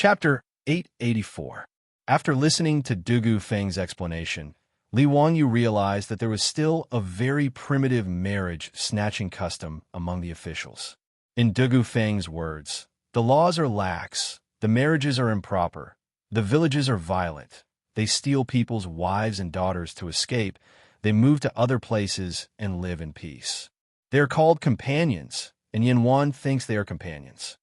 Chapter 884. After listening to Dugu Feng's explanation, Li Wangyu realized that there was still a very primitive marriage-snatching custom among the officials. In Dugu Feng's words, the laws are lax, the marriages are improper, the villages are violent, they steal people's wives and daughters to escape, they move to other places and live in peace. They are called companions, and Yanwan thinks they are companions.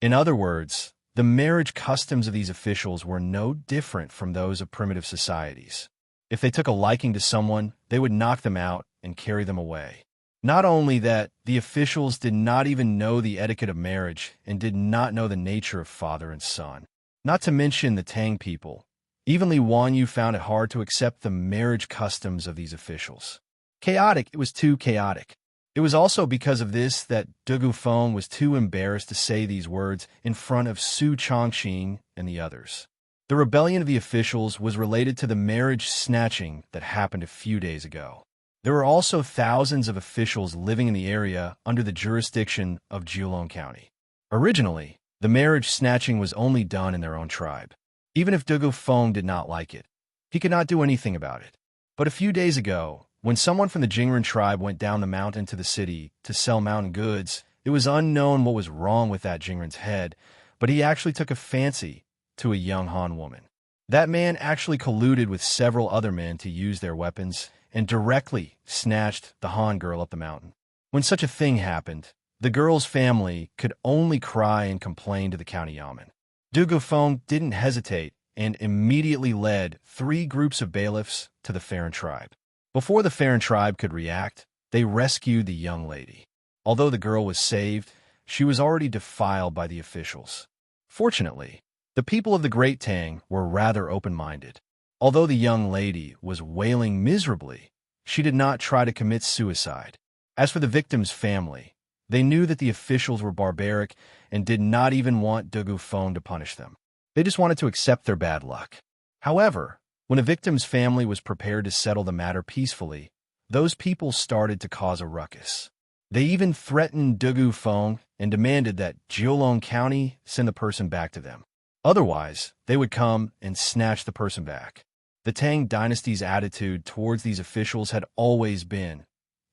In other words, the marriage customs of these officials were no different from those of primitive societies. If they took a liking to someone, they would knock them out and carry them away. Not only that, the officials did not even know the etiquette of marriage and did not know the nature of father and son. Not to mention the Tang people. Even Li Wangyu found it hard to accept the marriage customs of these officials. Chaotic, it was too chaotic. It was also because of this that Dugu Feng was too embarrassed to say these words in front of Su Chongqing and the others. The rebellion of the officials was related to the marriage snatching that happened a few days ago. There were also thousands of officials living in the area under the jurisdiction of Jiulong County. Originally, the marriage snatching was only done in their own tribe. Even if Dugu Feng did not like it, he could not do anything about it. But a few days ago, when someone from the Jingren tribe went down the mountain to the city to sell mountain goods, it was unknown what was wrong with that Jingren's head, but he actually took a fancy to a young Han woman. That man actually colluded with several other men to use their weapons and directly snatched the Han girl up the mountain. When such a thing happened, the girl's family could only cry and complain to the county yamen. Dugu Feng didn't hesitate and immediately led 3 groups of bailiffs to the Farron tribe. Before the Farron tribe could react, they rescued the young lady. Although the girl was saved, she was already defiled by the officials. Fortunately, the people of the Great Tang were rather open-minded. Although the young lady was wailing miserably, she did not try to commit suicide. As for the victim's family, they knew that the officials were barbaric and did not even want Dugu Feng to punish them. They just wanted to accept their bad luck. However, when a victim's family was prepared to settle the matter peacefully, those people started to cause a ruckus. They even threatened Dugu Feng and demanded that Jiulong County send the person back to them. Otherwise, they would come and snatch the person back. The Tang dynasty's attitude towards these officials had always been,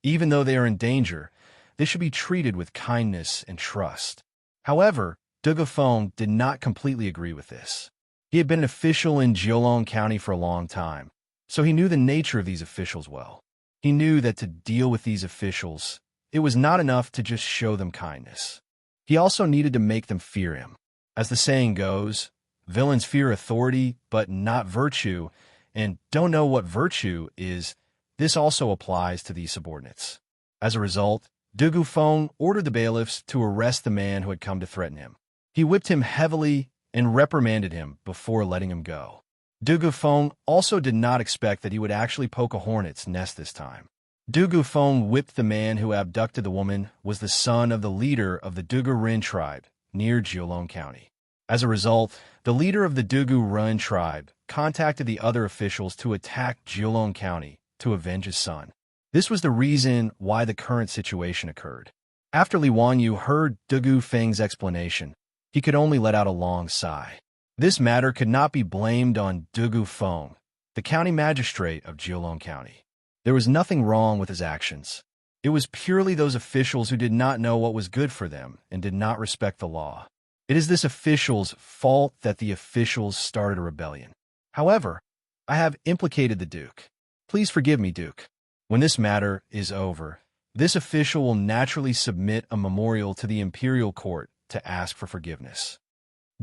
even though they are in danger, they should be treated with kindness and trust. However, Dugu Feng did not completely agree with this. He had been an official in Jiulong County for a long time, so he knew the nature of these officials well. He knew that to deal with these officials, it was not enough to just show them kindness. He also needed to make them fear him. As the saying goes, villains fear authority, but not virtue, and don't know what virtue is. This also applies to these subordinates. As a result, Dugu Feng ordered the bailiffs to arrest the man who had come to threaten him. He whipped him heavily and reprimanded him before letting him go. Dugu Feng also did not expect that he would actually poke a hornet's nest this time. Dugu Feng whipped the man who abducted the woman was the son of the leader of the Dugu Ren tribe near Jiulong County. As a result, the leader of the Dugu Ren tribe contacted the other officials to attack Jiulong County to avenge his son. This was the reason why the current situation occurred. After Li Wangyu heard Dugu Feng's explanation, he could only let out a long sigh. This matter could not be blamed on Dugu Feng, the county magistrate of Jiulong County. There was nothing wrong with his actions. It was purely those officials who did not know what was good for them and did not respect the law. It is this official's fault that the officials started a rebellion. However, I have implicated the Duke. Please forgive me, Duke. When this matter is over, this official will naturally submit a memorial to the imperial court to ask for forgiveness.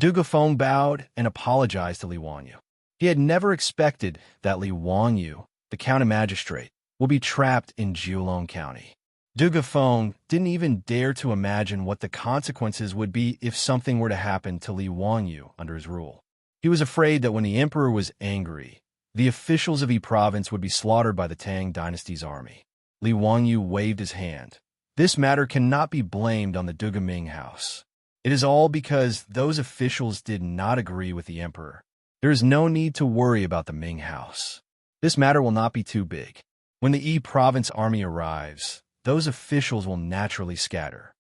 Dugu Feng bowed and apologized to Li Wangyu. He had never expected that Li Wangyu, the county magistrate, would be trapped in Jiulong County. Dugu Feng didn't even dare to imagine what the consequences would be if something were to happen to Li Wangyu under his rule. He was afraid that when the emperor was angry, the officials of Yi province would be slaughtered by the Tang dynasty's army. Li Wangyu waved his hand. This matter cannot be blamed on the Dugu Ming house. It is all because those officials did not agree with the emperor. There is no need to worry about the Ming house. This matter will not be too big. When the Yi province army arrives, those officials will naturally scatter.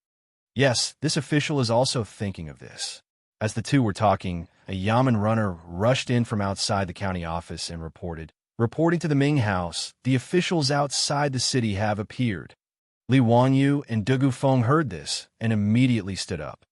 Yes, this official is also thinking of this. As the two were talking, a Yamen runner rushed in from outside the county office and reporting to the Ming House, the officials outside the city have appeared. Li Wanyu and Dugu Feng heard this and immediately stood up.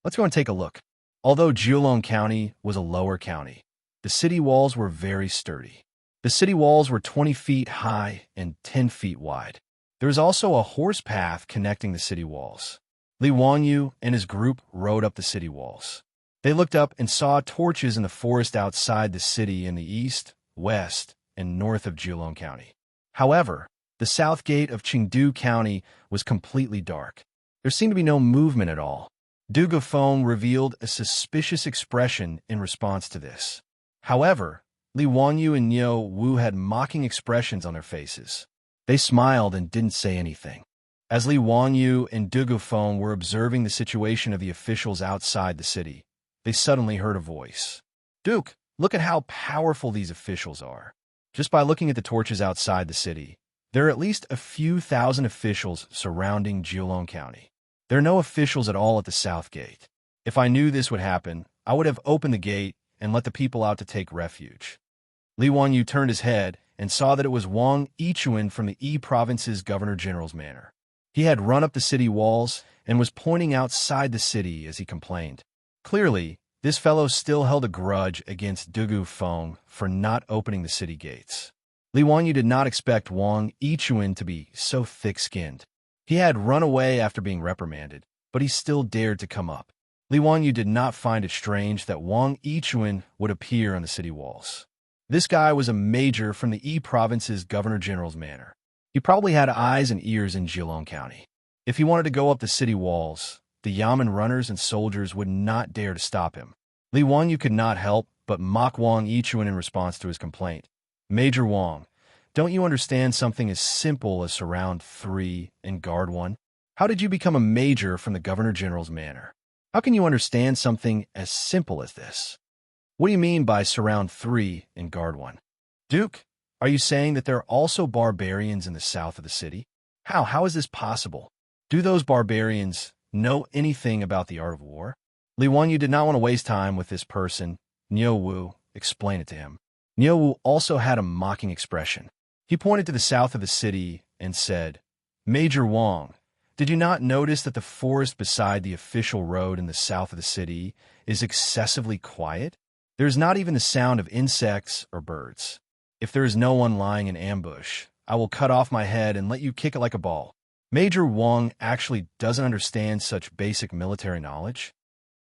Let's go and take a look. Although Jiulong County was a lower county, the city walls were very sturdy. The city walls were 20 feet high and 10 feet wide. There was also a horse path connecting the city walls. Li Wanyu and his group rode up the city walls. They looked up and saw torches in the forest outside the city in the east, west, and north of Jiulong County. However, the south gate of Chengdu County was completely dark. There seemed to be no movement at all. Dugu Feng revealed a suspicious expression in response to this. However, Li Wanyu and Niu Wu had mocking expressions on their faces. They smiled and didn't say anything. As Li Wanyu and Dugu Feng were observing the situation of the officials outside the city, they suddenly heard a voice. "Duke, look at how powerful these officials are." Just by looking at the torches outside the city, there are at least a few thousand officials surrounding Jiulong County. There are no officials at all at the south gate. If I knew this would happen, I would have opened the gate and let the people out to take refuge. Li Wanyu turned his head and saw that it was Wang Yichuan from the Yi Province's Governor-General's manor. He had run up the city walls and was pointing outside the city as he complained. Clearly, this fellow still held a grudge against Dugu Feng for not opening the city gates. Li Wanyu did not expect Wang Yichuan to be so thick-skinned. He had run away after being reprimanded, but he still dared to come up. Li Wanyu did not find it strange that Wang Yichuan would appear on the city walls. This guy was a major from the Yi Province's Governor-General's manor. He probably had eyes and ears in Jiulong County. If he wanted to go up the city walls, the Yamen runners and soldiers would not dare to stop him. Li Wanyu could not help but mock Wang Yichuan in response to his complaint. "Major Wang, don't you understand something as simple as Surround 3 and Guard 1? How did you become a major from the Governor-General's manor? How can you understand something as simple as this? What do you mean by Surround 3 and Guard 1? Duke, are you saying that there are also barbarians in the south of the city? How is this possible? Do those barbarians know anything about the art of war?" Li Wanyu did not want to waste time with this person. Niu Wu explained it to him. Niu Wu also had a mocking expression. He pointed to the south of the city and said, "Major Wang, did you not notice that the forest beside the official road in the south of the city is excessively quiet? There is not even the sound of insects or birds. If there is no one lying in ambush, I will cut off my head and let you kick it like a ball." Major Wang actually doesn't understand such basic military knowledge.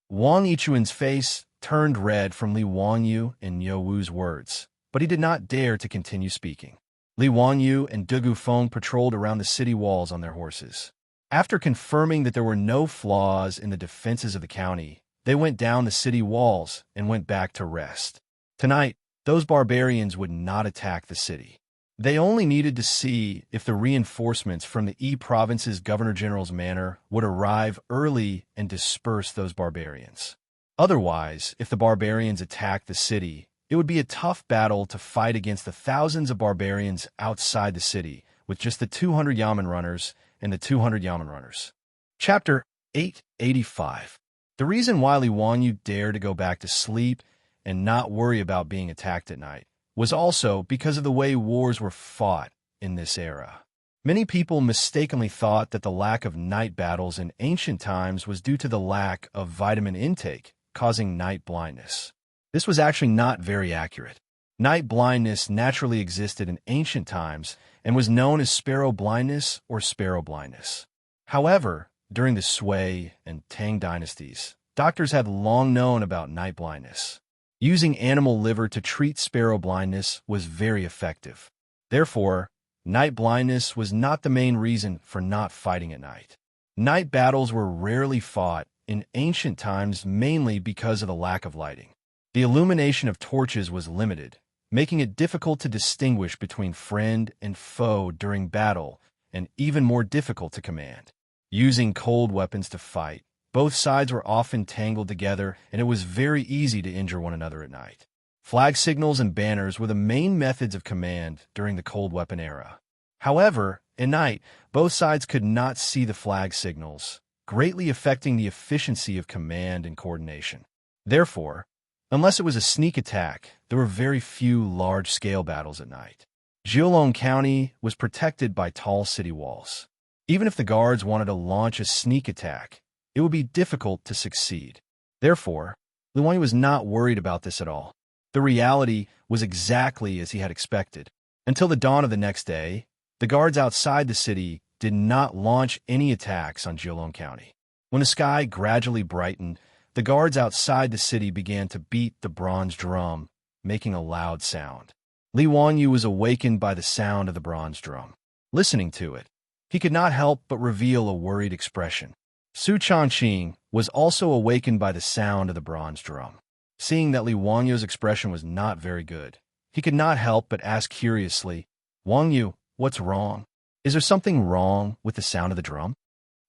Wang Yichuan's face turned red from Li Wanyu and Niu Wu's words, but he did not dare to continue speaking. Li Wanyu and Dugu Feng patrolled around the city walls on their horses. After confirming that there were no flaws in the defenses of the county, they went down the city walls and went back to rest. Tonight, those barbarians would not attack the city. They only needed to see if the reinforcements from the Yi Province's Governor-General's manor would arrive early and disperse those barbarians. Otherwise, if the barbarians attacked the city, it would be a tough battle to fight against the thousands of barbarians outside the city with just the 200 Yamen runners and the 200 Yamen runners. Chapter 885. The reason why Li Wanyu dared to go back to sleep and not worry about being attacked at night was also because of the way wars were fought in this era. Many people mistakenly thought that the lack of night battles in ancient times was due to the lack of vitamin intake, causing night blindness. This was actually not very accurate. Night blindness naturally existed in ancient times and was known as sparrow blindness or sparrow blindness. However, during the Sui and Tang dynasties, doctors had long known about night blindness. Using animal liver to treat sparrow blindness was very effective. Therefore, night blindness was not the main reason for not fighting at night. Night battles were rarely fought in ancient times mainly because of the lack of lighting. The illumination of torches was limited, making it difficult to distinguish between friend and foe during battle and even more difficult to command. Using cold weapons to fight, both sides were often tangled together and it was very easy to injure one another at night. Flag signals and banners were the main methods of command during the cold weapon era. However, at night, both sides could not see the flag signals, greatly affecting the efficiency of command and coordination. Therefore, Unless it was a sneak attack, there were very few large-scale battles at night. Jiulong County was protected by tall city walls. Even if the guards wanted to launch a sneak attack, it would be difficult to succeed. Therefore, Li Wanyu was not worried about this at all. The reality was exactly as he had expected. Until the dawn of the next day, the guards outside the city did not launch any attacks on Jiulong County. When the sky gradually brightened, the guards outside the city began to beat the bronze drum, making a loud sound. Li Wanyu was awakened by the sound of the bronze drum. Listening to it, he could not help but reveal a worried expression. Xianxia was also awakened by the sound of the bronze drum. Seeing that Li Wanyu's expression was not very good, he could not help but ask curiously, "Wangyu, what's wrong? Is there something wrong with the sound of the drum?"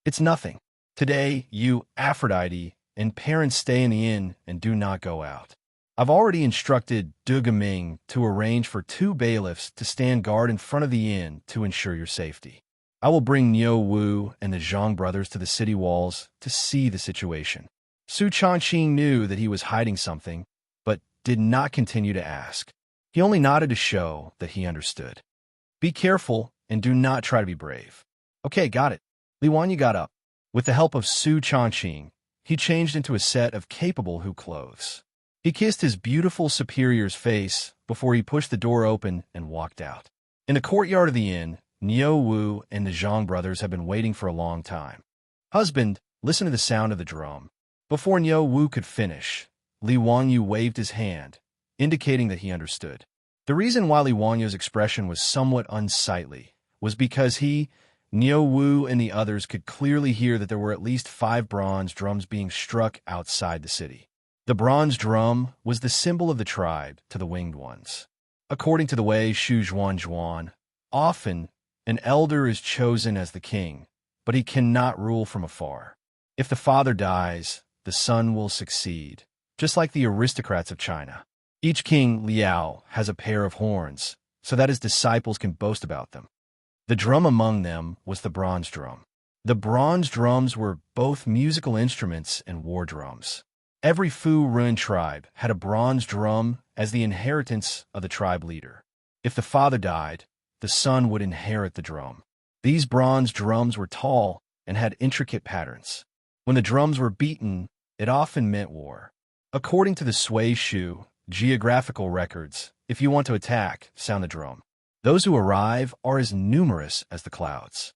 "It's nothing. Today, you, Aphrodite, and parents stay in the inn and do not go out. I've already instructed Du Gaming to arrange for 2 bailiffs to stand guard in front of the inn to ensure your safety. I will bring Niu Wu and the Zhang brothers to the city walls to see the situation." Su Changqing knew that he was hiding something, but did not continue to ask. He only nodded to show that he understood. "Be careful and do not try to be brave." "Okay, got it." Li Wanyu got up. With the help of Su Changqing, he changed into a set of capable Hu clothes. He kissed his beautiful superior's face before he pushed the door open and walked out. In the courtyard of the inn, Niu Wu and the Zhang brothers had been waiting for a long time. "Husband, listen to the sound of the drum." Before Niu Wu could finish, Li Wanyu waved his hand, indicating that he understood. The reason why Li Wanyu's expression was somewhat unsightly was because he, Niu Wu, and the others could clearly hear that there were at least 5 bronze drums being struck outside the city. The bronze drum was the symbol of the tribe to the Winged Ones. According to the way Shu Zhuan, often an elder is chosen as the king, but he cannot rule from afar. If the father dies, the son will succeed, just like the aristocrats of China. Each king, Liao, has a pair of horns, so that his disciples can boast about them. The drum among them was the bronze drum. The bronze drums were both musical instruments and war drums. Every Fu Run tribe had a bronze drum as the inheritance of the tribe leader. If the father died, the son would inherit the drum. These bronze drums were tall and had intricate patterns. When the drums were beaten, it often meant war. According to the Sui Shu geographical records, if you want to attack, sound the drum. Those who arrive are as numerous as the clouds.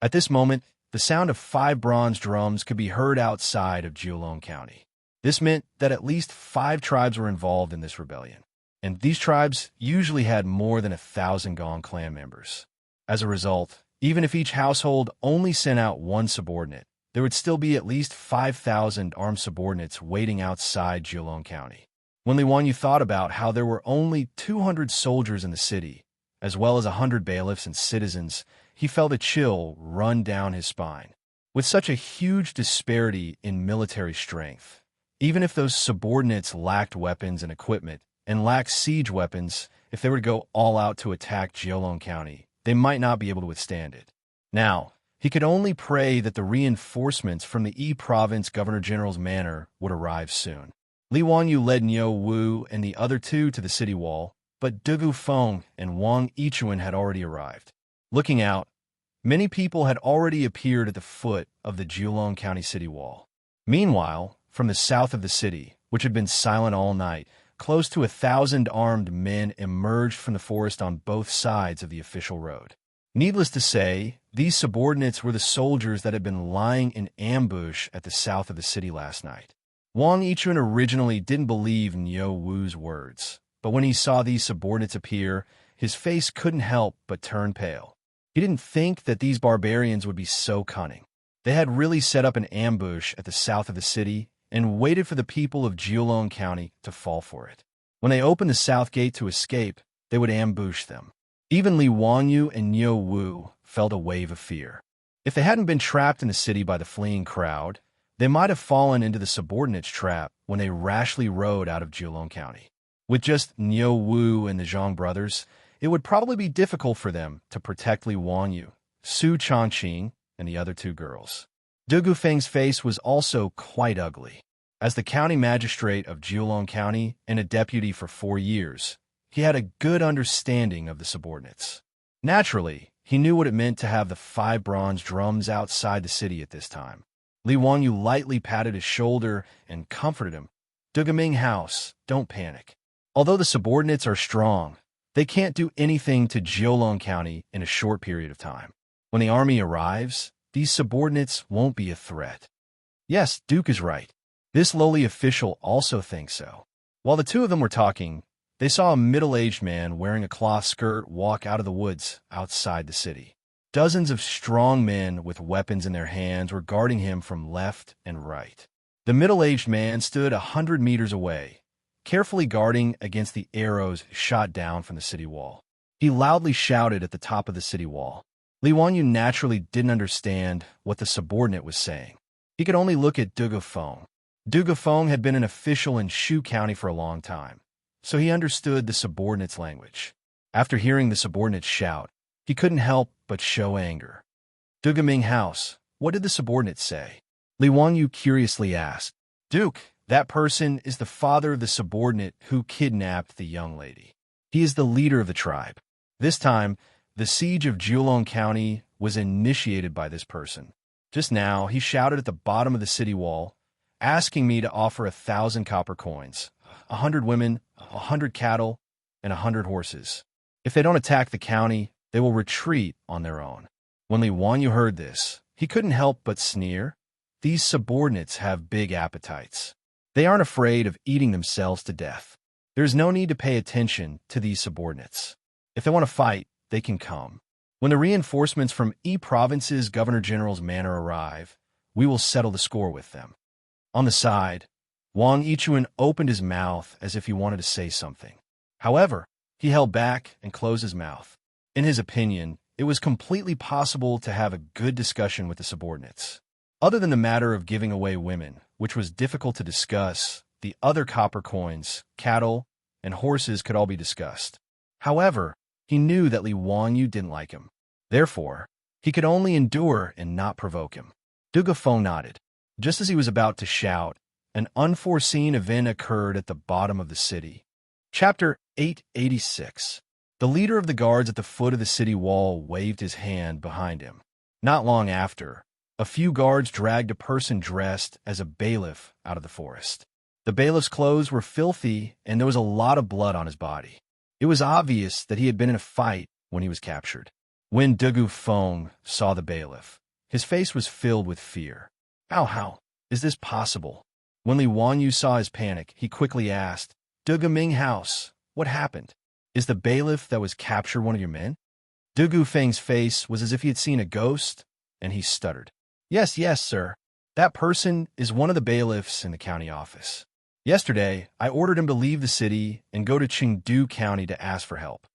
At this moment, the sound of 5 bronze drums could be heard outside of Jiulong County. This meant that at least 5 tribes were involved in this rebellion, and these tribes usually had more than 1,000 Gong clan members. As a result, even if each household only sent out 1 subordinate, there would still be at least 5,000 armed subordinates waiting outside Jiulong County. When Li Wanyu thought about how there were only 200 soldiers in the city, as well as 100 bailiffs and citizens, he felt a chill run down his spine. With such a huge disparity in military strength, even if those subordinates lacked weapons and equipment, and lacked siege weapons, if they were to go all out to attack Jiulong County, they might not be able to withstand it. Now, he could only pray that the reinforcements from the Yi Province Governor-General's manor would arrive soon. Li Wanyu led Niu Wu and the other 2 to the city wall, but Dugu Feng and Wang Yichuan had already arrived. Looking out, many people had already appeared at the foot of the Jiulong County city wall. Meanwhile, from the south of the city, which had been silent all night, close to 1,000 armed men emerged from the forest on both sides of the official road. Needless to say, these subordinates were the soldiers that had been lying in ambush at the south of the city last night. Wang Yichuan originally didn't believe Niu Wu's words, but when he saw these subordinates appear, his face couldn't help but turn pale. He didn't think that these barbarians would be so cunning. They had really set up an ambush at the south of the city and waited for the people of Jiulong County to fall for it. When they opened the south gate to escape, they would ambush them. Even Li Wanyu and Niu Wu felt a wave of fear. If they hadn't been trapped in the city by the fleeing crowd, they might have fallen into the subordinates' trap when they rashly rode out of Jiulong County. With just Niu Wu and the Zhang brothers, it would probably be difficult for them to protect Li Wanyu, Su Changqing, and the other 2 girls. Du Gufeng's face was also quite ugly. As the county magistrate of Jiulong County and a deputy for 4 years, he had a good understanding of the subordinates. Naturally, he knew what it meant to have the 5 bronze drums outside the city at this time. Li Wanyu lightly patted his shoulder and comforted him. "Dugaming House, don't panic. Although the subordinates are strong, they can't do anything to Jiulong County in a short period of time. When the army arrives, these subordinates won't be a threat." Yes, Duke is right. This lowly official also thinks so. While the two of them were talking, they saw a middle-aged man wearing a cloth skirt walk out of the woods outside the city. Dozens of strong men with weapons in their hands were guarding him from left and right. The middle-aged man stood 100 meters away, carefully guarding against the arrows shot down from the city wall. He loudly shouted at the top of the city wall. Li Wanyu naturally didn't understand what the subordinate was saying. He could only look at Dugu Feng. Dugu Feng had been an official in Shu County for a long time, so he understood the subordinate's language. After hearing the subordinate shout, he couldn't help but show anger. "Dugaming House, what did the subordinate say?" Li Wanyu curiously asked. "Duke, that person is the father of the subordinate who kidnapped the young lady. He is the leader of the tribe. This time, the siege of Jiulong County was initiated by this person. Just now, he shouted at the bottom of the city wall, asking me to offer 1,000 copper coins, 100 women, 100 cattle, and 100 horses. If they don't attack the county, they will retreat on their own." When Li Wanyu heard this, he couldn't help but sneer. These subordinates have big appetites. They aren't afraid of eating themselves to death. There's no need to pay attention to these subordinates. If they want to fight, they can come. When the reinforcements from E Province's Governor General's manor arrive, we will settle the score with them. On the side, Wang Yichuan opened his mouth as if he wanted to say something. However, he held back and closed his mouth. In his opinion, it was completely possible to have a good discussion with the subordinates. Other than the matter of giving away women, which was difficult to discuss, the other copper coins, cattle, and horses could all be discussed. However, he knew that Li Wanyu didn't like him. Therefore, he could only endure and not provoke him. Dugu Feng nodded. Just as he was about to shout, an unforeseen event occurred at the bottom of the city. Chapter 886. The leader of the guards at the foot of the city wall waved his hand behind him. Not long after, a few guards dragged a person dressed as a bailiff out of the forest. The bailiff's clothes were filthy, and there was a lot of blood on his body. It was obvious that he had been in a fight when he was captured. When Dugu Feng saw the bailiff, his face was filled with fear. How is this possible? When Li Wanyu saw his panic, he quickly asked, "Dugaming House, what happened? Is the bailiff that was captured one of your men?" Dugu Feng's face was as if he had seen a ghost, and he stuttered. Yes, sir. That person is one of the bailiffs in the county office. Yesterday, I ordered him to leave the city and go to Chengdu County to ask for help."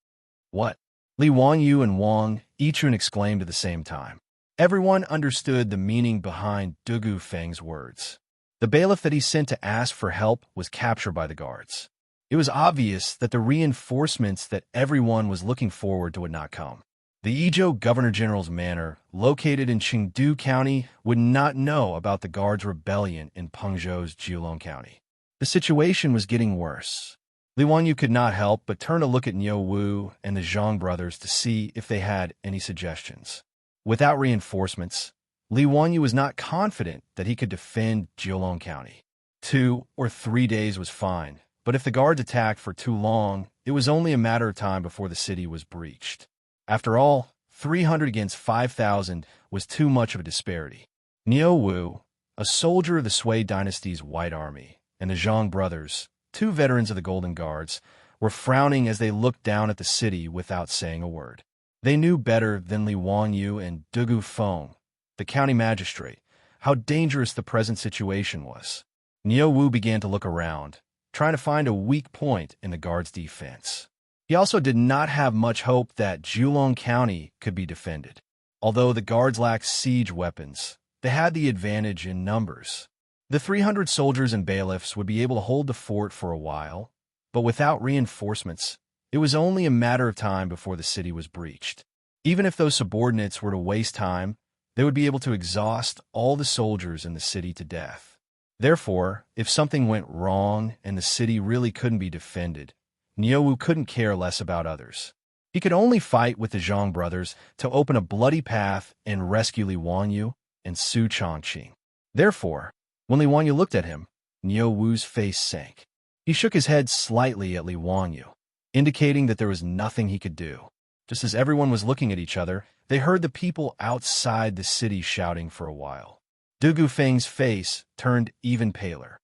"What?" Li Wanyu and Wang Yichun exclaimed at the same time. Everyone understood the meaning behind Dugu Feng's words. The bailiff that he sent to ask for help was captured by the guards. It was obvious that the reinforcements that everyone was looking forward to would not come. The Izhou Governor General's manor, located in Chengdu County, would not know about the guards' rebellion in Pengzhou's Jiulong County. The situation was getting worse. Li Wanyu could not help but turn to look at Niu Wu and the Zhang brothers to see if they had any suggestions. Without reinforcements, Li Wanyu was not confident that he could defend Jiulong County. 2 or 3 days was fine, but if the guards attacked for too long, it was only a matter of time before the city was breached. After all, 300 against 5,000 was too much of a disparity. Niu Wu, a soldier of the Sui dynasty's White Army, and the Zhang brothers, 2 veterans of the Golden Guards, were frowning as they looked down at the city without saying a word. They knew better than Li Wanyu and Dugu Feng, the county magistrate, how dangerous the present situation was. Niu Wu began to look around, trying to find a weak point in the guards' defense. He also did not have much hope that Jiulong County could be defended. Although the guards lacked siege weapons, they had the advantage in numbers. The 300 soldiers and bailiffs would be able to hold the fort for a while, but without reinforcements, it was only a matter of time before the city was breached. Even if those subordinates were to waste time, they would be able to exhaust all the soldiers in the city to death. Therefore, if something went wrong and the city really couldn't be defended, Niuwu couldn't care less about others. He could only fight with the Zhang brothers to open a bloody path and rescue Li Wanyu and Su Chongqing. Therefore, when Li Wanyu looked at him, Niuwu's face sank. He shook his head slightly at Li Wanyu, indicating that there was nothing he could do. Just as everyone was looking at each other, they heard the people outside the city shouting for a while. Dugu Feng's face turned even paler.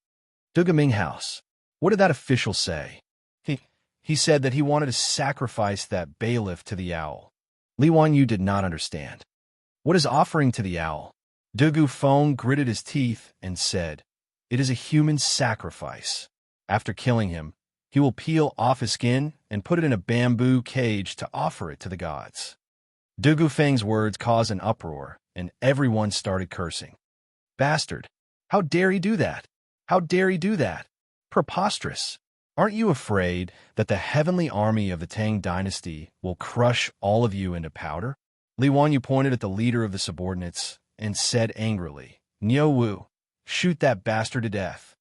Dugu Ming House, what did that official say? He said that he wanted to sacrifice that bailiff to the owl. Li Wanyu did not understand. What is offering to the owl? Dugu Feng gritted his teeth and said, it is a human sacrifice. After killing him, he will peel off his skin and put it in a bamboo cage to offer it to the gods. Dugu Feng's words caused an uproar, and everyone started cursing. Bastard! How dare he do that? How dare he do that? Preposterous! Aren't you afraid that the heavenly army of the Tang dynasty will crush all of you into powder? Li Wanyu pointed at the leader of the subordinates and said angrily, Niuwu, shoot that bastard to death.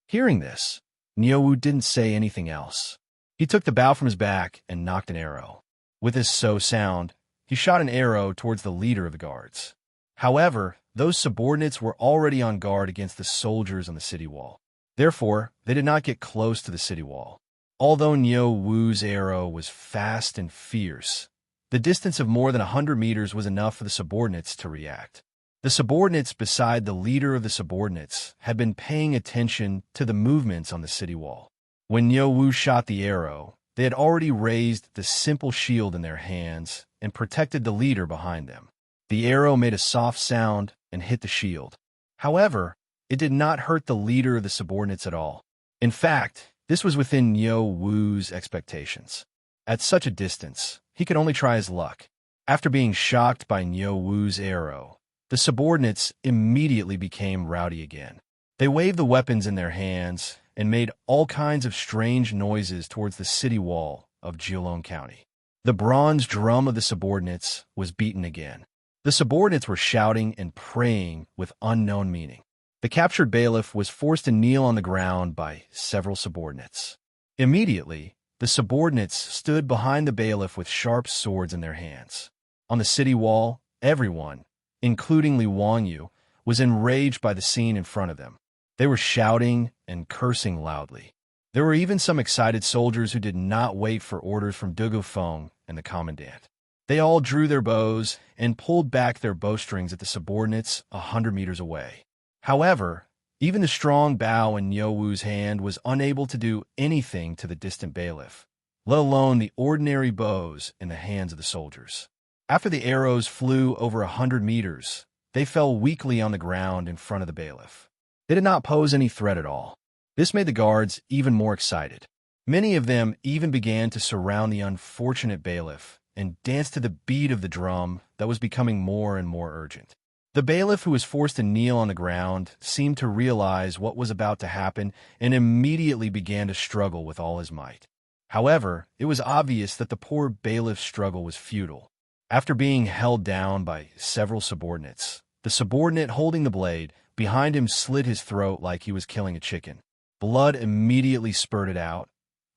Hearing this, Niuwu didn't say anything else. He took the bow from his back and knocked an arrow. With his so sound, he shot an arrow towards the leader of the guards. However, those subordinates were already on guard against the soldiers on the city wall. Therefore, they did not get close to the city wall. Although Niuwu's arrow was fast and fierce, the distance of more than 100 meters was enough for the subordinates to react. The subordinates beside the leader of the subordinates had been paying attention to the movements on the city wall. When Niuwu shot the arrow, they had already raised the simple shield in their hands and protected the leader behind them. The arrow made a soft sound and hit the shield. However, it did not hurt the leader of the subordinates at all. In fact, this was within Niuwu's expectations. At such a distance, he could only try his luck. After being shocked by Niuwu's arrow, the subordinates immediately became rowdy again. They waved the weapons in their hands and made all kinds of strange noises towards the city wall of Jiulong County. The bronze drum of the subordinates was beaten again. The subordinates were shouting and praying with unknown meaning. The captured bailiff was forced to kneel on the ground by several subordinates. Immediately, the subordinates stood behind the bailiff with sharp swords in their hands. On the city wall, everyone, including Li Wanyu, was enraged by the scene in front of them. They were shouting and cursing loudly. There were even some excited soldiers who did not wait for orders from Dugu Feng and the commandant. They all drew their bows and pulled back their bowstrings at the subordinates 100 meters away. However, even the strong bow in Niuwu's hand was unable to do anything to the distant bailiff, let alone the ordinary bows in the hands of the soldiers. After the arrows flew over 100 meters, they fell weakly on the ground in front of the bailiff. They did not pose any threat at all. This made the guards even more excited. Many of them even began to surround the unfortunate bailiff and dance to the beat of the drum that was becoming more and more urgent. The bailiff, who was forced to kneel on the ground, seemed to realize what was about to happen and immediately began to struggle with all his might. However, it was obvious that the poor bailiff's struggle was futile. After being held down by several subordinates, the subordinate holding the blade behind him slit his throat like he was killing a chicken. Blood immediately spurted out.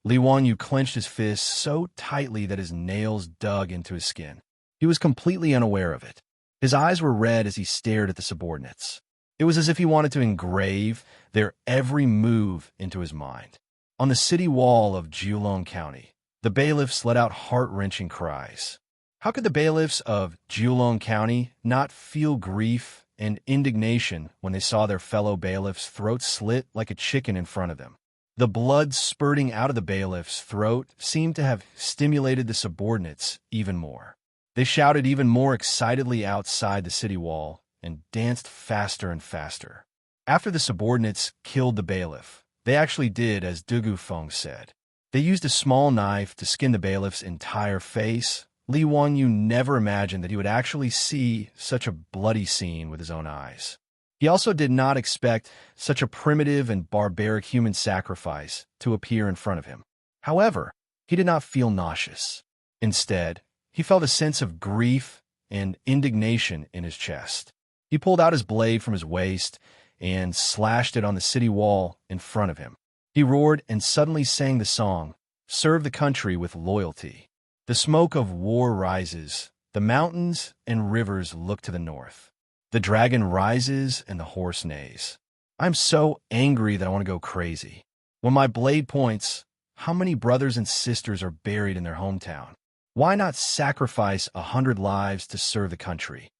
Li Wanyu clenched his fists so tightly that his nails dug into his skin. He was completely unaware of it. His eyes were red as he stared at the subordinates. It was as if he wanted to engrave their every move into his mind. On the city wall of Jiulong County, the bailiffs let out heart-wrenching cries. How could the bailiffs of Jiulong County not feel grief and indignation when they saw their fellow bailiff's throat slit like a chicken in front of them? The blood spurting out of the bailiff's throat seemed to have stimulated the subordinates even more. They shouted even more excitedly outside the city wall and danced faster and faster. After the subordinates killed the bailiff, they actually did as Dugu Feng said. They used a small knife to skin the bailiff's entire face. Li Wanyu never imagined that he would actually see such a bloody scene with his own eyes. He also did not expect such a primitive and barbaric human sacrifice to appear in front of him. However, he did not feel nauseous. Instead, he felt a sense of grief and indignation in his chest. He pulled out his blade from his waist and slashed it on the city wall in front of him. He roared and suddenly sang the song, "Serve the country with loyalty." The smoke of war rises. The mountains and rivers look to the north. The dragon rises and the horse neighs. I'm so angry that I want to go crazy. When my blade points, how many brothers and sisters are buried in their hometown? Why not sacrifice 100 lives to serve the country?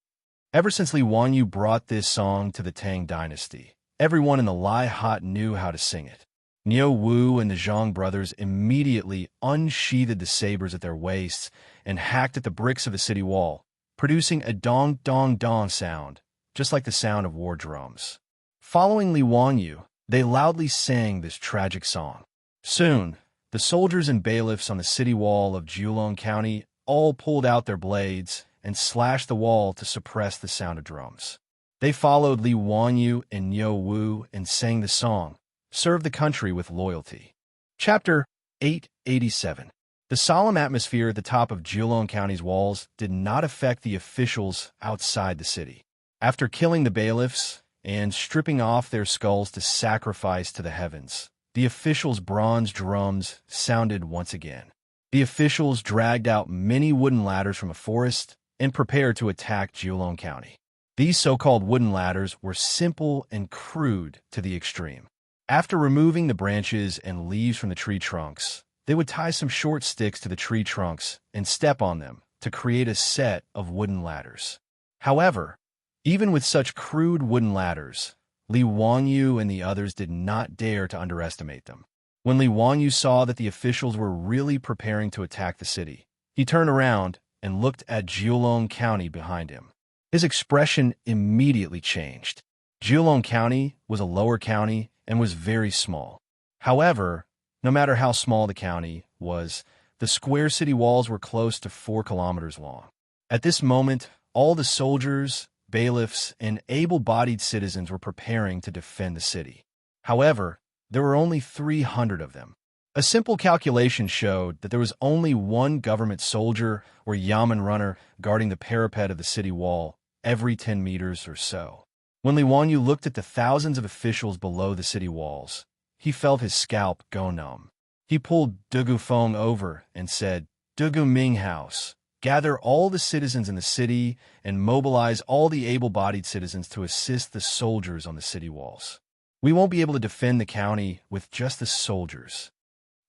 Ever since Li Wanyu brought this song to the Tang dynasty, everyone in the Lai Hot knew how to sing it. Niu Wu and the Zhang brothers immediately unsheathed the sabers at their waists and hacked at the bricks of the city wall, producing a dong-dong-dong sound, just like the sound of war drums. Following Li Wanyu, they loudly sang this tragic song. Soon, the soldiers and bailiffs on the city wall of Julong County all pulled out their blades and slashed the wall to suppress the sound of drums. They followed Li Wanyu and Niu Wu and sang the song, "Serve the country with loyalty." Chapter 887. The solemn atmosphere at the top of Julong County's walls did not affect the officials outside the city. After killing the bailiffs and stripping off their skulls to sacrifice to the heavens, the officials' bronze drums sounded once again. The officials dragged out many wooden ladders from a forest and prepared to attack Julong County. These so-called wooden ladders were simple and crude to the extreme. After removing the branches and leaves from the tree trunks, they would tie some short sticks to the tree trunks and step on them to create a set of wooden ladders. However, even with such crude wooden ladders, Li Wanyu and the others did not dare to underestimate them. When Li Wanyu saw that the officials were really preparing to attack the city, he turned around and looked at Julong County behind him. His expression immediately changed. Julong County was a lower county and was very small. However, no matter how small the county was, the square city walls were close to 4 kilometers long. At this moment, all the soldiers, bailiffs, and able-bodied citizens were preparing to defend the city. However, there were only 300 of them. A simple calculation showed that there was only one government soldier or yamen runner guarding the parapet of the city wall every 10 meters or so. When Li Wanyu looked at the thousands of officials below the city walls, he felt his scalp go numb. He pulled Dugu Feng over and said, "Dugu Ming House, gather all the citizens in the city and mobilize all the able-bodied citizens to assist the soldiers on the city walls. We won't be able to defend the county with just the soldiers."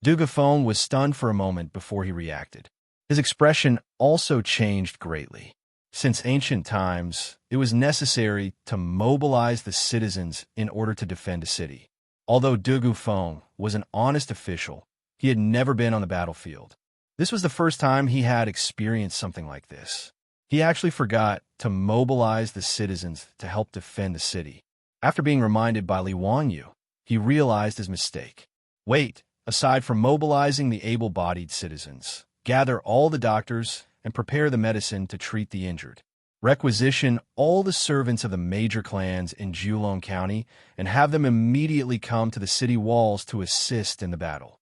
Dugu Feng was stunned for a moment before he reacted. His expression also changed greatly. Since ancient times, it was necessary to mobilize the citizens in order to defend a city. Although Dugu Feng was an honest official, he had never been on the battlefield. This was the first time he had experienced something like this. He actually forgot to mobilize the citizens to help defend the city. After being reminded by Li Wanyu, he realized his mistake. Wait, aside from mobilizing the able-bodied citizens, gather all the doctors and prepare the medicine to treat the injured. Requisition all the servants of the major clans in Julong County and have them immediately come to the city walls to assist in the battle.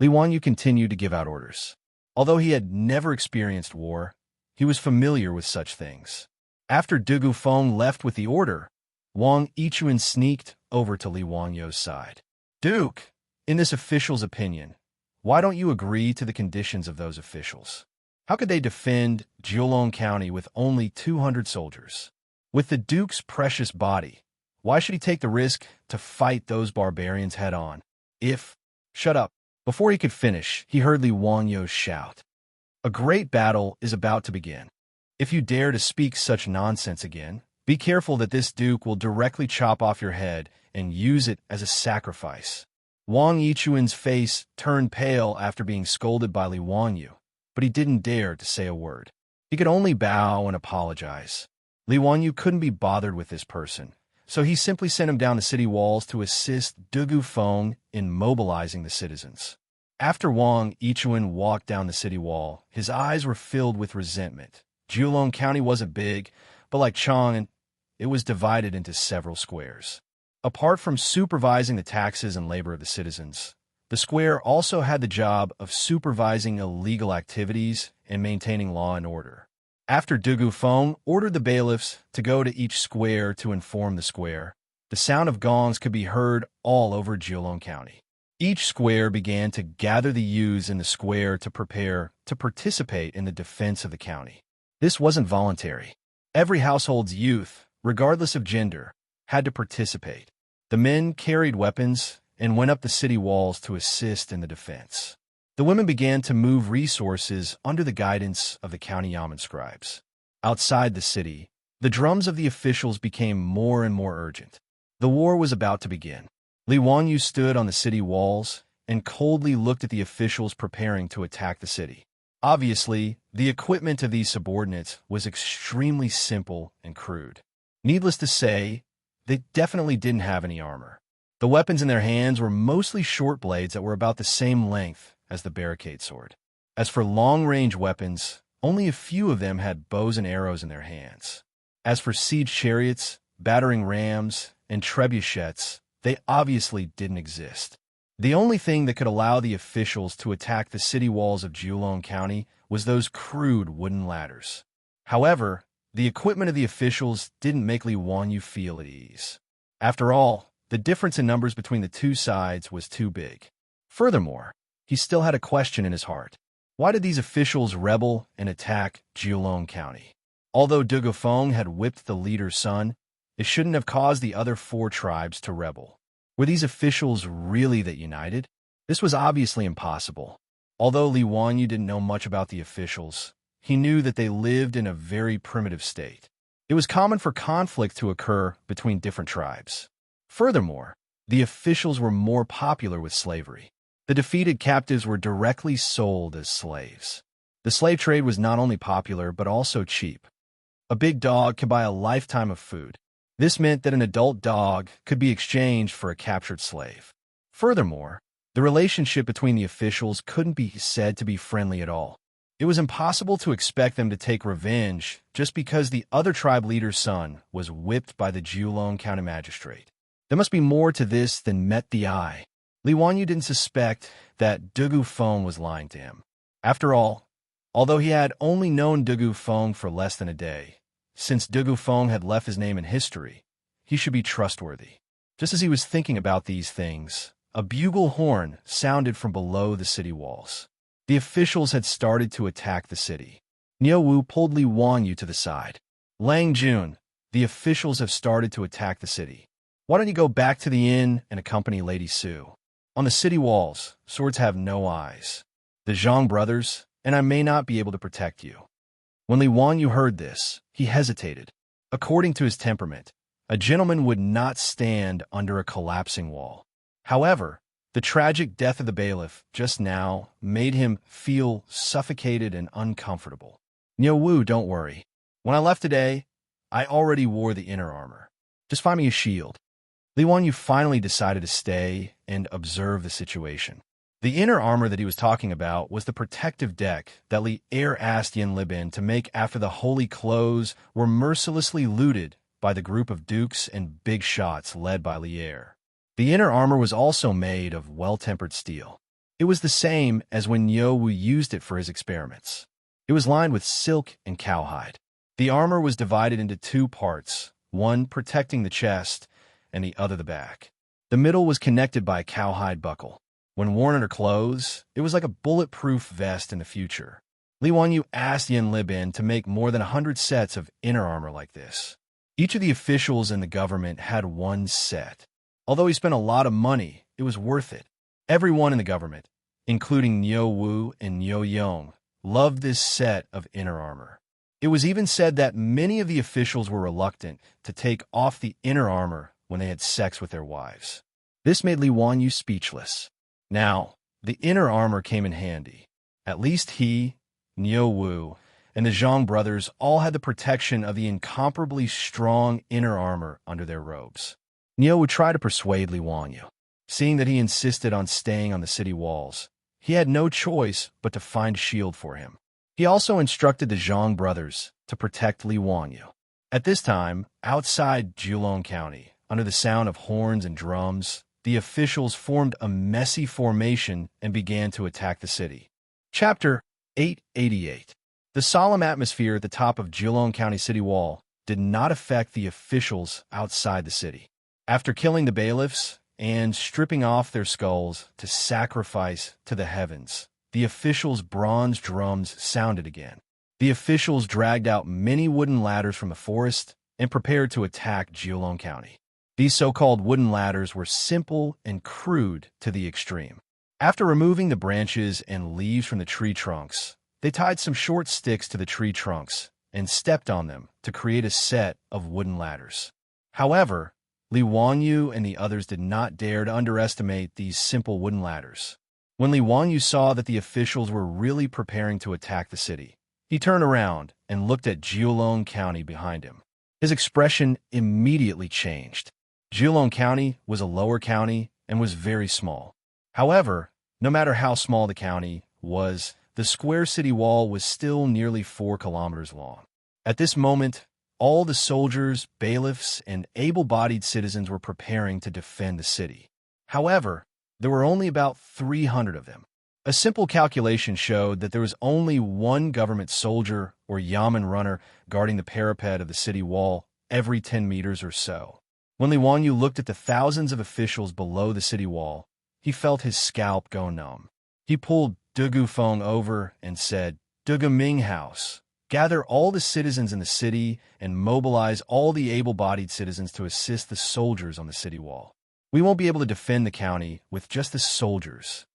Li Wanyu continued to give out orders. Although he had never experienced war, he was familiar with such things. After Dugu Feng left with the order, Wang Yichuan sneaked over to Li Wanyu's side. "Duke, in this official's opinion, why don't you agree to the conditions of those officials? How could they defend Julong County with only 200 soldiers? With the Duke's precious body, why should he take the risk to fight those barbarians head-on? Shut up." Before he could finish, he heard Li Wanyu shout, "A great battle is about to begin. If you dare to speak such nonsense again, be careful that this Duke will directly chop off your head and use it as a sacrifice." Wang Yichuan's face turned pale after being scolded by Li Wanyu, but he didn't dare to say a word. He could only bow and apologize. Li Wanyu couldn't be bothered with this person, so he simply sent him down the city walls to assist Dugu Feng in mobilizing the citizens. After Wang Yichuan walked down the city wall, his eyes were filled with resentment. Julong County wasn't big, but like Chang, it was divided into several squares. Apart from supervising the taxes and labor of the citizens, the square also had the job of supervising illegal activities and maintaining law and order. After Dugu Feng ordered the bailiffs to go to each square to inform the square, The sound of gongs could be heard all over Jiulong County. Each square began to gather the youths in the square to prepare to participate in the defense of the county. This wasn't voluntary. Every household's youth, regardless of gender, had to participate. The men carried weapons and went up the city walls to assist in the defense. The women began to move resources under the guidance of the county yamen scribes. Outside the city, the drums of the officials became more and more urgent. The war was about to begin. Li Wanyu stood on the city walls and coldly looked at the officials preparing to attack the city. Obviously, the equipment of these subordinates was extremely simple and crude. Needless to say, they definitely didn't have any armor. The weapons in their hands were mostly short blades that were about the same length as the barricade sword. As for long-range weapons, only a few of them had bows and arrows in their hands. As for siege chariots, battering rams, and trebuchets, they obviously didn't exist. The only thing that could allow the officials to attack the city walls of Jiulong County was those crude wooden ladders. However, the equipment of the officials didn't make Li Wanyu feel at ease. After all, the difference in numbers between the two sides was too big. Furthermore, he still had a question in his heart. Why did these officials rebel and attack Jiulong County? Although Dugufeng had whipped the leader's son, it shouldn't have caused the other 4 tribes to rebel. Were these officials really that united? This was obviously impossible. Although Li Wanyu didn't know much about the officials, he knew that they lived in a very primitive state. It was common for conflict to occur between different tribes. Furthermore, the officials were more popular with slavery. The defeated captives were directly sold as slaves. The slave trade was not only popular but also cheap. A big dog could buy a lifetime of food. This meant that an adult dog could be exchanged for a captured slave. Furthermore, the relationship between the officials couldn't be said to be friendly at all. It was impossible to expect them to take revenge just because the other tribe leader's son was whipped by the Jiulong County magistrate. There must be more to this than met the eye. Li Wanyu didn't suspect that Dugufeng was lying to him. After all, although he had only known Dugufeng for less than a day, since Dugufeng had left his name in history, he should be trustworthy. Just as he was thinking about these things, a bugle horn sounded from below the city walls. The officials had started to attack the city. Niu Wu pulled Li Wanyu to the side. Lang Jun, the officials have started to attack the city. Why don't you go back to the inn and accompany Lady Su? On the city walls, swords have no eyes. The Zhang brothers, and I may not be able to protect you. When Li Wanyu heard this, he hesitated. According to his temperament, a gentleman would not stand under a collapsing wall. However, the tragic death of the bailiff just now made him feel suffocated and uncomfortable. Niu Wu, don't worry. When I left today, I already wore the inner armor. Just find me a shield. Li Wanyu finally decided to stay and observe the situation. The inner armor that he was talking about was the protective deck that Li Er asked Yin Libin to make after the holy clothes were mercilessly looted by the group of dukes and big shots led by Li Er. The inner armor was also made of well-tempered steel. It was the same as when Niu Wu used it for his experiments. It was lined with silk and cowhide. The armor was divided into 2 parts, one protecting the chest and the other the back. The middle was connected by a cowhide buckle. When worn under clothes, it was like a bulletproof vest in the future. Li Wanyu asked Yin Libin to make more than 100 sets of inner armor like this. Each of the officials in the government had 1 set. Although he spent a lot of money, it was worth it. Everyone in the government, including Niu Wu and Niu Yong, loved this set of inner armor. It was even said that many of the officials were reluctant to take off the inner armor when they had sex with their wives. This made Li Wanyu speechless. Now, the inner armor came in handy. At least he, Niu Wu, and the Zhang brothers all had the protection of the incomparably strong inner armor under their robes. Niu would try to persuade Li Wanyu. Seeing that he insisted on staying on the city walls, he had no choice but to find a shield for him. He also instructed the Zhang brothers to protect Li Wanyu. At this time, outside Jiulong County, under the sound of horns and drums, the officials formed a messy formation and began to attack the city. Chapter 888. The solemn atmosphere at the top of Jiulong County City Wall did not affect the officials outside the city. After killing the bailiffs and stripping off their skulls to sacrifice to the heavens, the officials' bronze drums sounded again. The officials dragged out many wooden ladders from the forest and prepared to attack Jiulong County. These so-called wooden ladders were simple and crude to the extreme. After removing the branches and leaves from the tree trunks, they tied some short sticks to the tree trunks and stepped on them to create a set of wooden ladders. However, Li Wanyu and the others did not dare to underestimate these simple wooden ladders. When Li Wanyu saw that the officials were really preparing to attack the city, he turned around and looked at Jiulong County behind him. His expression immediately changed. Jiulong County was a lower county and was very small. However, no matter how small the county was, the square city wall was still nearly 4 kilometers long. At this moment, all the soldiers, bailiffs, and able-bodied citizens were preparing to defend the city. However, there were only about 300 of them. A simple calculation showed that there was only one government soldier or yamen runner guarding the parapet of the city wall every 10 meters or so. When Li Wanyu looked at the thousands of officials below the city wall, he felt his scalp go numb. He pulled Dugu Feng over and said, "Dugu Ming House, gather all the citizens in the city and mobilize all the able-bodied citizens to assist the soldiers on the city wall. We won't be able to defend the county with just the soldiers."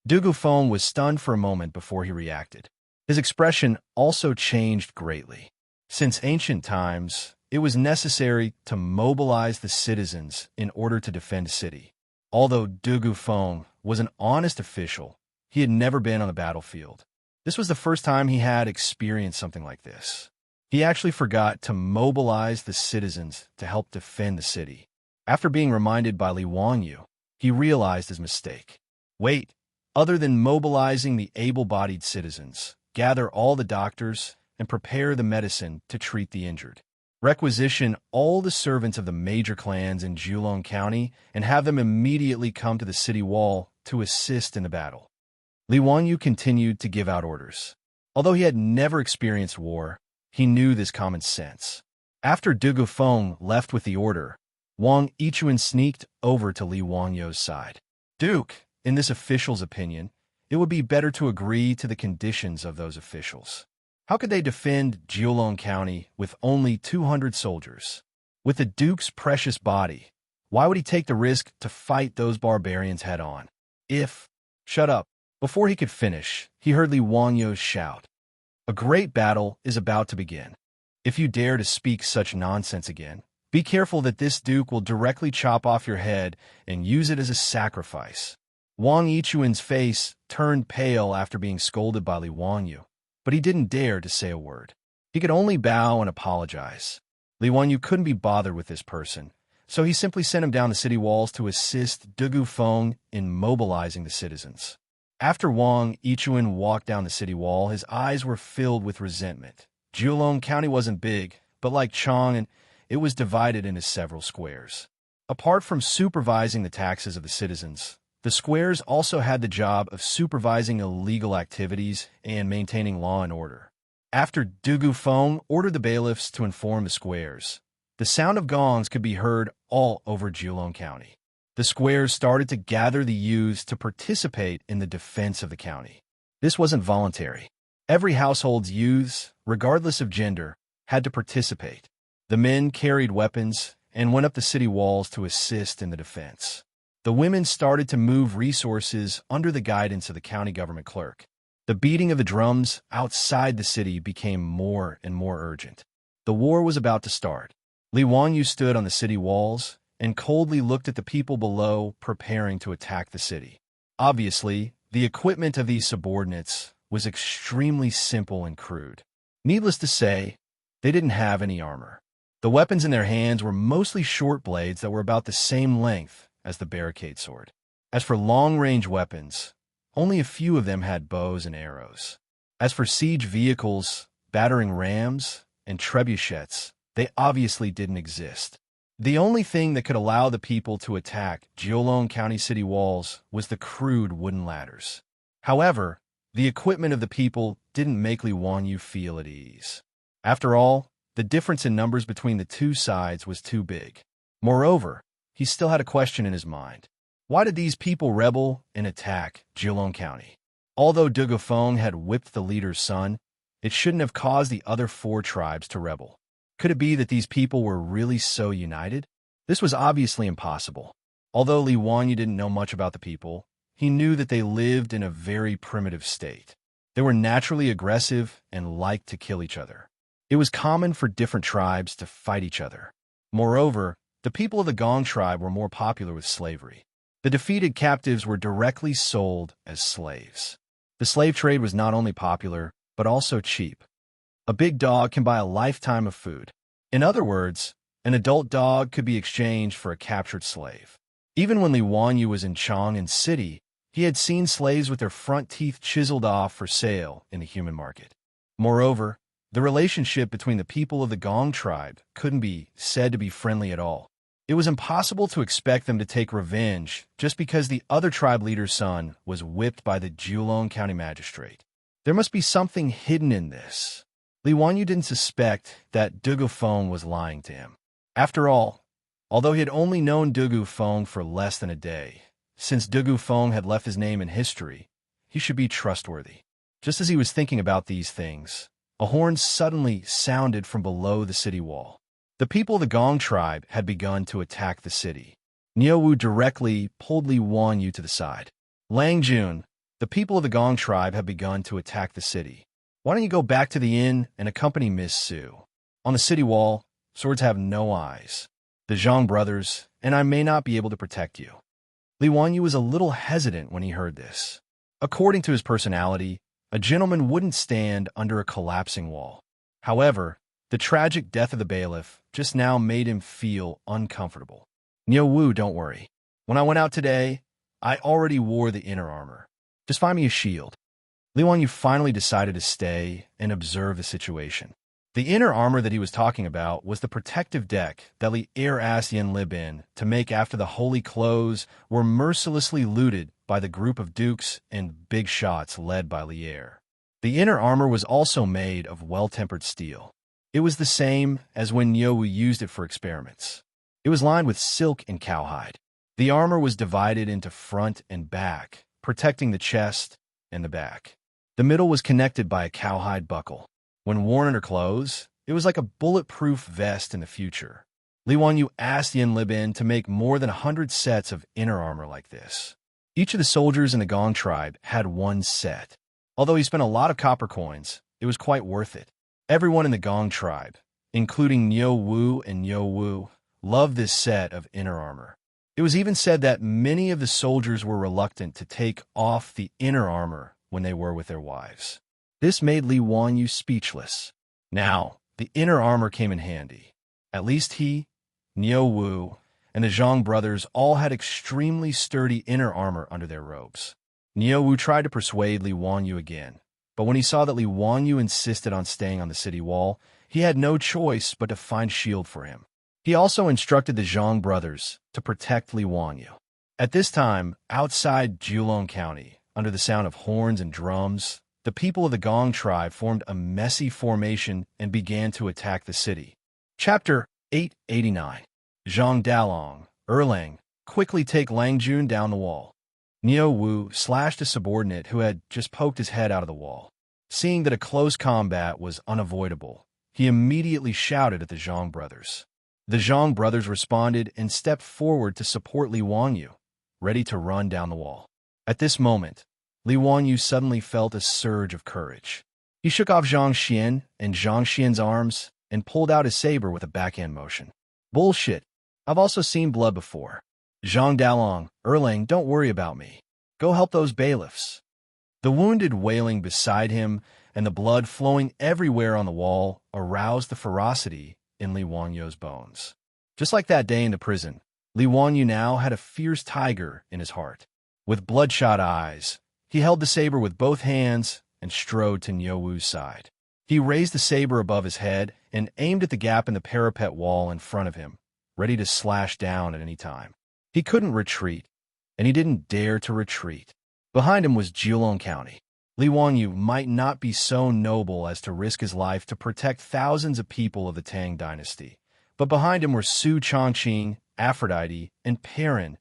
Dugu Feng was stunned for a moment before he reacted. His expression also changed greatly. Since ancient times, it was necessary to mobilize the citizens in order to defend a city. Although Dugu Feng was an honest official, he had never been on the battlefield. This was the first time he had experienced something like this. He actually forgot to mobilize the citizens to help defend the city. After being reminded by Li Wanyu, he realized his mistake. Wait, other than mobilizing the able-bodied citizens, gather all the doctors and prepare the medicine to treat the injured. Requisition all the servants of the major clans in Jiulong County and have them immediately come to the city wall to assist in the battle. Li Wanyu continued to give out orders. Although he had never experienced war, he knew this common sense. After Dugu Feng left with the order, Wang Yichuan sneaked over to Li Wanyu's side. "Duke, in this official's opinion, it would be better to agree to the conditions of those officials. How could they defend Jiulong County with only 200 soldiers? With the Duke's precious body, why would he take the risk to fight those barbarians head-on? Shut up." Before he could finish, he heard Li Wanyu shout, "A great battle is about to begin. If you dare to speak such nonsense again, be careful that this Duke will directly chop off your head and use it as a sacrifice." Wang Yichuan's face turned pale after being scolded by Li Wanyu, but he didn't dare to say a word. He could only bow and apologize. Li Wanyu couldn't be bothered with this person, so he simply sent him down the city walls to assist Dugu Feng in mobilizing the citizens. After Wang Yichuan walked down the city wall, his eyes were filled with resentment. Jiulong County wasn't big, but like Chang, it was divided into several squares. Apart from supervising the taxes of the citizens, the squares also had the job of supervising illegal activities and maintaining law and order. After Dugu Feng ordered the bailiffs to inform the squares, the sound of gongs could be heard all over Jiulong County. The squares started to gather the youths to participate in the defense of the county. This wasn't voluntary. Every household's youths, regardless of gender, had to participate. The men carried weapons and went up the city walls to assist in the defense. The women started to move resources under the guidance of the county government clerk. The beating of the drums outside the city became more and more urgent. The war was about to start. Li Wanyu stood on the city walls and coldly looked at the people below preparing to attack the city. Obviously, the equipment of these subordinates was extremely simple and crude. Needless to say, they didn't have any armor. The weapons in their hands were mostly short blades that were about the same length as the barricade sword. As for long-range weapons, only a few of them had bows and arrows. As for siege vehicles, battering rams, and trebuchets, they obviously didn't exist. The only thing that could allow the people to attack Jiulong County city walls was the crude wooden ladders. However, the equipment of the people didn't make Li Wanyu feel at ease. After all, the difference in numbers between the two sides was too big. Moreover, he he still had a question in his mind. Why did these people rebel and attack Jilong County? Although Dugufeng had whipped the leader's son, it shouldn't have caused the other 4 tribes to rebel. Could it be that these people were really so united? This was obviously impossible. Although Li Wanyu didn't know much about the people, he knew that they lived in a very primitive state. They were naturally aggressive and liked to kill each other. It was common for different tribes to fight each other. Moreover, the people of the Gong tribe were more popular with slavery. The defeated captives were directly sold as slaves. The slave trade was not only popular, but also cheap. A big dog can buy a lifetime of food. In other words, an adult dog could be exchanged for a captured slave. Even when Li Wanyu was in Chang'an City, he had seen slaves with their front teeth chiseled off for sale in the human market. Moreover, the relationship between the people of the Gong tribe couldn't be said to be friendly at all. It was impossible to expect them to take revenge just because the other tribe leader's son was whipped by the Jilong County magistrate. There must be something hidden in this. Li Wanyu didn't suspect that Dugufeng was lying to him. After all, although he had only known Dugufeng for less than a day, since Dugufeng had left his name in history, he should be trustworthy. Just as he was thinking about these things, a horn suddenly sounded from below the city wall. The people of the Gong tribe had begun to attack the city. Niuwu directly pulled Li Wanyu to the side. Lang Jun, the people of the Gong tribe have begun to attack the city. Why don't you go back to the inn and accompany Miss Su? On the city wall, swords have no eyes. The Zhang brothers, and I may not be able to protect you. Li Wanyu was a little hesitant when he heard this. According to his personality, a gentleman wouldn't stand under a collapsing wall. However, the tragic death of the bailiff just now made him feel uncomfortable. Niuwu, don't worry. When I went out today, I already wore the inner armor. Just find me a shield. Li Wanyu finally decided to stay and observe the situation. The inner armor that he was talking about was the protective deck that Li Er asked Yen Libin to make after the holy clothes were mercilessly looted by the group of dukes and big shots led by Li Er. The inner armor was also made of well-tempered steel. It was the same as when Niuwu used it for experiments. It was lined with silk and cowhide. The armor was divided into front and back, protecting the chest and the back. The middle was connected by a cowhide buckle. When worn under clothes, it was like a bulletproof vest in the future. Li Wanyu asked Yen Libin to make more than 100 sets of inner armor like this. Each of the soldiers in the Gong tribe had one set. Although he spent a lot of copper coins, it was quite worth it. Everyone in the Gong tribe, including Niuwu and Niuwu, loved this set of inner armor. It was even said that many of the soldiers were reluctant to take off the inner armor when they were with their wives. This made Li Wanyu speechless. Now, the inner armor came in handy. At least he, Niuwu, and the Zhang brothers all had extremely sturdy inner armor under their robes. Niuwu tried to persuade Li Wanyu again, but when he saw that Li Wanyu insisted on staying on the city wall, he had no choice but to find shield for him. He also instructed the Zhang brothers to protect Li Wanyu. At this time, outside Jilong County, under the sound of horns and drums, the people of the Gong tribe formed a messy formation and began to attack the city. Chapter 889. Zhang Dalong, Erlang, quickly take Langjun down the wall. Niuwu slashed a subordinate who had just poked his head out of the wall. Seeing that a close combat was unavoidable, he immediately shouted at the Zhang brothers. The Zhang brothers responded and stepped forward to support Li Wanyu, ready to run down the wall. At this moment, Li Wanyu suddenly felt a surge of courage. He shook off Xianxia and Xianxia's arms and pulled out his saber with a backhand motion. Bullshit. I've also seen blood before. Zhang Dalong, Erlang, don't worry about me. Go help those bailiffs. The wounded wailing beside him and the blood flowing everywhere on the wall aroused the ferocity in Li Wanyu's bones. Just like that day in the prison, Li Wanyu now had a fierce tiger in his heart. With bloodshot eyes, he held the saber with both hands and strode to Niuwu's side. He raised the saber above his head and aimed at the gap in the parapet wall in front of him, ready to slash down at any time. He couldn't retreat, and he didn't dare to retreat. Behind him was Jilong County. Li Wanyu might not be so noble as to risk his life to protect thousands of people of the Tang dynasty, but behind him were Su Chongqing, Aphrodite, and Perrin,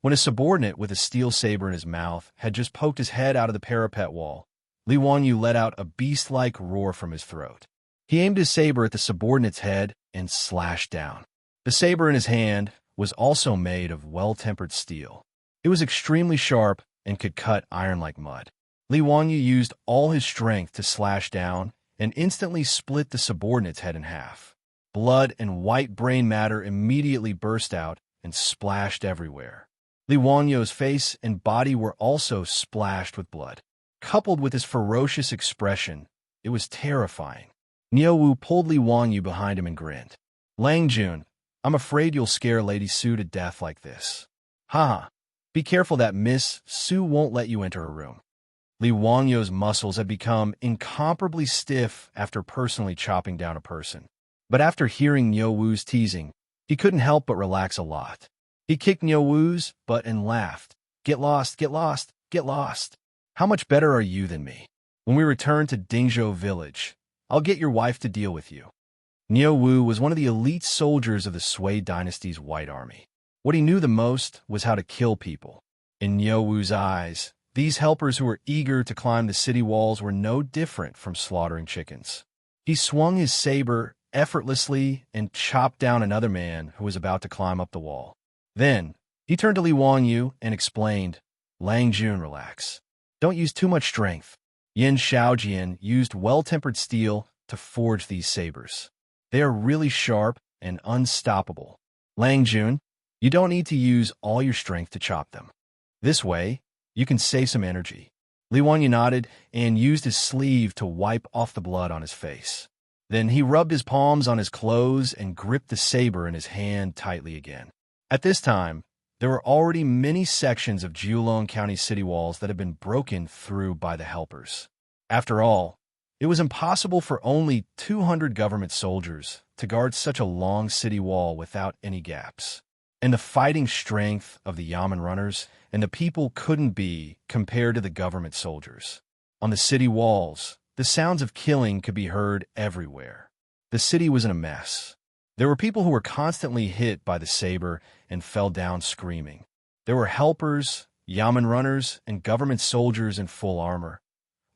when a subordinate with a steel saber in his mouth had just poked his head out of the parapet wall. Li Wanyu let out a beast-like roar from his throat. He aimed his saber at the subordinate's head and slashed down. The saber in his hand was also made of well-tempered steel. It was extremely sharp and could cut iron like mud. Li Wanyu used all his strength to slash down and instantly split the subordinate's head in half. Blood and white brain matter immediately burst out and splashed everywhere. Li Wanyu's face and body were also splashed with blood. Coupled with his ferocious expression, it was terrifying. Niu Wu pulled Li Wanyu behind him and grinned. "Lang Jun, I'm afraid you'll scare Lady Su to death like this. Haha, be careful that Miss Su won't let you enter her room." Li Wanyu's muscles had become incomparably stiff after personally chopping down a person. But after hearing Niu Wu's teasing, he couldn't help but relax a lot. He kicked Niu Wu's butt and laughed. "Get lost, get lost, get lost. How much better are you than me? When we return to Dingzhou village, I'll get your wife to deal with you." Niu Wu was one of the elite soldiers of the Sui dynasty's White Army. What he knew the most was how to kill people. In Niu Wu's eyes, these helpers who were eager to climb the city walls were no different from slaughtering chickens. He swung his saber effortlessly and chopped down another man who was about to climb up the wall. Then, he turned to Li Wanyu and explained, "Lang Jun, relax. Don't use too much strength." Yin Shaojian used well-tempered steel to forge these sabers. They are really sharp and unstoppable. Lang Jun, you don't need to use all your strength to chop them. This way, you can save some energy. Li Wanyu nodded and used his sleeve to wipe off the blood on his face. Then he rubbed his palms on his clothes and gripped the saber in his hand tightly again. At this time, there were already many sections of Jiulong County city walls that had been broken through by the helpers. After all, it was impossible for only 200 government soldiers to guard such a long city wall without any gaps. And the fighting strength of the Yamen runners and the people couldn't be compared to the government soldiers. On the city walls, the sounds of killing could be heard everywhere. The city was in a mess. There were people who were constantly hit by the saber and fell down screaming. There were helpers, Yamen runners, and government soldiers in full armor.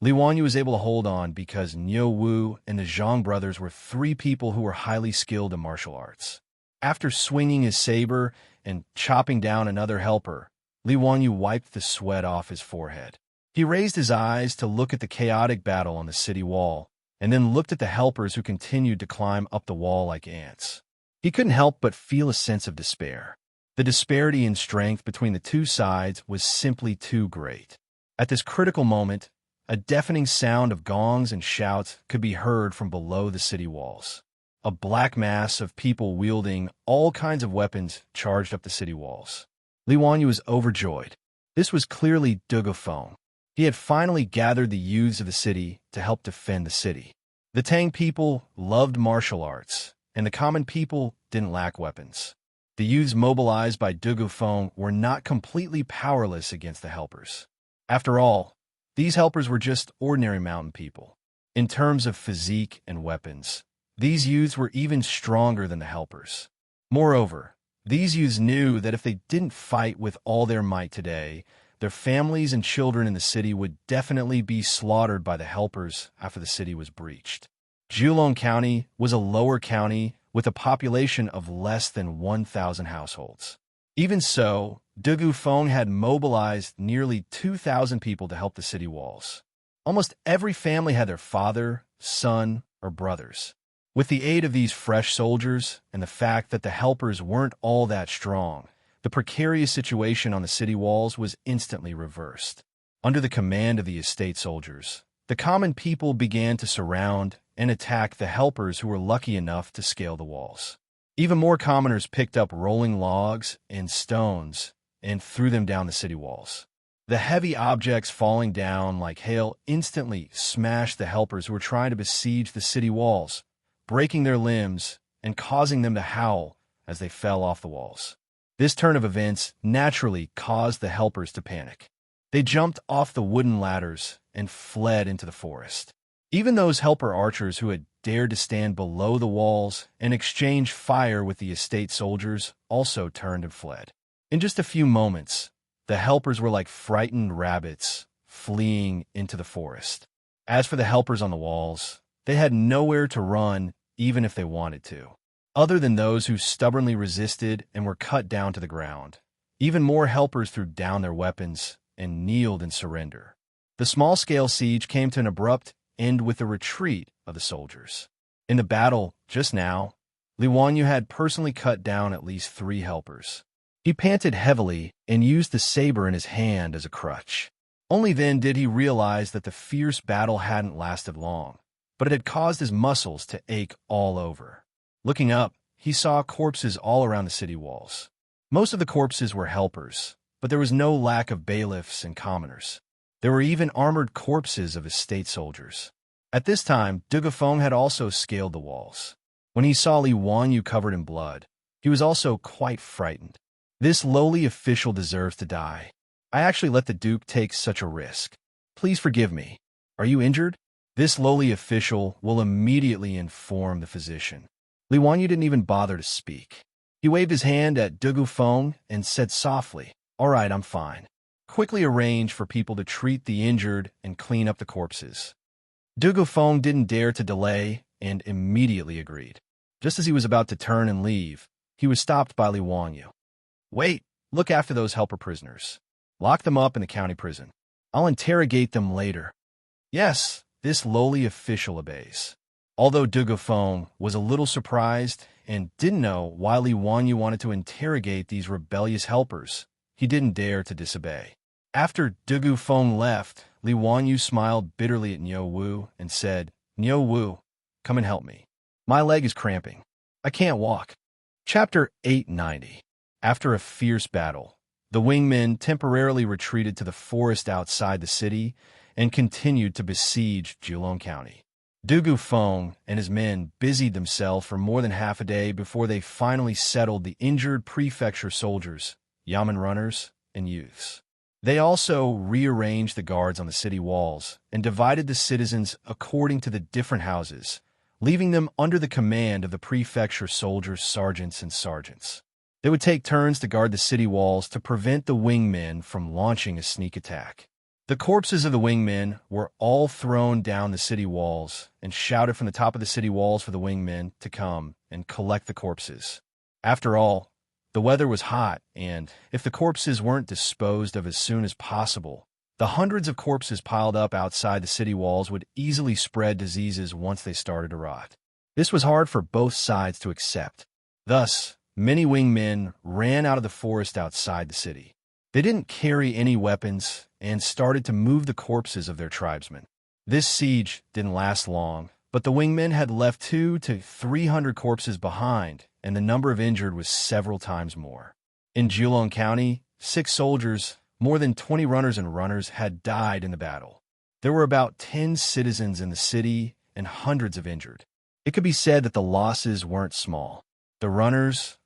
Li Wanyu was able to hold on because Niu Wu and the Zhang brothers were three people who were highly skilled in martial arts. After swinging his saber and chopping down another helper, Li Wanyu wiped the sweat off his forehead. He raised his eyes to look at the chaotic battle on the city wall, and then looked at the helpers who continued to climb up the wall like ants. He couldn't help but feel a sense of despair. The disparity in strength between the two sides was simply too great. At this critical moment, a deafening sound of gongs and shouts could be heard from below the city walls. A black mass of people wielding all kinds of weapons charged up the city walls. Li Wanyu was overjoyed. This was clearly Dugufeng. He had finally gathered the youths of the city to help defend the city. The Tang people loved martial arts, and the common people didn't lack weapons. The youths mobilized by Dugufeng were not completely powerless against the helpers. After all, these helpers were just ordinary mountain people. In terms of physique and weapons, these youths were even stronger than the helpers. Moreover, these youths knew that if they didn't fight with all their might today, their families and children in the city would definitely be slaughtered by the helpers after the city was breached. Jiulong County was a lower county with a population of less than 1,000 households. Even so, Dugufeng had mobilized nearly 2,000 people to help the city walls. Almost every family had their father, son, or brothers. With the aid of these fresh soldiers and the fact that the helpers weren't all that strong, the precarious situation on the city walls was instantly reversed. Under the command of the estate soldiers, the common people began to surround and attack the helpers who were lucky enough to scale the walls. Even more commoners picked up rolling logs and stones and threw them down the city walls. The heavy objects falling down like hail instantly smashed the helpers who were trying to besiege the city walls, breaking their limbs and causing them to howl as they fell off the walls. This turn of events naturally caused the helpers to panic. They jumped off the wooden ladders and fled into the forest. Even those helper archers who had dared to stand below the walls and exchange fire with the estate soldiers also turned and fled. In just a few moments, the helpers were like frightened rabbits fleeing into the forest. As for the helpers on the walls, they had nowhere to run even if they wanted to, other than those who stubbornly resisted and were cut down to the ground. Even more helpers threw down their weapons and kneeled in surrender. The small-scale siege came to an abrupt end with the retreat of the soldiers. In the battle just now, Li Wanyu had personally cut down at least 3 helpers. He panted heavily and used the saber in his hand as a crutch. Only then did he realize that the fierce battle hadn't lasted long, but it had caused his muscles to ache all over. Looking up, he saw corpses all around the city walls. Most of the corpses were helpers, but there was no lack of bailiffs and commoners. There were even armored corpses of estate soldiers. At this time, Dugufeng had also scaled the walls. When he saw Li Wanyu covered in blood, he was also quite frightened. This lowly official deserves to die. I actually let the Duke take such a risk. Please forgive me. Are you injured? This lowly official will immediately inform the physician. Li Wanyu didn't even bother to speak. He waved his hand at Dugufeng and said softly, "All right, I'm fine." Quickly arranged for people to treat the injured and clean up the corpses. Dugufeng didn't dare to delay and immediately agreed. Just as he was about to turn and leave, he was stopped by Li Wanyu. "Wait, look after those helper prisoners. Lock them up in the county prison. I'll interrogate them later." Yes, this lowly official obeys. Although Dugufeng was a little surprised and didn't know why Li Wanyu wanted to interrogate these rebellious helpers, he didn't dare to disobey. After Dugufeng left, Li Wanyu smiled bitterly at Niu Wu and said, "Niu Wu, come and help me. My leg is cramping. I can't walk." Chapter 890. After a fierce battle, the wingmen temporarily retreated to the forest outside the city and continued to besiege Jilong County. Dugufeng and his men busied themselves for more than half a day before they finally settled the injured prefecture soldiers, yamen runners, and youths. They also rearranged the guards on the city walls and divided the citizens according to the different houses, leaving them under the command of the prefecture soldiers, sergeants, and sergeants. They would take turns to guard the city walls to prevent the wingmen from launching a sneak attack. The corpses of the wingmen were all thrown down the city walls and shouted from the top of the city walls for the wingmen to come and collect the corpses. After all, the weather was hot, and if the corpses weren't disposed of as soon as possible, the hundreds of corpses piled up outside the city walls would easily spread diseases once they started to rot. This was hard for both sides to accept. Thus, many wingmen ran out of the forest outside the city. They didn't carry any weapons and started to move the corpses of their tribesmen. This siege didn't last long, but the wingmen had left 200 to 300 corpses behind, and the number of injured was several times more. In Jilong County, 6 soldiers, more than 20 runners and runners had died in the battle. There were about 10 citizens in the city and hundreds of injured. It could be said that the losses weren't small. The runners,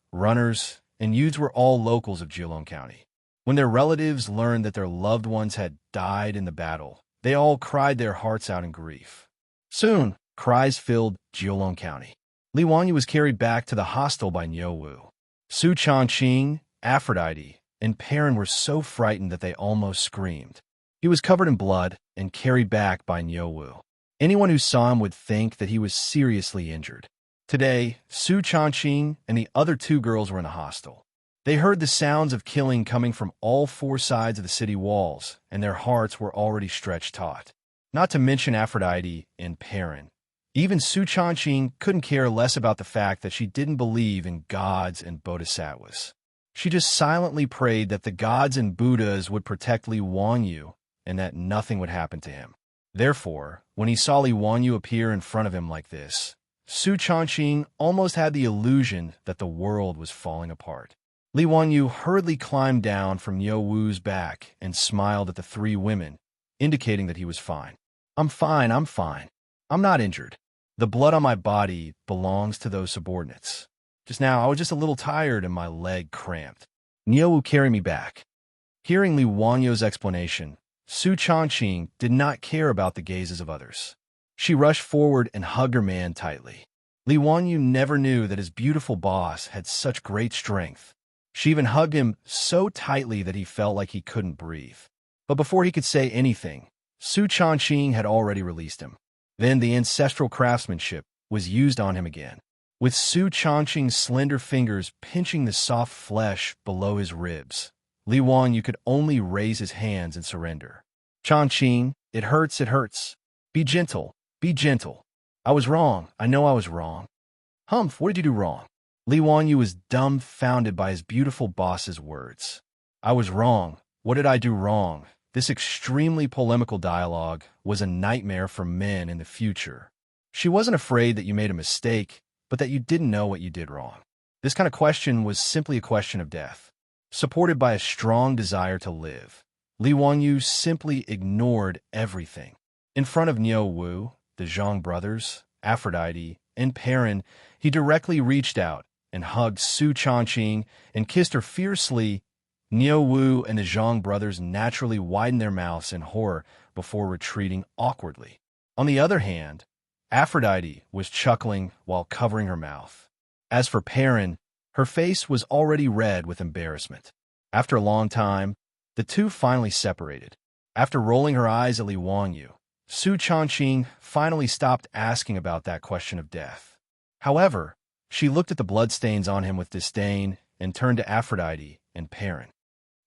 and youths were all locals of Jilong County. When their relatives learned that their loved ones had died in the battle, they all cried their hearts out in grief. Soon, cries filled Jilong County. Li Wanyu was carried back to the hostel by Niu Wu. Su Changqing, Aphrodite, and Perrin were so frightened that they almost screamed. He was covered in blood and carried back by Niu Wu. Anyone who saw him would think that he was seriously injured. Today, Su Changqing and the other 2 girls were in the hostel. They heard the sounds of killing coming from all 4 sides of the city walls, and their hearts were already stretched taut. Not to mention Aphrodite and Perrin. Even Su Changqing couldn't care less about the fact that she didn't believe in gods and bodhisattvas. She just silently prayed that the gods and Buddhas would protect Li Wanyu and that nothing would happen to him. Therefore, when he saw Li Wanyu appear in front of him like this, Su Changqing almost had the illusion that the world was falling apart. Li Wanyu hurriedly climbed down from Niu Wu's back and smiled at the 3 women, indicating that he was fine. I'm fine. I'm not injured. The blood on my body belongs to those subordinates. Just now, I was just a little tired and my leg cramped. Niu Wu carried me back." Hearing Li Wanyu's explanation, Su Changqing did not care about the gazes of others. She rushed forward and hugged her man tightly. Li Wanyu never knew that his beautiful boss had such great strength. She even hugged him so tightly that he felt like he couldn't breathe. But before he could say anything, Su Changqing had already released him. Then the ancestral craftsmanship was used on him again, with Su Changqing's slender fingers pinching the soft flesh below his ribs. Li Wanyu could only raise his hands and surrender. Changqing, it hurts, it hurts. Be gentle, be gentle. I was wrong, I know I was wrong. Humph, what did you do wrong? Li Wanyu was dumbfounded by his beautiful boss's words. I was wrong. What did I do wrong? This extremely polemical dialogue was a nightmare for men in the future. She wasn't afraid that you made a mistake, but that you didn't know what you did wrong. This kind of question was simply a question of death. Supported by a strong desire to live, Li Wanyu simply ignored everything. In front of Niu Wu, the Zhang brothers, Aphrodite, and Perrin, he directly reached out and hugged Su Changqing and kissed her fiercely. Niu Wu and the Zhang brothers naturally widened their mouths in horror before retreating awkwardly. On the other hand, Aphrodite was chuckling while covering her mouth. As for Perrin, her face was already red with embarrassment. After a long time, the two finally separated. After rolling her eyes at Li Wanyu, Su Changqing finally stopped asking about that question of death. However, she looked at the bloodstains on him with disdain and turned to Aphrodite and Perrin.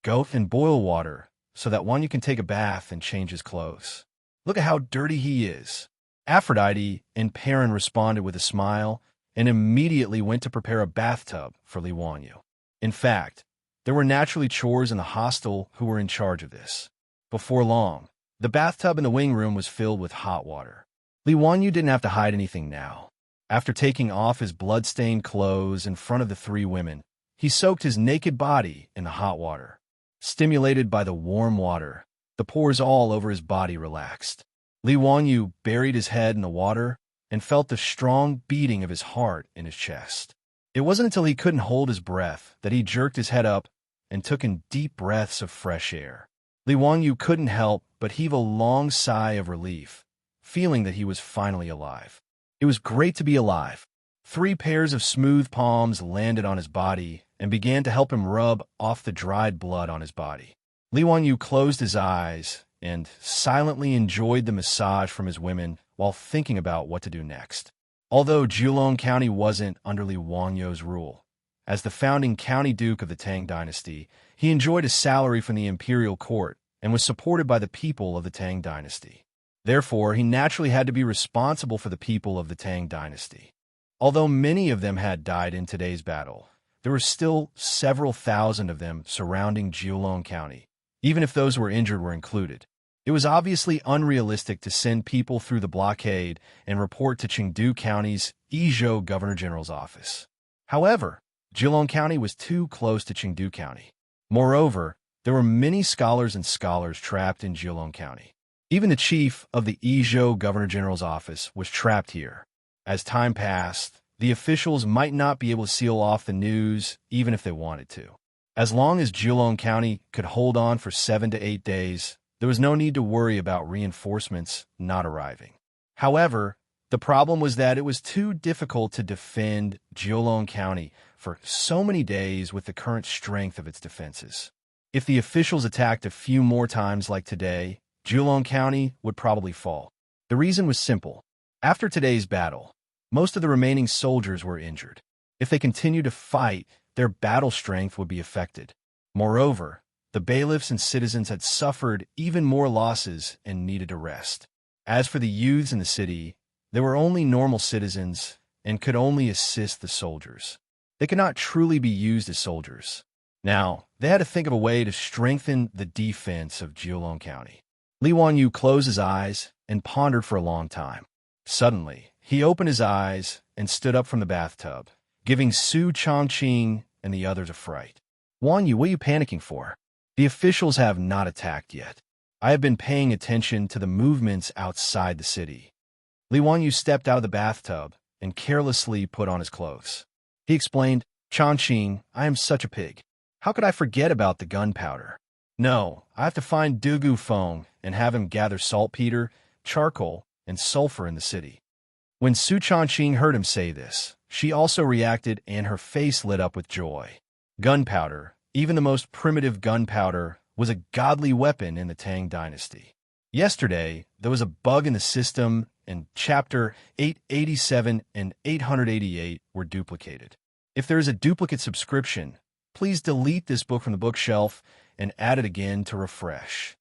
Go and boil water so that Wanyu can take a bath and change his clothes. Look at how dirty he is. Aphrodite and Perrin responded with a smile and immediately went to prepare a bathtub for Li Wanyu. In fact, there were naturally chores in the hostel who were in charge of this. Before long, the bathtub in the wing room was filled with hot water. Li Wanyu didn't have to hide anything now. After taking off his blood-stained clothes in front of the three women, he soaked his naked body in the hot water. Stimulated by the warm water, the pores all over his body relaxed. Li Wanyu buried his head in the water and felt the strong beating of his heart in his chest. It wasn't until he couldn't hold his breath that he jerked his head up and took in deep breaths of fresh air. Li Wanyu couldn't help but heave a long sigh of relief, feeling that he was finally alive. It was great to be alive. 3 pairs of smooth palms landed on his body and began to help him rub off the dried blood on his body. Li Wanyu closed his eyes and silently enjoyed the massage from his women while thinking about what to do next. Although Julong County wasn't under Li Wanyu's rule, as the founding county duke of the Tang dynasty, he enjoyed a salary from the imperial court and was supported by the people of the Tang dynasty. Therefore, he naturally had to be responsible for the people of the Tang dynasty. Although many of them had died in today's battle, there were still several thousand of them surrounding Julong County, even if those who were injured were included. It was obviously unrealistic to send people through the blockade and report to Chengdu County's Yizhou Governor General's office. However, Julong County was too close to Chengdu County. Moreover, there were many scholars and scholars trapped in Julong County. Even the chief of the Yizhou Governor General's office was trapped here. As time passed, the officials might not be able to seal off the news even if they wanted to. As long as Julong County could hold on for 7 to 8 days, there was no need to worry about reinforcements not arriving. However, the problem was that it was too difficult to defend Julong County for so many days with the current strength of its defenses. If the officials attacked a few more times like today, Julong County would probably fall. The reason was simple. After today's battle, most of the remaining soldiers were injured. If they continued to fight, their battle strength would be affected. Moreover, the bailiffs and citizens had suffered even more losses and needed a rest. As for the youths in the city, they were only normal citizens and could only assist the soldiers. They could not truly be used as soldiers. Now, they had to think of a way to strengthen the defense of Julong County. Li Wanyu closed his eyes and pondered for a long time. Suddenly, he opened his eyes and stood up from the bathtub, giving Su Changqing and the others a fright. Wanyu, what are you panicking for? The officials have not attacked yet. I have been paying attention to the movements outside the city. Li Wanyu stepped out of the bathtub and carelessly put on his clothes. He explained, Changqing, I am such a pig. How could I forget about the gunpowder? No, I have to find Dugu Feng and have him gather saltpeter, charcoal, and sulfur in the city. When Su Changqing heard him say this, she also reacted and her face lit up with joy. Gunpowder, even the most primitive gunpowder, was a godly weapon in the Tang dynasty. Yesterday, there was a bug in the system and Chapter 887 and 888 were duplicated. If there is a duplicate subscription, please delete this book from the bookshelf and add it again to refresh.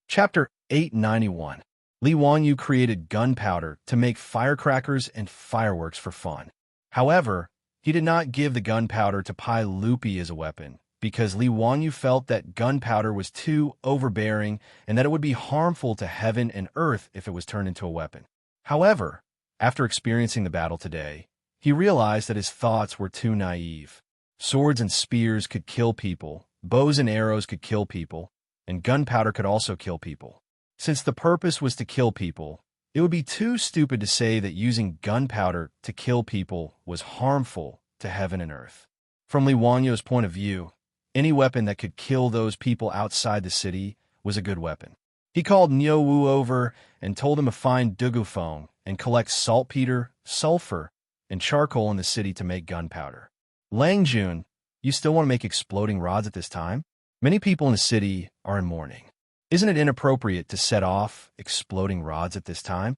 Chapter 891. Li Wanyu created gunpowder to make firecrackers and fireworks for fun. However, he did not give the gunpowder to Pai Lupi as a weapon, because Li Wanyu felt that gunpowder was too overbearing and that it would be harmful to heaven and earth if it was turned into a weapon. However, after experiencing the battle today, he realized that his thoughts were too naive. Swords and spears could kill people, bows and arrows could kill people, and gunpowder could also kill people. Since the purpose was to kill people, it would be too stupid to say that using gunpowder to kill people was harmful to heaven and earth. From Li Wanyu's point of view, any weapon that could kill those people outside the city was a good weapon. He called Niu Wu over and told him to find Dugufeng and collect saltpeter, sulfur, and charcoal in the city to make gunpowder. Lang Jun, you still want to make exploding rods at this time? Many people in the city are in mourning. Isn't it inappropriate to set off exploding rods at this time?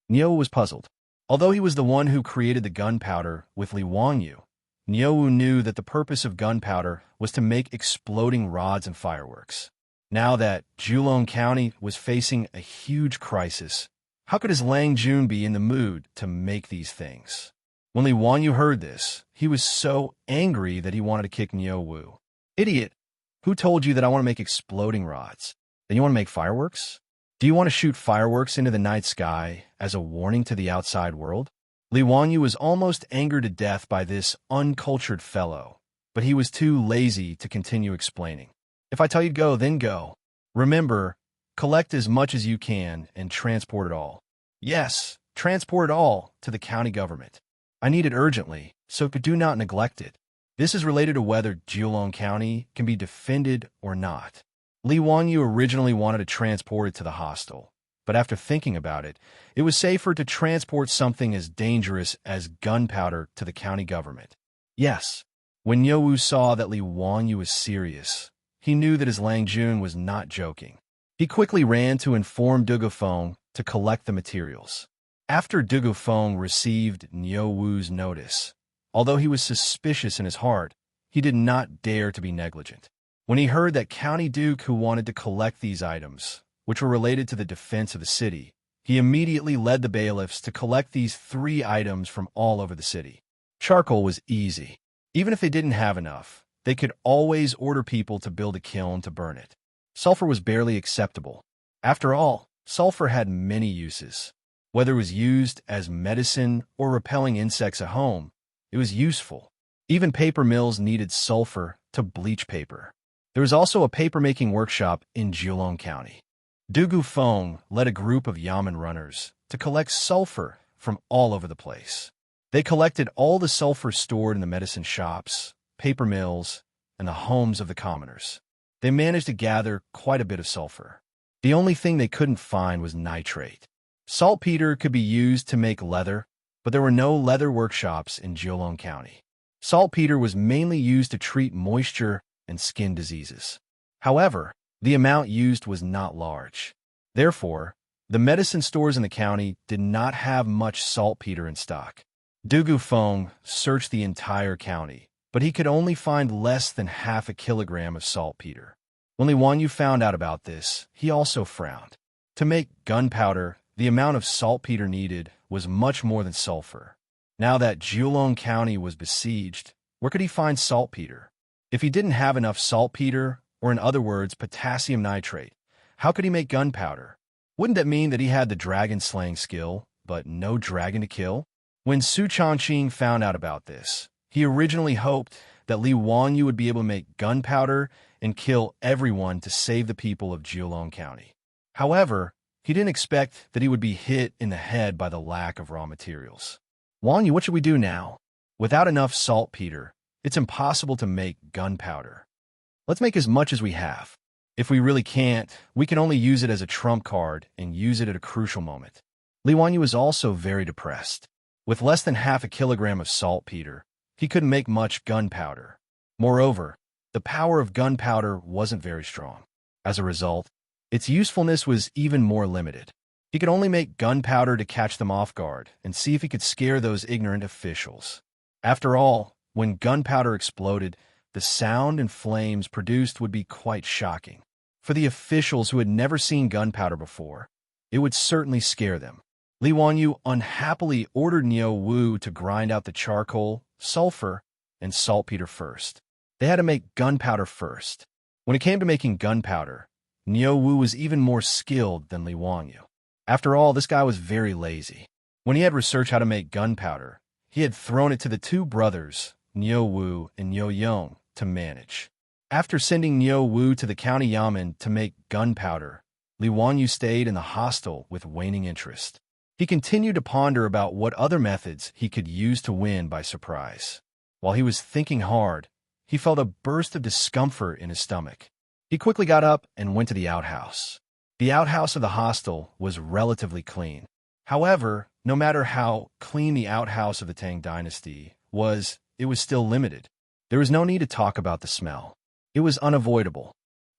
Niu was puzzled. Although he was the one who created the gunpowder with Li Wanyu, Niu knew that the purpose of gunpowder was to make exploding rods and fireworks. Now that Julong County was facing a huge crisis, how could his Lang Jun be in the mood to make these things? When Li Wanyu heard this, he was so angry that he wanted to kick Niu Wu. Idiot! Who told you that I want to make exploding rods? Then you want to make fireworks? Do you want to shoot fireworks into the night sky as a warning to the outside world? Li Wanyu was almost angered to death by this uncultured fellow, but he was too lazy to continue explaining. If I tell you to go, then go. Remember, collect as much as you can and transport it all. Yes, transport it all to the county government. I need it urgently, so do not neglect it. This is related to whether Julong County can be defended or not. Li Wanyu originally wanted to transport it to the hostel, but after thinking about it, it was safer to transport something as dangerous as gunpowder to the county government. Yes, when Niu Wu saw that Li Wanyu was serious, he knew that his Lang Jun was not joking. He quickly ran to inform Dugufeng to collect the materials. After Dugufeng received Niu Wu's notice, although he was suspicious in his heart, he did not dare to be negligent. When he heard that County Duke who wanted to collect these items, which were related to the defense of the city, he immediately led the bailiffs to collect these 3 items from all over the city. Charcoal was easy. Even if they didn't have enough, they could always order people to build a kiln to burn it. Sulfur was barely acceptable. After all, sulfur had many uses. Whether it was used as medicine or repelling insects at home, it was useful. Even paper mills needed sulfur to bleach paper. There was also a paper-making workshop in Julong County. Dugufeng led a group of yamen runners to collect sulfur from all over the place. They collected all the sulfur stored in the medicine shops, paper mills, and the homes of the commoners. They managed to gather quite a bit of sulfur. The only thing they couldn't find was nitrate. Saltpeter could be used to make leather, but there were no leather workshops in Julong County. Saltpeter was mainly used to treat moisture and skin diseases. However, the amount used was not large. Therefore, the medicine stores in the county did not have much saltpeter in stock. Dugufeng searched the entire county, but he could only find less than half a kilogram of saltpeter. When Li Wanyu found out about this, he also frowned. To make gunpowder, the amount of saltpeter needed was much more than sulfur. Now that Julong County was besieged, where could he find saltpeter? If he didn't have enough saltpeter, or in other words, potassium nitrate, how could he make gunpowder? Wouldn't that mean that he had the dragon-slaying skill, but no dragon to kill? When Su Changqing found out about this, he originally hoped that Li Wanyu would be able to make gunpowder and kill everyone to save the people of Julong County. However, he didn't expect that he would be hit in the head by the lack of raw materials. Wanyu, what should we do now? Without enough saltpeter, it's impossible to make gunpowder. Let's make as much as we have. If we really can't, we can only use it as a trump card and use it at a crucial moment. Li Wanyu was also very depressed. With less than half a kilogram of saltpeter, he couldn't make much gunpowder. Moreover, the power of gunpowder wasn't very strong. As a result, its usefulness was even more limited. He could only make gunpowder to catch them off guard and see if he could scare those ignorant officials. After all, when gunpowder exploded, the sound and flames produced would be quite shocking. For the officials who had never seen gunpowder before, it would certainly scare them. Li Wanyu unhappily ordered Niu Wu to grind out the charcoal, sulfur, and saltpeter first. They had to make gunpowder first. When it came to making gunpowder, Niu Wu was even more skilled than Li Wanyu. After all, this guy was very lazy. When he had researched how to make gunpowder, he had thrown it to the two brothers, Niu Wu and Niu Yong, to manage. After sending Niu Wu to the county yamen to make gunpowder, Li Wanyu stayed in the hostel with waning interest. He continued to ponder about what other methods he could use to win by surprise. While he was thinking hard, he felt a burst of discomfort in his stomach. He quickly got up and went to the outhouse. The outhouse of the hostel was relatively clean. However, no matter how clean the outhouse of the Tang dynasty was, it was still limited. There was no need to talk about the smell. It was unavoidable.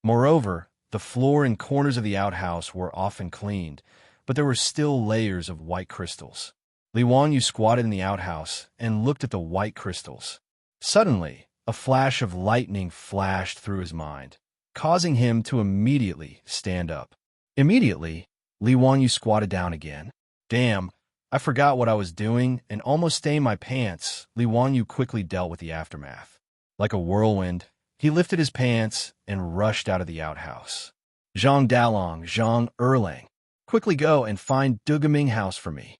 Moreover, the floor and corners of the outhouse were often cleaned, but there were still layers of white crystals. Li Wanyu squatted in the outhouse and looked at the white crystals. Suddenly, a flash of lightning flashed through his mind, causing him to immediately stand up. Immediately, Li Wanyu squatted down again. Damn, I forgot what I was doing and almost stained my pants. Li Wanyu quickly dealt with the aftermath. Like a whirlwind, he lifted his pants and rushed out of the outhouse. Zhang Dalong, Zhang Erlang, quickly go and find Dugaming house for me.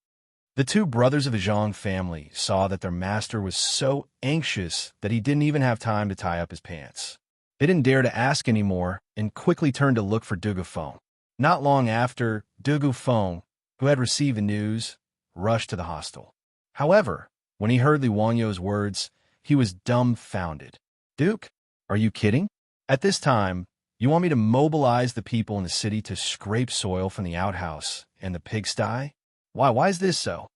The two brothers of the Zhang family saw that their master was so anxious that he didn't even have time to tie up his pants. They didn't dare to ask anymore and quickly turned to look for Dugu Feng. Not long after, Dugu Feng, who had received the news, rushed to the hostel. However, when he heard Li Wanyu's words, he was dumbfounded. Duke, are you kidding? At this time, you want me to mobilize the people in the city to scrape soil from the outhouse and the pigsty? Why is this so?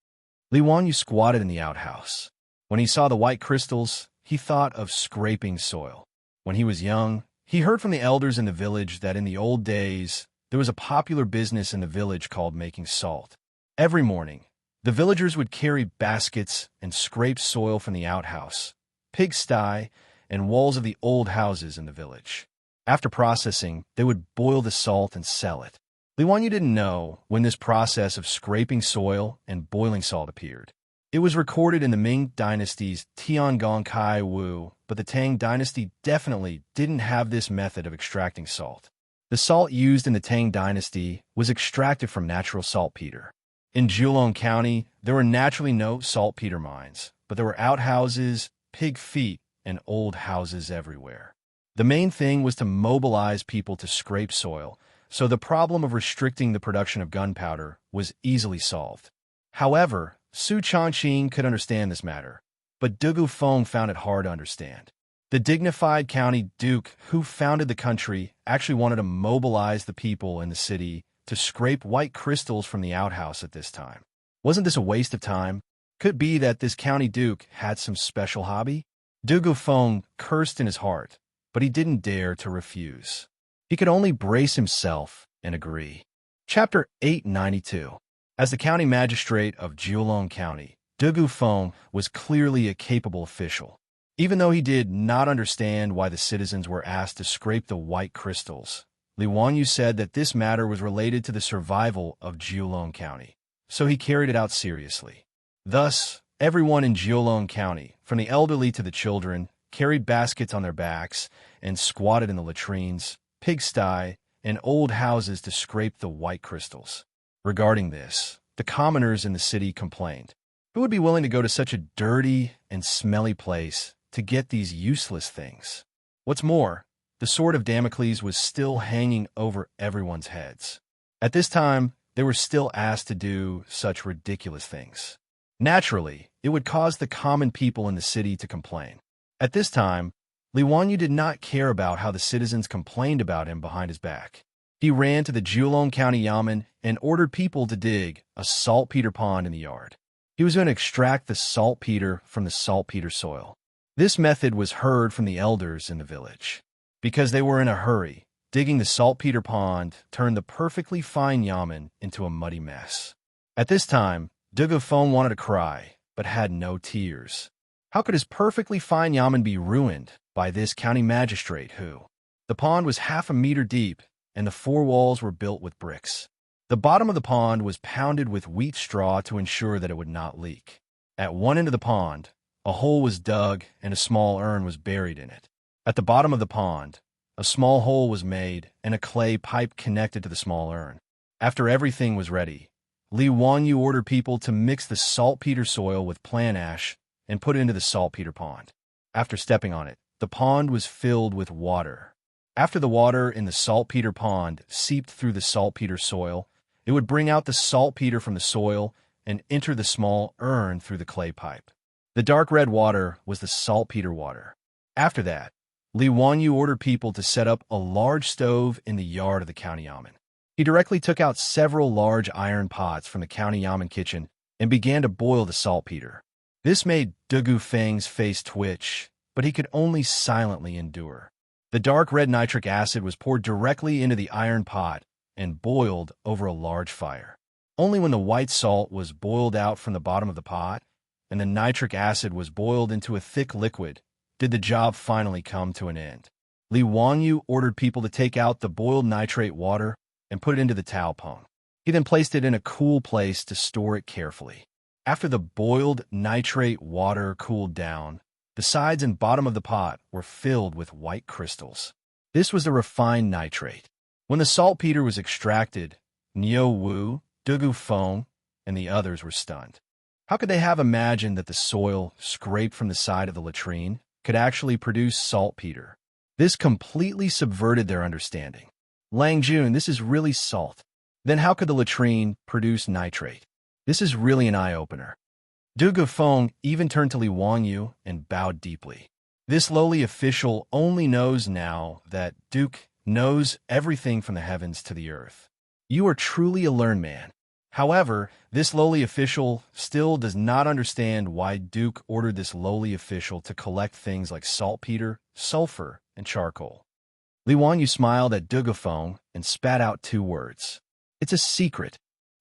Li Wanyu squatted in the outhouse. When he saw the white crystals, he thought of scraping soil. When he was young, he heard from the elders in the village that in the old days, there was a popular business in the village called making salt. Every morning, the villagers would carry baskets and scrape soil from the outhouse, pigsty, and walls of the old houses in the village. After processing, they would boil the salt and sell it. Li Wanyu didn't know when this process of scraping soil and boiling salt appeared. It was recorded in the Ming dynasty's Tiangong Kai Wu, but the Tang dynasty definitely didn't have this method of extracting salt. The salt used in the Tang dynasty was extracted from natural saltpeter. In Jiulong County, there were naturally no saltpeter mines, but there were outhouses, pig feet, and old houses everywhere. The main thing was to mobilize people to scrape soil, so the problem of restricting the production of gunpowder was easily solved. However, Su Changqing could understand this matter, but Dugu Feng found it hard to understand. The dignified county duke who founded the country actually wanted to mobilize the people in the city to scrape white crystals from the outhouse at this time. Wasn't this a waste of time? Could be that this county duke had some special hobby? Dugu Feng cursed in his heart, but he didn't dare to refuse. He could only brace himself and agree. Chapter 892. As the county magistrate of Jiulong County, Dugu Feng was clearly a capable official. Even though he did not understand why the citizens were asked to scrape the white crystals, Li Wanyu said that this matter was related to the survival of Jiulong County, so he carried it out seriously. Thus, everyone in Jiulong County, from the elderly to the children, carried baskets on their backs and squatted in the latrines, pigsty, and old houses to scrape the white crystals. Regarding this, the commoners in the city complained. Who would be willing to go to such a dirty and smelly place to get these useless things? What's more, the sword of Damocles was still hanging over everyone's heads. At this time, they were still asked to do such ridiculous things. Naturally, it would cause the common people in the city to complain. At this time, Li Wanyu did not care about how the citizens complained about him behind his back. He ran to the Jiulong County Yamen and ordered people to dig a saltpeter pond in the yard. He was going to extract the saltpeter from the saltpeter soil. This method was heard from the elders in the village. Because they were in a hurry, digging the saltpeter pond turned the perfectly fine yamen into a muddy mess. At this time, Dugufeng wanted to cry, but had no tears. How could his perfectly fine yamen be ruined by this county magistrate who? The pond was half a meter deep, and the four walls were built with bricks. The bottom of the pond was pounded with wheat straw to ensure that it would not leak. At one end of the pond, a hole was dug and a small urn was buried in it. At the bottom of the pond, a small hole was made and a clay pipe connected to the small urn. After everything was ready, Li Wanyu ordered people to mix the saltpeter soil with plant ash and put it into the saltpeter pond. After stepping on it, the pond was filled with water. After the water in the saltpeter pond seeped through the saltpeter soil, it would bring out the saltpeter from the soil and enter the small urn through the clay pipe. The dark red water was the saltpeter water. After that, Li Wanyu ordered people to set up a large stove in the yard of the county yamen. He directly took out several large iron pots from the county yamen kitchen and began to boil the saltpeter. This made Dugufeng's face twitch, but he could only silently endure. The dark red nitric acid was poured directly into the iron pot and boiled over a large fire. Only when the white salt was boiled out from the bottom of the pot and the nitric acid was boiled into a thick liquid did the job finally come to an end. Li Wanyu ordered people to take out the boiled nitrate water and put it into the taopong. He then placed it in a cool place to store it carefully. After the boiled nitrate water cooled down, the sides and bottom of the pot were filled with white crystals. This was the refined nitrate. When the saltpeter was extracted, Niu Wu, Dugufeng, and the others were stunned. How could they have imagined that the soil scraped from the side of the latrine could actually produce saltpeter? This completely subverted their understanding. Lang Jun, this is really salt. Then how could the latrine produce nitrate? This is really an eye-opener. Dugufeng even turned to Li Wanyu and bowed deeply. This lowly official only knows now that Duke knows everything from the heavens to the earth. You are truly a learned man. However, this lowly official still does not understand why Duke ordered this lowly official to collect things like saltpeter, sulfur, and charcoal. Li Wanyu smiled at Dugufeng and spat out two words. It's a secret.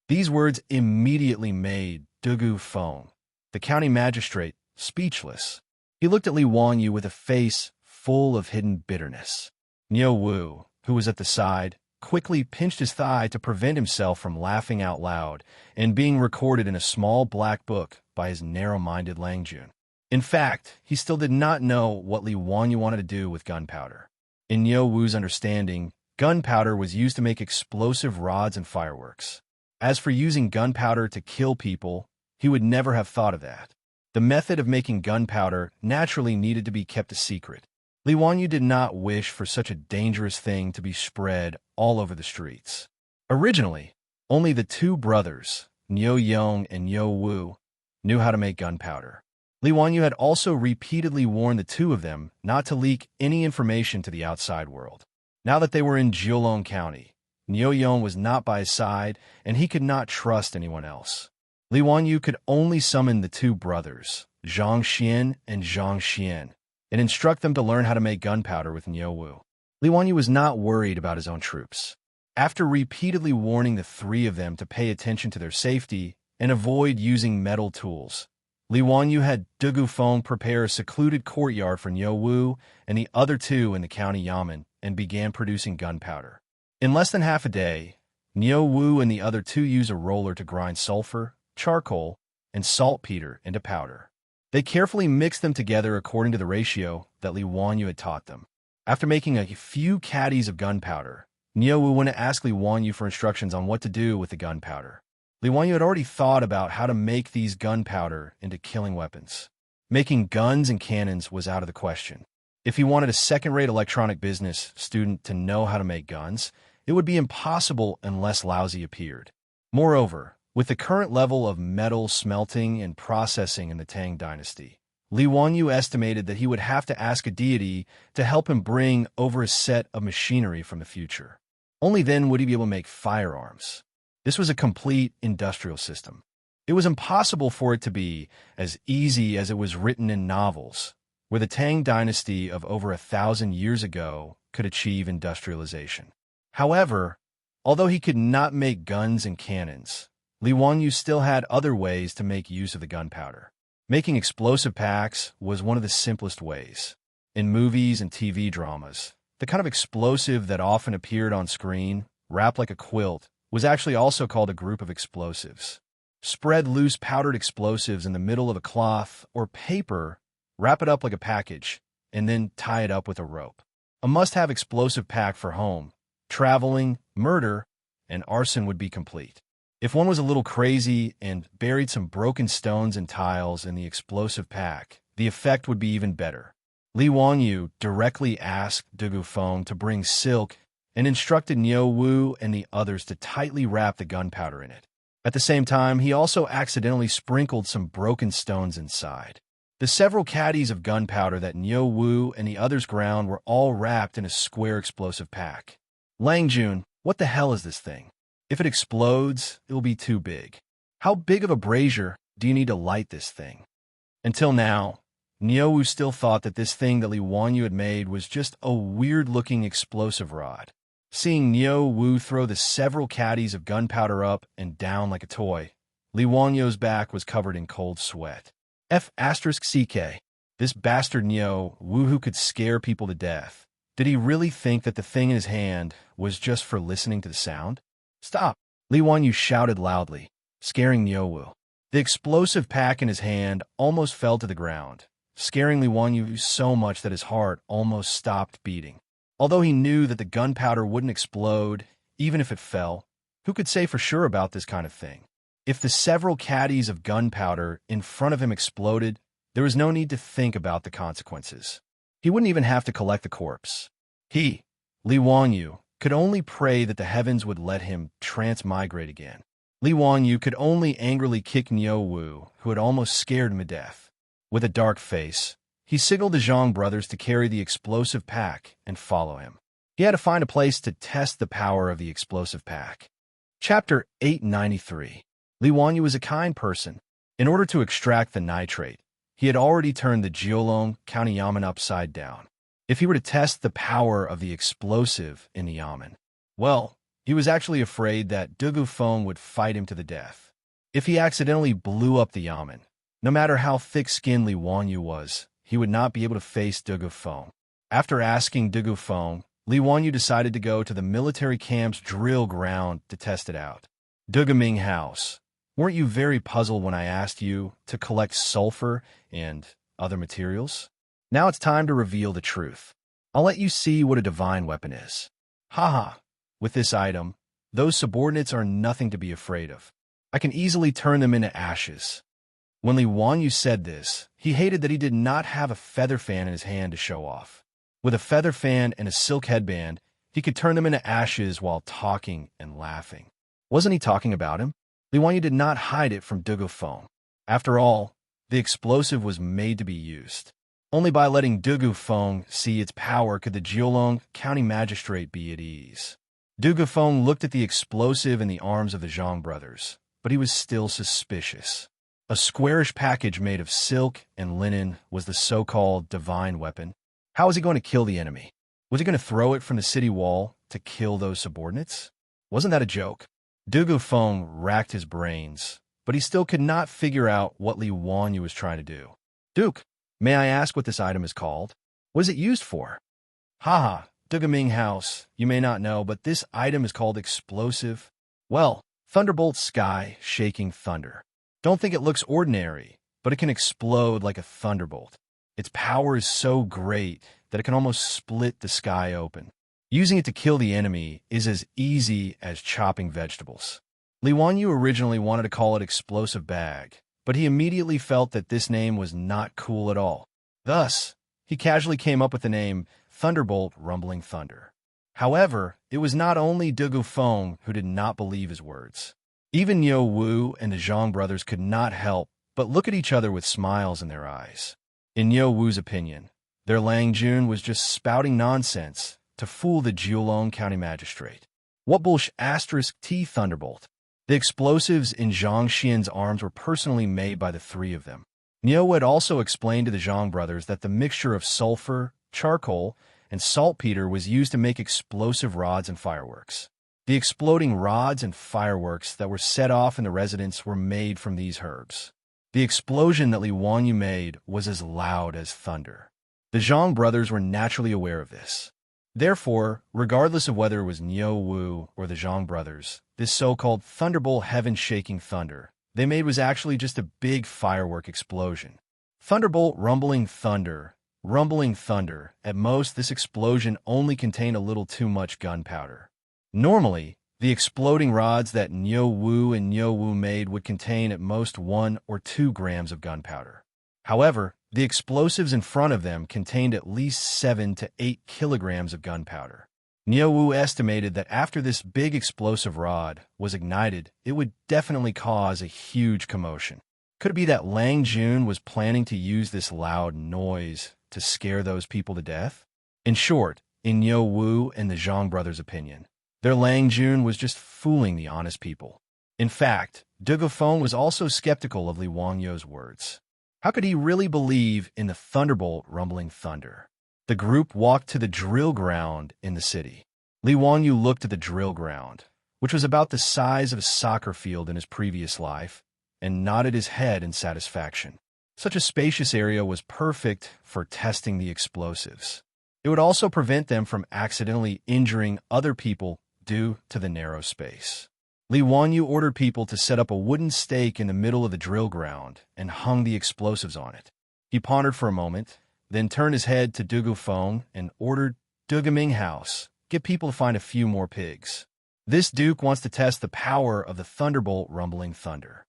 These words immediately made Dugufeng, the county magistrate, speechless. He looked at Li Wanyu with a face full of hidden bitterness. Niu Wu, who was at the side, quickly pinched his thigh to prevent himself from laughing out loud and being recorded in a small black book by his narrow-minded Lang Jun. In fact, he still did not know what Li Wanyu wanted to do with gunpowder. In Niu Wu's understanding, gunpowder was used to make explosive rods and fireworks. As for using gunpowder to kill people, he would never have thought of that. The method of making gunpowder naturally needed to be kept a secret. Li Wanyu did not wish for such a dangerous thing to be spread all over the streets. Originally, only the two brothers, Niu Yong and Niu Wu, knew how to make gunpowder. Li Wanyu had also repeatedly warned the two of them not to leak any information to the outside world. Now that they were in Jiulong County, Niu Yong was not by his side, and he could not trust anyone else. Li Wanyu could only summon the two brothers, Xianxia and Xianxia, and instruct them to learn how to make gunpowder with Niu Wu. Li Wanyu was not worried about his own troops. After repeatedly warning the three of them to pay attention to their safety and avoid using metal tools, Li Wanyu had Dugufeng prepare a secluded courtyard for Niu Wu and the other two in the county yamen and began producing gunpowder. In less than half a day, Niu Wu and the other two used a roller to grind sulfur, charcoal, and saltpeter into powder. They carefully mixed them together according to the ratio that Li Wanyu had taught them. After making a few caddies of gunpowder, Niu Wu went to ask Li Wanyu for instructions on what to do with the gunpowder. Li Wanyu had already thought about how to make these gunpowder into killing weapons. Making guns and cannons was out of the question. If he wanted a second-rate electronic business student to know how to make guns, it would be impossible unless Laozi appeared. Moreover, with the current level of metal smelting and processing in the Tang dynasty, Li Wanyu estimated that he would have to ask a deity to help him bring over a set of machinery from the future. Only then would he be able to make firearms. This was a complete industrial system. It was impossible for it to be as easy as it was written in novels, where the Tang dynasty of over 1,000 years ago could achieve industrialization. However, although he could not make guns and cannons, Li Wanyu still had other ways to make use of the gunpowder. Making explosive packs was one of the simplest ways. In movies and TV dramas, the kind of explosive that often appeared on screen, wrapped like a quilt, was actually also called a group of explosives. Spread loose powdered explosives in the middle of a cloth or paper, wrap it up like a package, and then tie it up with a rope. A must-have explosive pack for home, traveling, murder, and arson would be complete. If one was a little crazy and buried some broken stones and tiles in the explosive pack, the effect would be even better. Li Wanyu directly asked Dugu Feng to bring silk and instructed Niu Wu and the others to tightly wrap the gunpowder in it. At the same time, he also accidentally sprinkled some broken stones inside. The several caddies of gunpowder that Niu Wu and the others ground were all wrapped in a square explosive pack. Lang Jun, what the hell is this thing? If it explodes, it will be too big. How big of a brazier do you need to light this thing? Until now, Niu Wu still thought that this thing that Li Wanyu had made was just a weird-looking explosive rod. Seeing Niu Wu throw the several caddies of gunpowder up and down like a toy, Li Wanyu's back was covered in cold sweat. F***CK. This bastard Niu Wu who could scare people to death. Did he really think that the thing in his hand was just for listening to the sound? Stop! Li Wanyu shouted loudly, scaring Niu Wu. The explosive pack in his hand almost fell to the ground, scaring Li Wanyu so much that his heart almost stopped beating. Although he knew that the gunpowder wouldn't explode, even if it fell, who could say for sure about this kind of thing? If the several caddies of gunpowder in front of him exploded, there was no need to think about the consequences. He wouldn't even have to collect the corpse. He, Li Wanyu, could only pray that the heavens would let him transmigrate again. Li Wanyu could only angrily kick Niu Wu, who had almost scared him to death. With a dark face, he signaled the Zhang brothers to carry the explosive pack and follow him. He had to find a place to test the power of the explosive pack. Chapter 893. Li Wanyu was a kind person. In order to extract the nitrate, he had already turned the Jiulong County Yamen upside down. If he were to test the power of the explosive in the Yamen, well, he was actually afraid that Dugu Feng would fight him to the death. If he accidentally blew up the Yamen, no matter how thick-skinned Li Wanyu was, he would not be able to face Dugu Feng. After asking Dugu Feng, Li Wanyu decided to go to the military camp's drill ground to test it out. Dugu Ming House, weren't you very puzzled when I asked you to collect sulfur and other materials? Now it's time to reveal the truth. I'll let you see what a divine weapon is. Haha, with this item, those subordinates are nothing to be afraid of. I can easily turn them into ashes. When Li Wanyu said this, he hated that he did not have a feather fan in his hand to show off. With a feather fan and a silk headband, he could turn them into ashes while talking and laughing. Wasn't he talking about him? Li Wanyu did not hide it from Dugu Feng. After all, the explosive was made to be used. Only by letting Dugu Feng see its power could the Jiulong County Magistrate be at ease. Dugu Feng looked at the explosive in the arms of the Zhang brothers, but he was still suspicious. A squarish package made of silk and linen was the so-called divine weapon. How was he going to kill the enemy? Was he going to throw it from the city wall to kill those subordinates? Wasn't that a joke? Dugu Feng racked his brains, but he still could not figure out what Li Wanyu was trying to do. Duke, may I ask what this item is called? What is it used for? Haha, Dugu Ming House, you may not know, but this item is called explosive. Well, Thunderbolt Sky Shaking Thunder. Don't think it looks ordinary, but it can explode like a thunderbolt. Its power is so great that it can almost split the sky open. Using it to kill the enemy is as easy as chopping vegetables. Li Wanyu originally wanted to call it Explosive Bag, but he immediately felt that this name was not cool at all. Thus, he casually came up with the name Thunderbolt Rumbling Thunder. However, it was not only Dugu Feng who did not believe his words. Even Niu Wu and the Zhang brothers could not help but look at each other with smiles in their eyes. In Niu Wu's opinion, their Lang Jun was just spouting nonsense to fool the Jiulong County Magistrate. What bullsh asterisk T thunderbolt? The explosives in Zhang Xian's arms were personally made by the three of them. Niu had also explained to the Zhang brothers that the mixture of sulfur, charcoal, and saltpeter was used to make explosive rods and fireworks. The exploding rods and fireworks that were set off in the residence were made from these herbs. The explosion that Li Wanyu made was as loud as thunder. The Zhang brothers were naturally aware of this. Therefore, regardless of whether it was Niu Wu or the Zhang brothers, this so-called thunderbolt heaven-shaking thunder they made was actually just a big firework explosion. Thunderbolt rumbling thunder. At most, this explosion only contained a little too much gunpowder. Normally, the exploding rods that Niu Wu made would contain at most 1 or 2 grams of gunpowder. However, the explosives in front of them contained at least 7 to 8 kilograms of gunpowder. Niu Wu estimated that after this big explosive rod was ignited, it would definitely cause a huge commotion. Could it be that Lang Jun was planning to use this loud noise to scare those people to death? In short, in Niu Wu and the Zhang brothers' opinion, their Lang Jun was just fooling the honest people. In fact, De Gufeng was also skeptical of Li Wanyu's words. How could he really believe in the thunderbolt rumbling thunder? The group walked to the drill ground in the city. Li Wanyu looked at the drill ground, which was about the size of a soccer field in his previous life, and nodded his head in satisfaction. Such a spacious area was perfect for testing the explosives. It would also prevent them from accidentally injuring other people due to the narrow space. Li Wanyu ordered people to set up a wooden stake in the middle of the drill ground and hung the explosives on it. He pondered for a moment, then turned his head to Du Gufeng and ordered Du Gaming House, get people to find a few more pigs. This duke wants to test the power of the thunderbolt rumbling thunder.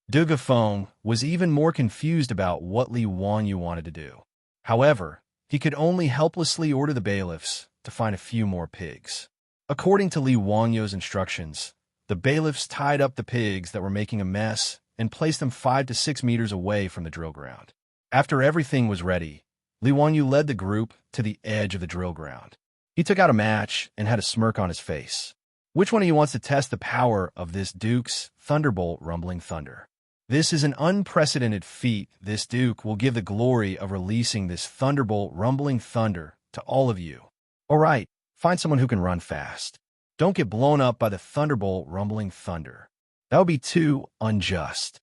Du Gufeng was even more confused about what Li Wanyu wanted to do. However, he could only helplessly order the bailiffs to find a few more pigs. According to Li Wanyu's instructions, the bailiffs tied up the pigs that were making a mess and placed them 5 to 6 meters away from the drill ground. After everything was ready, Li Wanyu led the group to the edge of the drill ground. He took out a match and had a smirk on his face. Which one of you wants to test the power of this duke's thunderbolt rumbling thunder? This is an unprecedented feat. This duke will give the glory of releasing this thunderbolt rumbling thunder to all of you. All right, find someone who can run fast. Don't get blown up by the thunderbolt rumbling thunder. That would be too unjust.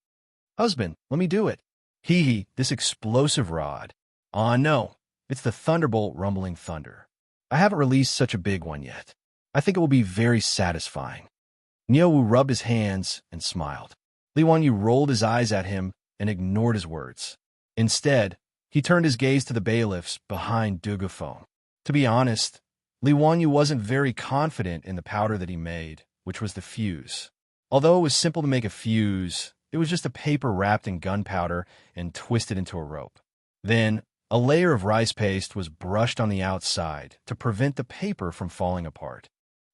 Husband, let me do it. Hee, this explosive rod. No, it's the thunderbolt rumbling thunder. I haven't released such a big one yet. I think it will be very satisfying. Niu Wu rubbed his hands and smiled. Li Wanyu rolled his eyes at him and ignored his words. Instead, he turned his gaze to the bailiffs behind Du Gufeng. To be honest, Li Wanyu wasn't very confident in the powder that he made, which was the fuse. Although it was simple to make a fuse, it was just a paper wrapped in gunpowder and twisted into a rope. Then, a layer of rice paste was brushed on the outside to prevent the paper from falling apart.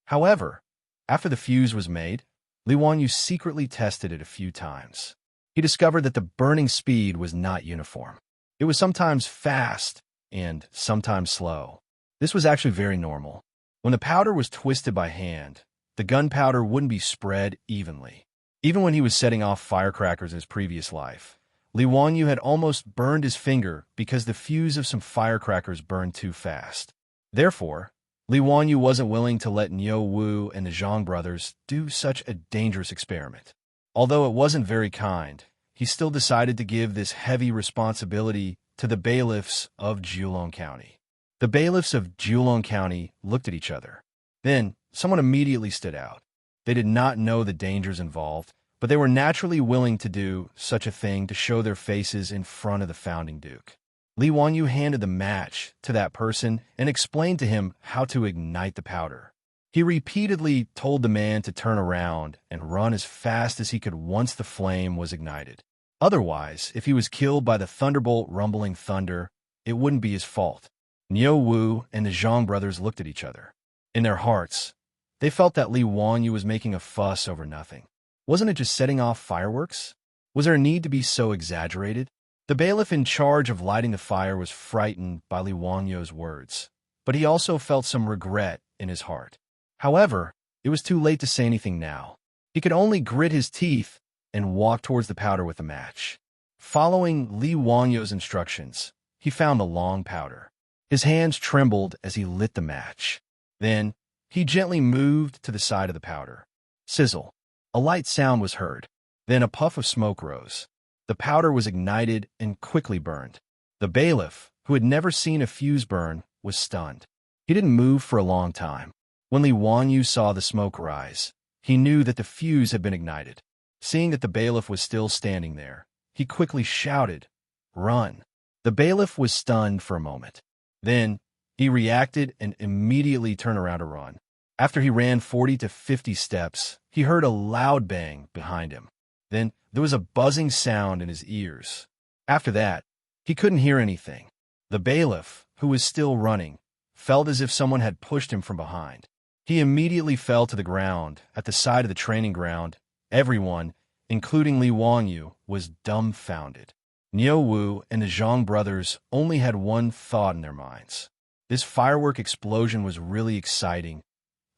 However, after the fuse was made, Li Wanyu secretly tested it a few times. He discovered that the burning speed was not uniform. It was sometimes fast and sometimes slow. This was actually very normal. When the powder was twisted by hand, the gunpowder wouldn't be spread evenly. Even when he was setting off firecrackers in his previous life, Li Wanyu had almost burned his finger because the fuse of some firecrackers burned too fast. Therefore, Li Wanyu wasn't willing to let Niu Wu and the Zhang brothers do such a dangerous experiment. Although it wasn't very kind, he still decided to give this heavy responsibility to the bailiffs of Julong County. The bailiffs of Julong County looked at each other. Then, someone immediately stood out. They did not know the dangers involved, but they were naturally willing to do such a thing to show their faces in front of the founding duke. Li Wanyu handed the match to that person and explained to him how to ignite the powder. He repeatedly told the man to turn around and run as fast as he could once the flame was ignited. Otherwise, if he was killed by the thunderbolt rumbling thunder, it wouldn't be his fault. Niu Wu and the Zhang brothers looked at each other. In their hearts, they felt that Li Wanyu was making a fuss over nothing. Wasn't it just setting off fireworks? Was there a need to be so exaggerated? The bailiff in charge of lighting the fire was frightened by Li Wanyu's words, but he also felt some regret in his heart. However, it was too late to say anything now. He could only grit his teeth and walk towards the powder with the match. Following Li Wanyo's instructions, he found the long powder. His hands trembled as he lit the match. Then, he gently moved to the side of the powder. Sizzle. A light sound was heard. Then a puff of smoke rose. The powder was ignited and quickly burned. The bailiff, who had never seen a fuse burn, was stunned. He didn't move for a long time. When Li Wanyu saw the smoke rise, he knew that the fuse had been ignited. Seeing that the bailiff was still standing there, he quickly shouted, "Run!" The bailiff was stunned for a moment. Then, he reacted and immediately turned around to run. After he ran 40 to 50 steps, he heard a loud bang behind him. Then, there was a buzzing sound in his ears. After that, he couldn't hear anything. The bailiff, who was still running, felt as if someone had pushed him from behind. He immediately fell to the ground at the side of the training ground. Everyone, including Li Wanyu, was dumbfounded. Niu Wu and the Zhang brothers only had one thought in their minds. This firework explosion was really exciting.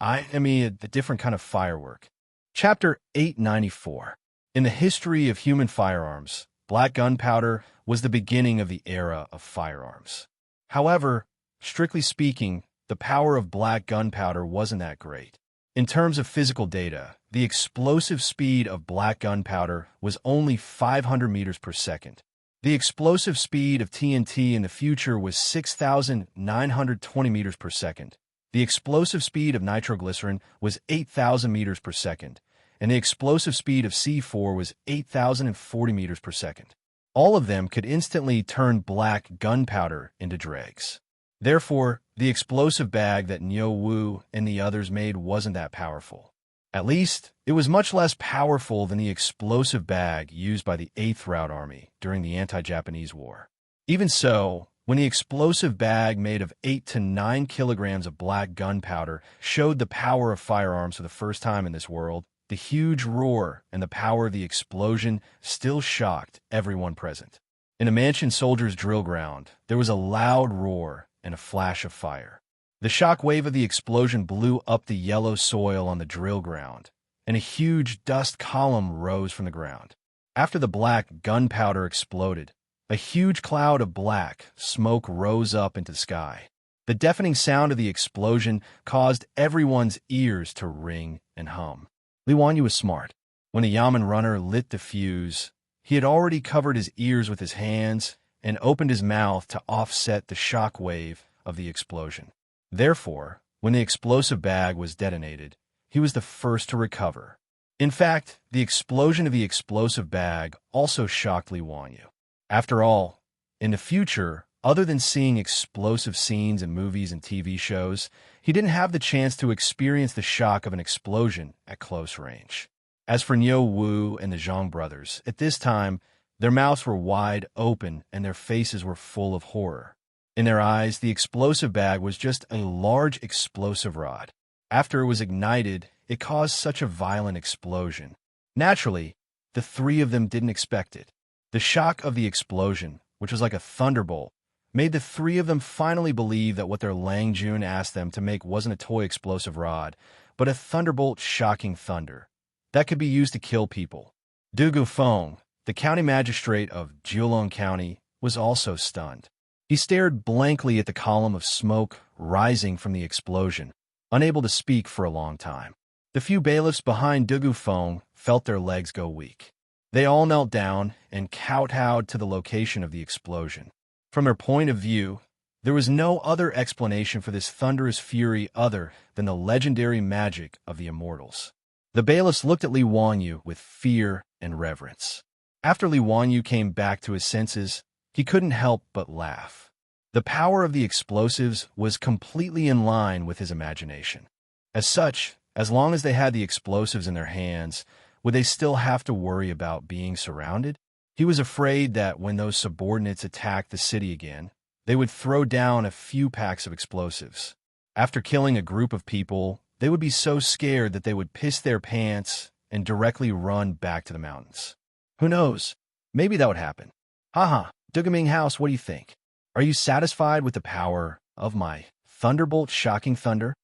I mean, a different kind of firework. Chapter 894. In the history of human firearms, black gunpowder was the beginning of the era of firearms. However, strictly speaking, the power of black gunpowder wasn't that great. In terms of physical data, the explosive speed of black gunpowder was only 500 meters per second. The explosive speed of TNT in the future was 6,920 meters per second. The explosive speed of nitroglycerin was 8,000 meters per second, and the explosive speed of C4 was 8,040 meters per second. All of them could instantly turn black gunpowder into dregs. Therefore, the explosive bag that Niu Wu and the others made wasn't that powerful. At least, it was much less powerful than the explosive bag used by the 8th Route Army during the anti-Japanese War. Even so, when the explosive bag made of 8 to 9 kilograms of black gunpowder showed the power of firearms for the first time in this world, the huge roar and the power of the explosion still shocked everyone present. In a Mansion soldier's drill ground, there was a loud roar and a flash of fire. The shock wave of the explosion blew up the yellow soil on the drill ground, and a huge dust column rose from the ground. After the black gunpowder exploded, a huge cloud of black smoke rose up into the sky. The deafening sound of the explosion caused everyone's ears to ring and hum. Li Wanyu was smart. When the Yamen runner lit the fuse, he had already covered his ears with his hands and opened his mouth to offset the shock wave of the explosion. Therefore, when the explosive bag was detonated, he was the first to recover. In fact, the explosion of the explosive bag also shocked Li Wanyu. After all, in the future, other than seeing explosive scenes in movies and TV shows, he didn't have the chance to experience the shock of an explosion at close range. As for Niu Wu and the Zhang brothers, at this time, their mouths were wide open and their faces were full of horror. In their eyes, the explosive bag was just a large explosive rod. After it was ignited, it caused such a violent explosion. Naturally, the three of them didn't expect it. The shock of the explosion, which was like a thunderbolt, made the three of them finally believe that what their Lang Jun asked them to make wasn't a toy explosive rod, but a thunderbolt shocking thunder that could be used to kill people. Du Gufeng, the county magistrate of Jiulong County, was also stunned. He stared blankly at the column of smoke rising from the explosion, unable to speak for a long time. The few bailiffs behind Du Gufeng felt their legs go weak. They all knelt down and kowtowed to the location of the explosion. From their point of view, there was no other explanation for this thunderous fury other than the legendary magic of the immortals. The bailiffs looked at Li Wanyu with fear and reverence. After Li Wanyu came back to his senses, he couldn't help but laugh. The power of the explosives was completely in line with his imagination. As such, as long as they had the explosives in their hands, would they still have to worry about being surrounded? He was afraid that when those subordinates attacked the city again, they would throw down a few packs of explosives. After killing a group of people, they would be so scared that they would piss their pants and directly run back to the mountains. Who knows? Maybe that would happen. Haha, Dugaming House, what do you think? Are you satisfied with the power of my thunderbolt shocking thunder?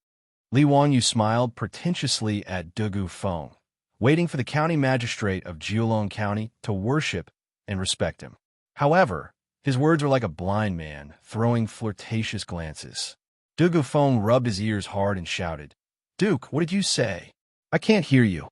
Li Wanyu smiled pretentiously at Dugu Feng, waiting for the county magistrate of Jiulong County to worship and respect him. However, his words were like a blind man throwing flirtatious glances. Dugu Feng rubbed his ears hard and shouted, "Duke, what did you say? I can't hear you."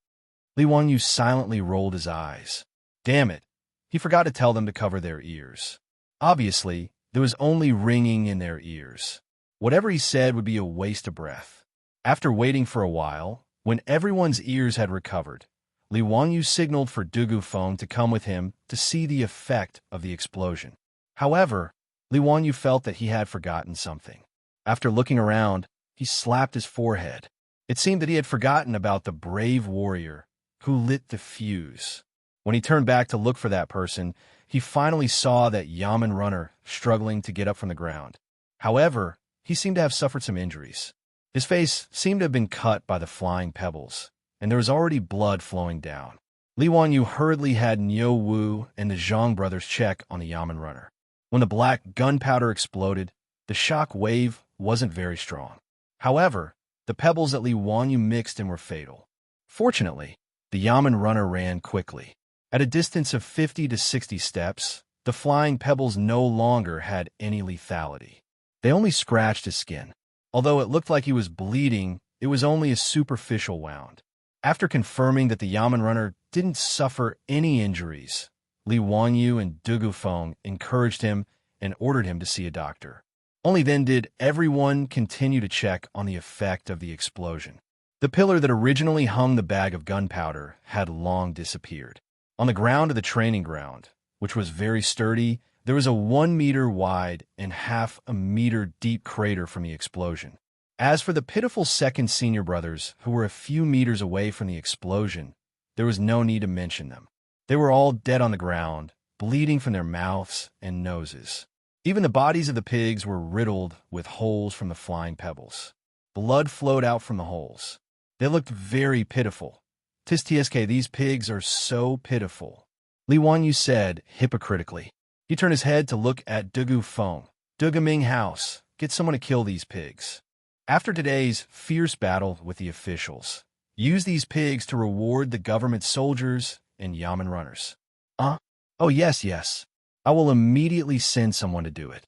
Li Wanyu silently rolled his eyes. Damn it, he forgot to tell them to cover their ears. Obviously, there was only ringing in their ears. Whatever he said would be a waste of breath. After waiting for a while, when everyone's ears had recovered, Li Wanyu signaled for Dugu Feng to come with him to see the effect of the explosion. However, Li Wanyu felt that he had forgotten something. After looking around, he slapped his forehead. It seemed that he had forgotten about the brave warrior who lit the fuse. When he turned back to look for that person, he finally saw that Yamen runner struggling to get up from the ground. However, he seemed to have suffered some injuries. His face seemed to have been cut by the flying pebbles, and there was already blood flowing down. Li Wanyu hurriedly had Niu Wu and the Zhang brothers check on the Yamen runner. When the black gunpowder exploded, the shock wave wasn't very strong. However, the pebbles that Li Wanyu mixed in were fatal. Fortunately, the Yamen runner ran quickly. At a distance of 50 to 60 steps, the flying pebbles no longer had any lethality. They only scratched his skin. Although it looked like he was bleeding, it was only a superficial wound. After confirming that the Yamen runner didn't suffer any injuries, Li Wanyu and Dugu Feng encouraged him and ordered him to see a doctor. Only then did everyone continue to check on the effect of the explosion. The pillar that originally hung the bag of gunpowder had long disappeared. On the ground of the training ground, which was very sturdy, there was a 1 meter wide and half a meter deep crater from the explosion. As for the pitiful second senior brothers who were a few meters away from the explosion, there was no need to mention them. They were all dead on the ground, bleeding from their mouths and noses. Even the bodies of the pigs were riddled with holes from the flying pebbles. Blood flowed out from the holes. They looked very pitiful. "Tis TSK, these pigs are so pitiful," Li Wanyu said hypocritically. He turned his head to look at Dugu Feng. "Dugu Ming House, get someone to kill these pigs. After today's fierce battle with the officials, use these pigs to reward the government soldiers and Yamen runners." Oh, yes. I will immediately send someone to do it."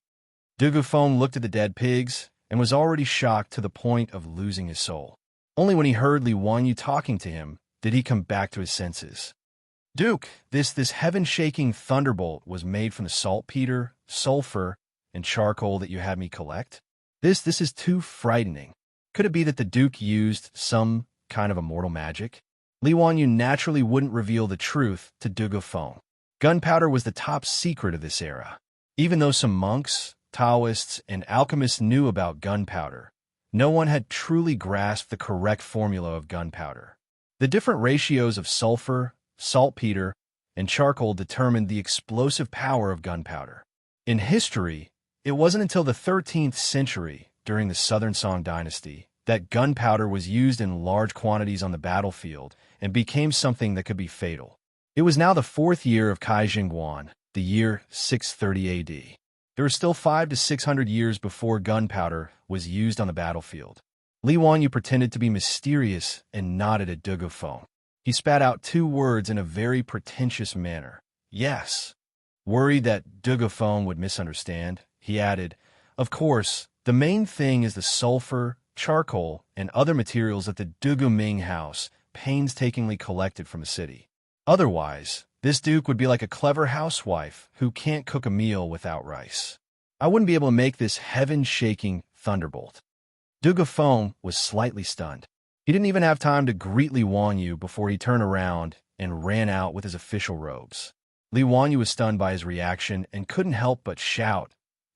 Dugu Feng looked at the dead pigs and was already shocked to the point of losing his soul. Only when he heard Li Wanyu talking to him did he come back to his senses. "Duke, this heaven-shaking thunderbolt was made from the saltpeter, sulfur, and charcoal that you had me collect? This is too frightening. Could it be that the Duke used some kind of immortal magic?" Li Wanyu naturally wouldn't reveal the truth to Dugu Feng. Gunpowder was the top secret of this era. Even though some monks, Taoists, and alchemists knew about gunpowder, no one had truly grasped the correct formula of gunpowder. The different ratios of sulfur, saltpeter, and charcoal determined the explosive power of gunpowder. In history, it wasn't until the 13th century, during the Southern Song dynasty, that gunpowder was used in large quantities on the battlefield and became something that could be fatal. It was now the 4th year of Kai Jingguan, the year 630 AD. There were still 500 to 600 years before gunpowder was used on the battlefield. Li Wanyu pretended to be mysterious and nodded at Dugu Feng. He spat out 2 words in a very pretentious manner. "Yes." Worried that Dugu Feng would misunderstand, he added, "Of course, the main thing is the sulfur, charcoal, and other materials that the Dugu Ming house painstakingly collected from the city. Otherwise, this duke would be like a clever housewife who can't cook a meal without rice. I wouldn't be able to make this heaven-shaking thunderbolt." Dugu Feng was slightly stunned. He didn't even have time to greet Li Wanyu before he turned around and ran out with his official robes. Li Wanyu was stunned by his reaction and couldn't help but shout,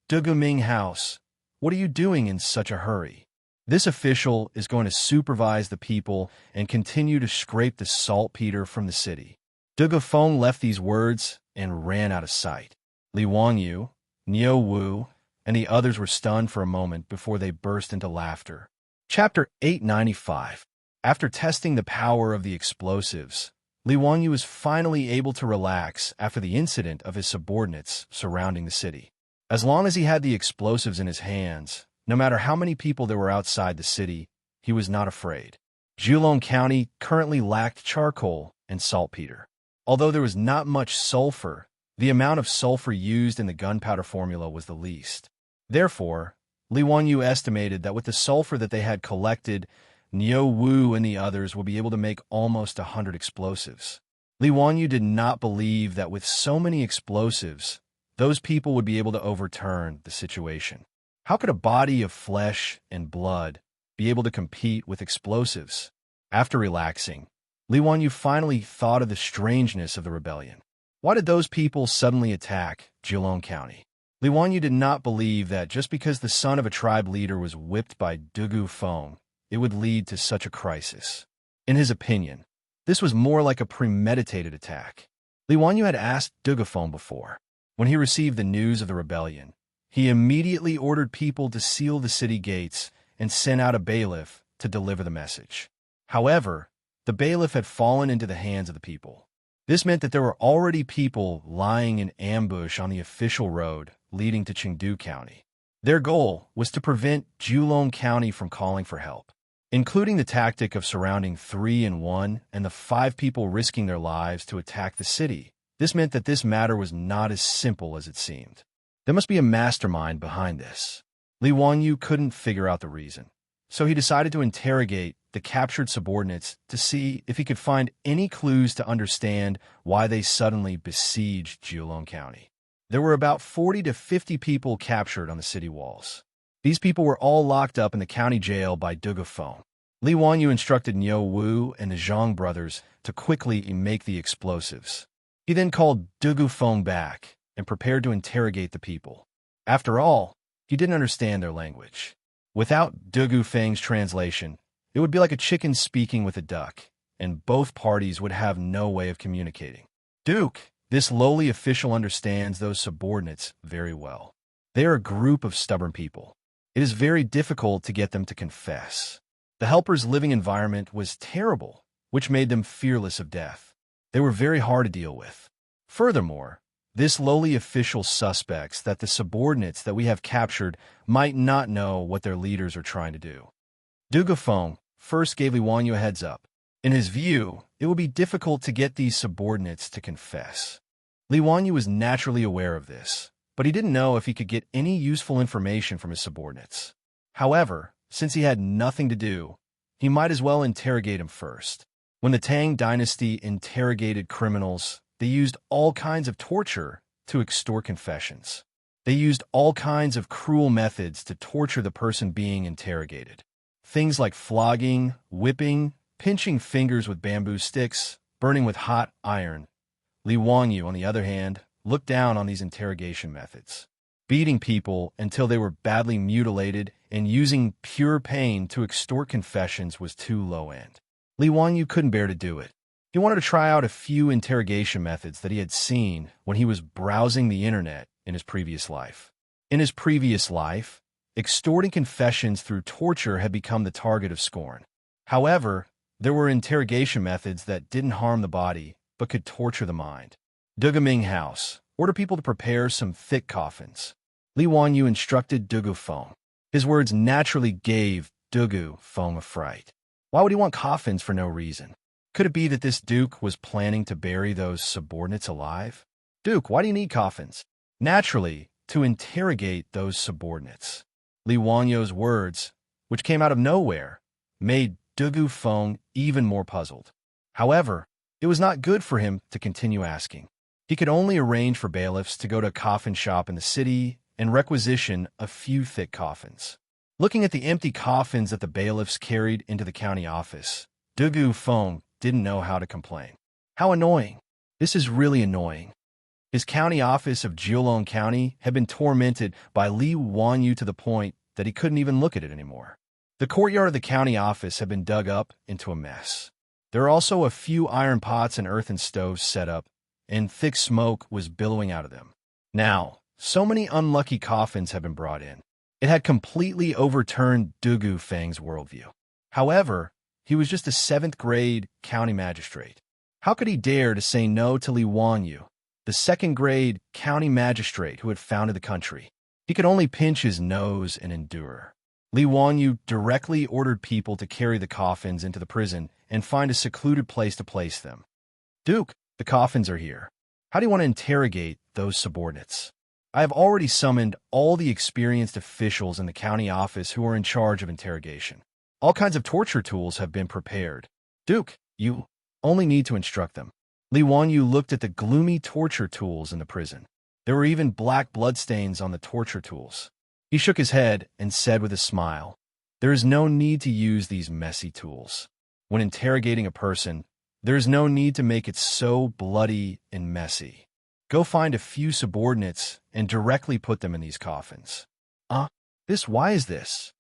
"Dugu Ming House, what are you doing in such a hurry? This official is going to supervise the people and continue to scrape the saltpeter from the city." Dugu Feng left these words and ran out of sight. Li Wanyu, Niu Wu, and the others were stunned for a moment before they burst into laughter. Chapter 895. After testing the power of the explosives, Li Wanyu was finally able to relax after the incident of his subordinates surrounding the city. As long as he had the explosives in his hands, no matter how many people there were outside the city, he was not afraid. Julong County currently lacked charcoal and saltpeter. Although there was not much sulfur, the amount of sulfur used in the gunpowder formula was the least. Therefore, Li Wanyu estimated that with the sulfur that they had collected, Niu Wu and the others would be able to make almost 100 explosives. Li Wanyu did not believe that with so many explosives, those people would be able to overturn the situation. How could a body of flesh and blood be able to compete with explosives? After relaxing, Li Wanyu finally thought of the strangeness of the rebellion. Why did those people suddenly attack Julong County? Li Wanyu did not believe that just because the son of a tribe leader was whipped by Dugu Feng, it would lead to such a crisis. In his opinion, this was more like a premeditated attack. Li Wanyu had asked Dugu Feng before. When he received the news of the rebellion, he immediately ordered people to seal the city gates and sent out a bailiff to deliver the message. However, the bailiff had fallen into the hands of the people. This meant that there were already people lying in ambush on the official road leading to Chengdu County. Their goal was to prevent Julong County from calling for help. Including the tactic of surrounding 3 and 1 and the 5 people risking their lives to attack the city. This meant that this matter was not as simple as it seemed. There must be a mastermind behind this. Li Wanyu couldn't figure out the reason, so he decided to interrogate the captured subordinates to see if he could find any clues to understand why they suddenly besieged Julong County. There were about 40 to 50 people captured on the city walls. These people were all locked up in the county jail by Dugu Feng. Li Wanyu instructed Niu Wu and the Zhang brothers to quickly make the explosives. He then called Dugu Feng back and prepared to interrogate the people. After all, he didn't understand their language. Without Dugu Feng's translation, it would be like a chicken speaking with a duck, and both parties would have no way of communicating. Duke, this lowly official understands those subordinates very well. They are a group of stubborn people. It is very difficult to get them to confess. The helpers' living environment was terrible, which made them fearless of death. They were very hard to deal with. Furthermore, this lowly official suspects that the subordinates that we have captured might not know what their leaders are trying to do. Dugu Feng first gave Li Wanyu a heads up. In his view, it would be difficult to get these subordinates to confess. Li Wanyu was naturally aware of this, but he didn't know if he could get any useful information from his subordinates. However, since he had nothing to do, he might as well interrogate him first. When the Tang dynasty interrogated criminals, they used all kinds of torture to extort confessions. They used all kinds of cruel methods to torture the person being interrogated. Things like flogging, whipping, pinching fingers with bamboo sticks, burning with hot iron. Li Wanyu, on the other hand, looked down on these interrogation methods. Beating people until they were badly mutilated and using pure pain to extort confessions was too low-end. Li Wanyu couldn't bear to do it. He wanted to try out a few interrogation methods that he had seen when he was browsing the internet in his previous life. In his previous life, extorting confessions through torture had become the target of scorn. However, there were interrogation methods that didn't harm the body but could torture the mind. Dugu Ming House. Order people to prepare some thick coffins. Li Wanyu instructed Dugu Feng. His words naturally gave Dugu Feng a fright. Why would he want coffins for no reason? Could it be that this duke was planning to bury those subordinates alive? Duke, why do you need coffins? Naturally, to interrogate those subordinates. Li Wanyu's words, which came out of nowhere, made Dugu Feng even more puzzled. However, it was not good for him to continue asking. He could only arrange for bailiffs to go to a coffin shop in the city and requisition a few thick coffins. Looking at the empty coffins that the bailiffs carried into the county office, Dugu Feng didn't know how to complain. How annoying. This is really annoying. His county office of Julong County had been tormented by Li Wanyu to the point that he couldn't even look at it anymore. The courtyard of the county office had been dug up into a mess. There are also a few iron pots and earthen stoves set up, and thick smoke was billowing out of them. Now, so many unlucky coffins had been brought in. It had completely overturned Dugu Feng's worldview. However, he was just a 7th-grade county magistrate. How could he dare to say no to Li Wanyu, the 2nd-grade county magistrate who had founded the country? He could only pinch his nose and endure. Li Wanyu directly ordered people to carry the coffins into the prison and find a secluded place to place them. Duke, the coffins are here. How do you want to interrogate those subordinates? I have already summoned all the experienced officials in the county office who are in charge of interrogation. All kinds of torture tools have been prepared. Duke, you only need to instruct them. Li Wanyu looked at the gloomy torture tools in the prison. There were even black bloodstains on the torture tools. He shook his head and said with a smile, "There is no need to use these messy tools. When interrogating a person, there is no need to make it so bloody and messy. Go find a few subordinates and directly put them in these coffins." Why is this?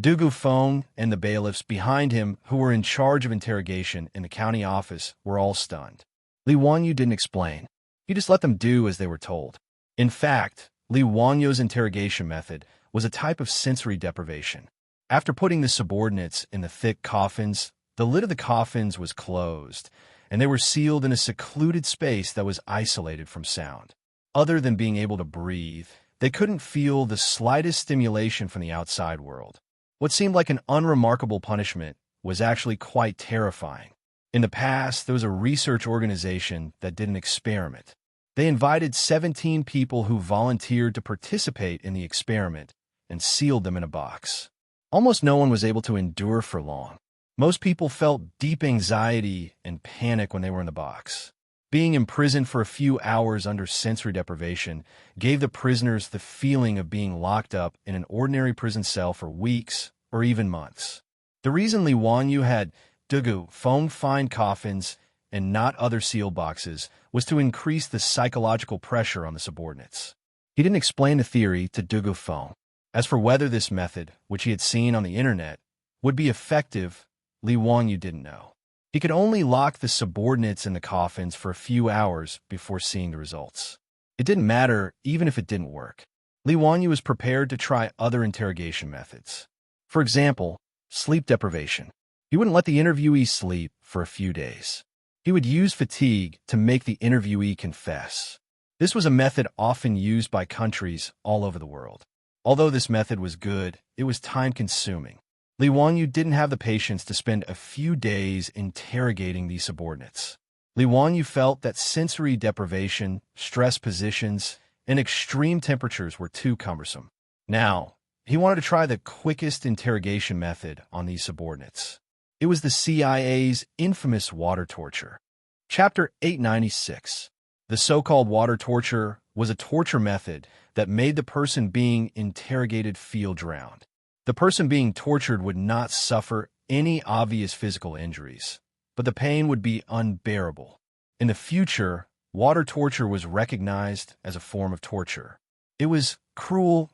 Dugu Feng and the bailiffs behind him who were in charge of interrogation in the county office were all stunned. Li Wanyu didn't explain. He just let them do as they were told. In fact, Li Wanyu's interrogation method was a type of sensory deprivation. After putting the subordinates in the thick coffins, the lid of the coffins was closed, and they were sealed in a secluded space that was isolated from sound. Other than being able to breathe, they couldn't feel the slightest stimulation from the outside world. What seemed like an unremarkable punishment was actually quite terrifying. In the past, there was a research organization that did an experiment. They invited 17 people who volunteered to participate in the experiment and sealed them in a box. Almost no one was able to endure for long. Most people felt deep anxiety and panic when they were in the box. Being imprisoned for a few hours under sensory deprivation gave the prisoners the feeling of being locked up in an ordinary prison cell for weeks or even months. The reason Li Wanyu had Dugu Feng find coffins and not other sealed boxes was to increase the psychological pressure on the subordinates. He didn't explain the theory to Dugu Feng. As for whether this method, which he had seen on the internet, would be effective, Li Wanyu didn't know. He could only lock the subordinates in the coffins for a few hours before seeing the results. It didn't matter even if it didn't work. Li Wanyu was prepared to try other interrogation methods. For example, sleep deprivation. He wouldn't let the interviewee sleep for a few days. He would use fatigue to make the interviewee confess. This was a method often used by countries all over the world. Although this method was good, it was time-consuming. Li Wanyu didn't have the patience to spend a few days interrogating these subordinates. Li Wanyu felt that sensory deprivation, stress positions, and extreme temperatures were too cumbersome. Now, he wanted to try the quickest interrogation method on these subordinates. It was the CIA's infamous water torture. Chapter 896. The so-called water torture was a torture method that made the person being interrogated feel drowned. The person being tortured would not suffer any obvious physical injuries, but the pain would be unbearable. In the future, water torture was recognized as a form of torture. It was cruel,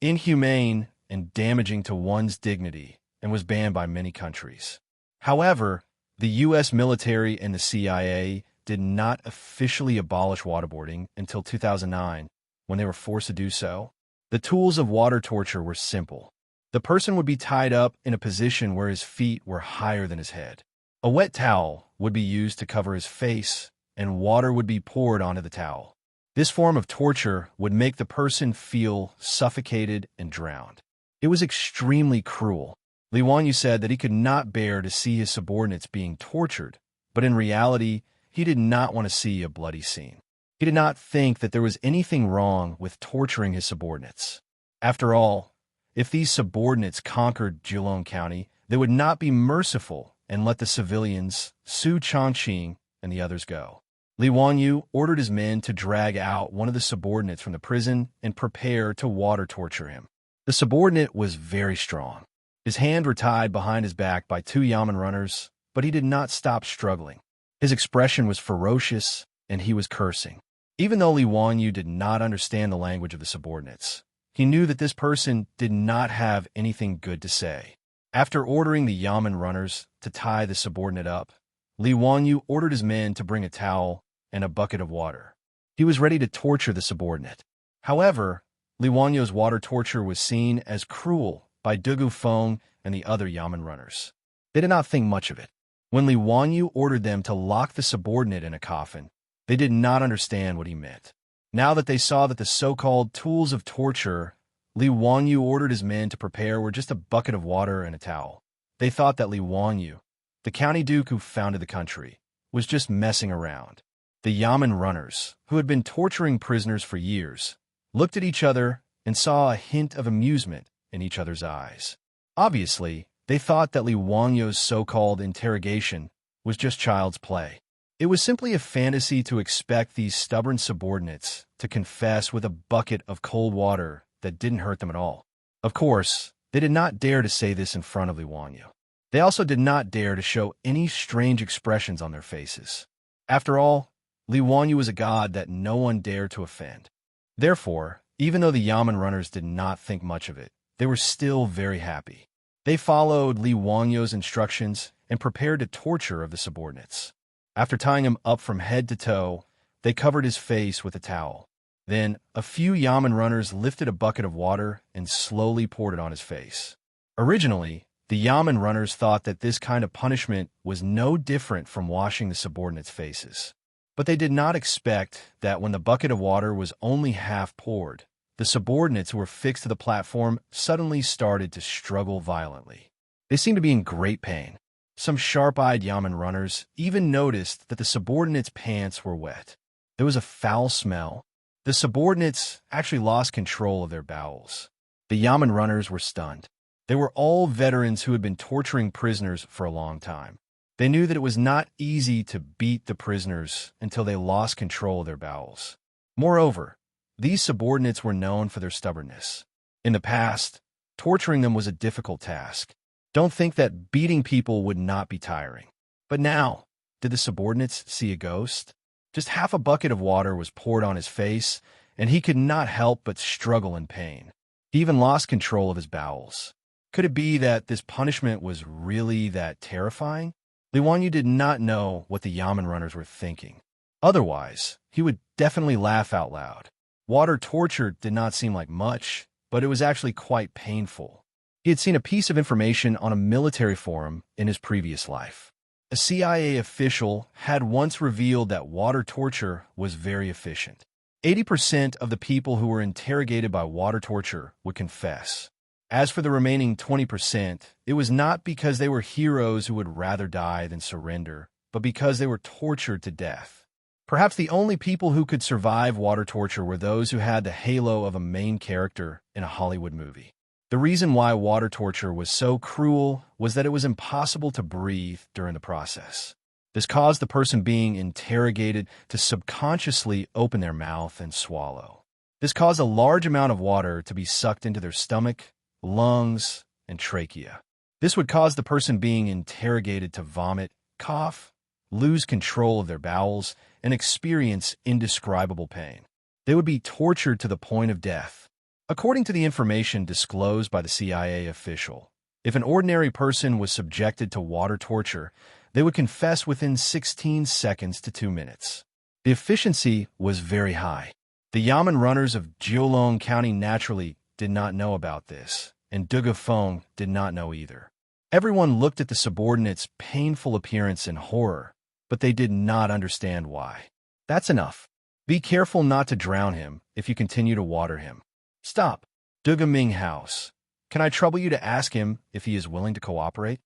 inhumane, and damaging to one's dignity, and was banned by many countries. However, the U.S. military and the CIA did not officially abolish waterboarding until 2009, when they were forced to do so. The tools of water torture were simple. The person would be tied up in a position where his feet were higher than his head. A wet towel would be used to cover his face, and water would be poured onto the towel. This form of torture would make the person feel suffocated and drowned. It was extremely cruel. Li Wanyu said that he could not bear to see his subordinates being tortured, but in reality, he did not want to see a bloody scene. He did not think that there was anything wrong with torturing his subordinates. After all, if these subordinates conquered Jilong County, they would not be merciful and let the civilians, Su Changqing, and the others go. Li Wanyu ordered his men to drag out one of the subordinates from the prison and prepare to water torture him. The subordinate was very strong. His hands were tied behind his back by 2 yamen runners, but he did not stop struggling. His expression was ferocious, and he was cursing. Even though Li Wanyu did not understand the language of the subordinates, he knew that this person did not have anything good to say. After ordering the yamen runners to tie the subordinate up, Li Wanyu ordered his men to bring a towel and a bucket of water. He was ready to torture the subordinate. However, Li Wanyu's water torture was seen as cruel by Dugu Feng and the other yamen runners. They did not think much of it. When Li Wanyu ordered them to lock the subordinate in a coffin, they did not understand what he meant. Now that they saw that the so-called tools of torture Li Wanyu ordered his men to prepare were just a bucket of water and a towel. They thought that Li Wanyu, the county duke who founded the country, was just messing around. The Yamen runners, who had been torturing prisoners for years, looked at each other and saw a hint of amusement in each other's eyes. Obviously, they thought that Li Wanyu's so-called interrogation was just child's play. It was simply a fantasy to expect these stubborn subordinates to confess with a bucket of cold water that didn't hurt them at all. Of course, they did not dare to say this in front of Li Wanyu. They also did not dare to show any strange expressions on their faces. After all, Li Wanyu was a god that no one dared to offend. Therefore, even though the Yamen runners did not think much of it, they were still very happy. They followed Li Wanyu's instructions and prepared to torture of the subordinates. After tying him up from head to toe, they covered his face with a towel. Then, a few Yamen runners lifted a bucket of water and slowly poured it on his face. Originally, the Yamen runners thought that this kind of punishment was no different from washing the subordinates' faces. But they did not expect that when the bucket of water was only half poured, the subordinates who were fixed to the platform suddenly started to struggle violently. They seemed to be in great pain. Some sharp-eyed Yamen runners even noticed that the subordinates' pants were wet. There was a foul smell. The subordinates actually lost control of their bowels. The Yamen runners were stunned. They were all veterans who had been torturing prisoners for a long time. They knew that it was not easy to beat the prisoners until they lost control of their bowels. Moreover, these subordinates were known for their stubbornness. In the past, torturing them was a difficult task. Don't think that beating people would not be tiring. But now, did the subordinates see a ghost? Just half a bucket of water was poured on his face, and he could not help but struggle in pain. He even lost control of his bowels. Could it be that this punishment was really that terrifying? Li Wanyu did not know what the Yamen runners were thinking. Otherwise, he would definitely laugh out loud. Water torture did not seem like much, but it was actually quite painful. He had seen a piece of information on a military forum in his previous life. A CIA official had once revealed that water torture was very efficient. 80% of the people who were interrogated by water torture would confess. As for the remaining 20%, it was not because they were heroes who would rather die than surrender, but because they were tortured to death. Perhaps the only people who could survive water torture were those who had the halo of a main character in a Hollywood movie. The reason why water torture was so cruel was that it was impossible to breathe during the process. This caused the person being interrogated to subconsciously open their mouth and swallow. This caused a large amount of water to be sucked into their stomach, lungs, and trachea. This would cause the person being interrogated to vomit, cough, lose control of their bowels, and experience indescribable pain. They would be tortured to the point of death. According to the information disclosed by the CIA official, if an ordinary person was subjected to water torture, they would confess within 16 seconds to 2 minutes. The efficiency was very high. The Yamen runners of Jiulong County naturally did not know about this, and Dugafeng did not know either. Everyone looked at the subordinate's painful appearance in horror, but they did not understand why. That's enough. Be careful not to drown him if you continue to water him. Stop. Duga Ming House. Can I trouble you to ask him if he is willing to cooperate?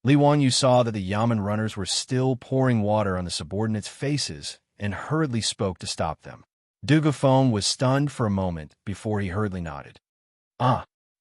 Li Wanyu saw that the Yamen runners were still pouring water on the subordinates' faces and hurriedly spoke to stop them. Dugafeng was stunned for a moment before he hurriedly nodded.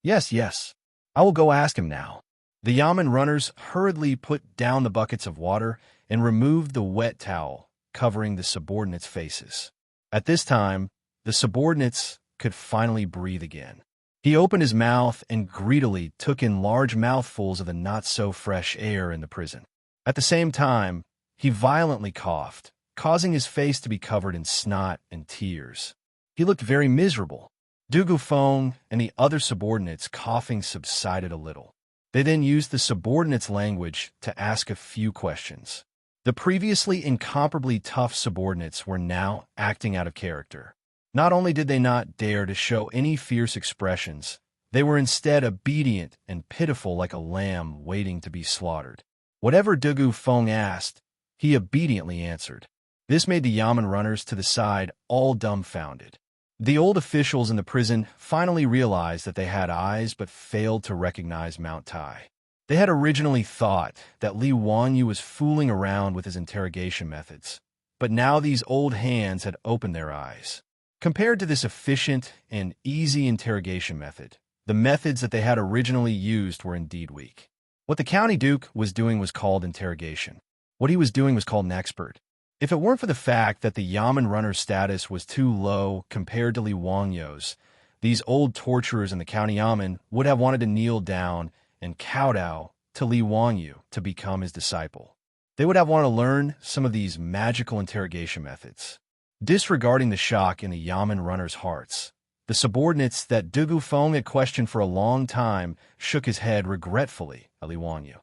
Yes. I will go ask him now. The Yamen runners hurriedly put down the buckets of water and removed the wet towel covering the subordinates' faces. At this time, the subordinates could finally breathe again. He opened his mouth and greedily took in large mouthfuls of the not-so-fresh air in the prison. At the same time, he violently coughed, causing his face to be covered in snot and tears. He looked very miserable. Dugafeng and the other subordinates' coughing subsided a little. They then used the subordinates' language to ask a few questions. The previously incomparably tough subordinates were now acting out of character. Not only did they not dare to show any fierce expressions, they were instead obedient and pitiful like a lamb waiting to be slaughtered. Whatever Dugafeng asked, he obediently answered. This made the Yamen runners to the side all dumbfounded. The old officials in the prison finally realized that they had eyes but failed to recognize Mount Tai. They had originally thought that Li Wanyu was fooling around with his interrogation methods, but now these old hands had opened their eyes. Compared to this efficient and easy interrogation method, the methods that they had originally used were indeed weak. What the county duke was doing was called interrogation. What he was doing was called an expert. If it weren't for the fact that the Yamen runner's status was too low compared to Li Wangyu's, these old torturers in the county Yamen would have wanted to kneel down and kowtow to Li Wanyu to become his disciple. They would have wanted to learn some of these magical interrogation methods. Disregarding the shock in the Yamen runners' hearts, the subordinates that Dugu Feng had questioned for a long time shook his head regretfully at Li Wanyu.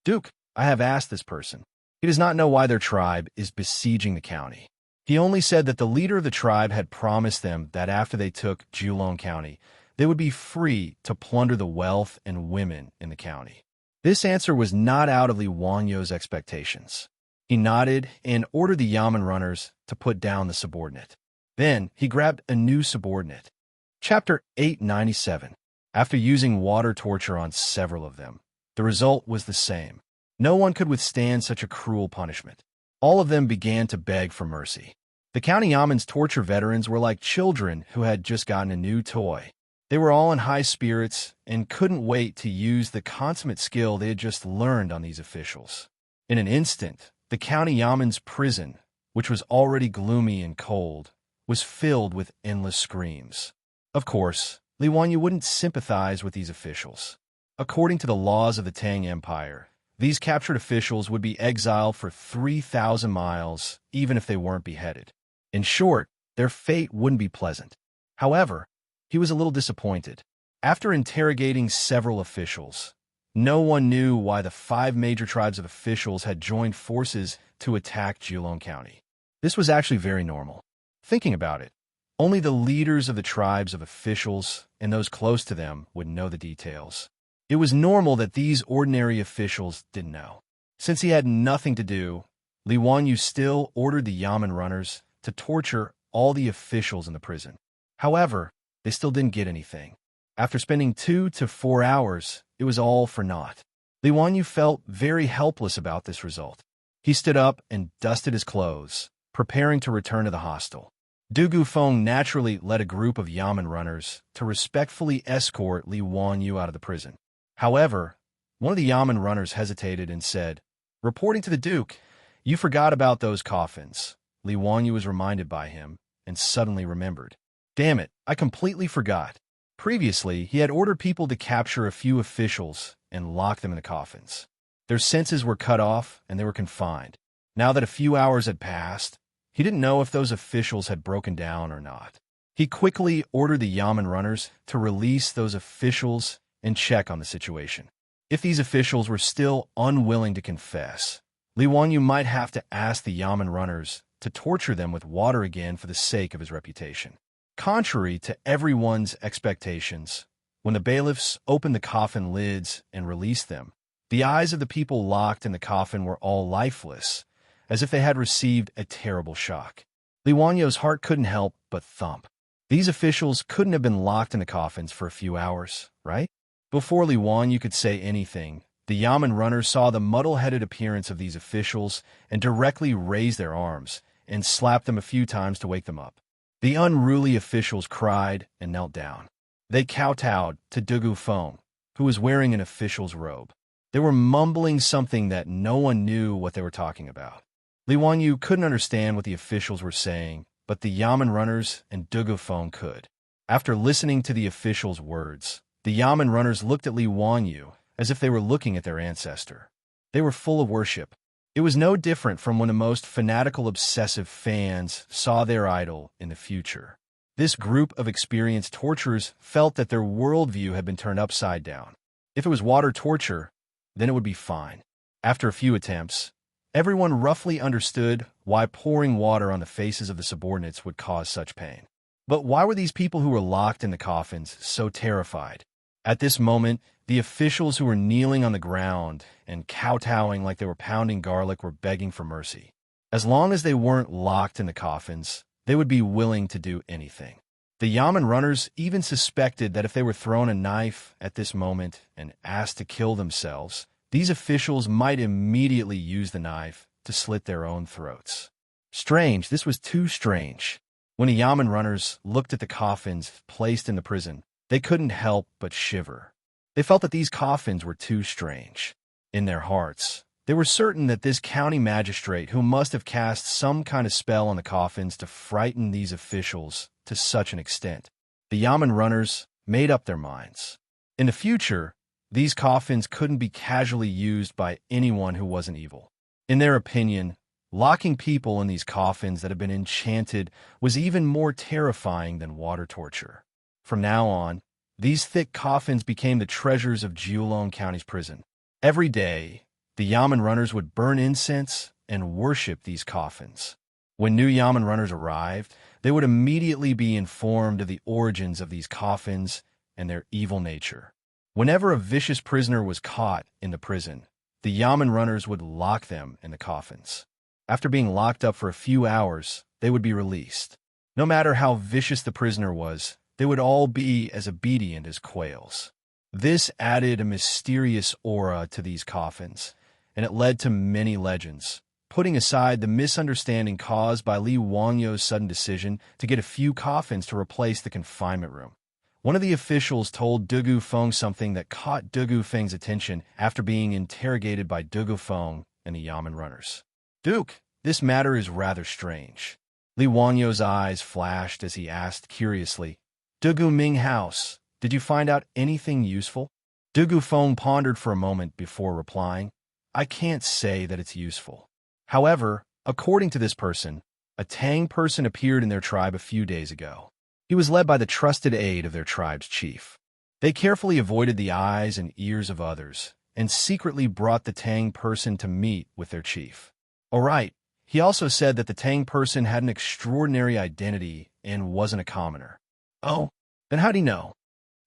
"Duke, I have asked this person. He does not know why their tribe is besieging the county. He only said that the leader of the tribe had promised them that after they took Julong County, they would be free to plunder the wealth and women in the county." This answer was not out of Li Wanyu's expectations. He nodded and ordered the Yamen runners to put down the subordinate. Then he grabbed a new subordinate. Chapter 897. After using water torture on several of them, the result was the same. No one could withstand such a cruel punishment. All of them began to beg for mercy. The county Yamen's torture veterans were like children who had just gotten a new toy. They were all in high spirits and couldn't wait to use the consummate skill they had just learned on these officials. In an instant, the county Yamen's prison, which was already gloomy and cold, was filled with endless screams. Of course, Li Wanyu wouldn't sympathize with these officials. According to the laws of the Tang Empire, these captured officials would be exiled for 3,000 miles, even if they weren't beheaded. In short, their fate wouldn't be pleasant. However, he was a little disappointed. After interrogating several officials, no one knew why the 5 major tribes of officials had joined forces to attack Julong County. This was actually very normal. Thinking about it, only the leaders of the tribes of officials and those close to them would know the details. It was normal that these ordinary officials didn't know. Since he had nothing to do, Li Wanyu still ordered the Yamen runners to torture all the officials in the prison. However, they still didn't get anything. After spending 2 to 4 hours, it was all for naught. Li Wanyu felt very helpless about this result. He stood up and dusted his clothes, preparing to return to the hostel. Dugu Feng naturally led a group of Yamen runners to respectfully escort Li Wanyu out of the prison. However, one of the Yamen runners hesitated and said, "Reporting to the Duke, you forgot about those coffins." Li Wanyu was reminded by him and suddenly remembered. Damn it, I completely forgot. Previously, he had ordered people to capture a few officials and lock them in the coffins. Their senses were cut off and they were confined. Now that a few hours had passed, he didn't know if those officials had broken down or not. He quickly ordered the Yamen runners to release those officials and check on the situation. If these officials were still unwilling to confess, Li Wanyu might have to ask the Yamen runners to torture them with water again for the sake of his reputation. Contrary to everyone's expectations, when the bailiffs opened the coffin lids and released them, the eyes of the people locked in the coffin were all lifeless, as if they had received a terrible shock. Li Wanyu's heart couldn't help but thump. These officials couldn't have been locked in the coffins for a few hours, right? Before Li Wanyu could say anything, the Yamen runners saw the muddle-headed appearance of these officials and directly raised their arms and slapped them a few times to wake them up. The unruly officials cried and knelt down. They kowtowed to Dugu Feng, who was wearing an official's robe. They were mumbling something that no one knew what they were talking about. Li Wanyu couldn't understand what the officials were saying, but the Yamen runners and Dugu Feng could. After listening to the officials' words, the Yamen runners looked at Li Wanyu as if they were looking at their ancestor. They were full of worship. It was no different from when the most fanatical obsessive fans saw their idol in the future. This group of experienced torturers felt that their worldview had been turned upside down. If it was water torture, then it would be fine. After a few attempts, everyone roughly understood why pouring water on the faces of the subordinates would cause such pain. But why were these people who were locked in the coffins so terrified? At this moment, the officials who were kneeling on the ground and kowtowing like they were pounding garlic were begging for mercy. As long as they weren't locked in the coffins, they would be willing to do anything. The Yamen runners even suspected that if they were thrown a knife at this moment and asked to kill themselves, these officials might immediately use the knife to slit their own throats. Strange, this was too strange. When the Yamen runners looked at the coffins placed in the prison, they couldn't help but shiver. They felt that these coffins were too strange. In their hearts, they were certain that this county magistrate, who must have cast some kind of spell on the coffins to frighten these officials to such an extent, the Yamen runners made up their minds. In the future, these coffins couldn't be casually used by anyone who wasn't evil. In their opinion, locking people in these coffins that had been enchanted was even more terrifying than water torture. From now on, these thick coffins became the treasures of Jiulong County's prison. Every day, the Yamen runners would burn incense and worship these coffins. When new Yamen runners arrived, they would immediately be informed of the origins of these coffins and their evil nature. Whenever a vicious prisoner was caught in the prison, the Yamen runners would lock them in the coffins. After being locked up for a few hours, they would be released. No matter how vicious the prisoner was, they would all be as obedient as quails. This added a mysterious aura to these coffins, and it led to many legends, putting aside the misunderstanding caused by Li Wangyou's sudden decision to get a few coffins to replace the confinement room. One of the officials told Dugu Feng something that caught Dugu Feng's attention after being interrogated by Dugu Feng and the Yamen runners. "Duke, this matter is rather strange." Li Wangyou's eyes flashed as he asked curiously, "Dugu Ming House, did you find out anything useful?" Dugu Feng pondered for a moment before replying, "I can't say that it's useful. However, according to this person, a Tang person appeared in their tribe a few days ago. He was led by the trusted aide of their tribe's chief. They carefully avoided the eyes and ears of others and secretly brought the Tang person to meet with their chief. All right, he also said that the Tang person had an extraordinary identity and wasn't a commoner." "Oh, then how'd he know?"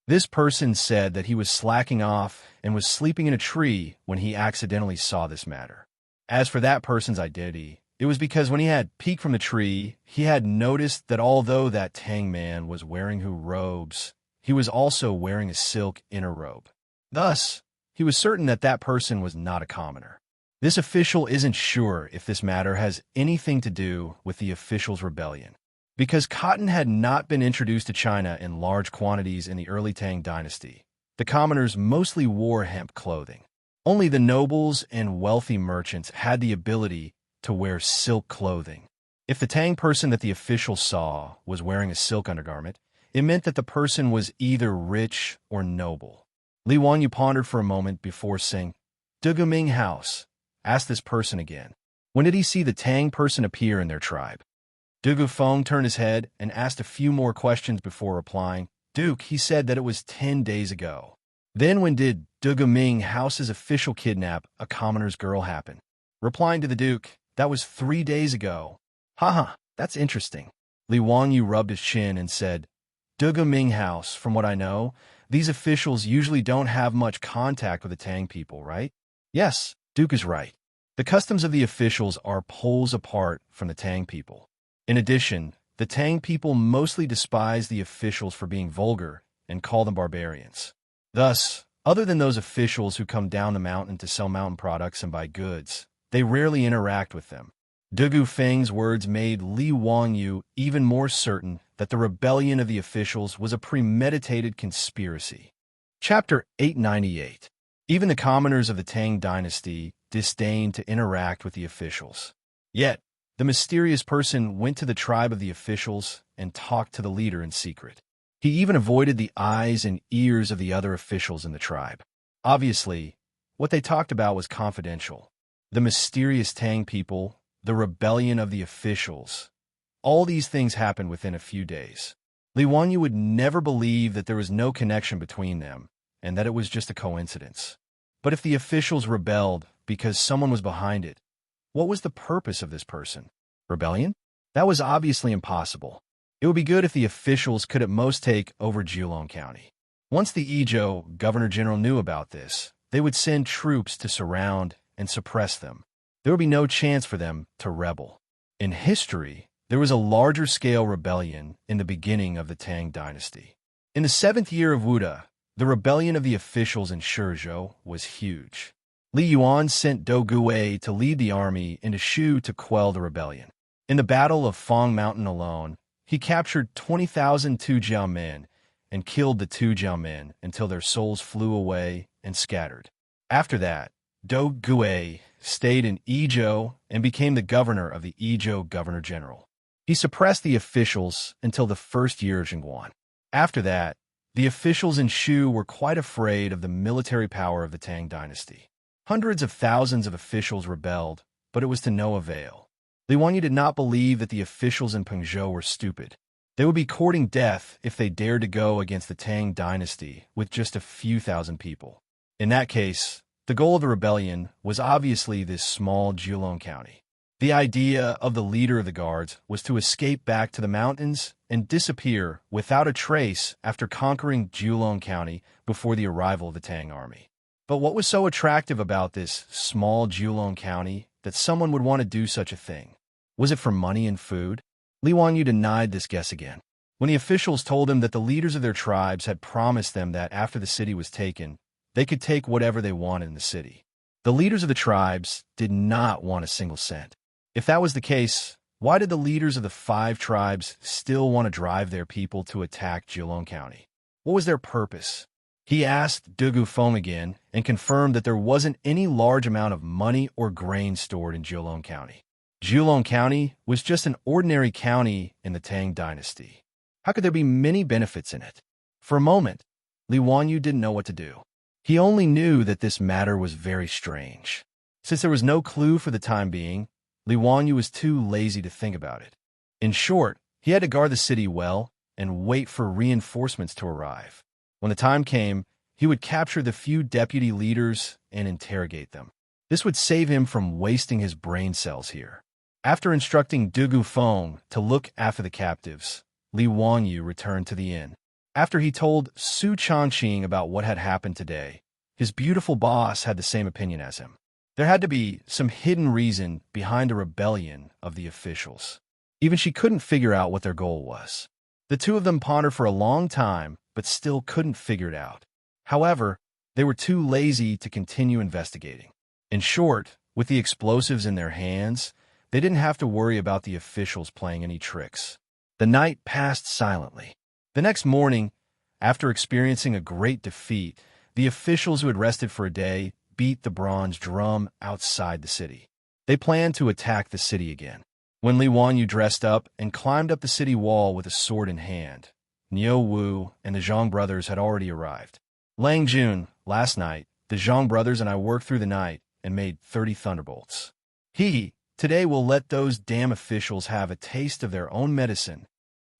"This person said that he was slacking off and was sleeping in a tree when he accidentally saw this matter. As for that person's identity, it was because when he had peeked from the tree, he had noticed that although that Tang man was wearing robes, he was also wearing a silk inner robe. Thus, he was certain that that person was not a commoner. This official isn't sure if this matter has anything to do with the official's rebellion. Because cotton had not been introduced to China in large quantities in the early Tang dynasty, the commoners mostly wore hemp clothing. Only the nobles and wealthy merchants had the ability to wear silk clothing. If the Tang person that the official saw was wearing a silk undergarment, it meant that the person was either rich or noble. Li Wanyu pondered for a moment before saying, "Dugu Ming House, ask this person again. When did he see the Tang person appear in their tribe?" Dugu Feng turned his head and asked a few more questions before replying, "Duke, he said that it was 10 days ago." "Then when did Dugu Ming House's official kidnap a commoner's girl happen?" Replying to the Duke, "That was 3 days ago." "Haha, that's interesting." Li Wanyu rubbed his chin and said, "Dugu Ming House, from what I know, these officials usually don't have much contact with the Tang people, right?" "Yes, Duke is right. The customs of the officials are poles apart from the Tang people. In addition, the Tang people mostly despise the officials for being vulgar and call them barbarians. Thus, other than those officials who come down the mountain to sell mountain products and buy goods, they rarely interact with them." Dugu Feng's words made Li Wanyu even more certain that the rebellion of the officials was a premeditated conspiracy. Chapter 898. Even the commoners of the Tang dynasty disdained to interact with the officials. Yet, the mysterious person went to the tribe of the officials and talked to the leader in secret. He even avoided the eyes and ears of the other officials in the tribe. Obviously, what they talked about was confidential. The mysterious Tang people, the rebellion of the officials. All these things happened within a few days. Li Wanyu would never believe that there was no connection between them and that it was just a coincidence. But if the officials rebelled because someone was behind it, what was the purpose of this person? Rebellion? That was obviously impossible. It would be good if the officials could at most take over Jiulong County. Once the Izhou Governor General knew about this, they would send troops to surround and suppress them. There would be no chance for them to rebel. In history, there was a larger-scale rebellion in the beginning of the Tang dynasty. In the 7th year of Wuda, the rebellion of the officials in Shizhou was huge. Li Yuan sent Dou Guo to lead the army into Shu to quell the rebellion. In the Battle of Fang Mountain alone, he captured 20,000 Tujiao men and killed the Tujiao men until their souls flew away and scattered. After that, Dou Guo stayed in Yizhou and became the governor of the Yizhou Governor-General. He suppressed the officials until the 1st year of Jingguan. After that, the officials in Shu were quite afraid of the military power of the Tang dynasty. Hundreds of thousands of officials rebelled, but it was to no avail. Li Wanyu did not believe that the officials in Pengzhou were stupid. They would be courting death if they dared to go against the Tang dynasty with just a few thousand people. In that case, the goal of the rebellion was obviously this small Julong county. The idea of the leader of the guards was to escape back to the mountains and disappear without a trace after conquering Julong County before the arrival of the Tang army. But what was so attractive about this small Julong County that someone would want to do such a thing? Was it for money and food? Li Wanyu denied this guess again. When the officials told him that the leaders of their tribes had promised them that after the city was taken, they could take whatever they wanted in the city. The leaders of the tribes did not want a single cent. If that was the case, why did the leaders of the 5 tribes still want to drive their people to attack Julong County? What was their purpose? He asked Dugu Feng again and confirmed that there wasn't any large amount of money or grain stored in Julong County. Julong County was just an ordinary county in the Tang dynasty. How could there be many benefits in it? For a moment, Li Wanyu didn't know what to do. He only knew that this matter was very strange. Since there was no clue for the time being, Li Wanyu was too lazy to think about it. In short, he had to guard the city well and wait for reinforcements to arrive. When the time came, he would capture the few deputy leaders and interrogate them. This would save him from wasting his brain cells here. After instructing Dugu Feng to look after the captives, Li Wanyu returned to the inn. After he told Su Changqing about what had happened today, his beautiful boss had the same opinion as him. There had to be some hidden reason behind the rebellion of the officials. Even she couldn't figure out what their goal was. The two of them pondered for a long time, but still couldn't figure it out. However, they were too lazy to continue investigating. In short, with the explosives in their hands, they didn't have to worry about the officials playing any tricks. The night passed silently. The next morning, after experiencing a great defeat, the officials who had rested for a day beat the bronze drum outside the city. They planned to attack the city again. When Li Wanyu dressed up and climbed up the city wall with a sword in hand, Niu Wu and the Zhang brothers had already arrived. Lang Jun, last night, the Zhang brothers and I worked through the night and made 30 thunderbolts. Today we'll let those damn officials have a taste of their own medicine,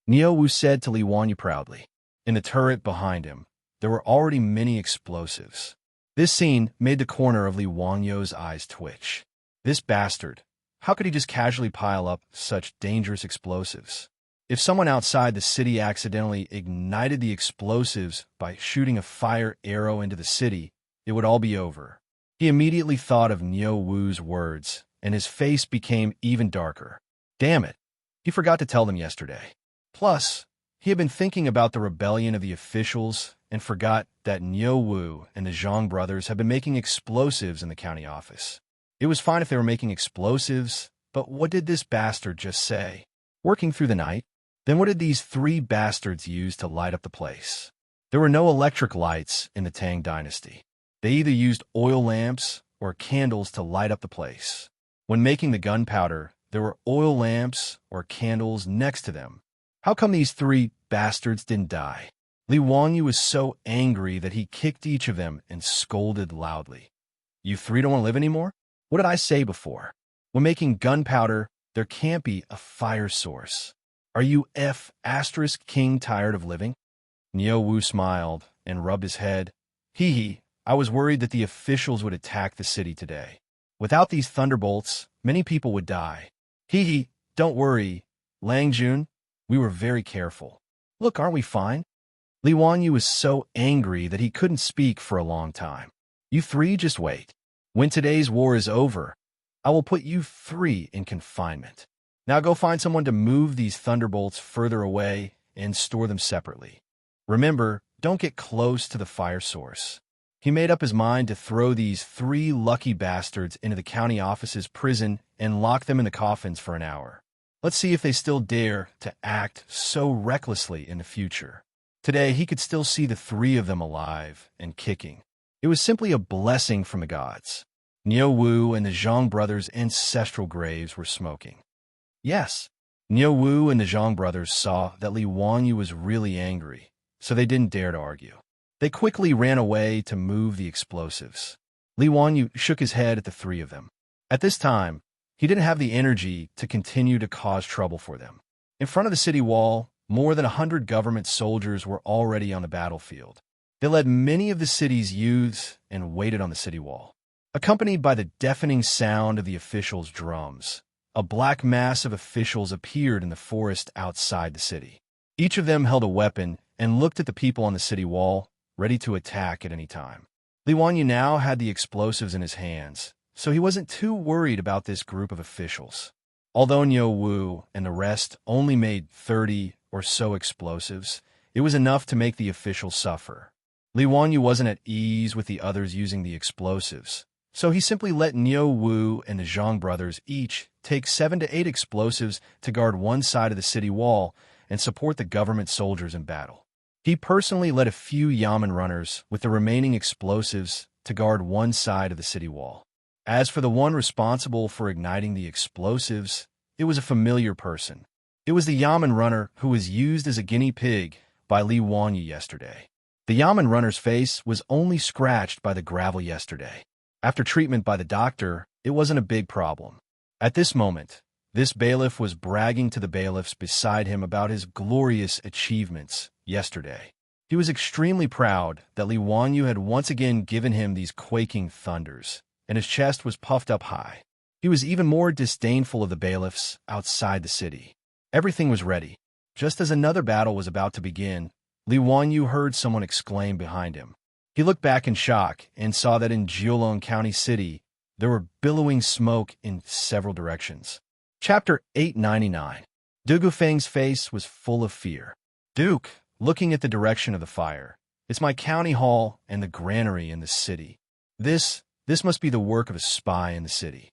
Niu Wu said to Li Wanyu proudly. In the turret behind him, there were already many explosives. This scene made the corner of Li Wanyu's eyes twitch. This bastard, how could he just casually pile up such dangerous explosives? If someone outside the city accidentally ignited the explosives by shooting a fire arrow into the city, it would all be over. He immediately thought of Niu Wu's words, and his face became even darker. Damn it, he forgot to tell them yesterday. Plus, he had been thinking about the rebellion of the officials and forgot that Niu Wu and the Zhang brothers had been making explosives in the county office. It was fine if they were making explosives, but what did this bastard just say? Working through the night? Then what did these 3 bastards use to light up the place? There were no electric lights in the Tang dynasty. They either used oil lamps or candles to light up the place. When making the gunpowder, there were oil lamps or candles next to them. How come these 3 bastards didn't die? Li Wanyu was so angry that he kicked each of them and scolded loudly. You 3 don't want to live anymore? What did I say before? When making gunpowder, there can't be a fire source. Are you King tired of living? Niu Wu smiled and rubbed his head. I was worried that the officials would attack the city today. Without these thunderbolts, many people would die. Don't worry, Lang Jun. We were very careful. Look, aren't we fine? Li Wanyu was so angry that he couldn't speak for a long time. You 3 just wait. When today's war is over, I will put you 3 in confinement. Now go find someone to move these thunderbolts further away and store them separately. Remember, don't get close to the fire source. He made up his mind to throw these 3 lucky bastards into the county office's prison and lock them in the coffins for an hour. Let's see if they still dare to act so recklessly in the future. Today, he could still see the 3 of them alive and kicking. It was simply a blessing from the gods. Niu Wu and the Zhang brothers' ancestral graves were smoking. Yes, Niu Wu and the Zhang brothers saw that Li Wanyu was really angry, so they didn't dare to argue. They quickly ran away to move the explosives. Li Wanyu shook his head at the 3 of them. At this time, he didn't have the energy to continue to cause trouble for them. In front of the city wall, more than 100 government soldiers were already on the battlefield. They led many of the city's youths and waited on the city wall. Accompanied by the deafening sound of the officials' drums, a black mass of officials appeared in the forest outside the city. Each of them held a weapon and looked at the people on the city wall, ready to attack at any time. Li Wanyu now had the explosives in his hands, so he wasn't too worried about this group of officials. Although Niu Wu and the rest only made 30 or so explosives, it was enough to make the officials suffer. Li Wanyu wasn't at ease with the others using the explosives, so he simply let Niu Wu and the Zhang brothers each take 7 to 8 explosives to guard one side of the city wall and support the government soldiers in battle. He personally led a few Yamen runners with the remaining explosives to guard one side of the city wall. As for the one responsible for igniting the explosives, it was a familiar person. It was the Yamen runner who was used as a guinea pig by Li Wanyu yesterday. The Yamen runner's face was only scratched by the gravel yesterday. After treatment by the doctor, it wasn't a big problem. At this moment, this bailiff was bragging to the bailiffs beside him about his glorious achievements yesterday. He was extremely proud that Li Wanyu had once again given him these quaking thunders, and his chest was puffed up high. He was even more disdainful of the bailiffs outside the city. Everything was ready. Just as another battle was about to begin, Li Wanyu heard someone exclaim behind him. He looked back in shock and saw that in Jiulong County City, there were billowing smoke in several directions. Chapter 899. Du Gufeng's face was full of fear. Duke, looking at the direction of the fire, it's my county hall and the granary in the city. This must be the work of a spy in the city.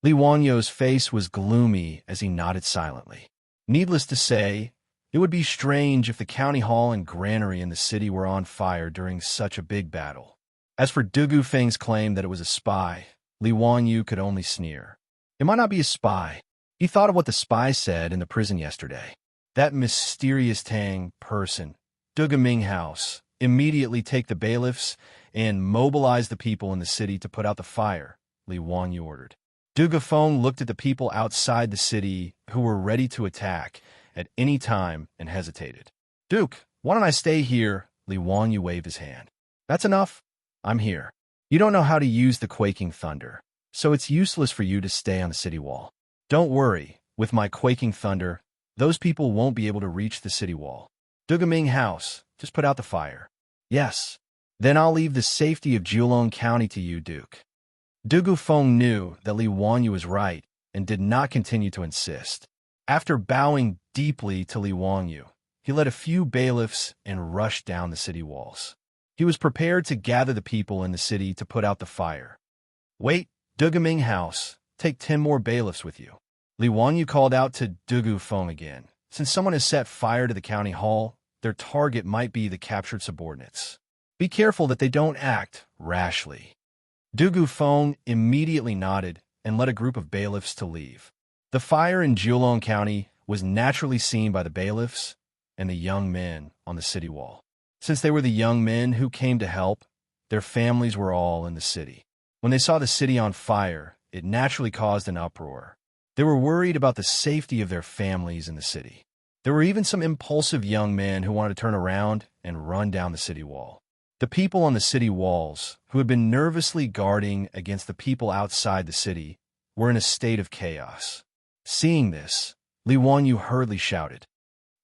Li Wanyu's face was gloomy as he nodded silently. Needless to say, it would be strange if the county hall and granary in the city were on fire during such a big battle. As for Du Gufeng's claim that it was a spy, Li Wanyu could only sneer. It might not be a spy. He thought of what the spy said in the prison yesterday. That mysterious Tang person, Du Gaming House, immediately take the bailiffs and mobilize the people in the city to put out the fire, Li Wanyu ordered. Du Gufeng looked at the people outside the city who were ready to attack at any time and hesitated. Duke, why don't I stay here? Li Wanyu waved his hand. That's enough. I'm here. You don't know how to use the quaking thunder, so it's useless for you to stay on the city wall. Don't worry, with my quaking thunder, those people won't be able to reach the city wall. Du Gaming House, just put out the fire. Yes. Then I'll leave the safety of Jiulong County to you, Duke. Du Gufeng knew that Li Wanyu was right and did not continue to insist. After bowing deeply to Li Wanyu, he led a few bailiffs and rushed down the city walls. He was prepared to gather the people in the city to put out the fire. Wait, Du Gaming House, take 10 more bailiffs with you. Li Wanyu called out to Du Gufeng again. Since someone has set fire to the county hall, their target might be the captured subordinates. Be careful that they don't act rashly. Du Gufeng immediately nodded and led a group of bailiffs to leave. The fire in Jiulong County was naturally seen by the bailiffs and the young men on the city wall. Since they were the young men who came to help, their families were all in the city. When they saw the city on fire, it naturally caused an uproar. They were worried about the safety of their families in the city. There were even some impulsive young men who wanted to turn around and run down the city wall. The people on the city walls, who had been nervously guarding against the people outside the city, were in a state of chaos. Seeing this, Li Wanyu hurriedly shouted,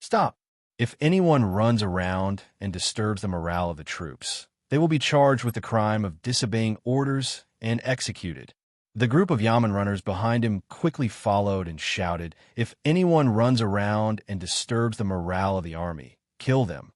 "Stop! If anyone runs around and disturbs the morale of the troops, they will be charged with the crime of disobeying orders and executed." The group of Yamen runners behind him quickly followed and shouted, "If anyone runs around and disturbs the morale of the army, kill them."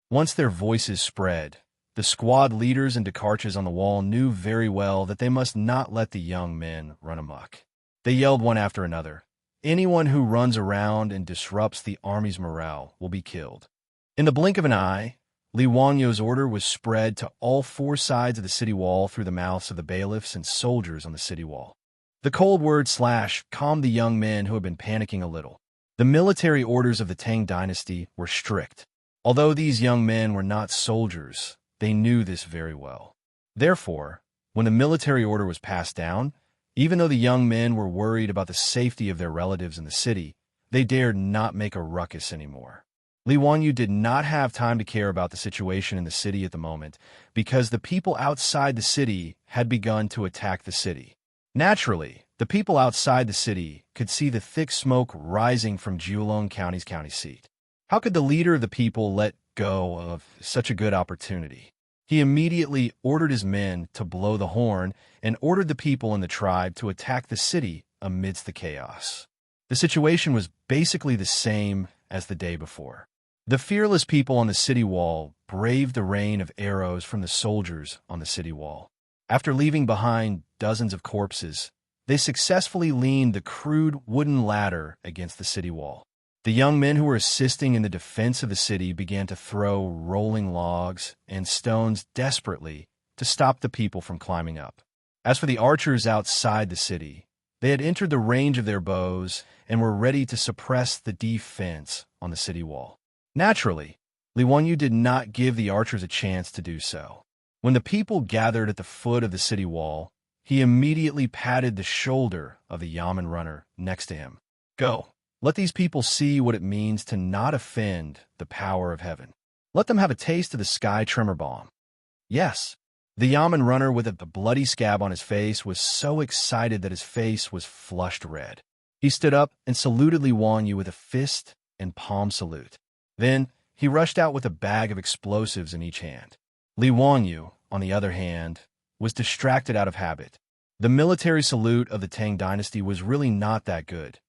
Once their voices spread, the squad leaders and Dakarchas on the wall knew very well that they must not let the young men run amok. They yelled one after another, "Anyone who runs around and disrupts the army's morale will be killed." In the blink of an eye, Li Wanyo's order was spread to all four sides of the city wall through the mouths of the bailiffs and soldiers on the city wall. The cold word slash calmed the young men who had been panicking a little. The military orders of the Tang dynasty were strict. Although these young men were not soldiers, they knew this very well. Therefore, when the military order was passed down, even though the young men were worried about the safety of their relatives in the city, they dared not make a ruckus anymore. Li Wanyu did not have time to care about the situation in the city at the moment, because the people outside the city had begun to attack the city. Naturally, the people outside the city could see the thick smoke rising from Jiulong County's county seat. How could the leader of the people let go of such a good opportunity? He immediately ordered his men to blow the horn and ordered the people in the tribe to attack the city amidst the chaos. The situation was basically the same as the day before. The fearless people on the city wall braved the rain of arrows from the soldiers on the city wall. After leaving behind dozens of corpses, they successfully leaned the crude wooden ladder against the city wall. The young men who were assisting in the defense of the city began to throw rolling logs and stones desperately to stop the people from climbing up. As for the archers outside the city, they had entered the range of their bows and were ready to suppress the defense on the city wall. Naturally, Li Wanyu did not give the archers a chance to do so. When the people gathered at the foot of the city wall, he immediately patted the shoulder of the Yamen runner next to him. "Go, let these people see what it means to not offend the power of heaven. Let them have a taste of the sky tremor bomb." Yes, the Yamen runner with a bloody scab on his face was so excited that his face was flushed red. He stood up and saluted Li Wanyu with a fist and palm salute. Then he rushed out with a bag of explosives in each hand. Li Wanyu, on the other hand, was distracted out of habit. The military salute of the Tang dynasty was really not that good.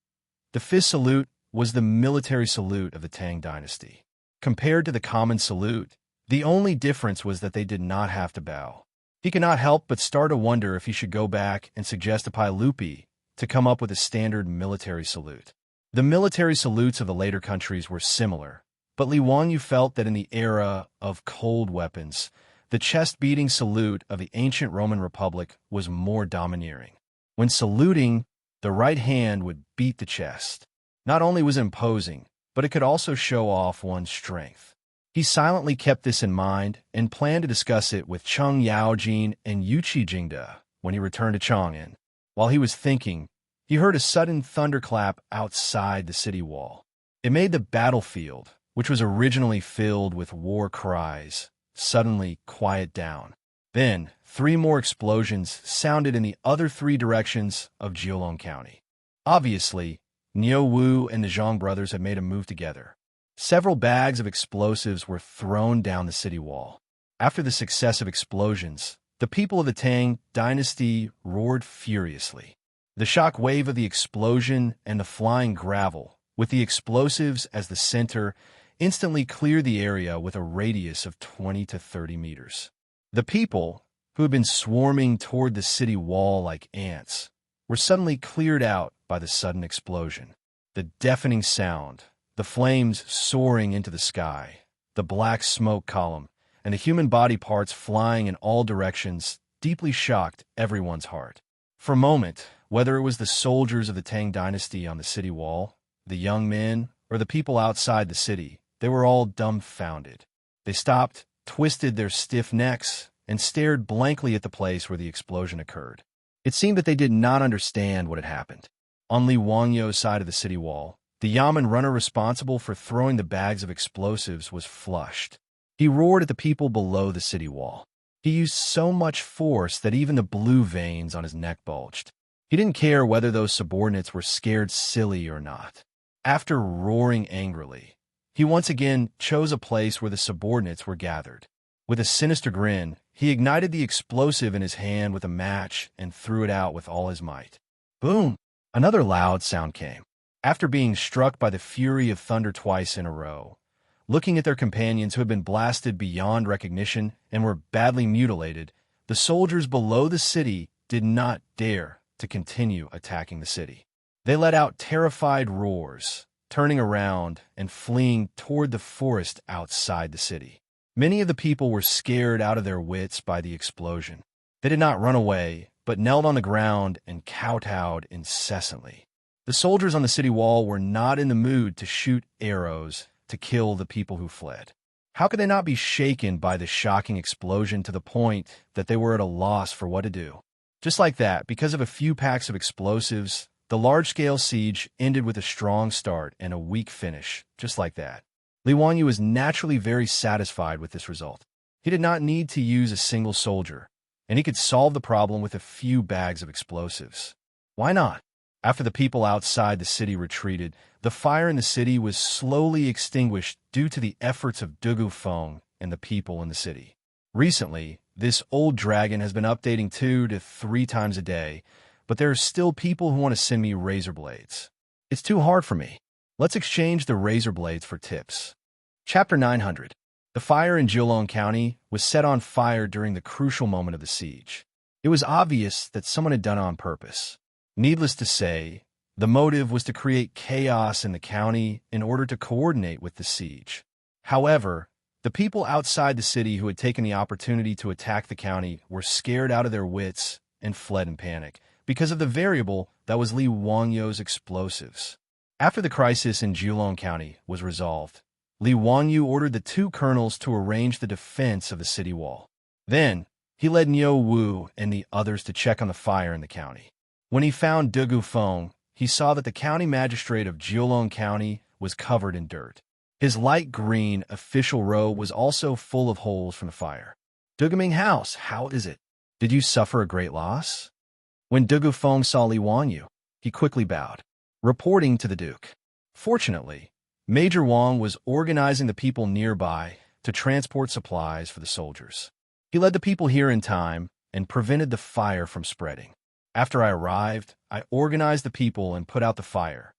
The fist salute was the military salute of the Tang dynasty. Compared to the common salute, the only difference was that they did not have to bow. He could not help but start to wonder if he should go back and suggest to Pai Lupi to come up with a standard military salute. The military salutes of the later countries were similar, but Li Wanyu felt that in the era of cold weapons, the chest-beating salute of the ancient Roman Republic was more domineering. When saluting, the right hand would beat the chest. Not only was it imposing, but it could also show off one's strength. He silently kept this in mind and planned to discuss it with Cheng Yaojin and Yuchi Jingda when he returned to Chang'an. While he was thinking, he heard a sudden thunderclap outside the city wall. It made the battlefield, which was originally filled with war cries, suddenly quiet down. Then, 3 more explosions sounded in the other 3 directions of Jiulong County. Obviously, Niu Wu and the Zhang brothers had made a move together. Several bags of explosives were thrown down the city wall. After the successive explosions, the people of the Tang dynasty roared furiously. The shock wave of the explosion and the flying gravel, with the explosives as the center, instantly cleared the area with a radius of 20 to 30 meters. The people, who had been swarming toward the city wall like ants, were suddenly cleared out by the sudden explosion. The deafening sound, the flames soaring into the sky, the black smoke column, and the human body parts flying in all directions deeply shocked everyone's heart. For a moment, whether it was the soldiers of the Tang dynasty on the city wall, the young men, or the people outside the city, they were all dumbfounded. They stopped, twisted their stiff necks, and stared blankly at the place where the explosion occurred. It seemed that they did not understand what had happened. On Li Wangyo's side of the city wall, the Yamen runner responsible for throwing the bags of explosives was flushed. He roared at the people below the city wall. He used so much force that even the blue veins on his neck bulged. He didn't care whether those subordinates were scared silly or not. After roaring angrily, he once again chose a place where the subordinates were gathered. With a sinister grin, he ignited the explosive in his hand with a match and threw it out with all his might. Boom! Another loud sound came. After being struck by the fury of thunder twice in a row, looking at their companions who had been blasted beyond recognition and were badly mutilated, the soldiers below the city did not dare to continue attacking the city. They let out terrified roars, turning around and fleeing toward the forest outside the city. Many of the people were scared out of their wits by the explosion. They did not run away, but knelt on the ground and kowtowed incessantly. The soldiers on the city wall were not in the mood to shoot arrows to kill the people who fled. How could they not be shaken by the shocking explosion to the point that they were at a loss for what to do? Just like that, because of a few packs of explosives, the large-scale siege ended with a strong start and a weak finish, just like that. Li Wanyu was naturally very satisfied with this result. He did not need to use a single soldier, and he could solve the problem with a few bags of explosives. Why not? After the people outside the city retreated, the fire in the city was slowly extinguished due to the efforts of Dugu Feng and the people in the city. Recently, this old dragon has been updating 2 to 3 times a day, but there are still people who want to send me razor blades. It's too hard for me. Let's exchange the razor blades for tips. Chapter 900. The fire in Jiulong County was set on fire during the crucial moment of the siege. It was obvious that someone had done it on purpose. Needless to say, the motive was to create chaos in the county in order to coordinate with the siege. However, the people outside the city who had taken the opportunity to attack the county were scared out of their wits and fled in panic because of the variable that was Li Wanyu's explosives. After the crisis in Jiulong County was resolved, Li Wanyu ordered the 2 colonels to arrange the defense of the city wall. Then, he led Niu Wu and the others to check on the fire in the county. When he found Dugu Feng, he saw that the county magistrate of Jiulong County was covered in dirt. His light green official robe was also full of holes from the fire. Dugaming House, how is it? Did you suffer a great loss? When Dugu Feng saw Li Wanyu, he quickly bowed, reporting to the Duke. Fortunately, Major Wang was organizing the people nearby to transport supplies for the soldiers. He led the people here in time and prevented the fire from spreading. After I arrived, I organized the people and put out the fire.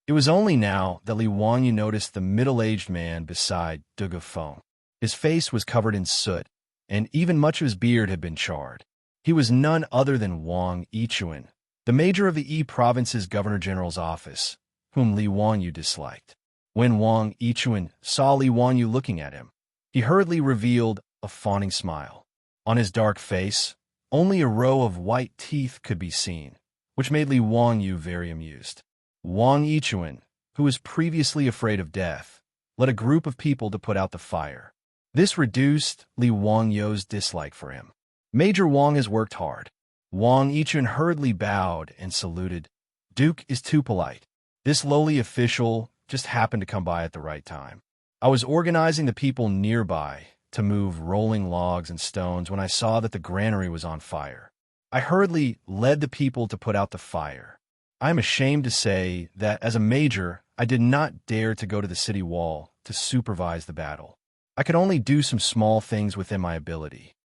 It was only now that Li Wanyu noticed the middle-aged man beside Dugu Feng. His face was covered in soot, and even much of his beard had been charred. He was none other than Wang Yichuan, the major of the Yi Province's Governor-General's office, whom Li Wanyu disliked. When Wang Yichuan saw Li Wanyu looking at him, he hurriedly revealed a fawning smile. On his dark face, only a row of white teeth could be seen, which made Li Wanyu very amused. Wang Yichuan, who was previously afraid of death, led a group of people to put out the fire. This reduced Li Wanyu's dislike for him. Major Wang has worked hard. Wang Yichuan hurriedly bowed and saluted. Duke is too polite. This lowly official just happened to come by at the right time. I was organizing the people nearby to move rolling logs and stones when I saw that the granary was on fire. I hurriedly led the people to put out the fire. I am ashamed to say that as a major, I did not dare to go to the city wall to supervise the battle. I could only do some small things within my ability.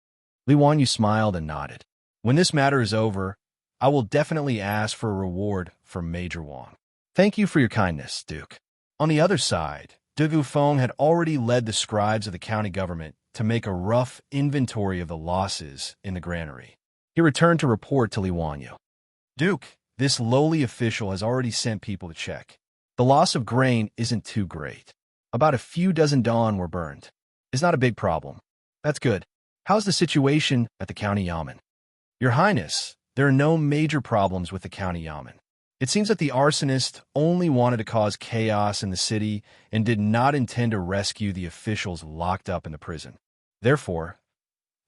Li Wanyu smiled and nodded. When this matter is over, I will definitely ask for a reward from Major Wang. Thank you for your kindness, Duke. On the other side, Dugu Feng had already led the scribes of the county government to make a rough inventory of the losses in the granary. He returned to report to Li Wanyu. Duke, this lowly official has already sent people to check. The loss of grain isn't too great. About a few dozen dawn were burned. It's not a big problem. That's good. How's the situation at the county yamen? Your Highness, there are no major problems with the county yamen. It seems that the arsonist only wanted to cause chaos in the city and did not intend to rescue the officials locked up in the prison. Therefore,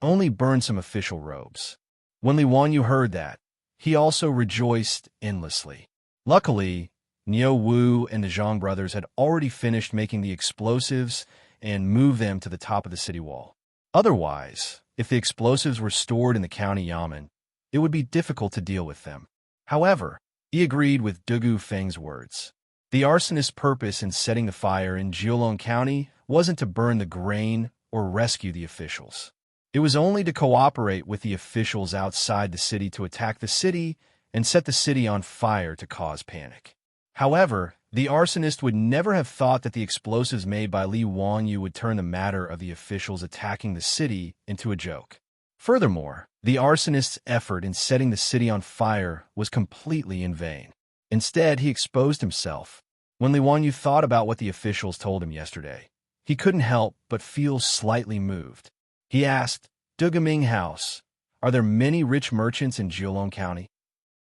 only burned some official robes. When Li Wanyu heard that, he also rejoiced endlessly. Luckily, Niu Wu and the Zhang brothers had already finished making the explosives and moved them to the top of the city wall. Otherwise, if the explosives were stored in the county yamen, it would be difficult to deal with them. However, he agreed with Dugu Feng's words. The arsonist's purpose in setting the fire in Jiulong County wasn't to burn the grain or rescue the officials. It was only to cooperate with the officials outside the city to attack the city and set the city on fire to cause panic. However, the arsonist would never have thought that the explosives made by Li Wanyu would turn the matter of the officials attacking the city into a joke. Furthermore, the arsonist's effort in setting the city on fire was completely in vain. Instead, he exposed himself. When Li Wanyu thought about what the officials told him yesterday, he couldn't help but feel slightly moved. He asked, "Dugaming House, are there many rich merchants in Jiulong County?"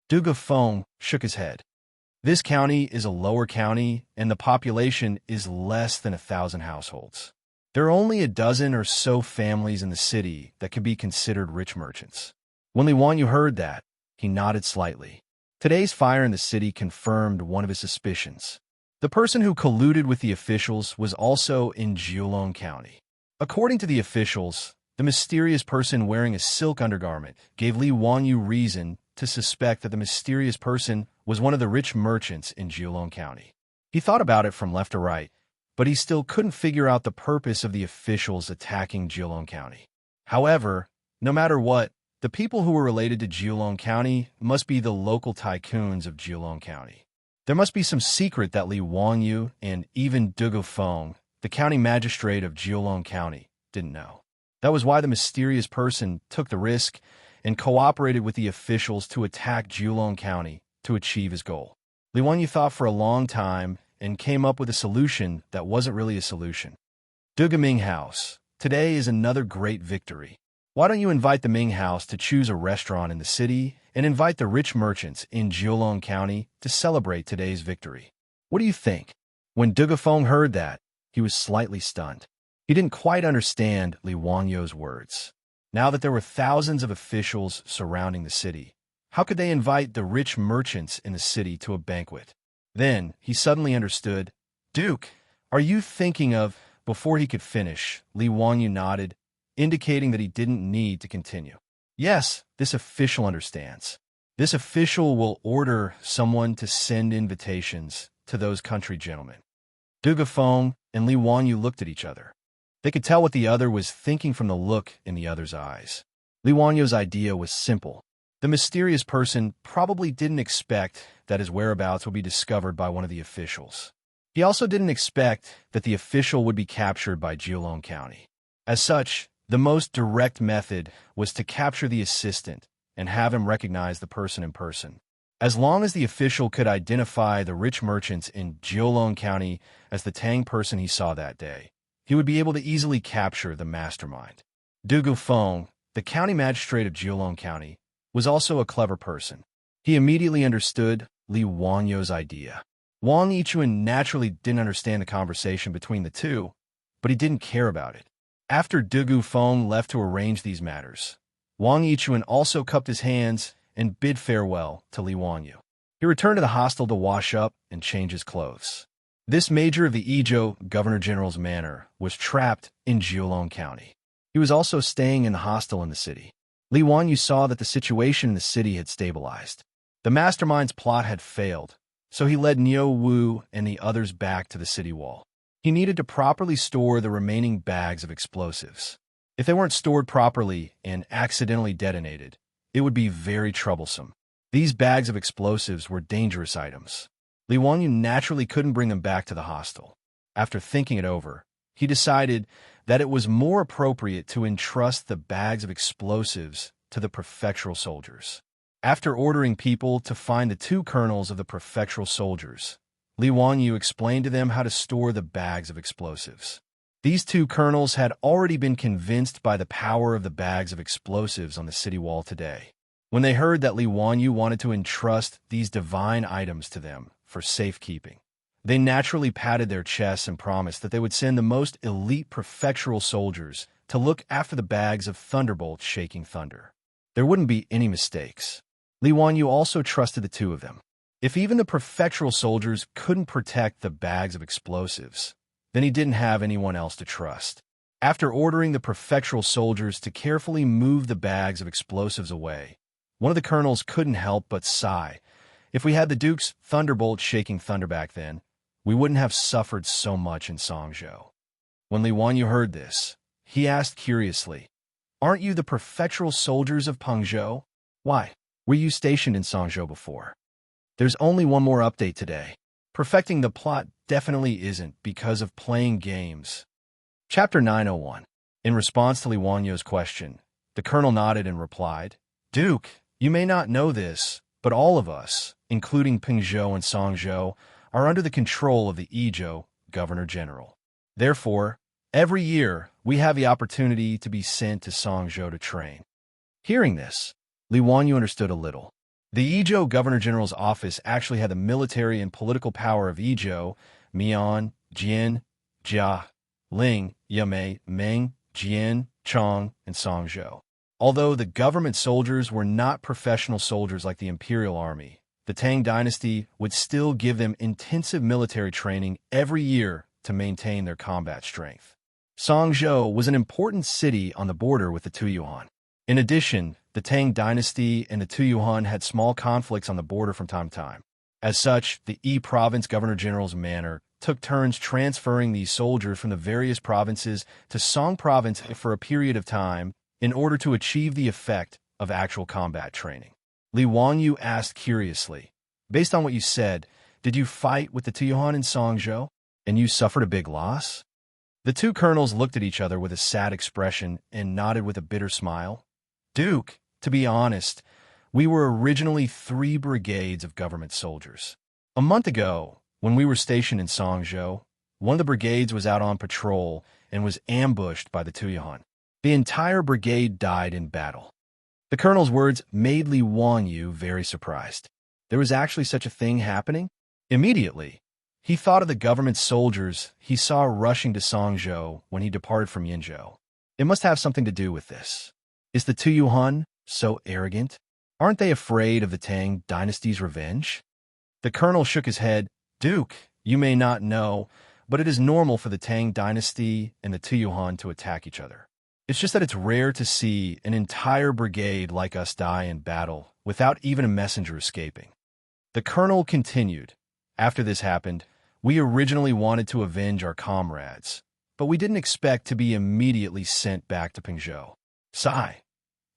Duga Feng shook his head. This county is a lower county, and the population is less than 1,000 households. There are only a dozen or so families in the city that could be considered rich merchants. When Li Wanyu heard that, he nodded slightly. Today's fire in the city confirmed one of his suspicions. The person who colluded with the officials was also in Jiulong County. According to the officials, the mysterious person wearing a silk undergarment gave Li Wanyu reason to suspect that the mysterious person was one of the rich merchants in Jiulong County. He thought about it from left to right, but he still couldn't figure out the purpose of the officials attacking Jiulong County. However, no matter what, the people who were related to Jiulong County must be the local tycoons of Jiulong County. There must be some secret that Li Wanyu and even Dugu Feng, the county magistrate of Jiulong County, didn't know. That was why the mysterious person took the risk and cooperated with the officials to attack Jiulong County to achieve his goal. Li Wanyu thought for a long time and came up with a solution that wasn't really a solution. Duga Ming House, today is another great victory. Why don't you invite the Ming House to choose a restaurant in the city and invite the rich merchants in Jiulong County to celebrate today's victory? What do you think? When Duga Feng heard that, he was slightly stunned. He didn't quite understand Li Wanyu's words. Now that there were thousands of officials surrounding the city, how could they invite the rich merchants in the city to a banquet? Then he suddenly understood. "Duke, are you thinking of—" Before he could finish, Li Wanyu nodded, indicating that he didn't need to continue. "Yes, this official understands. This official will order someone to send invitations to those country gentlemen." Duga Feng and Li Wanyu looked at each other. They could tell what the other was thinking from the look in the other's eyes. Li Wanyu's idea was simple. The mysterious person probably didn't expect that his whereabouts would be discovered by one of the officials. He also didn't expect that the official would be captured by Jiulong County. As such, the most direct method was to capture the assistant and have him recognize the person in person. As long as the official could identify the rich merchants in Jiulong County as the Tang person he saw that day, he would be able to easily capture the mastermind. Dugu Feng, the county magistrate of Jiulong County, was also a clever person. He immediately understood Li Wanyu's idea. Wang Yichuan naturally didn't understand the conversation between the two, but he didn't care about it. After Dugu Feng left to arrange these matters, Wang Yichuan also cupped his hands and bid farewell to Li Wanyu. He returned to the hostel to wash up and change his clothes. This major of the Izhou Governor-General's manor was trapped in Jiulong County. He was also staying in the hostel in the city. Li Wanyu saw that the situation in the city had stabilized. The mastermind's plot had failed, so he led Niu Wu and the others back to the city wall. He needed to properly store the remaining bags of explosives. If they weren't stored properly and accidentally detonated, it would be very troublesome. These bags of explosives were dangerous items. Li Wanyu naturally couldn't bring them back to the hostel. After thinking it over, he decided that it was more appropriate to entrust the bags of explosives to the prefectural soldiers. After ordering people to find the 2 colonels of the prefectural soldiers, Li Wanyu explained to them how to store the bags of explosives. These 2 colonels had already been convinced by the power of the bags of explosives on the city wall today. When they heard that Li Wanyu wanted to entrust these divine items to them for safekeeping, they naturally patted their chests and promised that they would send the most elite prefectural soldiers to look after the bags of thunderbolts shaking thunder. There wouldn't be any mistakes. Li Wanyu also trusted the 2 of them. If even the prefectural soldiers couldn't protect the bags of explosives, then he didn't have anyone else to trust. After ordering the prefectural soldiers to carefully move the bags of explosives away, one of the colonels couldn't help but sigh. If we had the Duke's thunderbolt shaking thunder back then, we wouldn't have suffered so much in Xianxia. When Li Wanyu heard this, he asked curiously. "Aren't you the perpetual soldiers of Pengzhou? Why, were you stationed in Songzhou before?" "There's only one more update today. Perfecting the plot definitely isn't because of playing games." Chapter 901. In response to Li Wanyo's question, the colonel nodded and replied, "Duke, you may not know this, but all of us, including Pengzhou and Songzhou, are under the control of the Izhou Governor-General. Therefore, every year, we have the opportunity to be sent to Songzhou to train." Hearing this, Li Wanyu understood a little. The Izhou Governor-General's office actually had the military and political power of Izhou, Mian, Jian, Jia, Ling, Yamei, Meng, Jian, Chong, and Songzhou. Although the government soldiers were not professional soldiers like the imperial army, the Tang dynasty would still give them intensive military training every year to maintain their combat strength. Songzhou was an important city on the border with the Tuyuan. In addition, the Tang dynasty and the Tuyuan had small conflicts on the border from time to time. As such, the Yi province governor-general's manor took turns transferring these soldiers from the various provinces to Song province for a period of time in order to achieve the effect of actual combat training. Li Wanyu asked curiously, "Based on what you said, did you fight with the Tuyuan in Songzhou, and you suffered a big loss?" The two colonels looked at each other with a sad expression and nodded with a bitter smile. "Duke, to be honest, we were originally 3 brigades of government soldiers. A month ago, when we were stationed in Songzhou, one of the brigades was out on patrol and was ambushed by the Tuyuan. The entire brigade died in battle." The colonel's words made Li Wanyu very surprised. There was actually such a thing happening? Immediately, he thought of the government soldiers he saw rushing to Songzhou when he departed from Yinzhou. It must have something to do with this. Is the Tuyuan so arrogant? Aren't they afraid of the Tang dynasty's revenge? The colonel shook his head. "Duke, you may not know, but it is normal for the Tang dynasty and the Tuyuan to attack each other. It's just that it's rare to see an entire brigade like us die in battle without even a messenger escaping." The colonel continued, "After this happened, we originally wanted to avenge our comrades, but we didn't expect to be immediately sent back to Pengzhou." Sigh.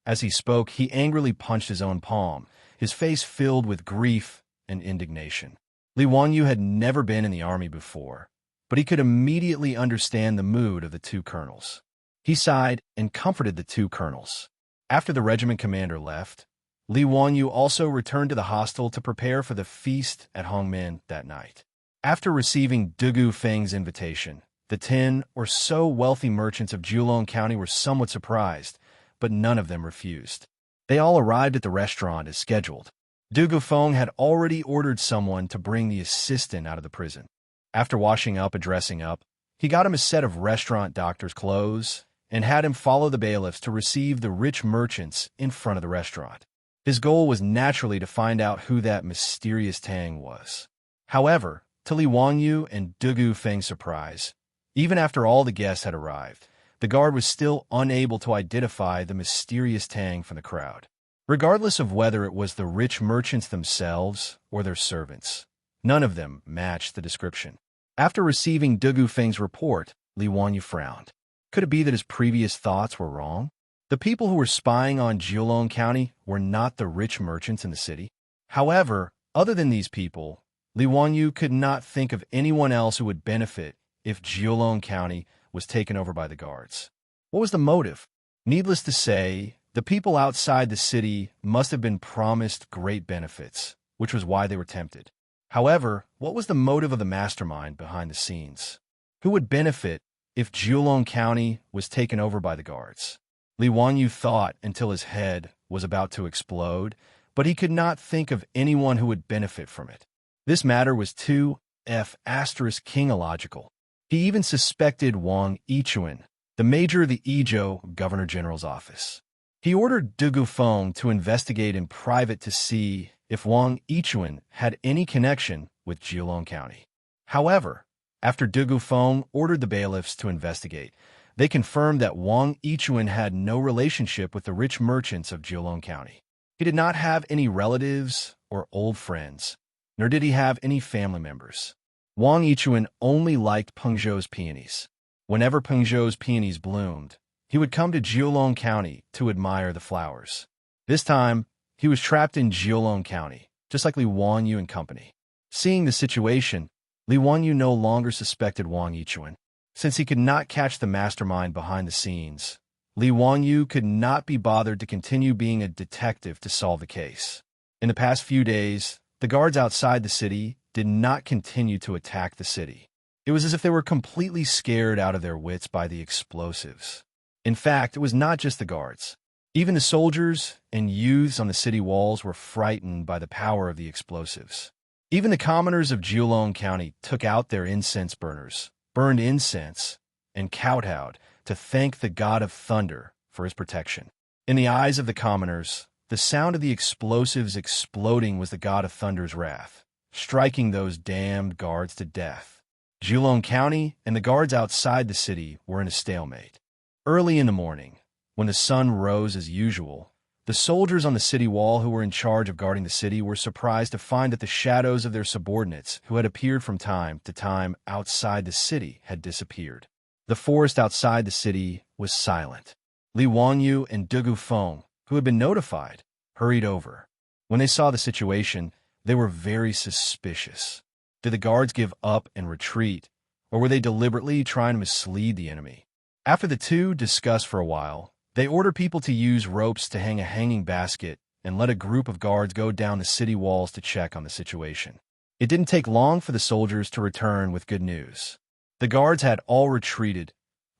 As he spoke, he angrily punched his own palm, his face filled with grief and indignation. Li Wanyu had never been in the army before, but he could immediately understand the mood of the two colonels. He sighed and comforted the two colonels. After the regiment commander left, Li Wanyu also returned to the hostel to prepare for the feast at Hongmen that night. After receiving Dugu Feng's invitation, the 10 or so wealthy merchants of Jiulong County were somewhat surprised, but none of them refused. They all arrived at the restaurant as scheduled. Dugu Feng had already ordered someone to bring the assistant out of the prison. After washing up and dressing up, he got him a set of restaurant doctor's clothes and had him follow the bailiffs to receive the rich merchants in front of the restaurant. His goal was naturally to find out who that mysterious Tang was. However, to Li Wanyu and Dugu Feng's surprise, even after all the guests had arrived, the guard was still unable to identify the mysterious Tang from the crowd. Regardless of whether it was the rich merchants themselves or their servants, none of them matched the description. After receiving Dugu Feng's report, Li Wanyu frowned. Could it be that his previous thoughts were wrong? The people who were spying on Jiulong County were not the rich merchants in the city. However, other than these people, Li Wanyu could not think of anyone else who would benefit if Jiulong County was taken over by the guards. What was the motive? Needless to say, the people outside the city must have been promised great benefits, which was why they were tempted. However, what was the motive of the mastermind behind the scenes? Who would benefit if Jiulong County was taken over by the guards? Li Wanyu thought until his head was about to explode, but he could not think of anyone who would benefit from it. This matter was too king-illogical. He even suspected Wang Yichuan, the major of the Izhou Governor-General's office. He ordered Dugu Feng to investigate in private to see if Wang Yichuan had any connection with Jiulong County. However, after Dugu Feng ordered the bailiffs to investigate, they confirmed that Wang Yichuan had no relationship with the rich merchants of Jiulong County. He did not have any relatives or old friends, nor did he have any family members. Wang Yichuan only liked Pengzhou's peonies. Whenever Pengzhou's peonies bloomed, he would come to Jiulong County to admire the flowers. This time, he was trapped in Jiulong County, just like Li Wanyu and company. Seeing the situation, Li Wanyu no longer suspected Wang Yichuan. Since he could not catch the mastermind behind the scenes, Li Wanyu could not be bothered to continue being a detective to solve the case. In the past few days, the guards outside the city did not continue to attack the city. It was as if they were completely scared out of their wits by the explosives. In fact, it was not just the guards. Even the soldiers and youths on the city walls were frightened by the power of the explosives. Even the commoners of Jiulong County took out their incense burners, burned incense, and kowtowed to thank the god of thunder for his protection. In the eyes of the commoners, the sound of the explosives exploding was the god of thunder's wrath, striking those damned guards to death. Jiulong County and the guards outside the city were in a stalemate. Early in the morning, when the sun rose as usual, the soldiers on the city wall who were in charge of guarding the city were surprised to find that the shadows of their subordinates who had appeared from time to time outside the city had disappeared. The forest outside the city was silent. Li Wanyu and Dugu Feng, who had been notified, hurried over. When they saw the situation, they were very suspicious. Did the guards give up and retreat, or were they deliberately trying to mislead the enemy? After the two discussed for a while, they ordered people to use ropes to hang a hanging basket and let a group of guards go down the city walls to check on the situation. It didn't take long for the soldiers to return with good news. The guards had all retreated,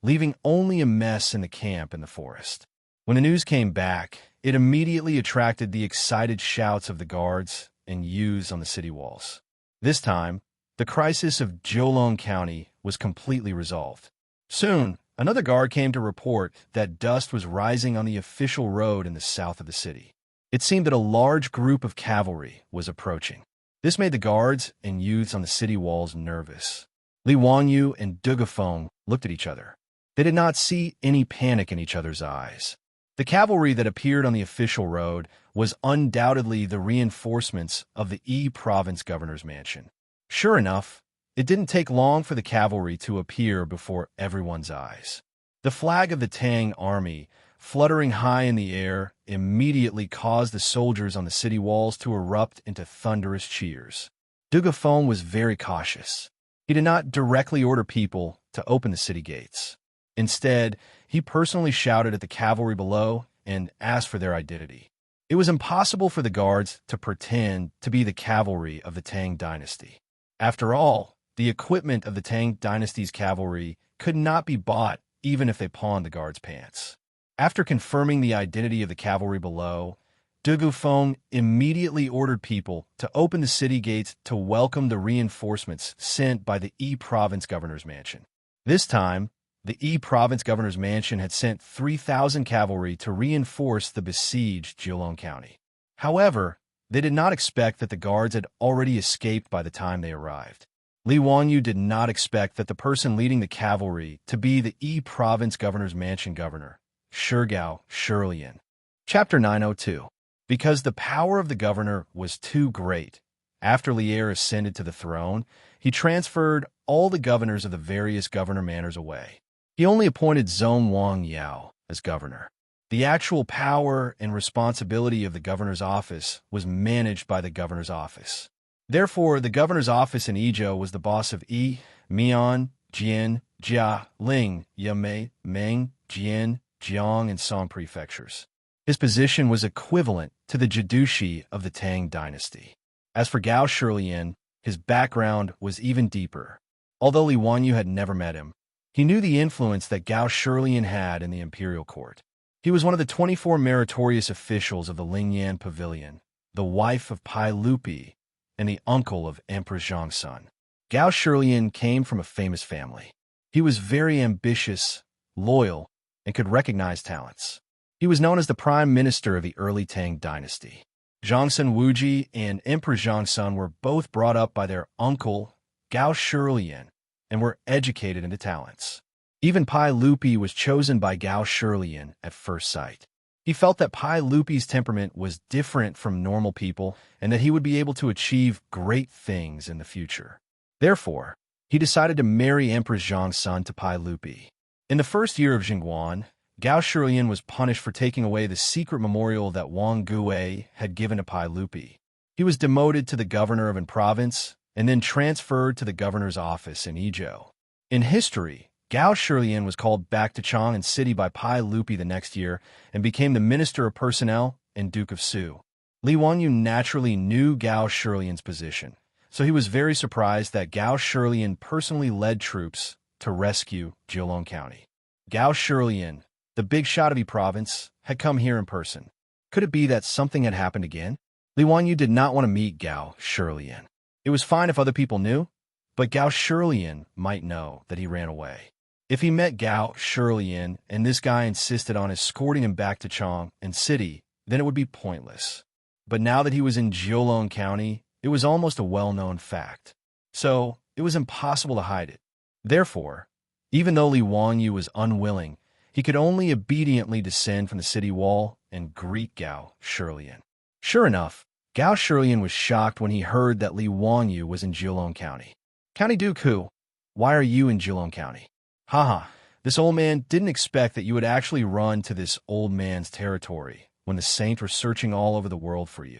leaving only a mess in the camp in the forest. When the news came back, it immediately attracted the excited shouts of the guards and youths on the city walls. This time, the crisis of Jiulong County was completely resolved. Soon, another guard came to report that dust was rising on the official road in the south of the city. It seemed that a large group of cavalry was approaching. This made the guards and youths on the city walls nervous. Li Wanyu and Dugu Feng looked at each other. They did not see any panic in each other's eyes. The cavalry that appeared on the official road was undoubtedly the reinforcements of the Yi province governor's mansion. Sure enough, it didn't take long for the cavalry to appear before everyone's eyes. The flag of the Tang army, fluttering high in the air, immediately caused the soldiers on the city walls to erupt into thunderous cheers. Dugu Feng was very cautious. He did not directly order people to open the city gates. Instead, he personally shouted at the cavalry below and asked for their identity. It was impossible for the guards to pretend to be the cavalry of the Tang dynasty. After all, the equipment of the Tang dynasty's cavalry could not be bought even if they pawned the guards' pants. After confirming the identity of the cavalry below, Dugu Feng immediately ordered people to open the city gates to welcome the reinforcements sent by the Yi province governor's mansion. This time, the Yi province governor's mansion had sent 3,000 cavalry to reinforce the besieged Jiulong County. However, they did not expect that the guards had already escaped by the time they arrived. Li Wanyu did not expect that the person leading the cavalry to be the Yi province governor's mansion governor, Xianxia. Chapter 902. Because the power of the governor was too great, after Lier ascended to the throne, he transferred all the governors of the various governor manors away. He only appointed Zhong Wang Yao as governor. The actual power and responsibility of the governor's office was managed by the governor's office. Therefore, the governor's office in Yizhou was the boss of Yi, Mian, Jian, Jia, Ling, Yamei, Meng, Jian, Jiang, and Song prefectures. His position was equivalent to the Jidushi of the Tang dynasty. As for Gao Shilian, his background was even deeper. Although Li Wanyu had never met him, he knew the influence that Gao Shilian had in the imperial court. He was one of the 24 meritorious officials of the Lingyan Pavilion, the wife of Pai Lupi, and the uncle of Emperor Zhongsun. Gao Shilian came from a famous family. He was very ambitious, loyal, and could recognize talents. He was known as the prime minister of the early Tang dynasty. Zhongsun Wuji and Emperor Zhongsun were both brought up by their uncle, Gao Shilian, and were educated into talents. Even Pai Lupi was chosen by Gao Shilian at first sight. He felt that Pai Lupi's temperament was different from normal people and that he would be able to achieve great things in the future. Therefore, he decided to marry Empress Zhongsun to Pai Lupi. In the first year of Jingguan, Gao Shilian was punished for taking away the secret memorial that Wang Gui had given to Pai Lupi. He was demoted to the governor of an province and then transferred to the governor's office in Izhou. In history, Gao Shilian was called back to Chang'an City by Pai Lupi the next year and became the Minister of Personnel and Duke of Su. Li Wanyu naturally knew Gao Shilian's position, so he was very surprised that Gao Shilian personally led troops to rescue Jiulong County. Gao Shilian, the big shot of the province, had come here in person. Could it be that something had happened again? Li Wanyu did not want to meet Gao Shilian. It was fine if other people knew, but Gao Shilian might know that he ran away. If he met Gao Shilian and this guy insisted on escorting him back to Chang'an City, then it would be pointless. But now that he was in Jiulong County, it was almost a well-known fact. So it was impossible to hide it. Therefore, even though Li Wanyu was unwilling, he could only obediently descend from the city wall and greet Gao Shilian. Sure enough, Gao Shilian was shocked when he heard that Li Wanyu was in Jiulong County. County Duke who? Why are you in Jiulong County? Haha, this old man didn't expect that you would actually run to this old man's territory when the saints were searching all over the world for you.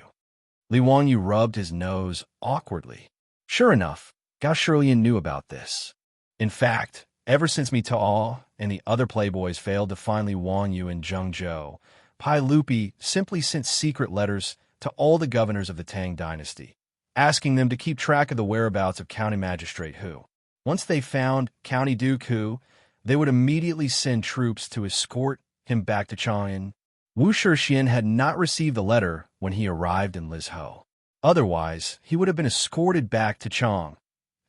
Li Wanyu rubbed his nose awkwardly. Sure enough, Gao Shilian knew about this. In fact, ever since Mitao and the other playboys failed to find Li Wanyu in Zhengzhou, Pai Lupi simply sent secret letters to all the governors of the Tang dynasty, asking them to keep track of the whereabouts of County Magistrate Hu. Once they found County Duke Hu, they would immediately send troops to escort him back to Chang'an. Wu Shixian had not received the letter when he arrived in Lizhou. Otherwise, he would have been escorted back to Chang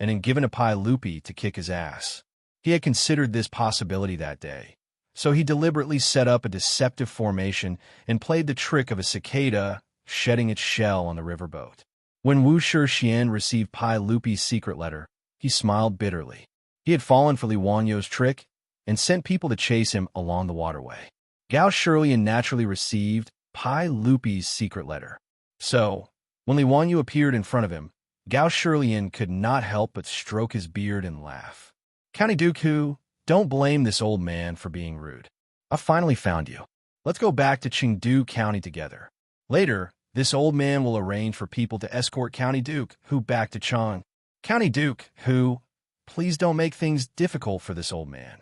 and then given to Pai Lupi to kick his ass. He had considered this possibility that day, so he deliberately set up a deceptive formation and played the trick of a cicada shedding its shell on the riverboat. When Wu Shixian received Pai Lupi's secret letter, he smiled bitterly. He had fallen for Li Wanyu's trick and sent people to chase him along the waterway. Gao Shilian naturally received Pai Lupi's secret letter. So, when Li Wanyu appeared in front of him, Gao Shilian could not help but stroke his beard and laugh. County Duke Hu, don't blame this old man for being rude. I finally found you. Let's go back to Chengdu County together. Later, this old man will arrange for people to escort County Duke Hu back to Chang. County Duke Hu, please don't make things difficult for this old man.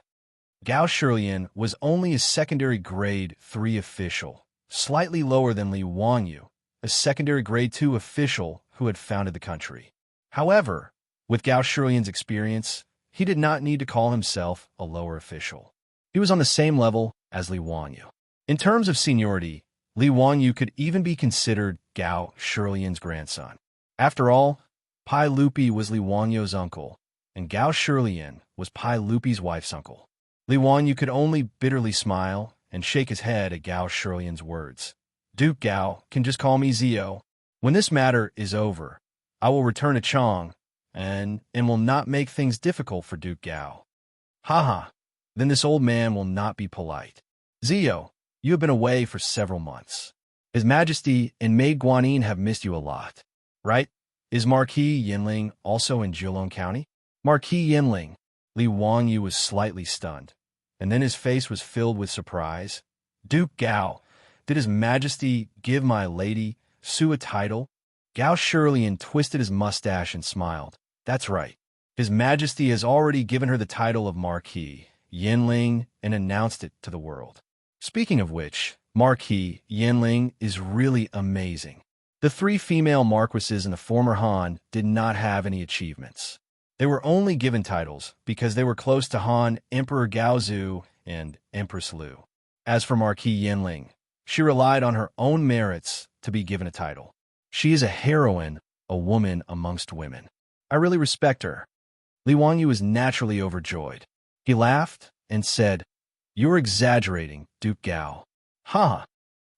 Gao Shilian was only a secondary grade 3 official, slightly lower than Li Wanyu, a secondary grade 2 official who had founded the country. However, with Gao Shilian's experience, he did not need to call himself a lower official. He was on the same level as Li Wanyu. In terms of seniority, Li Wanyu could even be considered Gao Shilian's grandson. After all, Pai Lupi was Li Wanyu's uncle, and Gao Shilian was Pai Lupi's wife's uncle. Li Wanyu could only bitterly smile and shake his head at Gao Shilian's words. Duke Gao can just call me Zio. When this matter is over, I will return to Chang and will not make things difficult for Duke Gao. Haha, then this old man will not be polite. Zio, you have been away for several months. His Majesty and Maid Guanyin have missed you a lot, right? Is Marquis Yinling also in Jiulong County? Marquis Yinling. Li Wanyu was slightly stunned, and then his face was filled with surprise. Duke Gao, did His Majesty give my lady Su a title? Gao Shilian twisted his mustache and smiled. That's right. His Majesty has already given her the title of Marquis Yinling and announced it to the world. Speaking of which, Marquis Yinling is really amazing. The 3 female marquises in the former Han did not have any achievements. They were only given titles because they were close to Han Emperor Gaozu and Empress Lu. As for Marquis Yinling, she relied on her own merits to be given a title. She is a heroine, a woman amongst women. I really respect her. Li Wanyu was naturally overjoyed. He laughed and said, You're exaggerating, Duke Gao. Ha!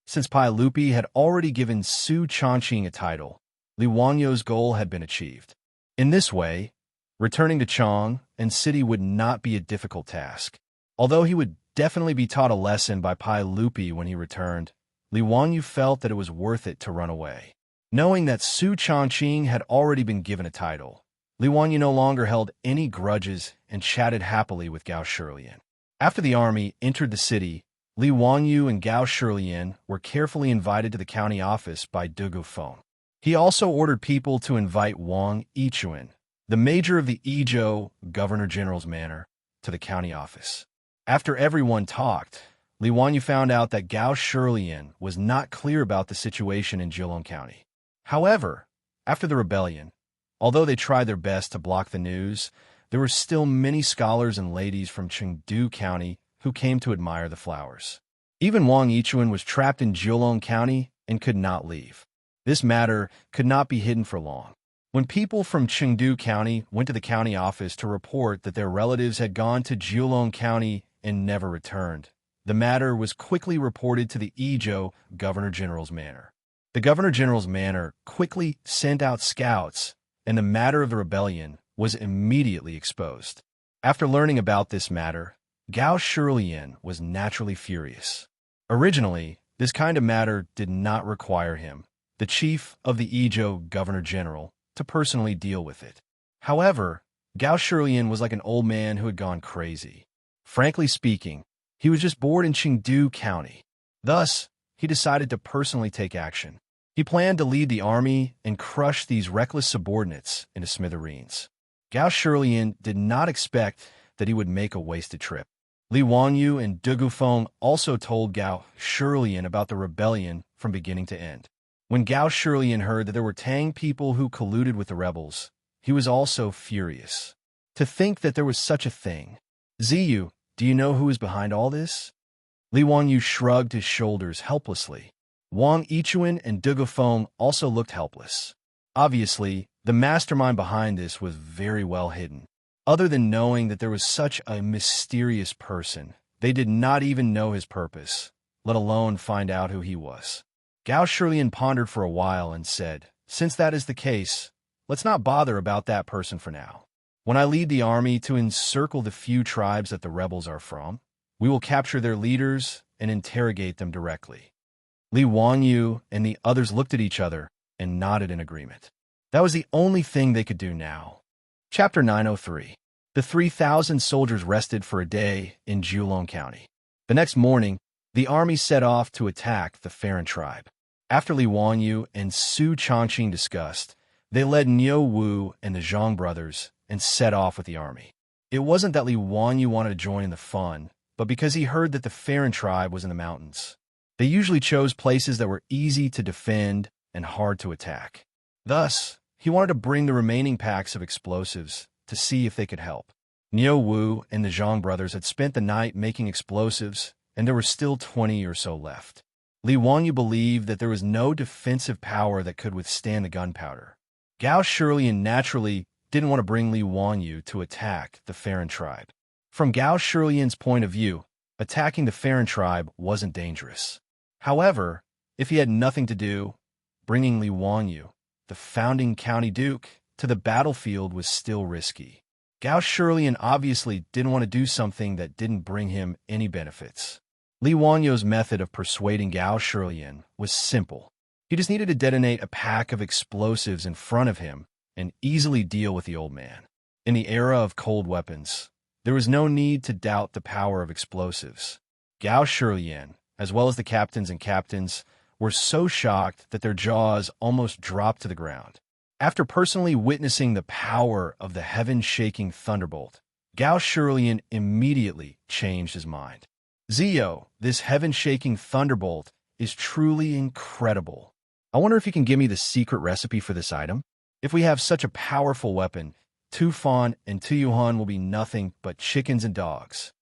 Since Pai Lupi had already given Su Changqing a title, Li Wanyu's goal had been achieved. In this way, returning to Chang'an City would not be a difficult task. Although he would definitely be taught a lesson by Pai Lupi when he returned, Li Wanyu felt that it was worth it to run away. Knowing that Su Changqing had already been given a title, Li Wanyu no longer held any grudges and chatted happily with Gao Shilian. After the army entered the city, Li Wanyu and Gao Shilian were carefully invited to the county office by Dugu Feng. He also ordered people to invite Wang Yichuan, the major of the Yizhou Governor-General's manor, to the county office. After everyone talked, Li Wanyu found out that Gao Shilian was not clear about the situation in Jilong County. However, after the rebellion, although they tried their best to block the news, there were still many scholars and ladies from Chengdu County who came to admire the flowers. Even Wang Yichuan was trapped in Jilong County and could not leave. This matter could not be hidden for long. When people from Chengdu County went to the county office to report that their relatives had gone to Jilong County and never returned, the matter was quickly reported to the Yizhou Governor-General's manor. The Governor-General's manor quickly sent out scouts, and the matter of the rebellion was immediately exposed. After learning about this matter, Gao Shilian was naturally furious. Originally, this kind of matter did not require him, the chief of the Yizhou Governor-General, to personally deal with it. However, Gao Shilian was like an old man who had gone crazy. Frankly speaking, he was just bored in Chengdu County. Thus, he decided to personally take action. He planned to lead the army and crush these reckless subordinates into smithereens. Gao Shilian did not expect that he would make a wasted trip. Li Wanyu and Dugu Feng also told Gao Shilian about the rebellion from beginning to end. When Gao Shilian heard that there were Tang people who colluded with the rebels, he was also furious. To think that there was such a thing. Ziyu, do you know who is behind all this? Li Wanyu shrugged his shoulders helplessly. Wang Yichuan and Dugu Feng also looked helpless. Obviously, the mastermind behind this was very well hidden. Other than knowing that there was such a mysterious person, they did not even know his purpose, let alone find out who he was. Gao Shilian pondered for a while and said, "Since that is the case, let's not bother about that person for now. When I lead the army to encircle the few tribes that the rebels are from, we will capture their leaders and interrogate them directly." Li Wanyu and the others looked at each other and nodded in agreement. That was the only thing they could do now. Chapter 903. The 3,000 soldiers rested for a day in Jilong County. The next morning, the army set off to attack the Farron tribe. After Li Wanyu and Su Changqing discussed, they led Niu Wu and the Zhang brothers and set off with the army. It wasn't that Li Wanyu wanted to join in the fun, but because he heard that the Farron tribe was in the mountains. They usually chose places that were easy to defend and hard to attack. Thus, he wanted to bring the remaining packs of explosives to see if they could help. Niu Wu and the Zhang brothers had spent the night making explosives, and there were still 20 or so left. Li Wanyu believed that there was no defensive power that could withstand the gunpowder. Gao Shilian naturally didn't want to bring Li Wanyu to attack the Farron tribe. From Gao Shilian's point of view, attacking the Farron tribe wasn't dangerous. However, if he had nothing to do, bringing Li Wanyu, the founding county duke, to the battlefield was still risky. Gao Shilian obviously didn't want to do something that didn't bring him any benefits. Li Wanyu's method of persuading Gao Shilian was simple. He just needed to detonate a pack of explosives in front of him and easily deal with the old man. In the era of cold weapons, there was no need to doubt the power of explosives. Gao Shilian, as well as the captains and captains, were so shocked that their jaws almost dropped to the ground. After personally witnessing the power of the heaven-shaking thunderbolt, Gao Shilian immediately changed his mind. "Zio, this heaven-shaking thunderbolt is truly incredible. I wonder if you can give me the secret recipe for this item? If we have such a powerful weapon, Tufan and Tuyuhan will be nothing but chickens and dogs."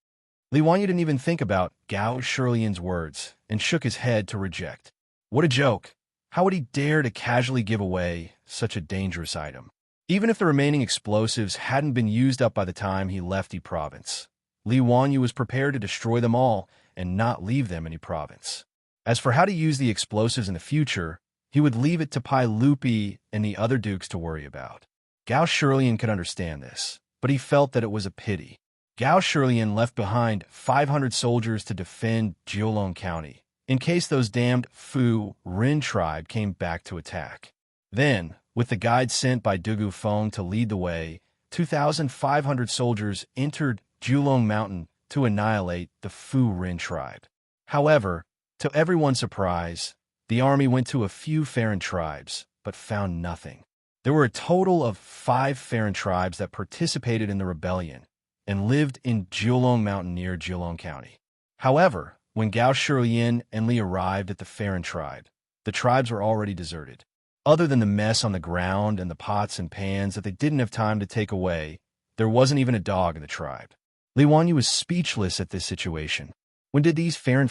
Li Wanyu didn't even think about Gao Shilian's words and shook his head to reject. What a joke! How would he dare to casually give away such a dangerous item? Even if the remaining explosives hadn't been used up by the time he left Yi Province, Li Wanyu was prepared to destroy them all and not leave them in Yi Province. As for how to use the explosives in the future, he would leave it to Pai Lupi and the other dukes to worry about. Gao Shilian could understand this, but he felt that it was a pity. Gao Shilian left behind 500 soldiers to defend Jilong County, in case those damned Fu Rin tribe came back to attack. Then, with the guide sent by Dugu Feng to lead the way, 2,500 soldiers entered Julong Mountain to annihilate the Fu Rin tribe. However, to everyone's surprise, the army went to a few Farron tribes, but found nothing. There were a total of 5 Farron tribes that participated in the rebellion and lived in Jiulong Mountain near Jiulong County. However, when Gao Shilian and Li arrived at the Farron tribe, the tribes were already deserted. Other than the mess on the ground and the pots and pans that they didn't have time to take away, there wasn't even a dog in the tribe. Li Wanyu was speechless at this situation. When did these Farron?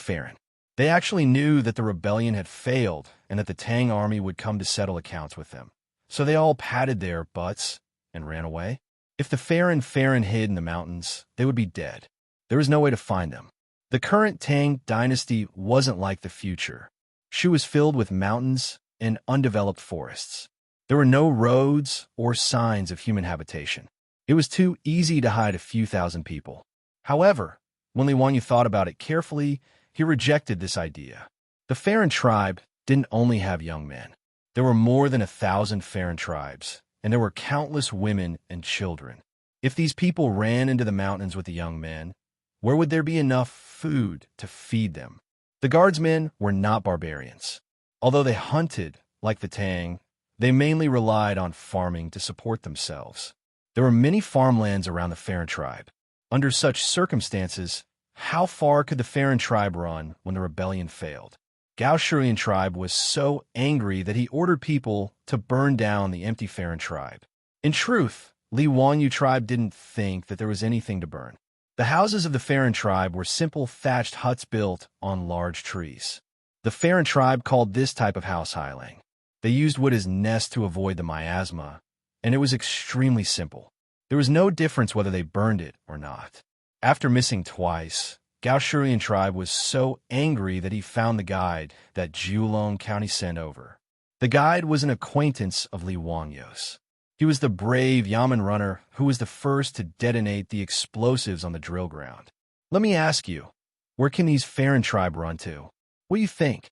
They actually knew that the rebellion had failed and that the Tang army would come to settle accounts with them. So they all patted their butts and ran away. If the Farron hid in the mountains, they would be dead. There was no way to find them. The current Tang dynasty wasn't like the future. She was filled with mountains and undeveloped forests. There were no roads or signs of human habitation. It was too easy to hide a few thousand people. However, when Li Wanyu thought about it carefully, he rejected this idea. The Farron tribe didn't only have young men. There were more than 1,000 Farron tribes, and there were countless women and children. If these people ran into the mountains with the young men, where would there be enough food to feed them? The guardsmen were not barbarians. Although they hunted, like the Tang, they mainly relied on farming to support themselves. There were many farmlands around the Farron tribe. Under such circumstances, how far could the Farron tribe run when the rebellion failed? Gao Shilian tribe was so angry that he ordered people to burn down the empty Farron tribe. In truth, Li Wanyu tribe didn't think that there was anything to burn. The houses of the Farron tribe were simple thatched huts built on large trees. The Farron tribe called this type of house Hailang. They used wood as nest to avoid the miasma, and it was extremely simple. There was no difference whether they burned it or not. After missing twice, Gao Shilian tribe was so angry that he found the guide that Jiulong County sent over. The guide was an acquaintance of Li Wanyu's. He was the brave Yamen runner who was the first to detonate the explosives on the drill ground. Let me ask you, where can these Farron tribe run to? What do you think?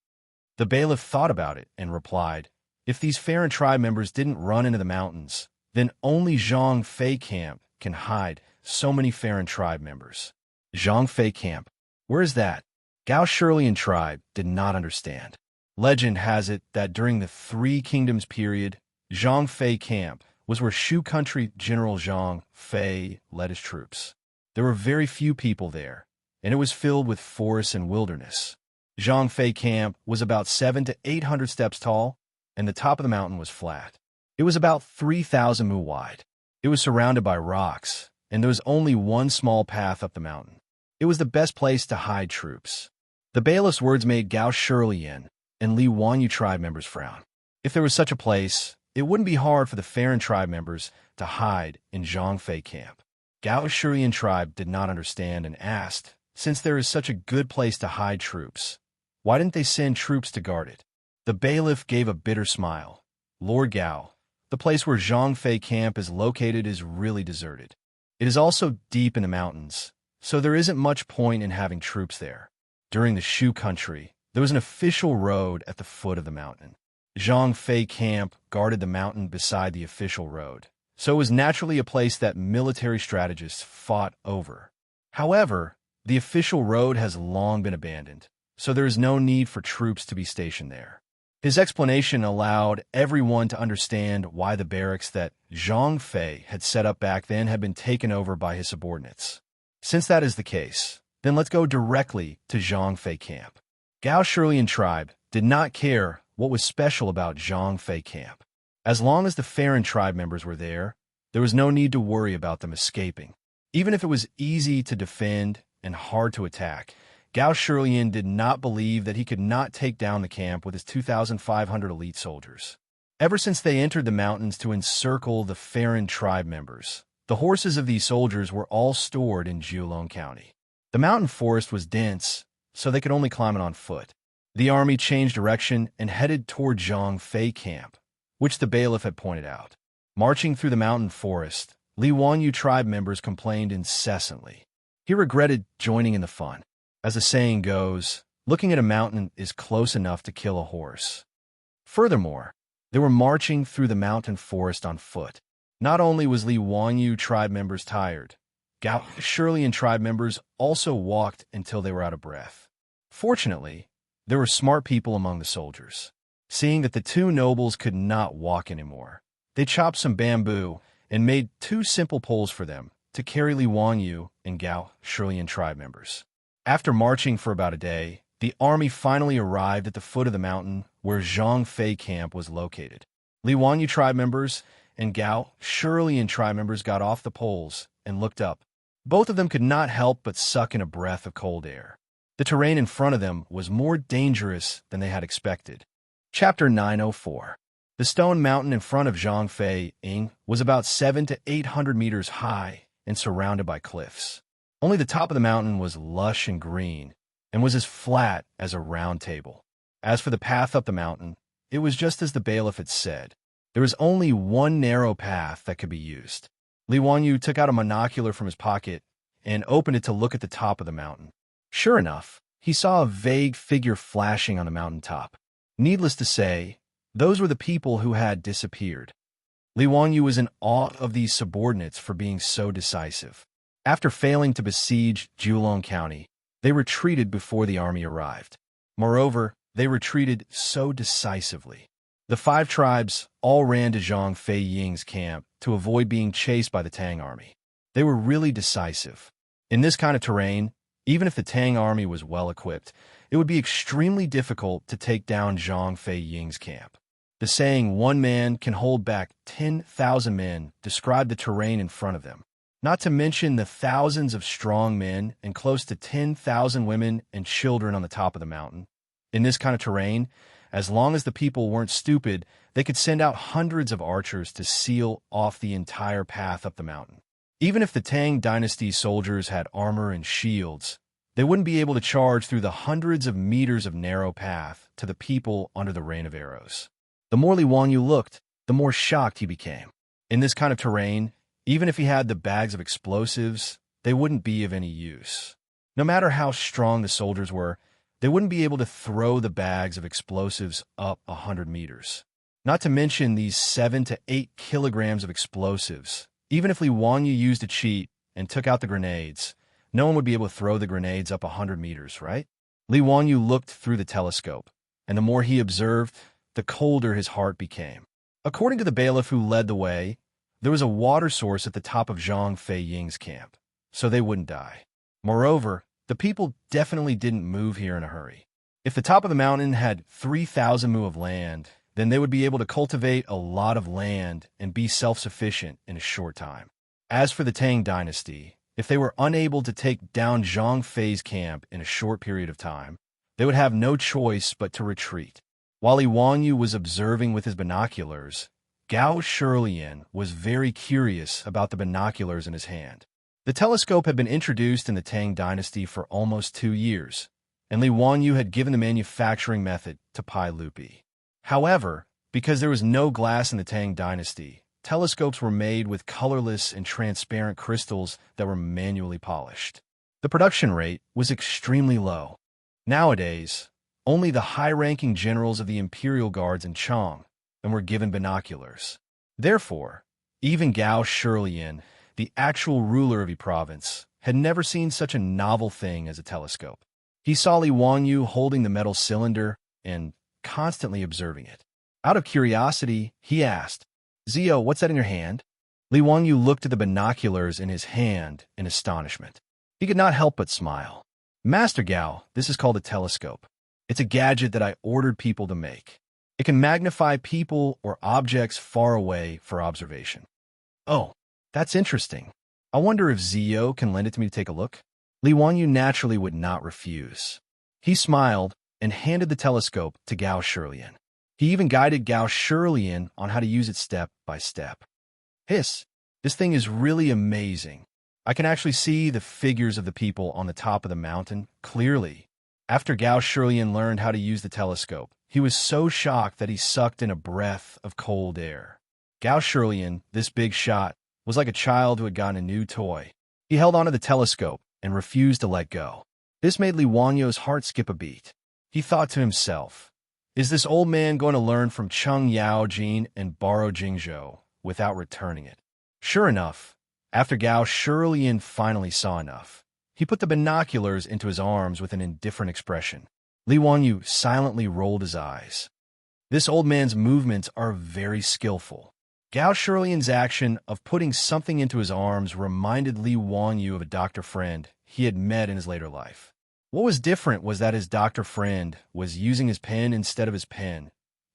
The bailiff thought about it and replied, if these Farron tribe members didn't run into the mountains, then only Xianxia camp can hide so many Farron tribe members. Xianxia camp. Where is that? Gao Shilian tribe did not understand. Legend has it that during the Three Kingdoms period, Xianxia camp was where Shu country General Zhang Fei led his troops. There were very few people there, and it was filled with forests and wilderness. Xianxia camp was about 700 to 800 steps tall, and the top of the mountain was flat. It was about 3,000 mu wide. It was surrounded by rocks, and there was only one small path up the mountain. It was the best place to hide troops. The bailiff's words made Gao Shilian and Li Wanyu tribe members frown. If there was such a place, it wouldn't be hard for the Farron tribe members to hide in Xianxia camp. Gao Shilian tribe did not understand and asked, since there is such a good place to hide troops, why didn't they send troops to guard it? The bailiff gave a bitter smile. Lord Gao, the place where Xianxia camp is located is really deserted. It is also deep in the mountains, so there isn't much point in having troops there. During the Shu country, there was an official road at the foot of the mountain. Xianxia camp guarded the mountain beside the official road, so it was naturally a place that military strategists fought over. However, the official road has long been abandoned, so there is no need for troops to be stationed there. His explanation allowed everyone to understand why the barracks that Xianxia had set up back then had been taken over by his subordinates. Since that is the case, then let's go directly to Xianxia camp. Gao Shilian tribe did not care what was special about Xianxia camp. As long as the Farron tribe members were there, there was no need to worry about them escaping. Even if it was easy to defend and hard to attack, Gao Shilian did not believe that he could not take down the camp with his 2,500 elite soldiers. Ever since they entered the mountains to encircle the Farron tribe members, the horses of these soldiers were all stored in Jiulong County. The mountain forest was dense, so they could only climb it on foot. The army changed direction and headed toward Xianxia camp, which the bailiff had pointed out. Marching through the mountain forest, Li Wanyu tribe members complained incessantly. He regretted joining in the fun. As the saying goes, looking at a mountain is close enough to kill a horse. Furthermore, they were marching through the mountain forest on foot. Not only was Li Wanyu tribe members tired, Gao Shilian tribe members also walked until they were out of breath. Fortunately, there were smart people among the soldiers. Seeing that the two nobles could not walk anymore, they chopped some bamboo and made two simple poles for them to carry Li Wanyu and Gao Shilian tribe members. After marching for about a day, the army finally arrived at the foot of the mountain where Zhang Fei camp was located. Li Wanyu tribe members and Gao Shilian tribe members got off the poles and looked up. Both of them could not help but suck in a breath of cold air. The terrain in front of them was more dangerous than they had expected. Chapter 904. The stone mountain in front of Zhang Fei Ying was about 700 to 800 meters high and surrounded by cliffs. Only the top of the mountain was lush and green and was as flat as a round table. As for the path up the mountain, it was just as the bailiff had said. There was only one narrow path that could be used. Li Wanyu took out a monocular from his pocket and opened it to look at the top of the mountain. Sure enough, he saw a vague figure flashing on the mountaintop. Needless to say, those were the people who had disappeared. Li Wanyu was in awe of these subordinates for being so decisive. After failing to besiege Julong County, they retreated before the army arrived. Moreover, they retreated so decisively. The 5 tribes all ran to Zhang Fei Ying's camp to avoid being chased by the Tang army. They were really decisive. In this kind of terrain, even if the Tang army was well equipped, it would be extremely difficult to take down Zhang Fei Ying's camp. The saying, "one man can hold back 10,000 men," described the terrain in front of them. Not to mention the thousands of strong men and close to 10,000 women and children on the top of the mountain. In this kind of terrain, as long as the people weren't stupid, they could send out hundreds of archers to seal off the entire path up the mountain. Even if the Tang dynasty soldiers had armor and shields, they wouldn't be able to charge through the hundreds of meters of narrow path to the people under the rain of arrows. The more Li Wanyu looked, the more shocked he became. In this kind of terrain, even if he had the bags of explosives, they wouldn't be of any use. No matter how strong the soldiers were, they wouldn't be able to throw the bags of explosives up 100 meters. Not to mention these 7 to 8 kilograms of explosives. Even if Li Wanyu used a cheat and took out the grenades, no one would be able to throw the grenades up 100 meters, right? Li Wanyu looked through the telescope, and the more he observed, the colder his heart became. According to the bailiff who led the way, there was a water source at the top of Zhang Fei Ying's camp, so they wouldn't die. Moreover, the people definitely didn't move here in a hurry. If the top of the mountain had 3,000 mu of land, then they would be able to cultivate a lot of land and be self-sufficient in a short time. As for the Tang dynasty, if they were unable to take down Zhang Fei's camp in a short period of time, they would have no choice but to retreat. While Li Wanyu was observing with his binoculars, Gao Shilian was very curious about the binoculars in his hand. The telescope had been introduced in the Tang dynasty for almost 2 years, and Li Wanyu had given the manufacturing method to Pai Lupi. However, because there was no glass in the Tang dynasty, telescopes were made with colorless and transparent crystals that were manually polished. The production rate was extremely low. Nowadays, only the high-ranking generals of the imperial guards in Chang were given binoculars. Therefore, even Gao Shilian, the actual ruler of Yi province, had never seen such a novel thing as a telescope. He saw Li Wanyu holding the metal cylinder and constantly observing it. Out of curiosity, he asked, "Zio, what's that in your hand?" Li Wanyu looked at the binoculars in his hand in astonishment. He could not help but smile. "Master Gao, this is called a telescope. It's a gadget that I ordered people to make. It can magnify people or objects far away for observation." "Oh, that's interesting. I wonder if Zio can lend it to me to take a look?" Li Wanyu naturally would not refuse. He smiled and handed the telescope to Gao Shilian. He even guided Gao Shilian on how to use it step by step. "Hiss, this thing is really amazing. I can actually see the figures of the people on the top of the mountain clearly." After Gao Shilian learned how to use the telescope, he was so shocked that he sucked in a breath of cold air. Gao Shilian, this big shot, was like a child who had gotten a new toy. He held onto the telescope and refused to let go. This made Li Wanyu's heart skip a beat. He thought to himself, "Is this old man going to learn from Cheng Yaojin and borrow Jingzhou without returning it?" Sure enough, after Gao Shilian finally saw enough, He put the binoculars into his arms with an indifferent expression. Li Wanyu silently rolled his eyes. This old man's movements are very skillful. Gao Shirlian's action of putting something into his arms reminded Li Wanyu of a doctor friend he had met in his later life. What was different was that his doctor friend was using his pen instead of his pen.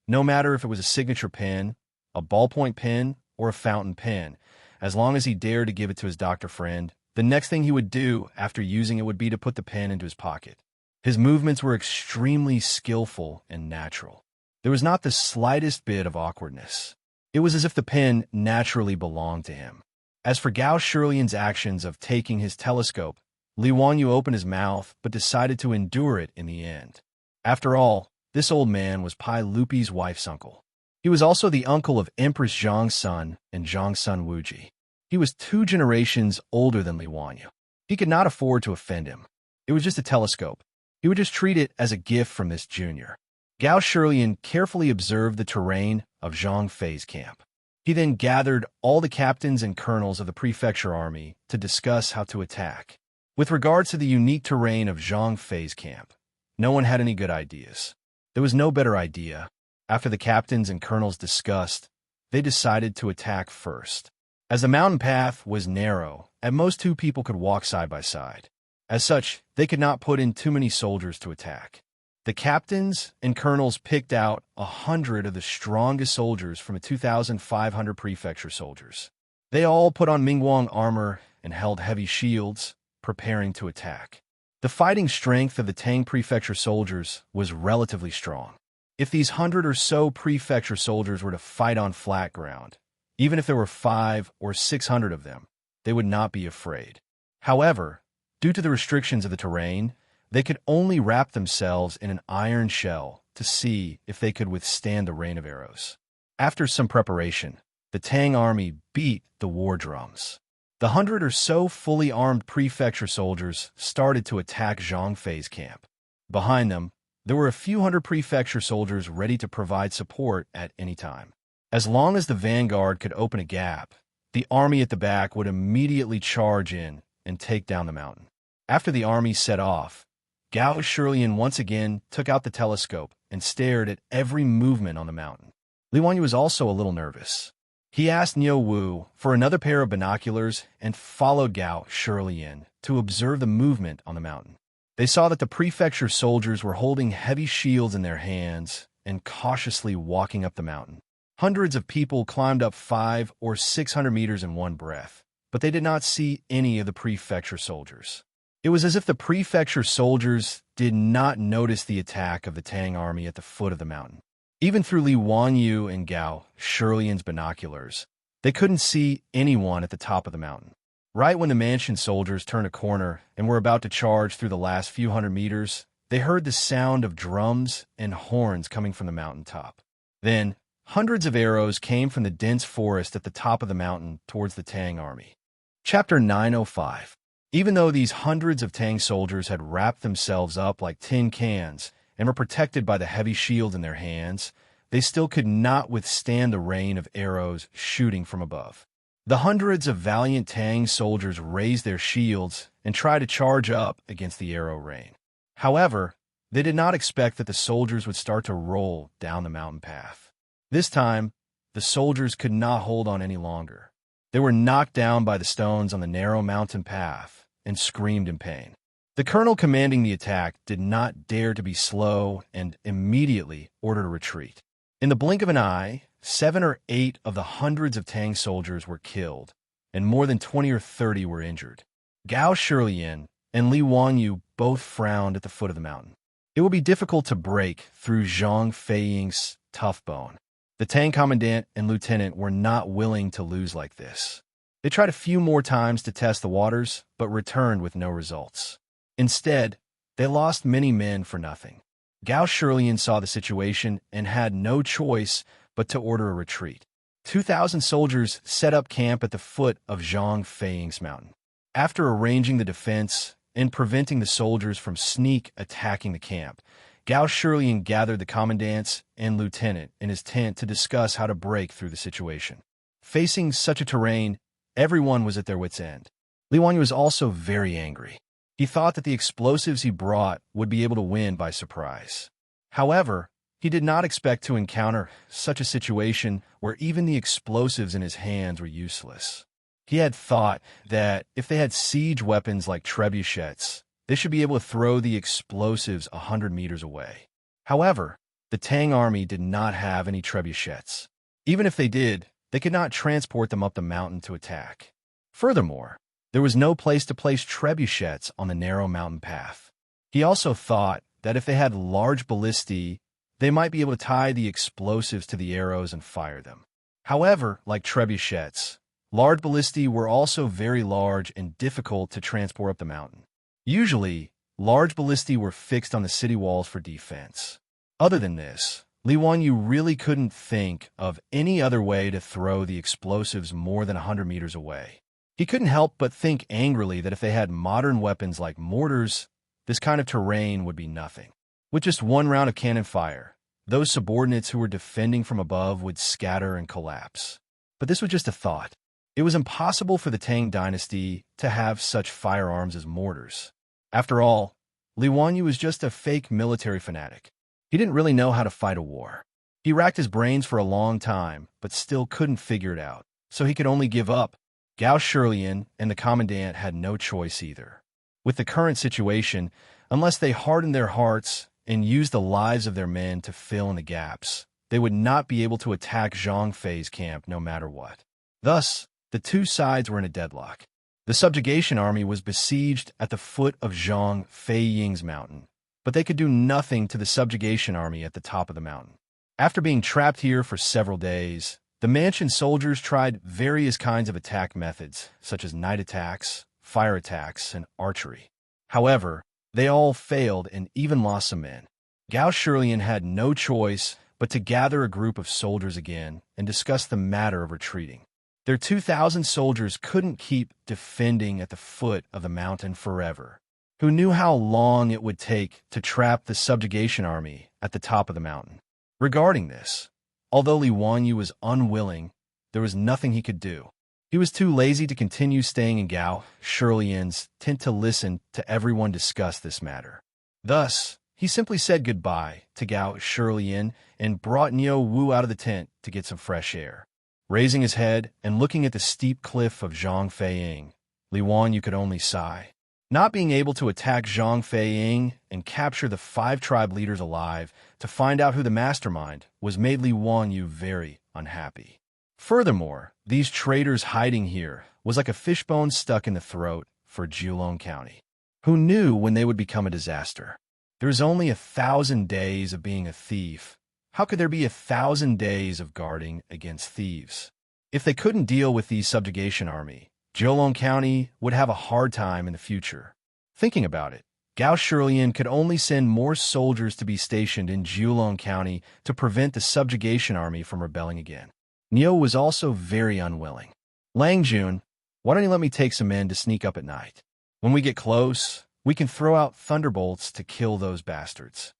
No matter if it was a signature pen, a ballpoint pen, or a fountain pen, as long as he dared to give it to his doctor friend, the next thing he would do after using it would be to put the pen into his pocket. His movements were extremely skillful and natural. There was not the slightest bit of awkwardness. It was as if the pen naturally belonged to him. As for Gao Shirlian's actions of taking his telescope, Li Wanyu opened his mouth but decided to endure it in the end. After all, this old man was Pai Lupi's wife's uncle. He was also the uncle of Empress Zhang's son and Zhang's son Wuji. He was 2 generations older than Li Wanyu. He could not afford to offend him. It was just a telescope. He would just treat it as a gift from this junior. Gao Shirlian carefully observed the terrain of Zhang Fei's camp. He then gathered all the captains and colonels of the prefecture army to discuss how to attack. With regards to the unique terrain of Zhang Fei's camp, no one had any good ideas. There was no better idea. After the captains and colonels discussed, they decided to attack first. As the mountain path was narrow, at most 2 people could walk side by side. As such, they could not put in too many soldiers to attack. The captains and colonels picked out 100 of the strongest soldiers from the 2,500 prefecture soldiers. They all put on Mingguang armor and held heavy shields, preparing to attack. The fighting strength of the Tang prefecture soldiers was relatively strong. If these 100 or so prefecture soldiers were to fight on flat ground, even if there were 500 or 600 of them, they would not be afraid. However, due to the restrictions of the terrain, they could only wrap themselves in an iron shell to see if they could withstand the rain of arrows. After some preparation, the Tang army beat the war drums. The 100 or so fully armed prefecture soldiers started to attack Zhang Fei's camp. Behind them, there were a few hundred prefecture soldiers ready to provide support at any time. As long as the vanguard could open a gap, the army at the back would immediately charge in and take down the mountain. After the army set off, Gao Shirlian once again took out the telescope and stared at every movement on the mountain. Li Wanyu was also a little nervous. He asked Niu Wu for another pair of binoculars and followed Gao Shirlian to observe the movement on the mountain. They saw that the prefecture soldiers were holding heavy shields in their hands and cautiously walking up the mountain. Hundreds of people climbed up 500 or 600 meters in one breath, but they did not see any of the prefecture soldiers. It was as if the prefecture soldiers did not notice the attack of the Tang army at the foot of the mountain. Even through Li Wanyu and Gao Shirlian's binoculars, they couldn't see anyone at the top of the mountain. Right when the mansion soldiers turned a corner and were about to charge through the last few hundred meters, they heard the sound of drums and horns coming from the mountaintop. Then, hundreds of arrows came from the dense forest at the top of the mountain towards the Tang army. Chapter 905. Even though these hundreds of Tang soldiers had wrapped themselves up like tin cans and were protected by the heavy shield in their hands, they still could not withstand the rain of arrows shooting from above. The hundreds of valiant Tang soldiers raised their shields and tried to charge up against the arrow rain. However, they did not expect that the soldiers would start to roll down the mountain path. This time, the soldiers could not hold on any longer. They were knocked down by the stones on the narrow mountain path and screamed in pain. The colonel commanding the attack did not dare to be slow and immediately ordered a retreat. In the blink of an eye, 7 or 8 of the hundreds of Tang soldiers were killed, and more than 20 or 30 were injured. Gao Shirlian and Li Wanyu both frowned at the foot of the mountain. It would be difficult to break through Zhang Feiying's tough bone. The Tang commandant and lieutenant were not willing to lose like this. They tried a few more times to test the waters, but returned with no results. Instead, they lost many men for nothing. Gao Shirlian saw the situation and had no choice but to order a retreat. 2,000 soldiers set up camp at the foot of Zhang Feiying's mountain. After arranging the defense and preventing the soldiers from sneak attacking the camp, Gao Shirlian gathered the commandants and lieutenant in his tent to discuss how to break through the situation. Facing such a terrain, everyone was at their wits' end. Li Wanyu was also very angry. He thought that the explosives he brought would be able to win by surprise. However, he did not expect to encounter such a situation where even the explosives in his hands were useless. He had thought that if they had siege weapons like trebuchets, they should be able to throw the explosives 100 meters away. However, the Tang army did not have any trebuchets. Even if they did, they could not transport them up the mountain to attack. Furthermore, there was no place to place trebuchets on the narrow mountain path. He also thought that if they had large ballistae, they might be able to tie the explosives to the arrows and fire them. However, like trebuchets, large ballistae were also very large and difficult to transport up the mountain. Usually, large ballistae were fixed on the city walls for defense. Other than this, Li Wanyu really couldn't think of any other way to throw the explosives more than 100 meters away. He couldn't help but think angrily that if they had modern weapons like mortars, this kind of terrain would be nothing. With just one round of cannon fire, those subordinates who were defending from above would scatter and collapse. But this was just a thought. It was impossible for the Tang dynasty to have such firearms as mortars. After all, Li Wanyu was just a fake military fanatic. He didn't really know how to fight a war. He racked his brains for a long time, but still couldn't figure it out, so he could only give up. Gao Shilian and the commandant had no choice either. With the current situation, unless they hardened their hearts and used the lives of their men to fill in the gaps, they would not be able to attack Zhang Fei's camp no matter what. Thus, the two sides were in a deadlock. The subjugation army was besieged at the foot of Zhang Fei Ying's mountain, but they could do nothing to the subjugation army at the top of the mountain. After being trapped here for several days, the Mansion soldiers tried various kinds of attack methods, such as night attacks, fire attacks, and archery. However, they all failed and even lost some men. Gao Shilian had no choice but to gather a group of soldiers again and discuss the matter of retreating. Their 2,000 soldiers couldn't keep defending at the foot of the mountain forever. Who knew how long it would take to trap the subjugation army at the top of the mountain? Regarding this, although Li Wanyu was unwilling, there was nothing he could do. He was too lazy to continue staying in Gao Shilian's tent to listen to everyone discuss this matter. Thus, he simply said goodbye to Gao Shilian and brought Niu Wu out of the tent to get some fresh air. Raising his head and looking at the steep cliff of Zhang Fei Ying, Li Wanyu could only sigh. Not being able to attack Zhang Fei Ying and capture the 5 tribe leaders alive to find out who the mastermind was made Li Wanyu very unhappy. Furthermore, these traitors hiding here was like a fishbone stuck in the throat for Jiulong County. Who knew when they would become a disaster? There is only 1,000 days of being a thief. How could there be 1,000 days of guarding against thieves? If they couldn't deal with the subjugation army, Jiulong County would have a hard time in the future. Thinking about it, Gao Shilian could only send more soldiers to be stationed in Jiulong County to prevent the subjugation army from rebelling again. Niu was also very unwilling. Lang Jun, why don't you let me take some men to sneak up at night? When we get close, we can throw out thunderbolts to kill those bastards.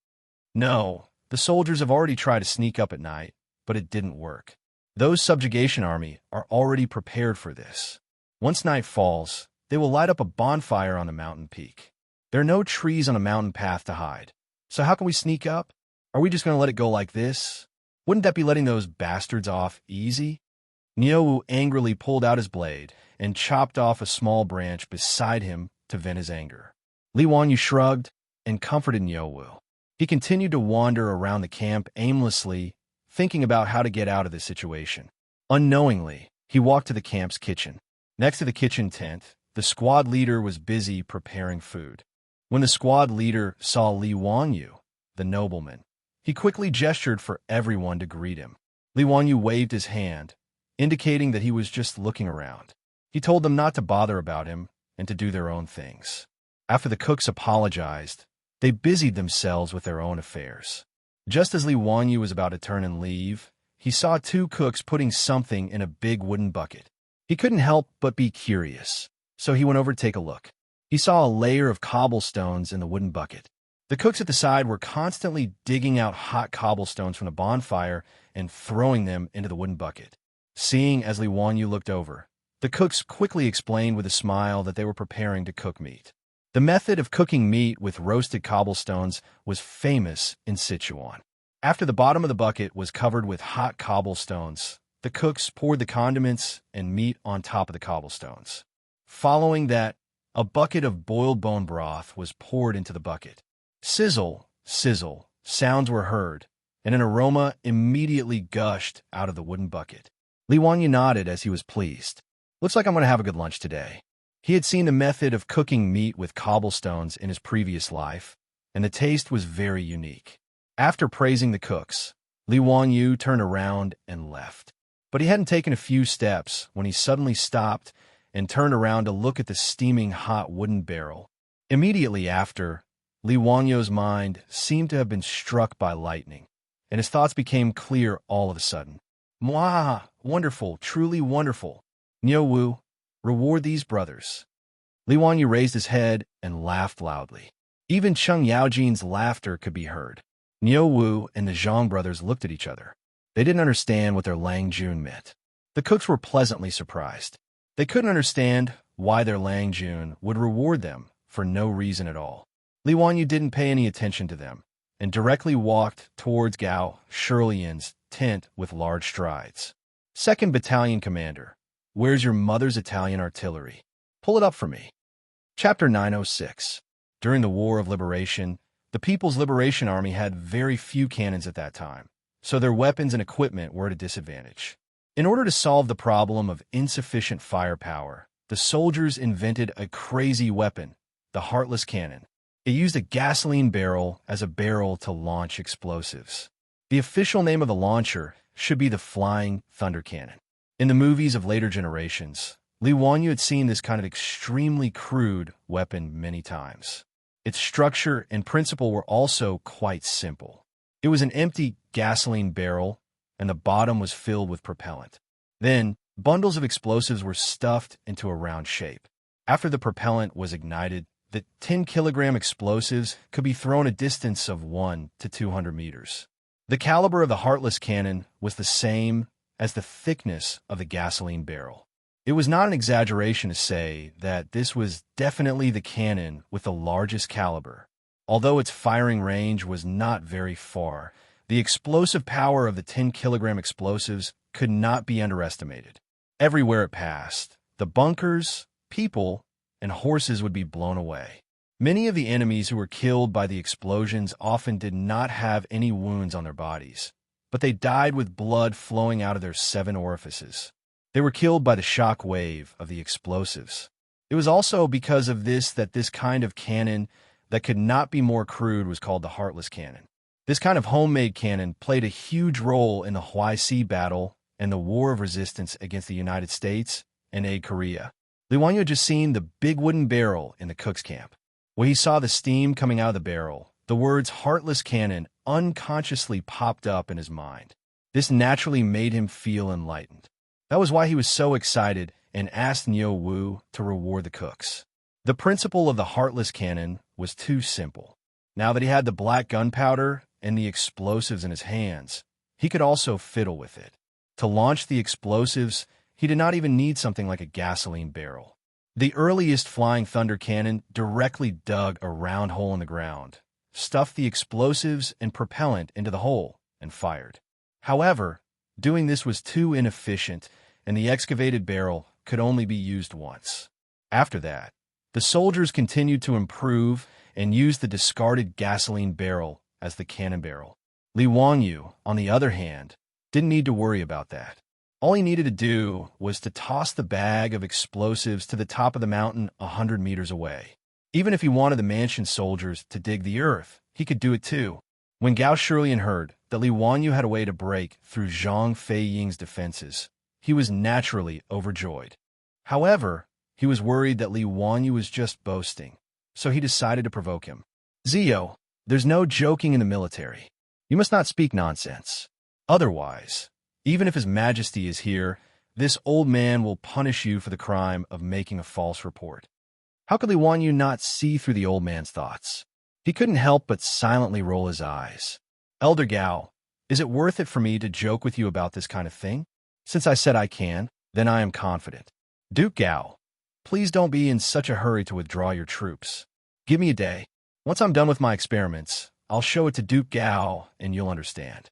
No, the soldiers have already tried to sneak up at night, but it didn't work. Those subjugation army are already prepared for this. Once night falls, they will light up a bonfire on the mountain peak. There are no trees on a mountain path to hide. So how can we sneak up? Are we just going to let it go like this? Wouldn't that be letting those bastards off easy? Niu angrily pulled out his blade and chopped off a small branch beside him to vent his anger. Li Wanyu shrugged and comforted Niu. He continued to wander around the camp aimlessly, thinking about how to get out of this situation. Unknowingly, he walked to the camp's kitchen. Next to the kitchen tent, the squad leader was busy preparing food. When the squad leader saw Li Wanyu, the nobleman, he quickly gestured for everyone to greet him. Li Wanyu waved his hand, indicating that he was just looking around. He told them not to bother about him and to do their own things. After the cooks apologized, they busied themselves with their own affairs. Just as Li Wanyu was about to turn and leave, he saw 2 cooks putting something in a big wooden bucket. He couldn't help but be curious, so he went over to take a look. He saw a layer of cobblestones in the wooden bucket. The cooks at the side were constantly digging out hot cobblestones from the bonfire and throwing them into the wooden bucket. Seeing as Li Wanyu looked over, the cooks quickly explained with a smile that they were preparing to cook meat. The method of cooking meat with roasted cobblestones was famous in Sichuan. After the bottom of the bucket was covered with hot cobblestones, the cooks poured the condiments and meat on top of the cobblestones. Following that, a bucket of boiled bone broth was poured into the bucket. Sizzle, sizzle, sounds were heard, and an aroma immediately gushed out of the wooden bucket. Li Wanyu nodded as he was pleased. Looks like I'm going to have a good lunch today. He had seen the method of cooking meat with cobblestones in his previous life, and the taste was very unique. After praising the cooks, Li Wanyu turned around and left. But he hadn't taken a few steps when he suddenly stopped and turned around to look at the steaming hot wooden barrel. Immediately after, Li Wanyu's mind seemed to have been struck by lightning, and his thoughts became clear all of a sudden. Mwah! Wonderful, truly wonderful. Niu Wu, reward these brothers. Li Wanyu raised his head and laughed loudly. Even Cheng Yaojin's laughter could be heard. Niu Wu and the Zhang brothers looked at each other. They didn't understand what their Lang Jun meant. The cooks were pleasantly surprised. They couldn't understand why their Lang Jun would reward them for no reason at all. Li Wanyu didn't pay any attention to them and directly walked towards Gao Shirlian's tent with large strides. 2nd Battalion Commander, where's your mother's Italian artillery? Pull it up for me. Chapter 906. During the War of Liberation, the People's Liberation Army had very few cannons at that time, so their weapons and equipment were at a disadvantage. In order to solve the problem of insufficient firepower, the soldiers invented a crazy weapon, the Heartless Cannon. It used a gasoline barrel as a barrel to launch explosives. The official name of the launcher should be the Flying Thunder Cannon. In the movies of later generations, Li Wanyu had seen this kind of extremely crude weapon many times. Its structure and principle were also quite simple. It was an empty gasoline barrel, and the bottom was filled with propellant. Then, bundles of explosives were stuffed into a round shape. After the propellant was ignited, the 10-kilogram explosives could be thrown a distance of 1 to 200 meters. The caliber of the Heartless Cannon was the same as the thickness of the gasoline barrel. It was not an exaggeration to say that this was definitely the cannon with the largest caliber. Although its firing range was not very far, the explosive power of the 10-kilogram explosives could not be underestimated. Everywhere it passed, the bunkers, people, and horses would be blown away. Many of the enemies who were killed by the explosions often did not have any wounds on their bodies, but they died with blood flowing out of their 7 orifices. They were killed by the shock wave of the explosives. It was also because of this that this kind of cannon that could not be more crude was called the Heartless Cannon. This kind of homemade cannon played a huge role in the Huaixi Battle and the War of Resistance against the United States and aid Korea. Li Wanyu had just seen the big wooden barrel in the cook's camp. When he saw the steam coming out of the barrel, the words Heartless Cannon unconsciously popped up in his mind. This naturally made him feel enlightened. That was why he was so excited and asked Niu Wu to reward the cooks. The principle of the Heartless Cannon was too simple. Now that he had the black gunpowder and the explosives in his hands, he could also fiddle with it. To launch the explosives, he did not even need something like a gasoline barrel. The earliest Flying Thunder Cannon directly dug a round hole in the ground, stuffed the explosives and propellant into the hole, and fired. However, doing this was too inefficient, and the excavated barrel could only be used once. After that, the soldiers continued to improve and used the discarded gasoline barrel as the cannon barrel. Li Wanyu, on the other hand, didn't need to worry about that. All he needed to do was to toss the bag of explosives to the top of the mountain 100 meters away. Even if he wanted the mansion soldiers to dig the earth, he could do it too. When Gao Shirlian heard that Li Wanyu had a way to break through Zhang Feiying's defenses, he was naturally overjoyed. However, he was worried that Li Wanyu was just boasting, so he decided to provoke him. Zio, there's no joking in the military. You must not speak nonsense. Otherwise, even if His Majesty is here, this old man will punish you for the crime of making a false report. How could Li Wanyu not see through the old man's thoughts? He couldn't help but silently roll his eyes. Elder Gao, is it worth it for me to joke with you about this kind of thing? Since I said I can, then I am confident. Duke Gao, please don't be in such a hurry to withdraw your troops. Give me a day. Once I'm done with my experiments, I'll show it to Duke Gao, and you'll understand.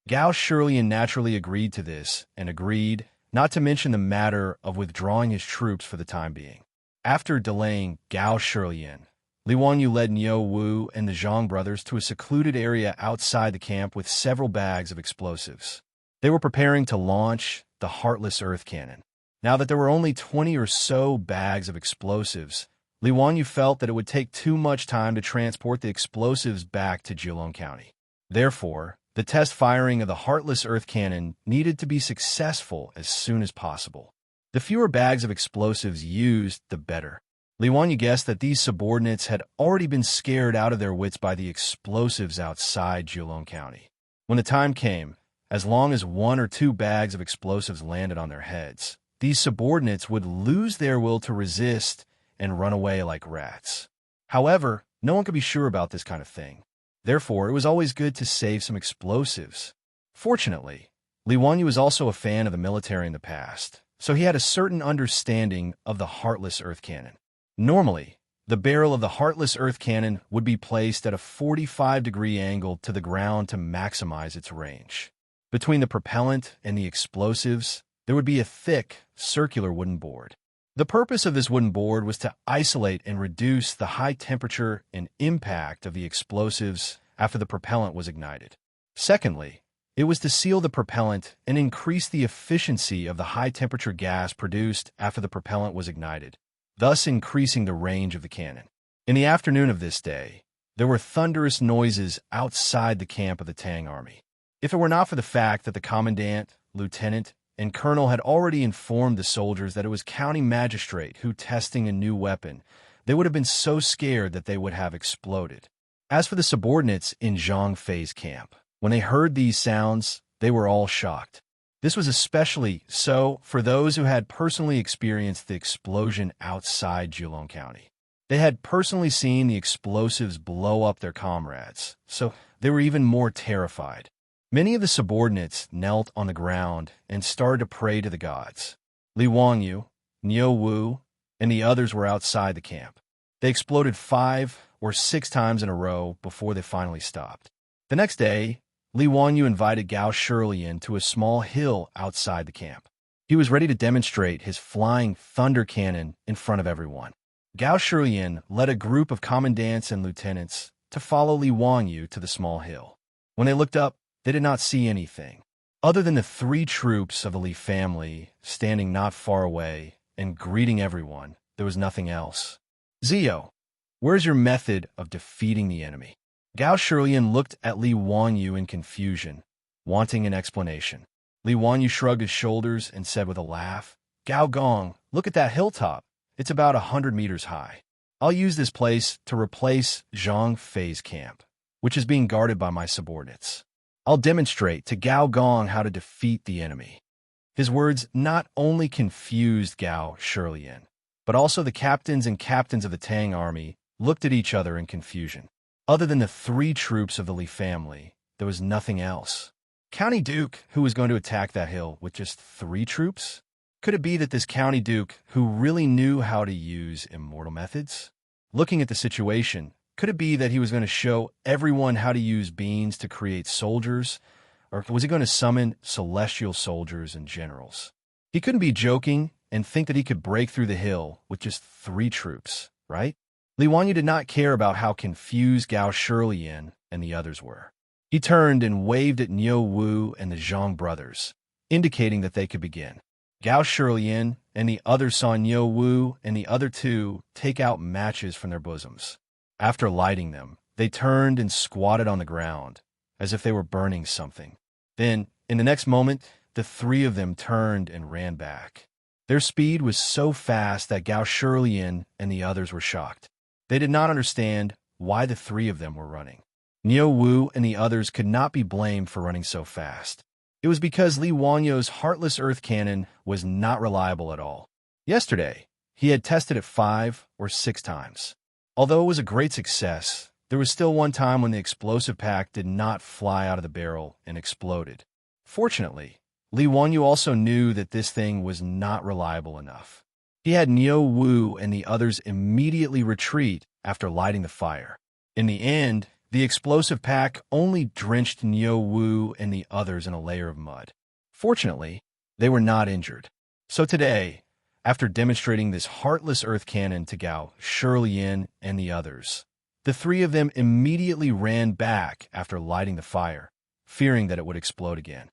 Gao Shirlian naturally agreed to this, and agreed not to mention the matter of withdrawing his troops for the time being. After delaying Gao Shirlian, Li Wanyu led Niu Wu and the Zhang brothers to a secluded area outside the camp with several bags of explosives. They were preparing to launch the Heartless Earth Cannon. Now that there were only 20 or so bags of explosives, Li Wanyu felt that it would take too much time to transport the explosives back to Jilong County. Therefore, the test firing of the Heartless Earth Cannon needed to be successful as soon as possible. The fewer bags of explosives used, the better. Li Wanyu guessed that these subordinates had already been scared out of their wits by the explosives outside Jilong County. When the time came, as long as 1 or 2 bags of explosives landed on their heads, these subordinates would lose their will to resist and run away like rats. However, no one could be sure about this kind of thing. Therefore, it was always good to save some explosives. Fortunately, Li Wanyu was also a fan of the military in the past, so he had a certain understanding of the Heartless Earth Cannon. Normally, the barrel of the Heartless Earth Cannon would be placed at a 45-degree angle to the ground to maximize its range. Between the propellant and the explosives, there would be a thick, circular wooden board. The purpose of this wooden board was to isolate and reduce the high temperature and impact of the explosives after the propellant was ignited. Secondly, it was to seal the propellant and increase the efficiency of the high-temperature gas produced after the propellant was ignited, thus increasing the range of the cannon. In the afternoon of this day, there were thunderous noises outside the camp of the Tang army. If it were not for the fact that the commandant, lieutenant, and colonel had already informed the soldiers that it was county magistrate who testing a new weapon, they would have been so scared that they would have exploded. As for the subordinates in Zhang Fei's camp, when they heard these sounds, they were all shocked. This was especially so for those who had personally experienced the explosion outside Jilong County. They had personally seen the explosives blow up their comrades, so they were even more terrified. Many of the subordinates knelt on the ground and started to pray to the gods. Li Wanyu, Niu Wu, and the others were outside the camp. They exploded 5 or 6 times in a row before they finally stopped. The next day, Li Wanyu invited Gao Shirlian to a small hill outside the camp. He was ready to demonstrate his flying thunder cannon in front of everyone. Gao Shirlian led a group of commandants and lieutenants to follow Li Wanyu to the small hill. When they looked up, they did not see anything. Other than the 3 troops of the Li family standing not far away and greeting everyone, there was nothing else. Zio, where's your method of defeating the enemy? Gao Shirlian looked at Li Wanyu in confusion, wanting an explanation. Li Wanyu shrugged his shoulders and said with a laugh, Gao Gong, look at that hilltop. It's about 100 meters high. I'll use this place to replace Zhang Fei's camp, which is being guarded by my subordinates. I'll demonstrate to Gao Gong how to defeat the enemy. His words not only confused Gao Shirlian, but also the captains and captains of the Tang army looked at each other in confusion. Other than the 3 troops of the Li family, there was nothing else. County Duke, who was going to attack that hill with just 3 troops? Could it be that this County Duke, who really knew how to use immortal methods? Looking at the situation, could it be that he was going to show everyone how to use beans to create soldiers? Or was he going to summon celestial soldiers and generals? He couldn't be joking and think that he could break through the hill with just 3 troops, right? Li Wanyu did not care about how confused Gao Shirlian and the others were. He turned and waved at Niu Wu and the Zhang brothers, indicating that they could begin. Gao Shirlian and the others saw Niu Wu and the other 2 take out matches from their bosoms. After lighting them, they turned and squatted on the ground, as if they were burning something. Then, in the next moment, the 3 of them turned and ran back. Their speed was so fast that Gao Shirlian and the others were shocked. They did not understand why the 3 of them were running. Niu Wu and the others could not be blamed for running so fast. It was because Li Wanyu's Heartless Earth Cannon was not reliable at all. Yesterday, he had tested it 5 or 6 times. Although it was a great success, there was still one time when the explosive pack did not fly out of the barrel and exploded. Fortunately, Li Wanyu also knew that this thing was not reliable enough. He had Niu Wu and the others immediately retreat after lighting the fire. In the end, the explosive pack only drenched Niu Wu and the others in a layer of mud. Fortunately, they were not injured. So today, after demonstrating this heartless earth cannon to Gao, Shirlian, and the others, the three of them immediately ran back after lighting the fire, fearing that it would explode again.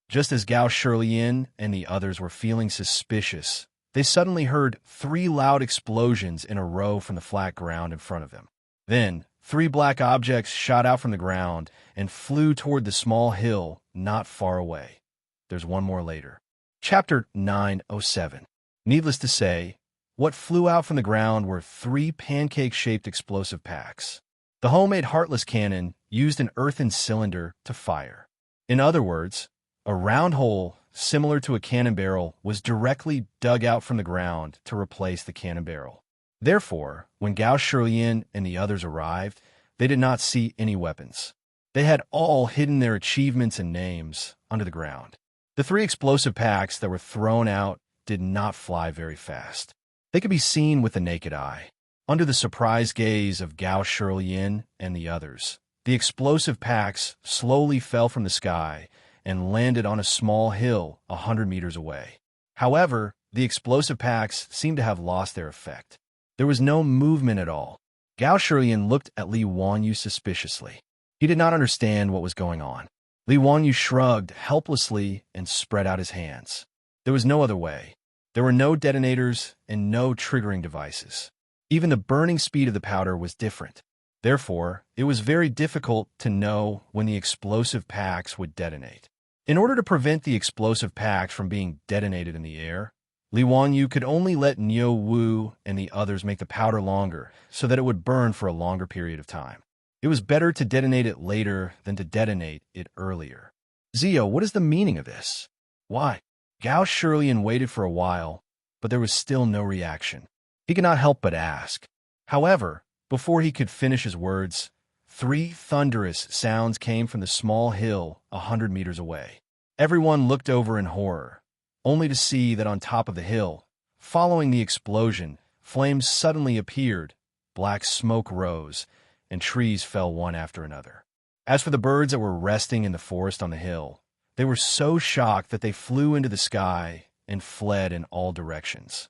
Just as Gao Shirlian and the others were feeling suspicious, they suddenly heard 3 loud explosions in a row from the flat ground in front of them. Then, 3 black objects shot out from the ground and flew toward the small hill not far away. There's one more later. Chapter 907. Needless to say, what flew out from the ground were 3 pancake-shaped explosive packs. The homemade Heartless cannon used an earthen cylinder to fire. In other words, a round hole similar to a cannon barrel was directly dug out from the ground to replace the cannon barrel. Therefore, when Gao Shirlian and the others arrived, they did not see any weapons. They had all hidden their achievements and names under the ground. The 3 explosive packs that were thrown out did not fly very fast. They could be seen with the naked eye. Under the surprised gaze of Gao Shirlian and the others, the explosive packs slowly fell from the sky and landed on a small hill 100 meters away. However, the explosive packs seemed to have lost their effect. There was no movement at all. Gao Shirlian looked at Li Wanyu suspiciously. He did not understand what was going on. Li Wanyu shrugged helplessly and spread out his hands. There was no other way. There were no detonators and no triggering devices. Even the burning speed of the powder was different. Therefore, it was very difficult to know when the explosive packs would detonate. In order to prevent the explosive packs from being detonated in the air, Li Wanyu could only let Niu Wu and the others make the powder longer so that it would burn for a longer period of time. It was better to detonate it later than to detonate it earlier. Zio, what is the meaning of this? Why? Gao Shirlian waited for a while, but there was still no reaction. He could not help but ask. However, before he could finish his words, 3 thunderous sounds came from the small hill 100 meters away. Everyone looked over in horror, only to see that on top of the hill, following the explosion, flames suddenly appeared, black smoke rose, and trees fell one after another. As for the birds that were resting in the forest on the hill, they were so shocked that they flew into the sky and fled in all directions.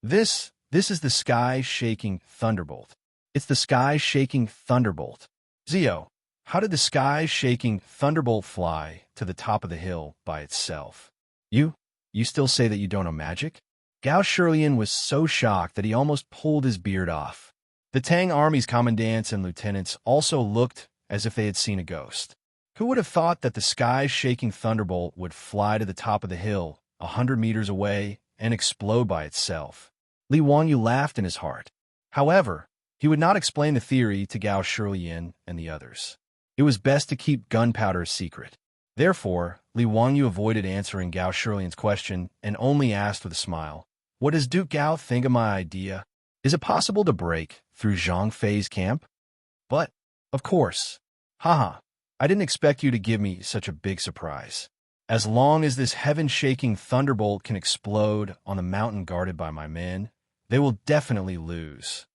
This is the sky-shaking thunderbolt. It's the sky-shaking thunderbolt. Zio, how did the sky-shaking thunderbolt fly to the top of the hill by itself? You still say that you don't know magic? Gao Shirlian was so shocked that he almost pulled his beard off. The Tang army's commandants and lieutenants also looked as if they had seen a ghost. Who would have thought that the sky-shaking thunderbolt would fly to the top of the hill 100 meters away and explode by itself? Li Wanyu laughed in his heart. However, he would not explain the theory to Gao Shirlian and the others. It was best to keep gunpowder a secret. Therefore, Li Wanyu avoided answering Gao Shirlian's question and only asked with a smile, "What does Duke Gao think of my idea? Is it possible to break through Zhang Fei's camp?" "But, of course. Haha, I didn't expect you to give me such a big surprise. As long as this heaven-shaking thunderbolt can explode on the mountain guarded by my men, they will definitely lose."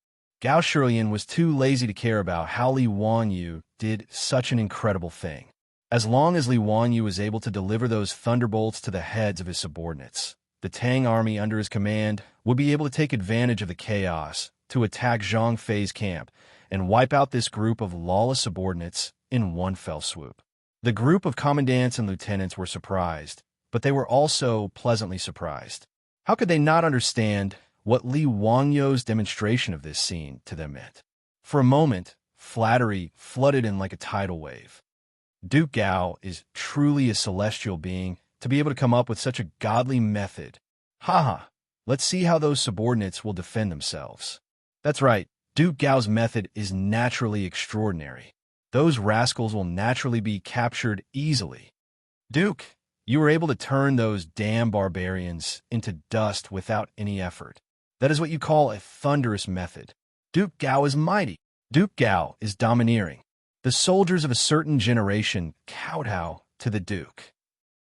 Gao Shirlian was too lazy to care about how Li Wanyu did such an incredible thing. As long as Li Wanyu was able to deliver those thunderbolts to the heads of his subordinates, the Tang army under his command would be able to take advantage of the chaos to attack Zhang Fei's camp and wipe out this group of lawless subordinates in one fell swoop. The group of commandants and lieutenants were surprised, but they were also pleasantly surprised. How could they not understand what Li Wanyu's demonstration of this scene to them meant? For a moment, flattery flooded in like a tidal wave. Duke Gao is truly a celestial being to be able to come up with such a godly method. Haha, let's see how those subordinates will defend themselves. That's right, Duke Gao's method is naturally extraordinary. Those rascals will naturally be captured easily. Duke, you were able to turn those damn barbarians into dust without any effort. That is what you call a thunderous method. Duke Gao is mighty. Duke Gao is domineering. The soldiers of a certain generation kowtow to the Duke.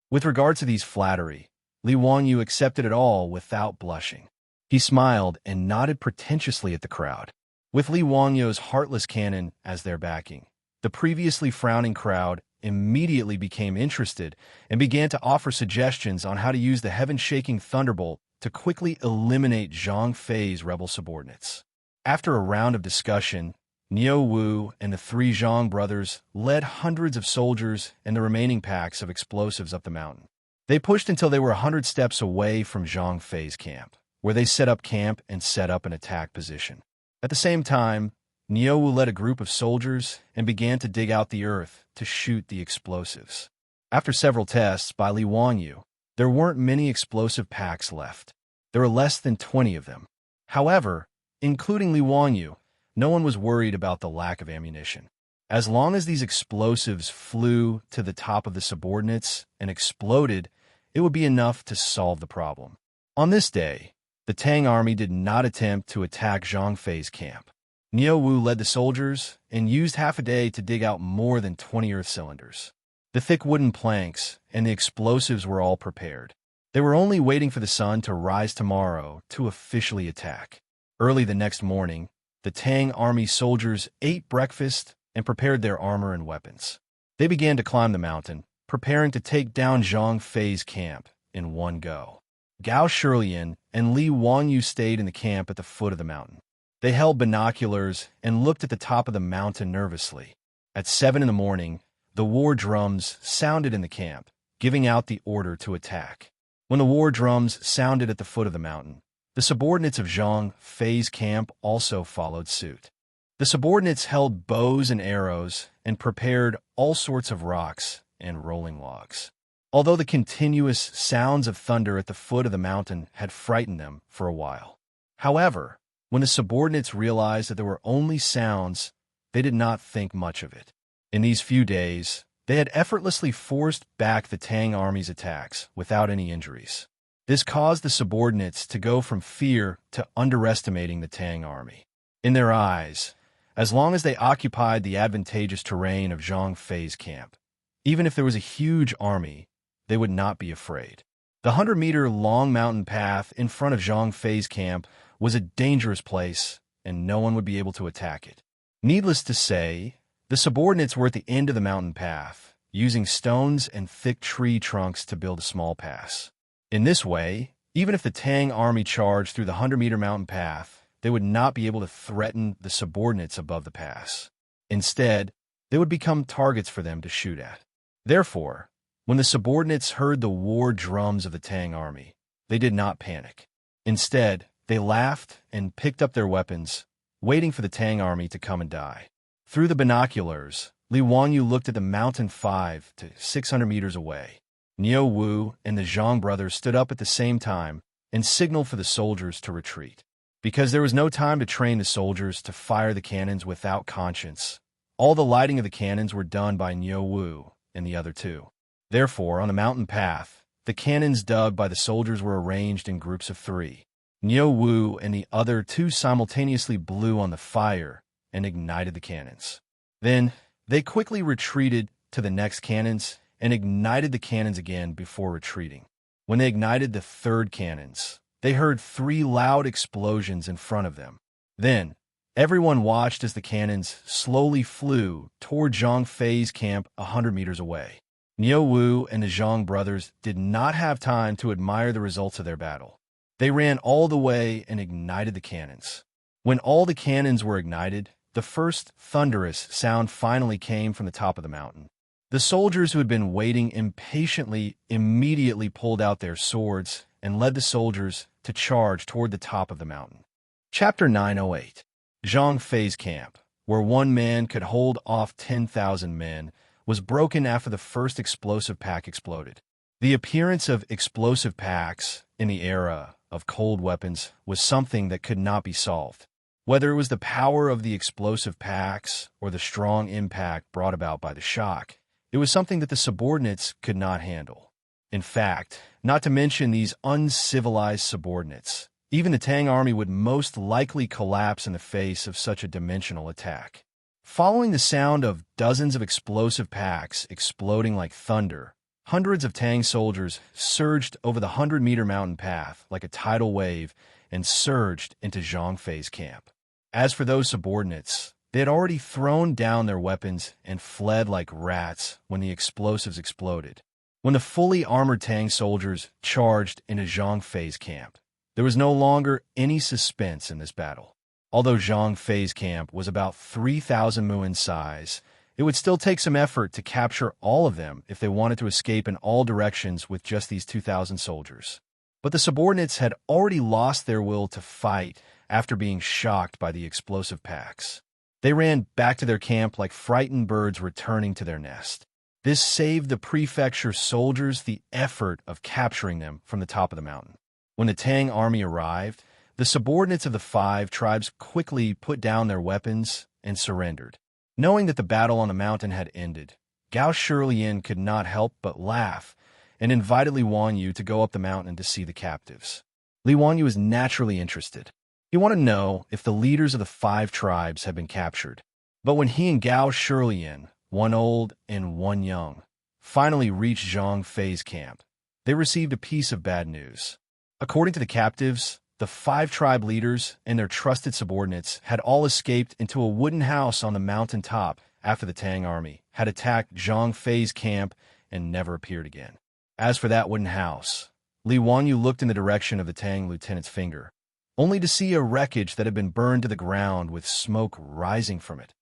With regard to these flattery, Li Wanyu accepted it all without blushing. He smiled and nodded pretentiously at the crowd. with Li Wanyo's heartless cannon as their backing. The previously frowning crowd immediately became interested and began to offer suggestions on how to use the heaven-shaking thunderbolt to quickly eliminate Zhang Fei's rebel subordinates. After a round of discussion, Niu Wu and the three Zhang brothers led hundreds of soldiers and the remaining packs of explosives up the mountain. They pushed until they were 100 steps away from Zhang Fei's camp, where they set up camp and set up an attack position. At the same time, Niu Wu led a group of soldiers and began to dig out the earth to shoot the explosives. After several tests by Li Wanyu, there weren't many explosive packs left. There were less than 20 of them. However, including Li Wanyu, no one was worried about the lack of ammunition. As long as these explosives flew to the top of the subordinates and exploded, it would be enough to solve the problem. On this day, the Tang army did not attempt to attack Zhang Fei's camp. Niu Wu led the soldiers and used half a day to dig out more than 20 earth cylinders. The thick wooden planks and the explosives were all prepared. They were only waiting for the sun to rise tomorrow to officially attack. Early the next morning, the Tang army soldiers ate breakfast and prepared their armor and weapons. They began to climb the mountain, preparing to take down Zhang Fei's camp in one go. Gao Shilian and Li Wanyu stayed in the camp at the foot of the mountain. They held binoculars and looked at the top of the mountain nervously. At 7 in the morning, the war drums sounded in the camp, giving out the order to attack. When the war drums sounded at the foot of the mountain, the subordinates of Zhang Fei's camp also followed suit. The subordinates held bows and arrows and prepared all sorts of rocks and rolling logs. Although the continuous sounds of thunder at the foot of the mountain had frightened them for a while. However, when the subordinates realized that there were only sounds, they did not think much of it. In these few days, they had effortlessly forced back the Tang army's attacks without any injuries. This caused the subordinates to go from fear to underestimating the Tang army. In their eyes, as long as they occupied the advantageous terrain of Zhang Fei's camp, even if there was a huge army, they would not be afraid. The 100-meter-long mountain path in front of Zhang Fei's camp was a dangerous place, and no one would be able to attack it. Needless to say, the subordinates were at the end of the mountain path, using stones and thick tree trunks to build a small pass. In this way, even if the Tang army charged through the 100-meter mountain path, they would not be able to threaten the subordinates above the pass. Instead, they would become targets for them to shoot at. Therefore, when the subordinates heard the war drums of the Tang army, they did not panic. Instead, they laughed and picked up their weapons, waiting for the Tang army to come and die. Through the binoculars, Li Wanyu looked at the mountain 5 to 600 meters away. Niu Wu and the Zhang brothers stood up at the same time and signaled for the soldiers to retreat. Because there was no time to train the soldiers to fire the cannons without conscience, all the lighting of the cannons were done by Niu Wu and the other two. Therefore, on the mountain path, the cannons dug by the soldiers were arranged in groups of 3. Niu Wu and the other two simultaneously blew on the fire and ignited the cannons. Then, they quickly retreated to the next cannons and ignited the cannons again before retreating. When they ignited the third cannons, they heard 3 loud explosions in front of them. Then, everyone watched as the cannons slowly flew toward Zhang Fei's camp 100 meters away. Niu Wu and the Zhang brothers did not have time to admire the results of their battle. They ran all the way and ignited the cannons. When all the cannons were ignited, the first thunderous sound finally came from the top of the mountain. The soldiers who had been waiting impatiently immediately pulled out their swords and led the soldiers to charge toward the top of the mountain. Chapter 908. Zhang Fei's camp, where one man could hold off 10,000 men, was broken after the first explosive pack exploded. The appearance of explosive packs in the era of cold weapons was something that could not be solved. Whether it was the power of the explosive packs or the strong impact brought about by the shock, it was something that the subordinates could not handle. In fact, not to mention these uncivilized subordinates, even the Tang army would most likely collapse in the face of such a dimensional attack. Following the sound of dozens of explosive packs exploding like thunder, hundreds of Tang soldiers surged over the 100-meter mountain path like a tidal wave and surged into Zhang Fei's camp. As for those subordinates, they had already thrown down their weapons and fled like rats when the explosives exploded. When the fully armored Tang soldiers charged into Zhang Fei's camp, there was no longer any suspense in this battle. Although Zhang Fei's camp was about 3,000 mu in size, it would still take some effort to capture all of them if they wanted to escape in all directions with just these 2,000 soldiers. But the subordinates had already lost their will to fight after being shocked by the explosive packs. They ran back to their camp like frightened birds returning to their nest. This saved the prefecture soldiers the effort of capturing them from the top of the mountain. When the Tang army arrived, the subordinates of the 5 tribes quickly put down their weapons and surrendered. Knowing that the battle on the mountain had ended, Gao Shilian could not help but laugh and invited Li Wanyu to go up the mountain to see the captives. Li Wanyu was naturally interested. He wanted to know if the leaders of the 5 tribes had been captured. But when he and Gao Shilian, one old and one young, finally reached Zhang Fei's camp, they received a piece of bad news. According to the captives, the 5 tribe leaders and their trusted subordinates had all escaped into a wooden house on the mountain top after the Tang army had attacked Zhang Fei's camp and never appeared again. As for that wooden house, Li Wanyu looked in the direction of the Tang lieutenant's finger, only to see a wreckage that had been burned to the ground with smoke rising from it.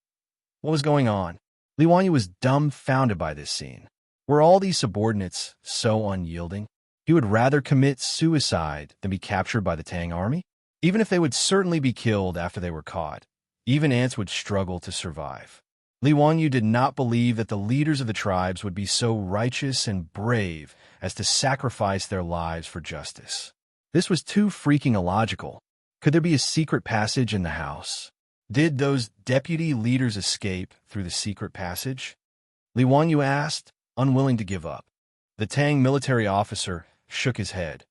What was going on? Li Wanyu was dumbfounded by this scene. Were all these subordinates so unyielding? He would rather commit suicide than be captured by the Tang army? Even if they would certainly be killed after they were caught, even ants would struggle to survive. Li Wanyu did not believe that the leaders of the tribes would be so righteous and brave as to sacrifice their lives for justice. This was too freaking illogical. Could there be a secret passage in the house? Did those deputy leaders escape through the secret passage? Li Wanyu asked, unwilling to give up. The Tang military officer shook his head,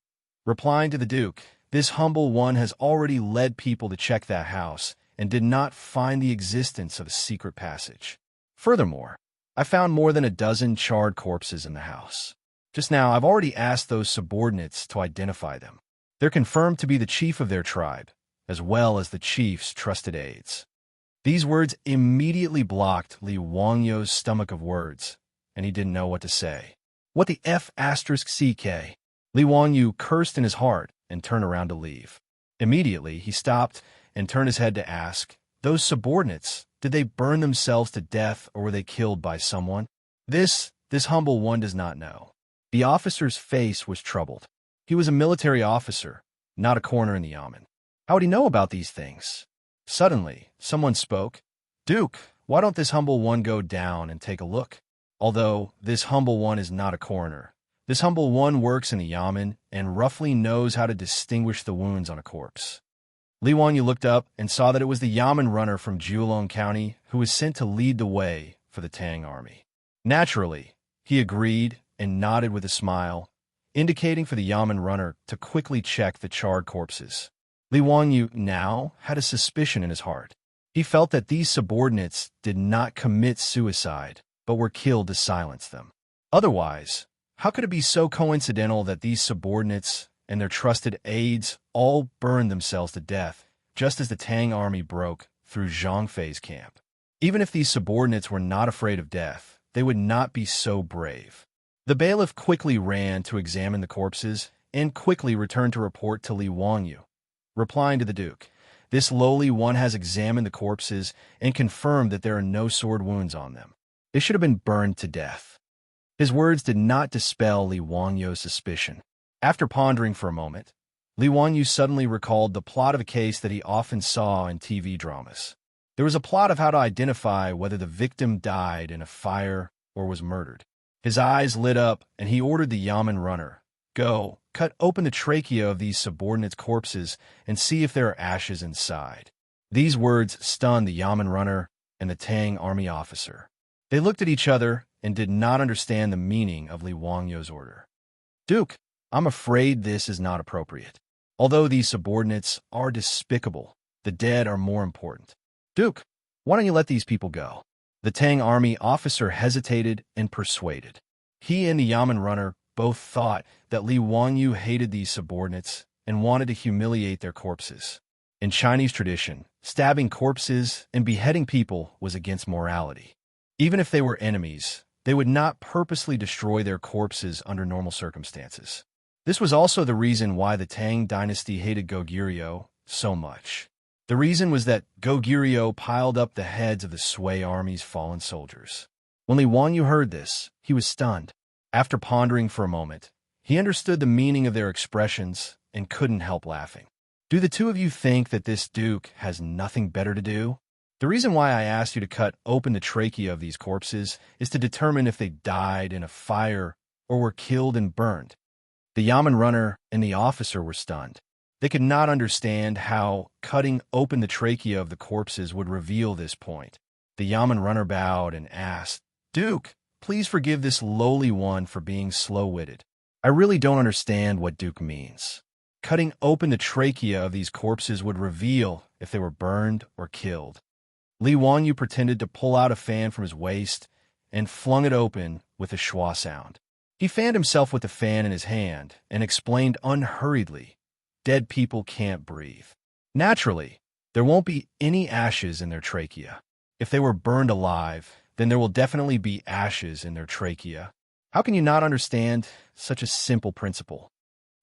replying to the Duke, "This humble one has already led people to check that house and did not find the existence of a secret passage. Furthermore, I found more than a dozen charred corpses in the house. Just now, I've already asked those subordinates to identify them. They're confirmed to be the chief of their tribe, as well as the chief's trusted aides." These words immediately blocked Li Wangyu's stomach of words, and he didn't know what to say. What the F***CK? Li Wanyu cursed in his heart and turned around to leave. Immediately, he stopped and turned his head to ask, "Those subordinates, did they burn themselves to death or were they killed by someone?" This humble one does not know. The officer's face was troubled. He was a military officer, not a corner in the yamen. How would he know about these things? Suddenly, someone spoke. "Duke, why don't this humble one go down and take a look?" Although this humble one is not a coroner, this humble one works in the yamen and roughly knows how to distinguish the wounds on a corpse. Li Wanyu looked up and saw that it was the yamen runner from Julong County who was sent to lead the way for the Tang army. Naturally, he agreed and nodded with a smile, indicating for the yamen runner to quickly check the charred corpses. Li Wanyu now had a suspicion in his heart. He felt that these subordinates did not commit suicide, but were killed to silence them. Otherwise, how could it be so coincidental that these subordinates and their trusted aides all burned themselves to death just as the Tang army broke through Zhang Fei's camp? Even if these subordinates were not afraid of death, they would not be so brave. The bailiff quickly ran to examine the corpses and quickly returned to report to Li Wanyu, replying to the Duke, "This lowly one has examined the corpses and confirmed that there are no sword wounds on them. They should have been burned to death." His words did not dispel Li Wangyu's suspicion. After pondering for a moment, Li Wanyu suddenly recalled the plot of a case that he often saw in TV dramas. There was a plot of how to identify whether the victim died in a fire or was murdered. His eyes lit up, and he ordered the yamen runner, "Go, cut open the trachea of these subordinates' corpses and see if there are ashes inside." These words stunned the yamen runner and the Tang army officer. They looked at each other and did not understand the meaning of Li Wangyu's order. "Duke, I'm afraid this is not appropriate. Although these subordinates are despicable, the dead are more important. Duke, why don't you let these people go?" The Tang army officer hesitated and persuaded. He and the yamen runner both thought that Li Wanyu hated these subordinates and wanted to humiliate their corpses. In Chinese tradition, stabbing corpses and beheading people was against morality. Even if they were enemies, they would not purposely destroy their corpses under normal circumstances. This was also the reason why the Tang dynasty hated Goguryeo so much. The reason was that Goguryeo piled up the heads of the Sui army's fallen soldiers. When Li Wanyu heard this, he was stunned. After pondering for a moment, he understood the meaning of their expressions and couldn't help laughing. Do the two of you think that this duke has nothing better to do? The reason why I asked you to cut open the trachea of these corpses is to determine if they died in a fire or were killed and burned. The Yamen runner and the officer were stunned. They could not understand how cutting open the trachea of the corpses would reveal this point. The Yamen runner bowed and asked, "Duke, please forgive this lowly one for being slow-witted. I really don't understand what Duke means. Cutting open the trachea of these corpses would reveal if they were burned or killed." Li Wanyu pretended to pull out a fan from his waist and flung it open with a schwa sound. He fanned himself with the fan in his hand and explained unhurriedly, "Dead people can't breathe. Naturally, there won't be any ashes in their trachea. If they were burned alive, then there will definitely be ashes in their trachea. How can you not understand such a simple principle?"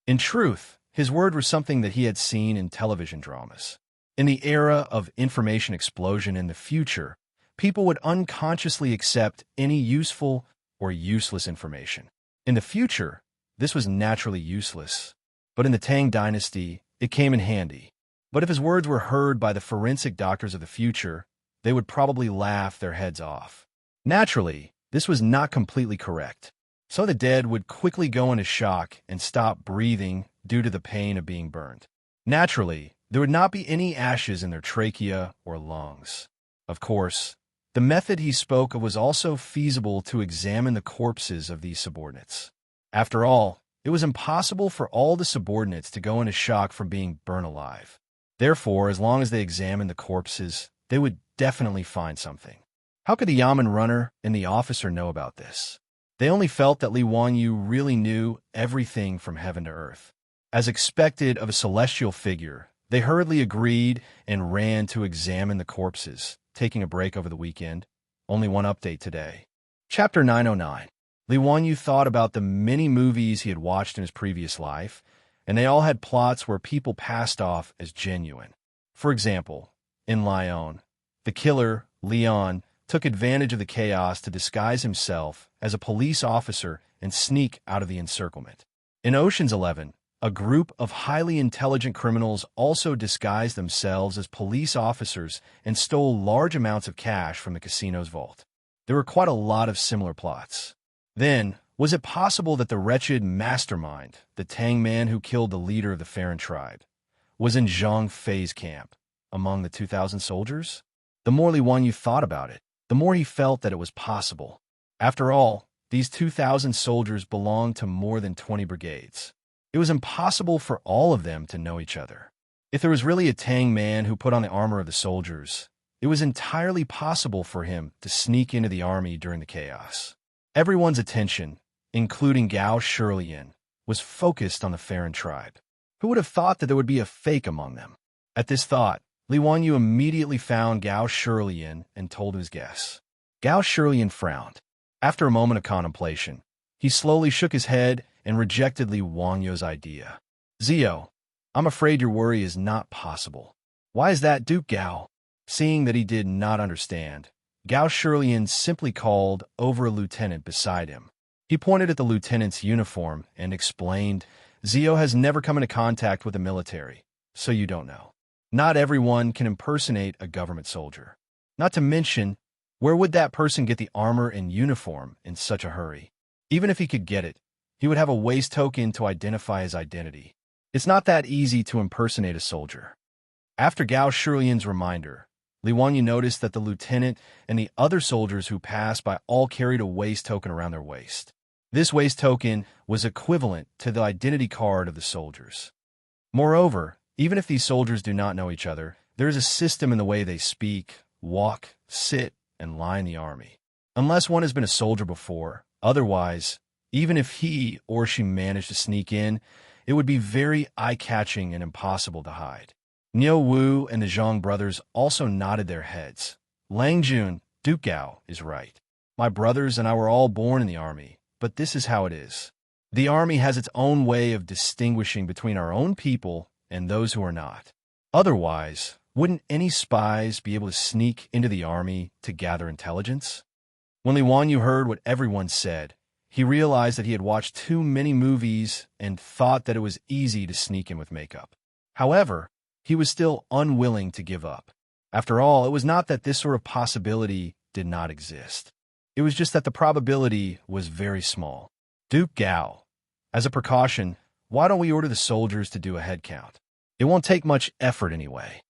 In truth, his words were something that he had seen in television dramas. In the era of information explosion in the future, people would unconsciously accept any useful or useless information. In the future, this was naturally useless. But in the Tang dynasty, it came in handy. But if his words were heard by the forensic doctors of the future, they would probably laugh their heads off. Naturally, this was not completely correct. So the dead would quickly go into shock and stop breathing due to the pain of being burned. Naturally, there would not be any ashes in their trachea or lungs. Of course, the method he spoke of was also feasible to examine the corpses of these subordinates. After all, it was impossible for all the subordinates to go into shock from being burned alive. Therefore, as long as they examined the corpses, they would definitely find something. How could the Yamen runner and the officer know about this? They only felt that Li Wanyu really knew everything from heaven to earth. As expected of a celestial figure, they hurriedly agreed and ran to examine the corpses, taking a break over the weekend. Only one update today. Chapter 909. Li Wanyu thought about the many movies he had watched in his previous life, and they all had plots where people passed off as genuine. For example, in Lyon, the killer, Leon, took advantage of the chaos to disguise himself as a police officer and sneak out of the encirclement. In Ocean's 11, a group of highly intelligent criminals also disguised themselves as police officers and stole large amounts of cash from the casino's vault. There were quite a lot of similar plots. Then, was it possible that the wretched mastermind, the Tang man who killed the leader of the Farron tribe, was in Zhang Fei's camp, among the 2,000 soldiers? The more Li Wanyu thought about it, the more he felt that it was possible. After all, these 2,000 soldiers belonged to more than 20 brigades. It was impossible for all of them to know each other. If there was really a Tang man who put on the armor of the soldiers, it was entirely possible for him to sneak into the army during the chaos. Everyone's attention, including Gao Shirlian, was focused on the Farron tribe. Who would have thought that there would be a fake among them? At this thought, Li Wanyu immediately found Gao Shirlian and told his guess. Gao Shirlian frowned. After a moment of contemplation, he slowly shook his head and rejected Li Wanyu's idea. "Zio, I'm afraid your worry is not possible." "Why is that, Duke Gao?" Seeing that he did not understand, Gao Shirlian simply called over a lieutenant beside him. He pointed at the lieutenant's uniform and explained, "Zio has never come into contact with the military, so you don't know. Not everyone can impersonate a government soldier. Not to mention, where would that person get the armor and uniform in such a hurry? Even if he could get it, he would have a waist token to identify his identity. It's not that easy to impersonate a soldier." After Gao Shirlian's reminder, Li Wanyu noticed that the lieutenant and the other soldiers who passed by all carried a waist token around their waist. This waist token was equivalent to the identity card of the soldiers. Moreover, even if these soldiers do not know each other, there is a system in the way they speak, walk, sit, and lie in the army. Unless one has been a soldier before, otherwise, even if he or she managed to sneak in, it would be very eye-catching and impossible to hide. Niu Wu and the Zhang brothers also nodded their heads. Lang Jun, Duke Gao, is right. My brothers and I were all born in the army, but this is how it is. The army has its own way of distinguishing between our own people and those who are not. Otherwise, wouldn't any spies be able to sneak into the army to gather intelligence? When Li Wanyu heard what everyone said, he realized that he had watched too many movies and thought that it was easy to sneak in with makeup. However, he was still unwilling to give up. After all, it was not that this sort of possibility did not exist. It was just that the probability was very small. Duke Gao, as a precaution, why don't we order the soldiers to do a head count? It won't take much effort anyway.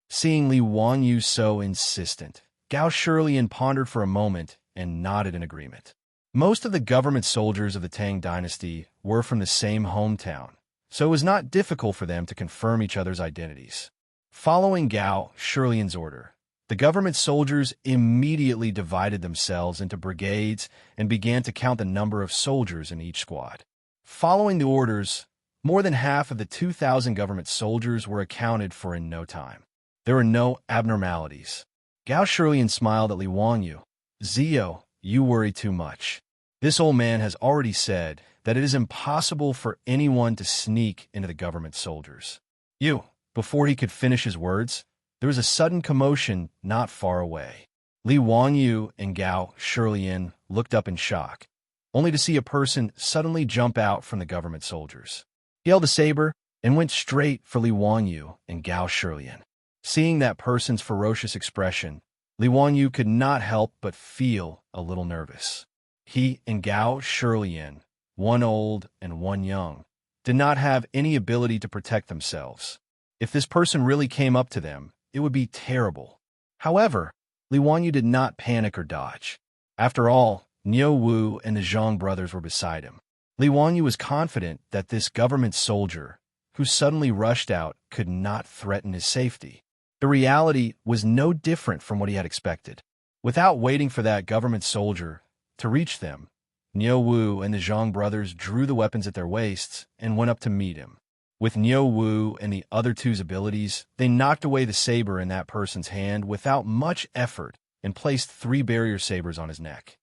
Seeing Li Wanyu so insistent, Gao Shirlian pondered for a moment and nodded in agreement. Most of the government soldiers of the Tang dynasty were from the same hometown, so it was not difficult for them to confirm each other's identities. Following Gao Shirlian's order, the government soldiers immediately divided themselves into brigades and began to count the number of soldiers in each squad. Following the orders, more than half of the 2,000 government soldiers were accounted for in no time. There were no abnormalities. Gao Shirlian smiled at Li Wanyu. Zio, you worry too much. This old man has already said that it is impossible for anyone to sneak into the government soldiers. Before he could finish his words, there was a sudden commotion not far away. Li Wanyu and Gao Shirlian looked up in shock, only to see a person suddenly jump out from the government soldiers. He held a saber and went straight for Li Wanyu and Gao Shirlian. Seeing that person's ferocious expression, Li Wanyu could not help but feel a little nervous. He and Gao Shirlian, one old and one young, did not have any ability to protect themselves. If this person really came up to them, it would be terrible. However, Li Wanyu did not panic or dodge. After all, Niu Wu and the Zhang brothers were beside him. Li Wanyu was confident that this government soldier, who suddenly rushed out, could not threaten his safety. The reality was no different from what he had expected. Without waiting for that government soldier to reach them, Niu Wu and the Zhang brothers drew the weapons at their waists and went up to meet him. With Niu Wu and the other two's abilities, they knocked away the saber in that person's hand without much effort and placed 3 barrier sabers on his neck.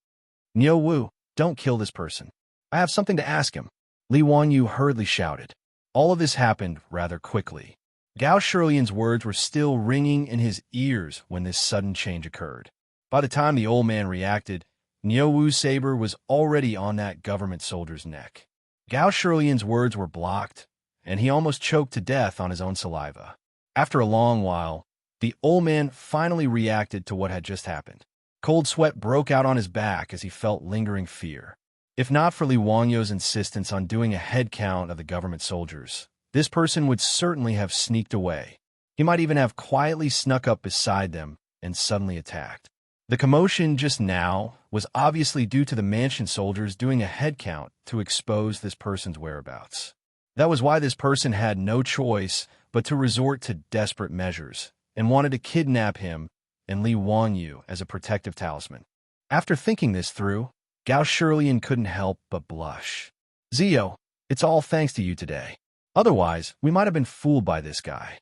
Niu Wu, don't kill this person. I have something to ask him, Li Wanyu hurriedly shouted. All of this happened rather quickly. Gao Shirlian's words were still ringing in his ears when this sudden change occurred. By the time the old man reacted, Niu Wu's saber was already on that government soldier's neck. Gao Shirlian's words were blocked, and he almost choked to death on his own saliva. After a long while, the old man finally reacted to what had just happened. Cold sweat broke out on his back as he felt lingering fear. If not for Li Wanyu's insistence on doing a head count of the government soldiers, this person would certainly have sneaked away. He might even have quietly snuck up beside them and suddenly attacked. The commotion just now was obviously due to the mansion soldiers doing a head count to expose this person's whereabouts. That was why this person had no choice but to resort to desperate measures and wanted to kidnap him and Li Wanyu as a protective talisman. After thinking this through, Gao Shirlian couldn't help but blush. Zio, it's all thanks to you today. Otherwise, we might have been fooled by this guy.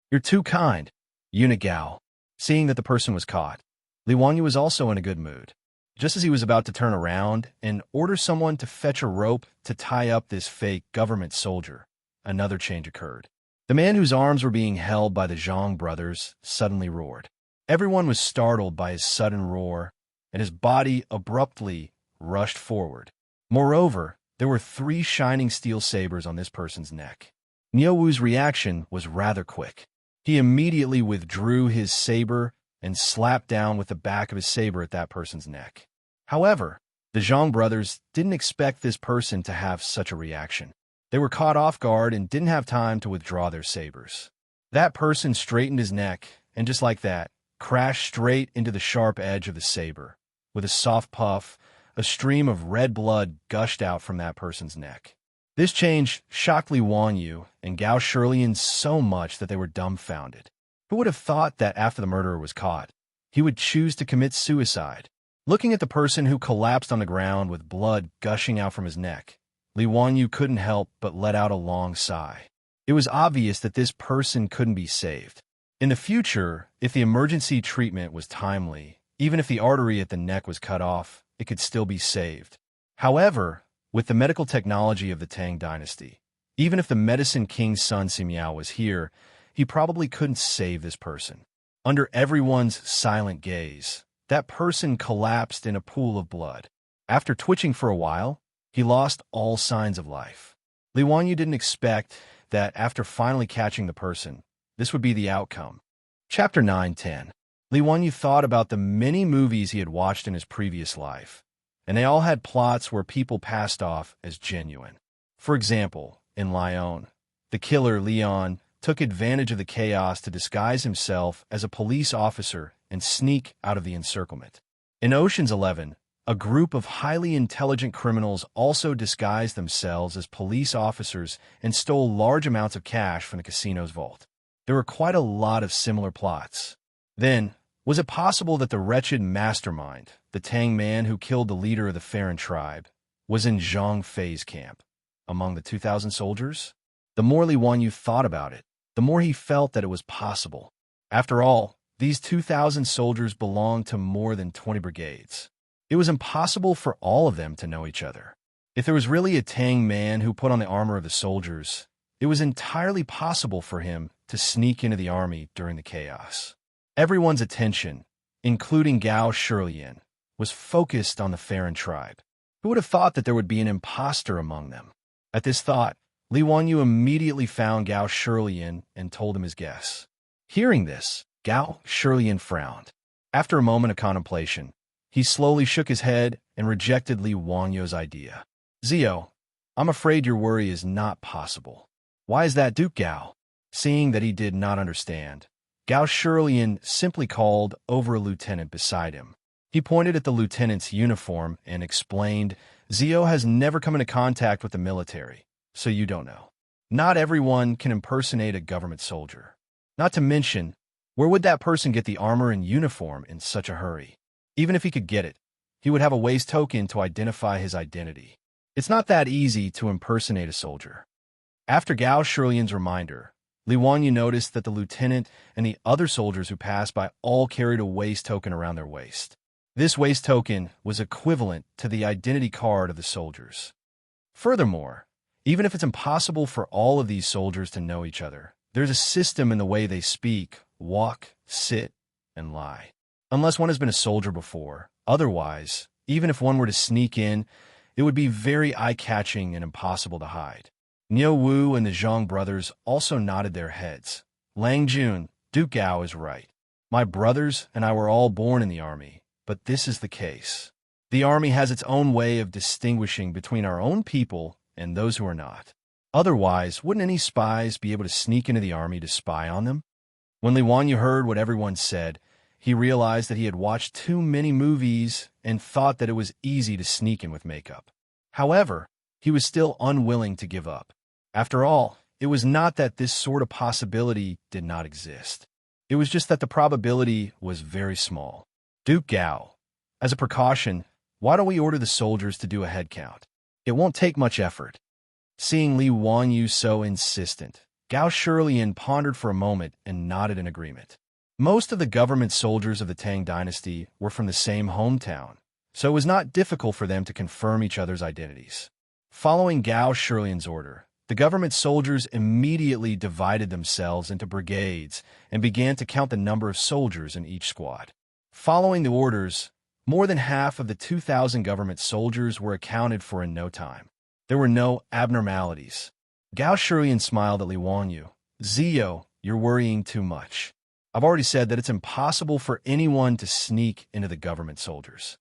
You're too kind, Yuna Gao. Seeing that the person was caught, Li Wanyu was also in a good mood. Just as he was about to turn around and order someone to fetch a rope to tie up this fake government soldier, another change occurred. The man whose arms were being held by the Zhang brothers suddenly roared. Everyone was startled by his sudden roar, and his body abruptly rushed forward. Moreover, there were 3 shining steel sabers on this person's neck. Niu Wu's reaction was rather quick. He immediately withdrew his saber and slapped down with the back of his saber at that person's neck. However, the Zhang brothers didn't expect this person to have such a reaction. They were caught off guard and didn't have time to withdraw their sabers. That person straightened his neck, and just like that, crashed straight into the sharp edge of the saber. With a soft puff, a stream of red blood gushed out from that person's neck. This change shocked Li Wanyu and Gao Shirlian so much that they were dumbfounded. Who would have thought that after the murderer was caught, he would choose to commit suicide? Looking at the person who collapsed on the ground with blood gushing out from his neck, Li Wanyu couldn't help but let out a long sigh. It was obvious that this person couldn't be saved. In the future, if the emergency treatment was timely, even if the artery at the neck was cut off, it could still be saved. However, with the medical technology of the Tang dynasty, even if the medicine king's son Xianxia was here, he probably couldn't save this person. Under everyone's silent gaze, that person collapsed in a pool of blood. After twitching for a while, he lost all signs of life. Li Wanyu didn't expect that after finally catching the person, this would be the outcome. Chapter 9-10. Li Wanyu thought about the many movies he had watched in his previous life, and they all had plots where people passed off as genuine. For example, in Lyon, the killer Leon took advantage of the chaos to disguise himself as a police officer and sneak out of the encirclement. In Ocean's 11, a group of highly intelligent criminals also disguised themselves as police officers and stole large amounts of cash from the casino's vault. There were quite a lot of similar plots. Then, was it possible that the wretched mastermind, the Tang man who killed the leader of the Farron tribe, was in Zhang Fei's camp, among the 2,000 soldiers? The more Li Wanyu thought about it, the more he felt that it was possible. After all, these 2,000 soldiers belonged to more than 20 brigades. It was impossible for all of them to know each other. If there was really a Tang man who put on the armor of the soldiers, it was entirely possible for him to sneak into the army during the chaos. Everyone's attention, including Gao Shilian, was focused on the Farron tribe. Who would have thought that there would be an imposter among them? At this thought, Li Wanyu immediately found Gao Shilian and told him his guess. Hearing this, Gao Shilian frowned. After a moment of contemplation, he slowly shook his head and rejected Li Wanyu's idea. Zio, I'm afraid your worry is not possible. Why is that, Duke Gao? Seeing that he did not understand, Gao Shilian simply called over a lieutenant beside him. He pointed at the lieutenant's uniform and explained, Zio has never come into contact with the military, so you don't know. Not everyone can impersonate a government soldier. Not to mention, where would that person get the armor and uniform in such a hurry? Even if he could get it, he would have a waste token to identify his identity. It's not that easy to impersonate a soldier. After Gao Shilian's reminder, Li Wanyu noticed that the lieutenant and the other soldiers who passed by all carried a waist token around their waist. This waist token was equivalent to the identity card of the soldiers. Furthermore, even if it's impossible for all of these soldiers to know each other, there's a system in the way they speak, walk, sit, and lie. Unless one has been a soldier before, otherwise, even if one were to sneak in, it would be very eye-catching and impossible to hide. Niu Wu and the Zhang brothers also nodded their heads. Lang Jun, Duke Gao is right. My brothers and I were all born in the army, but this is the case. The army has its own way of distinguishing between our own people and those who are not. Otherwise, wouldn't any spies be able to sneak into the army to spy on them? When Li Wanyu heard what everyone said, he realized that he had watched too many movies and thought that it was easy to sneak in with makeup. However, he was still unwilling to give up. After all, it was not that this sort of possibility did not exist. It was just that the probability was very small. Duke Gao, as a precaution, why don't we order the soldiers to do a head count? It won't take much effort. Seeing Li Wanyu so insistent, Gao Shilian pondered for a moment and nodded in agreement. Most of the government soldiers of the Tang dynasty were from the same hometown, so it was not difficult for them to confirm each other's identities. Following Gao Shilian's order, the government soldiers immediately divided themselves into brigades and began to count the number of soldiers in each squad. Following the orders, more than half of the 2,000 government soldiers were accounted for in no time. There were no abnormalities. Gao Shilian smiled at Li Wanyu. Zio, you're worrying too much. I've already said that it's impossible for anyone to sneak into the government soldiers.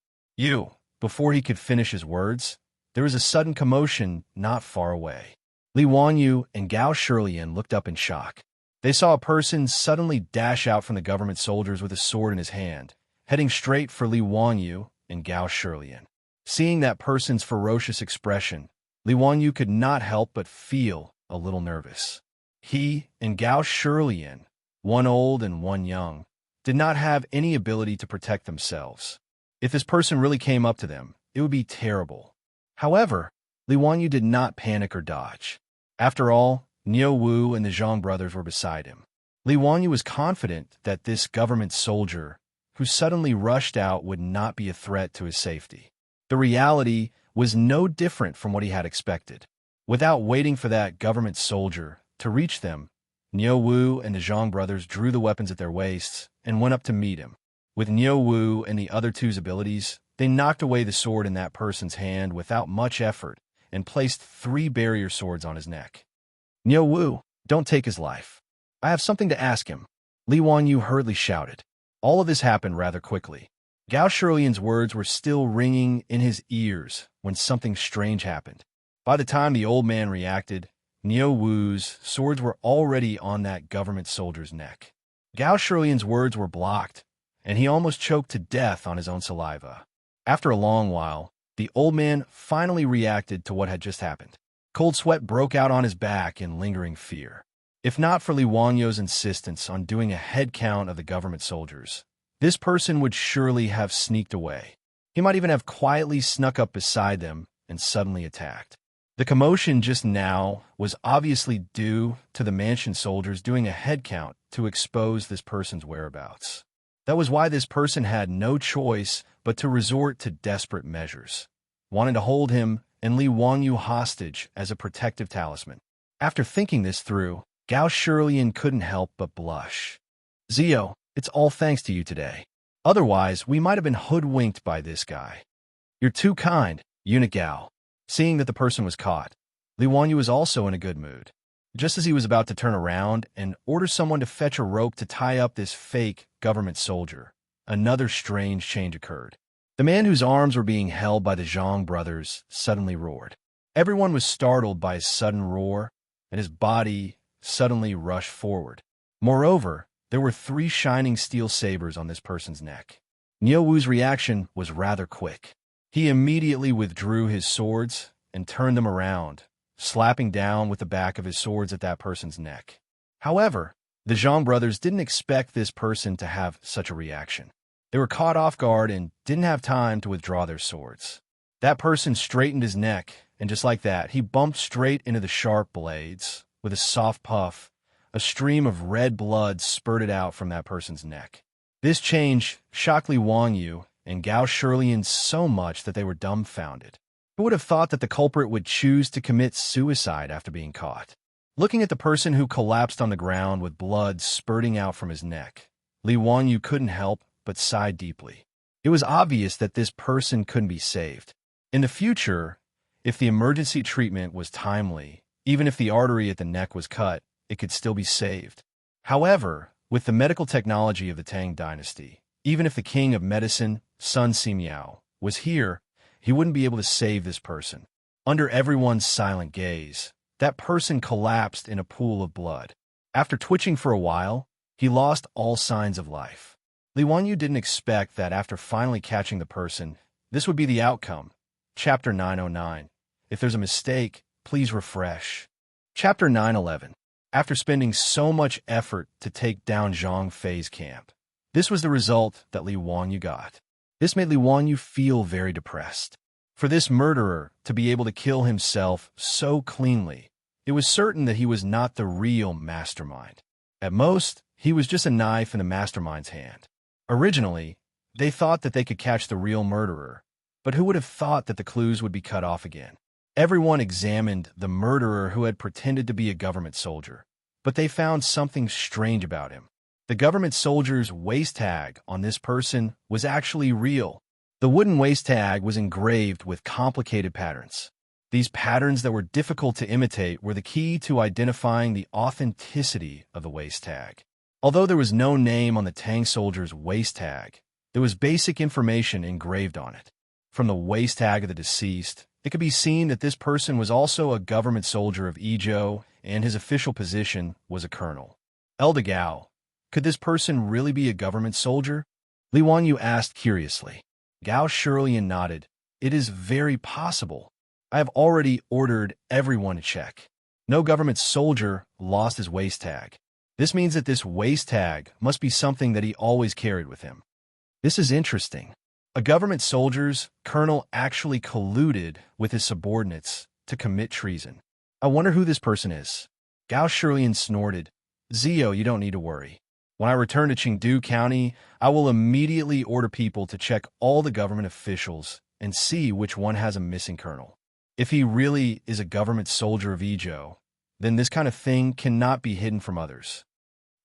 Before he could finish his words, there was a sudden commotion not far away. Li Wanyu and Gao Shilian looked up in shock. They saw a person suddenly dash out from the government soldiers with a sword in his hand, heading straight for Li Wanyu and Gao Shilian. Seeing that person's ferocious expression, Li Wanyu could not help but feel a little nervous. He and Gao Shilian, one old and one young, did not have any ability to protect themselves. If this person really came up to them, it would be terrible. However, Li Wanyu did not panic or dodge. After all, Niu Wu and the Zhang brothers were beside him. Li Wanyu was confident that this government soldier who suddenly rushed out would not be a threat to his safety. The reality was no different from what he had expected. Without waiting for that government soldier to reach them, Niu Wu and the Zhang brothers drew the weapons at their waists and went up to meet him. With Niu Wu and the other two's abilities, they knocked away the sword in that person's hand without much effort and placed 3 barrier swords on his neck. Niu Wu, don't take his life. I have something to ask him, Li Wanyu hurriedly shouted. All of this happened rather quickly. Gao Shilian's words were still ringing in his ears when something strange happened. By the time the old man reacted, Niu Wu's swords were already on that government soldier's neck. Gao Shilian's words were blocked, and he almost choked to death on his own saliva. After a long while, the old man finally reacted to what had just happened. Cold sweat broke out on his back in lingering fear. If not for Li Wanyu's insistence on doing a head count of the government soldiers, this person would surely have sneaked away. He might even have quietly snuck up beside them and suddenly attacked. The commotion just now was obviously due to the mansion soldiers doing a head count to expose this person's whereabouts. That was why this person had no choice but to resort to desperate measures, wanting to hold him and Li Wanyu hostage as a protective talisman. After thinking this through, Gao Shilian couldn't help but blush. Zio, it's all thanks to you today. Otherwise, we might have been hoodwinked by this guy. You're too kind, Eunuch Gao. Seeing that the person was caught, Li Wanyu was also in a good mood. Just as he was about to turn around and order someone to fetch a rope to tie up this fake government soldier, another strange change occurred. The man whose arms were being held by the Zhang brothers suddenly roared. Everyone was startled by his sudden roar, and his body suddenly rushed forward. Moreover, there were 3 shining steel sabers on this person's neck. Niu Wu's reaction was rather quick. He immediately withdrew his swords and turned them around, slapping down with the back of his swords at that person's neck. However, the Zhang brothers didn't expect this person to have such a reaction. They were caught off guard and didn't have time to withdraw their swords. That person straightened his neck, and just like that, he bumped straight into the sharp blades. With a soft puff, a stream of red blood spurted out from that person's neck. This change shocked Li Wanyu and Gao Shilian so much that they were dumbfounded. Who would have thought that the culprit would choose to commit suicide after being caught? Looking at the person who collapsed on the ground with blood spurting out from his neck, Li Wanyu couldn't help but sigh deeply. It was obvious that this person couldn't be saved. In the future, if the emergency treatment was timely, even if the artery at the neck was cut, it could still be saved. However, with the medical technology of the Tang dynasty, even if the king of medicine, Sun Simiao, was here, he wouldn't be able to save this person. Under everyone's silent gaze, that person collapsed in a pool of blood. After twitching for a while, he lost all signs of life. Li Wanyu didn't expect that after finally catching the person, this would be the outcome. Chapter 909. If there's a mistake, please refresh. Chapter 911. After spending so much effort to take down Zhang Fei's camp, this was the result that Li Wanyu got. This made Li Wanyu feel very depressed. For this murderer to be able to kill himself so cleanly, it was certain that he was not the real mastermind. At most, he was just a knife in the mastermind's hand. Originally, they thought that they could catch the real murderer, but who would have thought that the clues would be cut off again? Everyone examined the murderer who had pretended to be a government soldier, but they found something strange about him. The government soldier's waist tag on this person was actually real. The wooden waist tag was engraved with complicated patterns. These patterns that were difficult to imitate were the key to identifying the authenticity of the waist tag. Although there was no name on the Tang soldier's waist tag, there was basic information engraved on it. From the waist tag of the deceased, it could be seen that this person was also a government soldier of Izhou, and his official position was a colonel. Elder Gao, could this person really be a government soldier? Li Wanyu asked curiously. Gao Shilian nodded. It is very possible. I have already ordered everyone to check. No government soldier lost his waist tag. This means that this waist tag must be something that he always carried with him. This is interesting. A government soldier's colonel actually colluded with his subordinates to commit treason. I wonder who this person is. Gao Shilian snorted. Zio, you don't need to worry. When I return to Chengdu County, I will immediately order people to check all the government officials and see which one has a missing colonel. If he really is a government soldier of Ezhou, then this kind of thing cannot be hidden from others.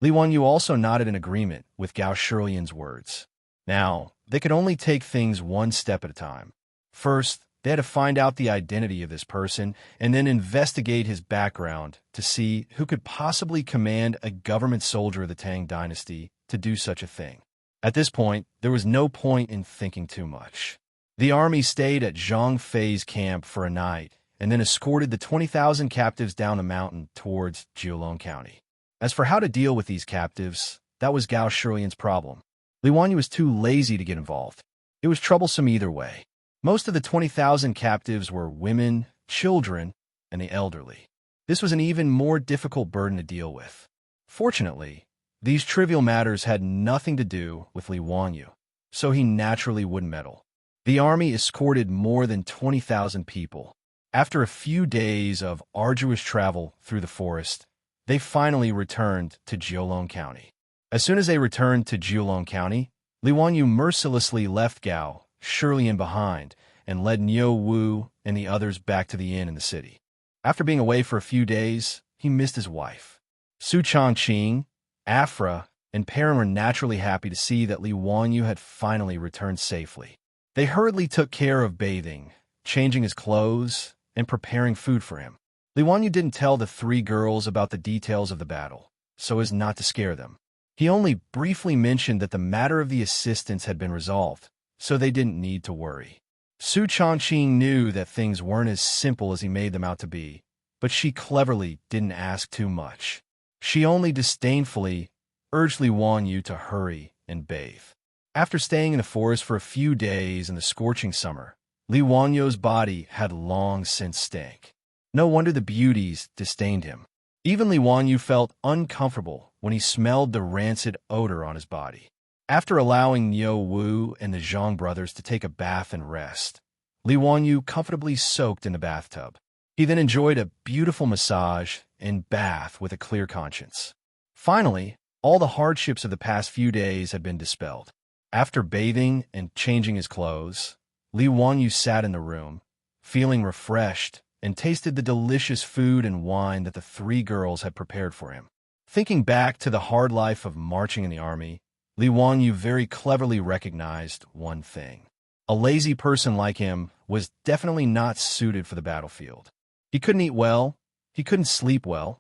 Li Wanyu also nodded in agreement with Gao Shilian's words. Now, they could only take things one step at a time. First, they had to find out the identity of this person and then investigate his background to see who could possibly command a government soldier of the Tang dynasty to do such a thing. At this point, there was no point in thinking too much. The army stayed at Zhang Fei's camp for a night and then escorted the 20,000 captives down the mountain towards Jiulong County. As for how to deal with these captives, that was Gao Shilian's problem. Li Wanyu was too lazy to get involved. It was troublesome either way. Most of the 20,000 captives were women, children, and the elderly. This was an even more difficult burden to deal with. Fortunately, these trivial matters had nothing to do with Li Wanyu, so he naturally wouldn't meddle. The army escorted more than 20,000 people. After a few days of arduous travel through the forest, they finally returned to Jiulong County. As soon as they returned to Jiulong County, Li Wanyu mercilessly left Gao Shilian behind and led Niu Wu and the others back to the inn in the city. After being away for a few days, he missed his wife. Su Changqing, Afra, and Perrin were naturally happy to see that Li Wanyu had finally returned safely. They hurriedly took care of bathing, changing his clothes, and preparing food for him. Li Wanyu didn't tell the three girls about the details of the battle, so as not to scare them. He only briefly mentioned that the matter of the assistants had been resolved, so they didn't need to worry. Su Changqing knew that things weren't as simple as he made them out to be, but she cleverly didn't ask too much. She only disdainfully urged Li Wanyu to hurry and bathe. After staying in the forest for a few days in the scorching summer, Li Wanyu's body had long since stank. No wonder the beauties disdained him. Even Li Wanyu felt uncomfortable when he smelled the rancid odor on his body. After allowing Niu Wu and the Zhang brothers to take a bath and rest, Li Wanyu comfortably soaked in the bathtub. He then enjoyed a beautiful massage and bath with a clear conscience. Finally, all the hardships of the past few days had been dispelled. After bathing and changing his clothes, Li Wanyu sat in the room, feeling refreshed, and tasted the delicious food and wine that the three girls had prepared for him. Thinking back to the hard life of marching in the army, Li Wanyu very cleverly recognized one thing. A lazy person like him was definitely not suited for the battlefield. He couldn't eat well, he couldn't sleep well,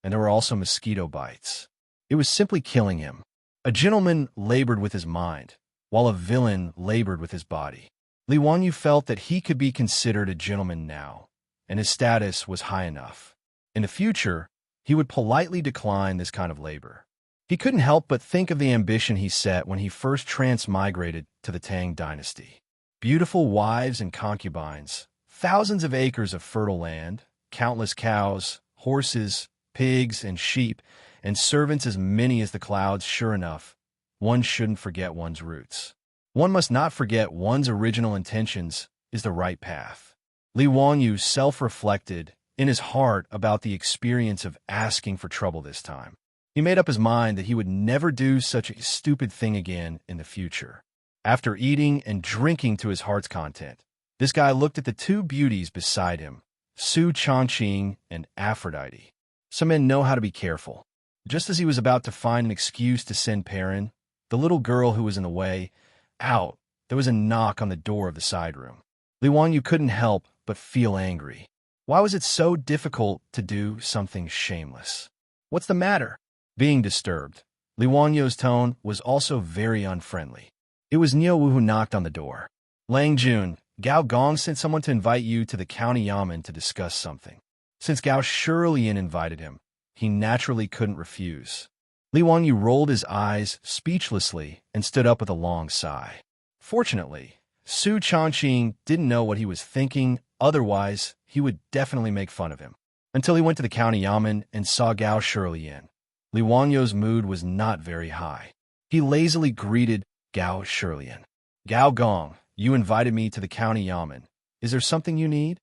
and there were also mosquito bites. It was simply killing him. A gentleman labored with his mind, while a villain labored with his body. Li Wanyu felt that he could be considered a gentleman now, and his status was high enough. In the future, he would politely decline this kind of labor. He couldn't help but think of the ambition he set when he first transmigrated to the Tang dynasty. Beautiful wives and concubines, thousands of acres of fertile land, countless cows, horses, pigs, and sheep, and servants as many as the clouds. Sure enough, one shouldn't forget one's roots. One must not forget one's original intentions is the right path. Li Wanyu self-reflected in his heart about the experience of asking for trouble this time. He made up his mind that he would never do such a stupid thing again in the future. After eating and drinking to his heart's content, this guy looked at the two beauties beside him, Su Changqing and Aphrodite. Some men know how to be careful. Just as he was about to find an excuse to send Perrin, the little girl who was in the way, out, there was a knock on the door of the side room. Li Wanyu couldn't help but feel angry. Why was it so difficult to do something shameless? What's the matter? Being disturbed, Li Wanyu's tone was also very unfriendly. It was Niu Wu who knocked on the door. Lang Jun, Gao Gong sent someone to invite you to the county yamen to discuss something. Since Gao Shilian invited him, he naturally couldn't refuse. Li Wanyu rolled his eyes speechlessly and stood up with a long sigh. Fortunately, Su Changqing didn't know what he was thinking, otherwise he would definitely make fun of him. Until he went to the county yamen and saw Gao Shilian, Li Wanyu's mood was not very high. He lazily greeted Gao Shilian. Gao Gong, you invited me to the county yamen. Is there something you need?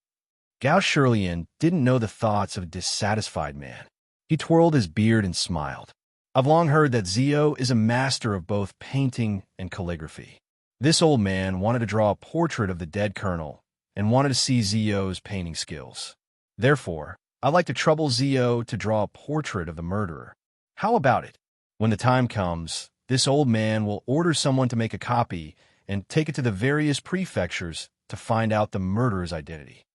Gao Shilian didn't know the thoughts of a dissatisfied man. He twirled his beard and smiled. I've long heard that Zio is a master of both painting and calligraphy. This old man wanted to draw a portrait of the dead colonel and wanted to see Zio's painting skills. Therefore, I'd like to trouble Zio to draw a portrait of the murderer. How about it? When the time comes, this old man will order someone to make a copy and take it to the various prefectures to find out the murderer's identity.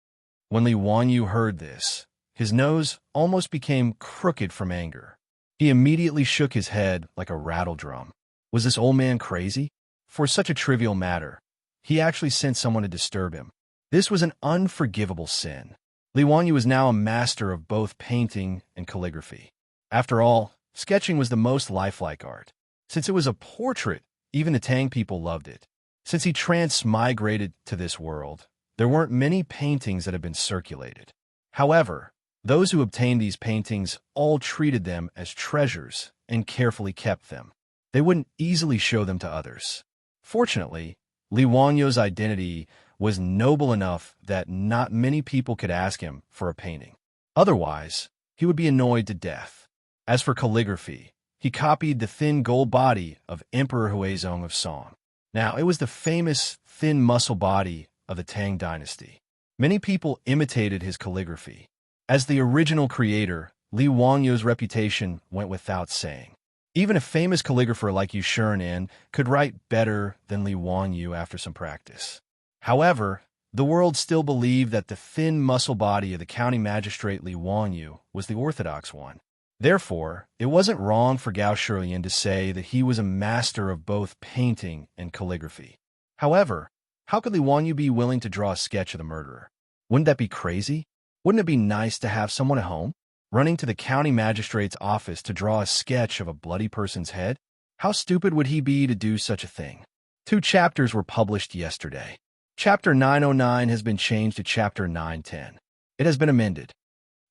When Li Wanyu heard this, his nose almost became crooked from anger. He immediately shook his head like a rattle drum. Was this old man crazy? For such a trivial matter, he actually sent someone to disturb him. This was an unforgivable sin. Li Wanyu was now a master of both painting and calligraphy. After all, sketching was the most lifelike art. Since it was a portrait, even the Tang people loved it. Since he transmigrated to this world, there weren't many paintings that had been circulated. However, those who obtained these paintings all treated them as treasures and carefully kept them. They wouldn't easily show them to others. Fortunately, Li Wanyu's identity was noble enough that not many people could ask him for a painting. Otherwise, he would be annoyed to death. As for calligraphy, he copied the thin gold body of Emperor Huizong of Song. Now, it was the famous thin muscle body of the Tang dynasty. Many people imitated his calligraphy. As the original creator, Li Wanyu's reputation went without saying. Even a famous calligrapher like Xianxia could write better than Li Wanyu after some practice. However, the world still believed that the thin muscle body of the county magistrate Li Wanyu was the orthodox one. Therefore, it wasn't wrong for Gao Shilian to say that he was a master of both painting and calligraphy. However, how could Li Wanyu be willing to draw a sketch of the murderer? Wouldn't that be crazy? Wouldn't it be nice to have someone at home, running to the county magistrate's office to draw a sketch of a bloody person's head? How stupid would he be to do such a thing? 2 chapters were published yesterday. Chapter 909 has been changed to Chapter 910. It has been amended.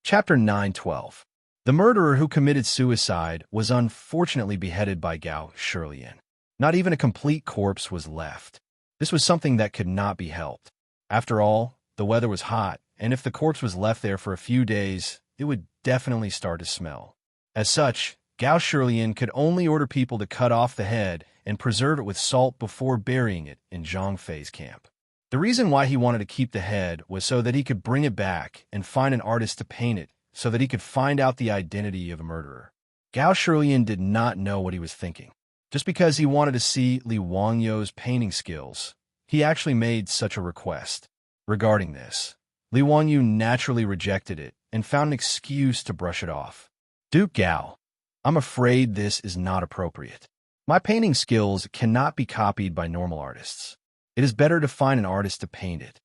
Chapter 912. The murderer who committed suicide was unfortunately beheaded by Gao Shilian. Not even a complete corpse was left. This was something that could not be helped. After all, the weather was hot, and if the corpse was left there for a few days, it would definitely start to smell. As such, Gao Shilian could only order people to cut off the head and preserve it with salt before burying it in Zhang Fei's camp. The reason why he wanted to keep the head was so that he could bring it back and find an artist to paint it so that he could find out the identity of a murderer. Gao Shilian did not know what he was thinking. Just because he wanted to see Li Wangyu's painting skills, he actually made such a request. Regarding this, Li Wanyu naturally rejected it and found an excuse to brush it off. Duke Gao, I'm afraid this is not appropriate. My painting skills cannot be copied by normal artists. It is better to find an artist to paint it.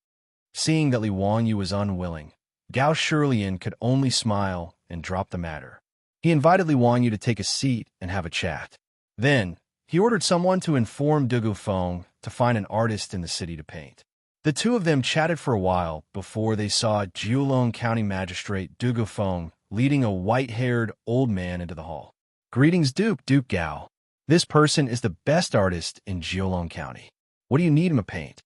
Seeing that Li Wanyu was unwilling, Gao Shilian could only smile and drop the matter. He invited Li Wanyu to take a seat and have a chat. Then, he ordered someone to inform Du Gufeng to find an artist in the city to paint. The two of them chatted for a while before they saw Jiulong County Magistrate Du Gufeng leading a white-haired old man into the hall. Greetings, Duke Gao. This person is the best artist in Jiulong County. What do you need him to paint?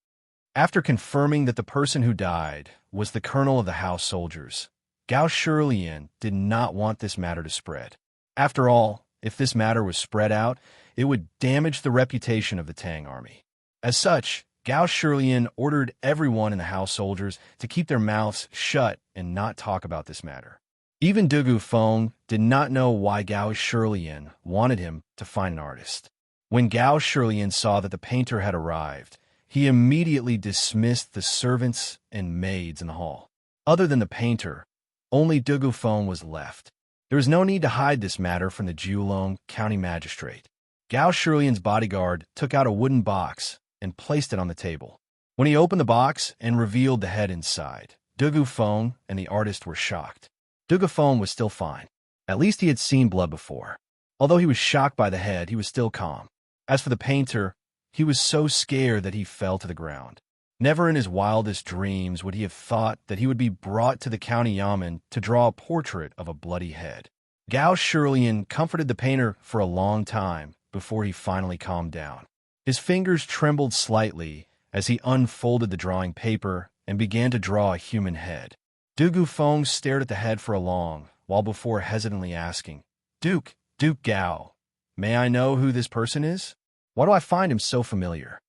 After confirming that the person who died was the colonel of the house soldiers, Gao Shilian did not want this matter to spread. After all, if this matter was spread out, it would damage the reputation of the Tang army. As such, Gao Shilian ordered everyone in the house soldiers to keep their mouths shut and not talk about this matter. Even Du Gufeng did not know why Gao Shilian wanted him to find an artist. When Gao Shilian saw that the painter had arrived, he immediately dismissed the servants and maids in the hall. Other than the painter, only Du Gufeng was left. There was no need to hide this matter from the Jiulong County Magistrate. Gao Shilian's bodyguard took out a wooden box and placed it on the table. When he opened the box and revealed the head inside, Du Gufeng and the artist were shocked. Du Gufeng was still fine. At least he had seen blood before. Although he was shocked by the head, he was still calm. As for the painter, he was so scared that he fell to the ground. Never in his wildest dreams would he have thought that he would be brought to the county yamen to draw a portrait of a bloody head. Gao Shilian comforted the painter for a long time before he finally calmed down. His fingers trembled slightly as he unfolded the drawing paper and began to draw a human head. Du Gufeng stared at the head for a long while before hesitantly asking, Duke Gao, may I know who this person is? Why do I find him so familiar?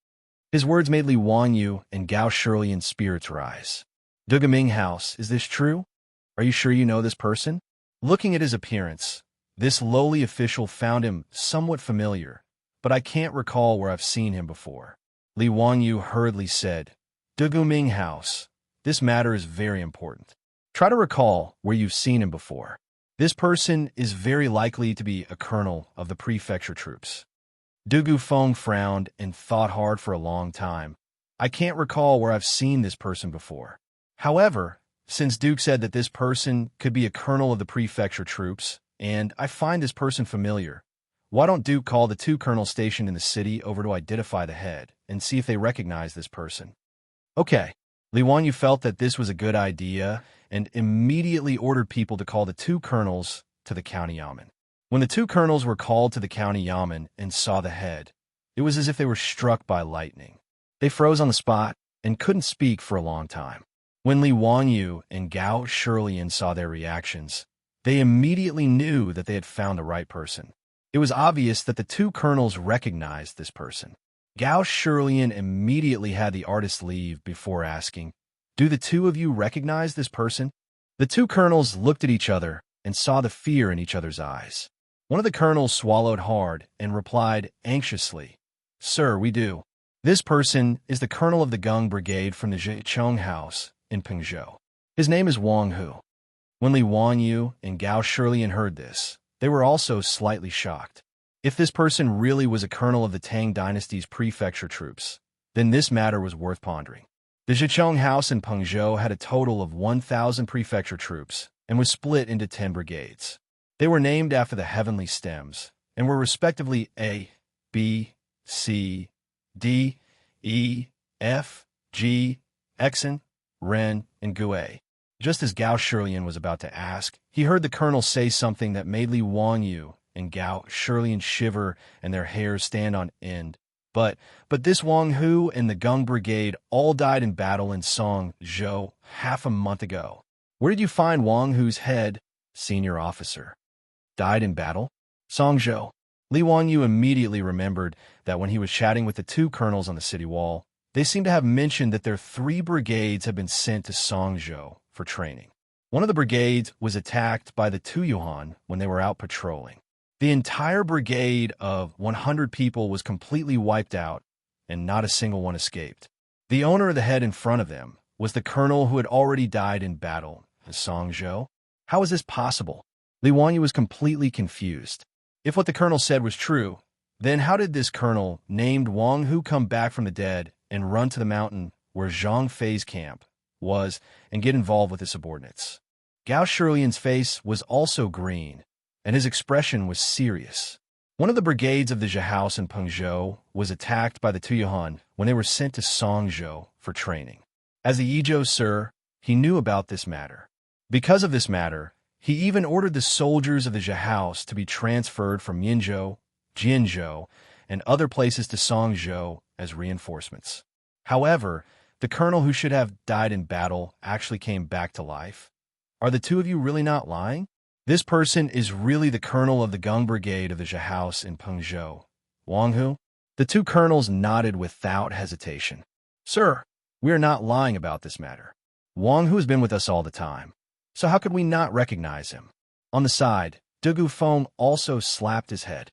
His words made Li Wangyu and Gao Shirlian's spirits rise. Dugaming House, is this true? Are you sure you know this person? Looking at his appearance, this lowly official found him somewhat familiar, but I can't recall where I've seen him before. Li Wangyu hurriedly said, Dugaming House, this matter is very important. Try to recall where you've seen him before. This person is very likely to be a colonel of the prefecture troops. Dugu Feng frowned and thought hard for a long time. I can't recall where I've seen this person before. However, since Duke said that this person could be a colonel of the prefecture troops, and I find this person familiar, why don't Duke call the 2 colonels stationed in the city over to identify the head and see if they recognize this person? Okay. Li Wangyu felt that this was a good idea and immediately ordered people to call the 2 colonels to the county yamen. When the 2 colonels were called to the county yamen and saw the head, it was as if they were struck by lightning. They froze on the spot and couldn't speak for a long time. When Li Wangyu and Gao Shirlian saw their reactions, they immediately knew that they had found the right person. It was obvious that the 2 colonels recognized this person. Gao Shirlian immediately had the artist leave before asking, Do the 2 of you recognize this person? The 2 colonels looked at each other and saw the fear in each other's eyes. One of the colonels swallowed hard and replied anxiously, Sir, we do. This person is the colonel of the Gung Brigade from the Zhicheng House in Pengzhou. His name is Wang Hu. When Li Wangyu and Gao Shirlian heard this, they were also slightly shocked. If this person really was a colonel of the Tang dynasty's prefecture troops, then this matter was worth pondering. The Zhicheng House in Pengzhou had a total of 1,000 prefecture troops and was split into 10 brigades. They were named after the heavenly stems and were respectively A, B, C, D, E, F, G, Xen, Ren, and Gue. Just as Gao Shirlian was about to ask, he heard the colonel say something that made Li Wangyu and Gao Shirlian shiver and their hairs stand on end. But this Wang Hu and the Gung Brigade all died in battle in Songzhou half a month ago. Where did you find Wang Hu's head, senior officer? Died in battle? Songzhou. Li Wangyu immediately remembered that when he was chatting with the 2 colonels on the city wall, they seemed to have mentioned that their 3 brigades had been sent to Songzhou for training. One of the brigades was attacked by the Tuyuan when they were out patrolling. The entire brigade of 100 people was completely wiped out, and not a single one escaped. The owner of the head in front of them was the colonel who had already died in battle in Songzhou. How is this possible? Li Wangyu was completely confused. If what the colonel said was true, then how did this colonel named Wang Hu come back from the dead and run to the mountain where Zhang Fei's camp was and get involved with his subordinates? Gao Shirlian's face was also green, and his expression was serious. One of the brigades of the Zhe House in Pengzhou was attacked by the Tuyuan when they were sent to Songzhou for training. As a Yizhou Sir, he knew about this matter. Because of this matter, he even ordered the soldiers of the Zhe House to be transferred from Yinzhou, Jianzhou, and other places to Songzhou as reinforcements. However, the colonel who should have died in battle actually came back to life. Are the 2 of you really not lying? This person is really the colonel of the Gung Brigade of the Zhe House in Pengzhou. Wang Hu? The 2 colonels nodded without hesitation. Sir, we are not lying about this matter. Wang Hu has been with us all the time, so how could we not recognize him? On the side, Dugu Feng also slapped his head.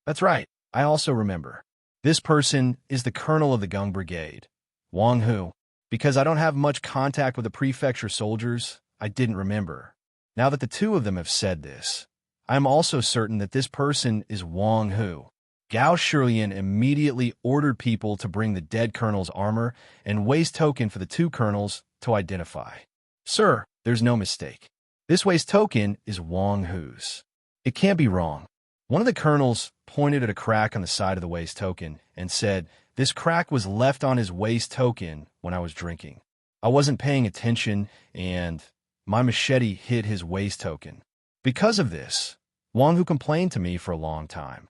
That's right, I also remember. This person is the colonel of the Gung Brigade. Wang Hu. Because I don't have much contact with the prefecture soldiers, I didn't remember. Now that the 2 of them have said this, I am also certain that this person is Wang Hu. Gao Shirlian immediately ordered people to bring the dead colonel's armor and waist token for the 2 colonels to identify. Sir, there's no mistake. This waist token is Wang Hu's. It can't be wrong. One of the colonels pointed at a crack on the side of the waist token and said, This crack was left on his waist token when I was drinking. I wasn't paying attention and my machete hit his waist token. Because of this, Wang Hu complained to me for a long time.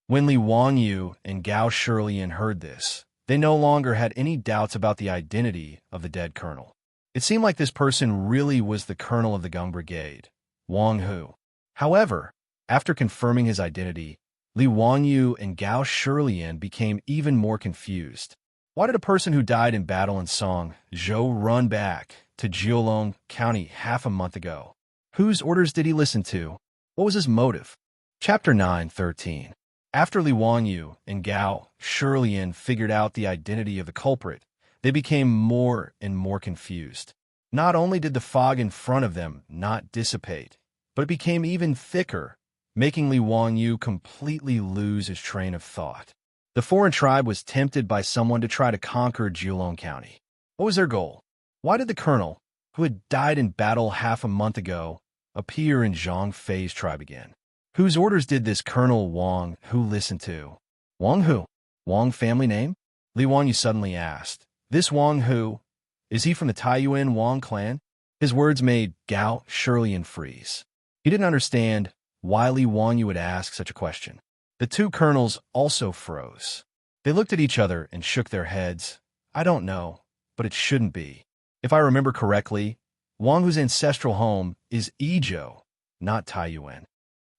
When Li Wangyu and Gao Shirlian heard this, they no longer had any doubts about the identity of the dead colonel. It seemed like this person really was the colonel of the Gung Brigade, Wang Hu. However, after confirming his identity, Li Wanyu and Gao Shilian became even more confused. Why did a person who died in battle in Songzhou run back to Jiulong County half a month ago? Whose orders did he listen to? What was his motive? Chapter 9:13. After Li Wanyu and Gao Shilian figured out the identity of the culprit, they became more and more confused. Not only did the fog in front of them not dissipate, but it became even thicker, making Li Wanyu completely lose his train of thought. The foreign tribe was tempted by someone to try to conquer Jiulong County. What was their goal? Why did the colonel, who had died in battle half a month ago, appear in Zhang Fei's tribe again? Whose orders did this Colonel Wang Hu listen to? Wang Hu? Wang family name? Li Wanyu suddenly asked. This Wang Hu, is he from the Taiyuan Wang clan? His words made Gao Shilian freeze. He didn't understand why Li Wanyu would ask such a question. The two colonels also froze. They looked at each other and shook their heads. I don't know, but it shouldn't be. If I remember correctly, Wang Hu's ancestral home is Izhou, not Taiyuan.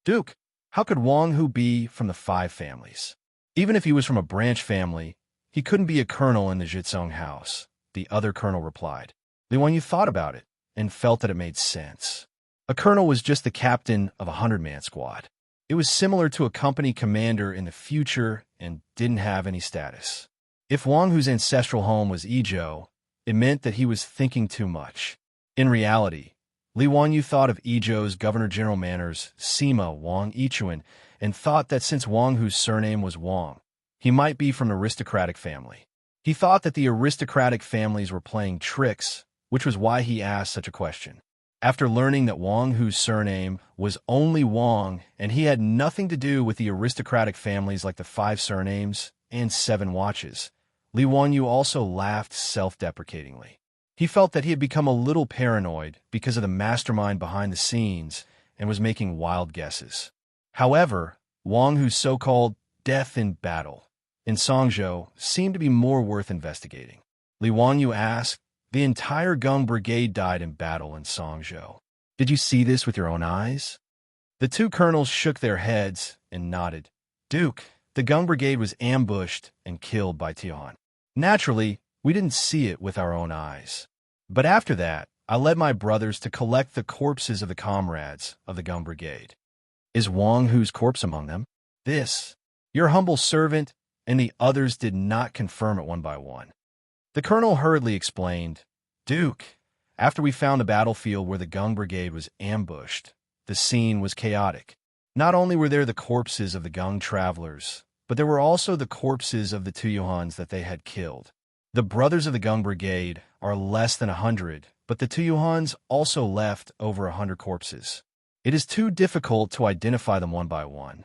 Duke, how could Wang Hu be from the five families? Even if he was from a branch family, he couldn't be a colonel in the Zhizong house, the other colonel replied. Li Wanyu thought about it and felt that it made sense. A colonel was just the captain of a 100-man squad. It was similar to a company commander in the future and didn't have any status. If Wang Hu's ancestral home was Izhou, it meant that he was thinking too much. In reality, Li Wanyu thought of Izhou's Governor-General Manners, Sima Wang Yichuan, and thought that since Wang Hu's surname was Wang, he might be from an aristocratic family. He thought that the aristocratic families were playing tricks, which was why he asked such a question. After learning that Wang Hu's surname was only Wang and he had nothing to do with the aristocratic families like the 5 surnames and 7 watches, Li Wanyu also laughed self-deprecatingly. He felt that he had become a little paranoid because of the mastermind behind the scenes and was making wild guesses. However, Wang Hu's so-called death in battle in Songzhou seemed to be more worth investigating. Li Wanyu asked, the entire Gung Brigade died in battle in Songzhou. Did you see this with your own eyes? The two colonels shook their heads and nodded. Duke, the Gung Brigade was ambushed and killed by Tian. Naturally, we didn't see it with our own eyes. But after that, I led my brothers to collect the corpses of the comrades of the Gung Brigade. Is Wang Hu's corpse among them? This, your humble servant, and the others did not confirm it one by one. The colonel hurriedly explained, Duke, after we found the battlefield where the Gung Brigade was ambushed, the scene was chaotic. Not only were there the corpses of the Gung travelers, but there were also the corpses of the Tuyuhans that they had killed. The brothers of the Gung Brigade are less than 100, but the Tuyuhans also left over 100 corpses. It is too difficult to identify them one by one.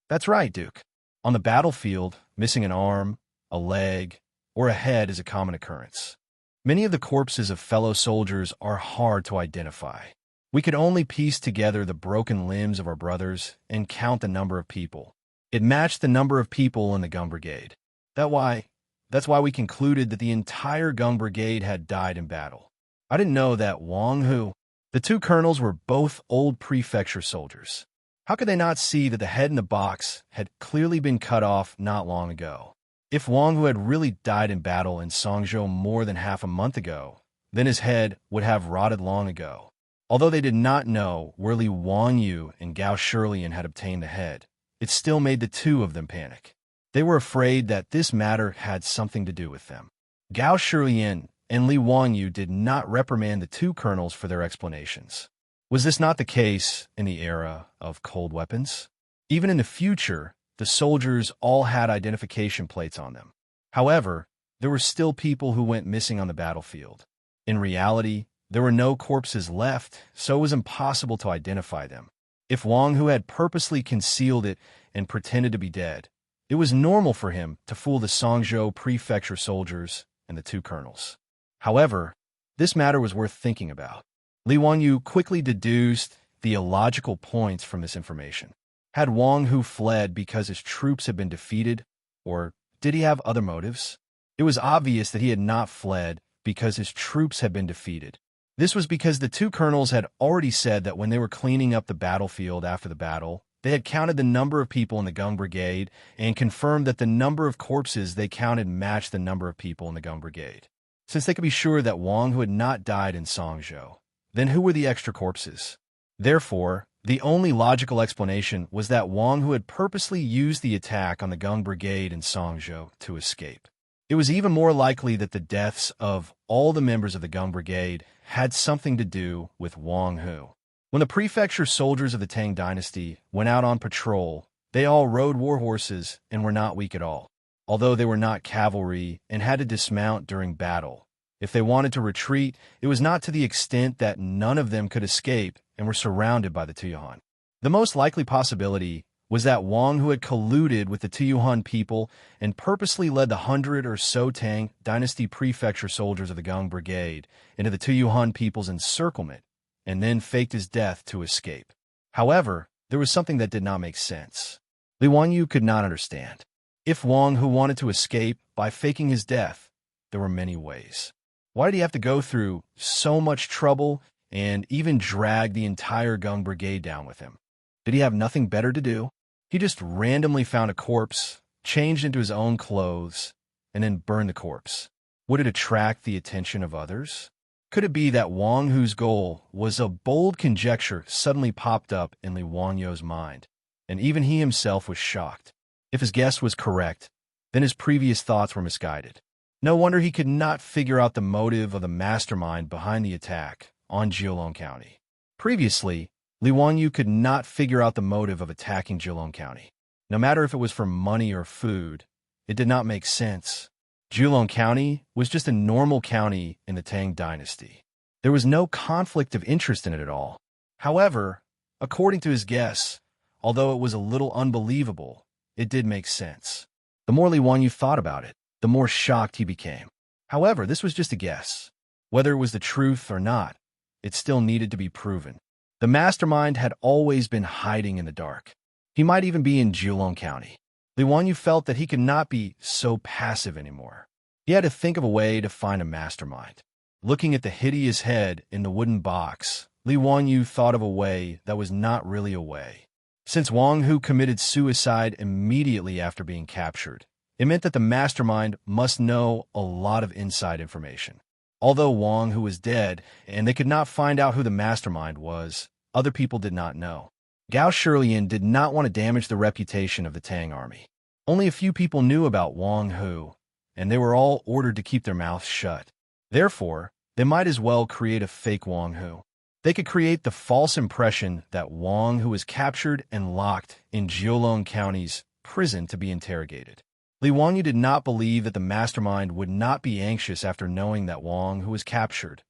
That's right, Duke. On the battlefield, missing an arm, a leg, or a head is a common occurrence. Many of the corpses of fellow soldiers are hard to identify. We could only piece together the broken limbs of our brothers and count the number of people. It matched the number of people in the Gung Brigade. That's why we concluded that the entire Gung Brigade had died in battle. I didn't know that Wang Hu. The two colonels were both old prefecture soldiers. How could they not see that the head in the box had clearly been cut off not long ago? If Wang Hu had really died in battle in Songzhou more than half a month ago, then his head would have rotted long ago. Although they did not know where Li Wanyu and Gao Shilian had obtained the head, it still made the two of them panic. They were afraid that this matter had something to do with them. Gao Shilian and Li Wanyu did not reprimand the two colonels for their explanations. Was this not the case in the era of cold weapons? Even in the future, the soldiers all had identification plates on them. However, there were still people who went missing on the battlefield. In reality, there were no corpses left, so it was impossible to identify them. If Wang Hu had purposely concealed it and pretended to be dead, it was normal for him to fool the Songzhou prefecture soldiers and the two colonels. However, this matter was worth thinking about. Li Wanyu quickly deduced the illogical points from this information. Had Wang Hu fled because his troops had been defeated, or did he have other motives? It was obvious that he had not fled because his troops had been defeated. This was because the two colonels had already said that when they were cleaning up the battlefield after the battle, they had counted the number of people in the Gung Brigade and confirmed that the number of corpses they counted matched the number of people in the Gung Brigade. Since they could be sure that Wang Hu had not died in Xianxia, then who were the extra corpses? Therefore, the only logical explanation was that Wang Hu had purposely used the attack on the Gung Brigade in Xianxia to escape. It was even more likely that the deaths of all the members of the Gung Brigade had something to do with Wang Hu. When the prefecture soldiers of the Tang dynasty went out on patrol, they all rode war horses and were not weak at all. Although they were not cavalry and had to dismount during battle, if they wanted to retreat, it was not to the extent that none of them could escape and were surrounded by the Tuyuan. The most likely possibility was that Wang Hu had colluded with the Tuyuan people and purposely led the 100 or so Tang dynasty prefecture soldiers of the Gung Brigade into the Tuyuan people's encirclement and then faked his death to escape. However, there was something that did not make sense. Li Wanyu could not understand. If Wang Hu wanted to escape by faking his death, there were many ways. Why did he have to go through so much trouble and even drag the entire Gung Brigade down with him? Did he have nothing better to do? He just randomly found a corpse, changed into his own clothes, and then burned the corpse. Would it attract the attention of others? Could it be that Wang Hu's goal was a bold conjecture suddenly popped up in Li Wanyu's mind, and even he himself was shocked? If his guess was correct, then his previous thoughts were misguided. No wonder he could not figure out the motive of the mastermind behind the attack on Jiulong County. Previously, Li Wanyu could not figure out the motive of attacking Jiulong County. No matter if it was for money or food, it did not make sense. Jiulong County was just a normal county in the Tang dynasty. There was no conflict of interest in it at all. However, according to his guess, although it was a little unbelievable, it did make sense. The more Li Wanyu thought about it, the more shocked he became. However, this was just a guess. Whether it was the truth or not, it still needed to be proven. The mastermind had always been hiding in the dark. He might even be in Jiulong County. Li Wanyu felt that he could not be so passive anymore. He had to think of a way to find a mastermind. Looking at the hideous head in the wooden box, Li Wanyu thought of a way that was not really a way. Since Wang Hu committed suicide immediately after being captured, it meant that the mastermind must know a lot of inside information. Although Wang Hu was dead and they could not find out who the mastermind was, other people did not know. Gao Shilian did not want to damage the reputation of the Tang army. Only a few people knew about Wang Hu, and they were all ordered to keep their mouths shut. Therefore, they might as well create a fake Wang Hu. They could create the false impression that Wang Hu was captured and locked in Jiulong County's prison to be interrogated. Li Wanyu did not believe that the mastermind would not be anxious after knowing that Wang Hu was captured.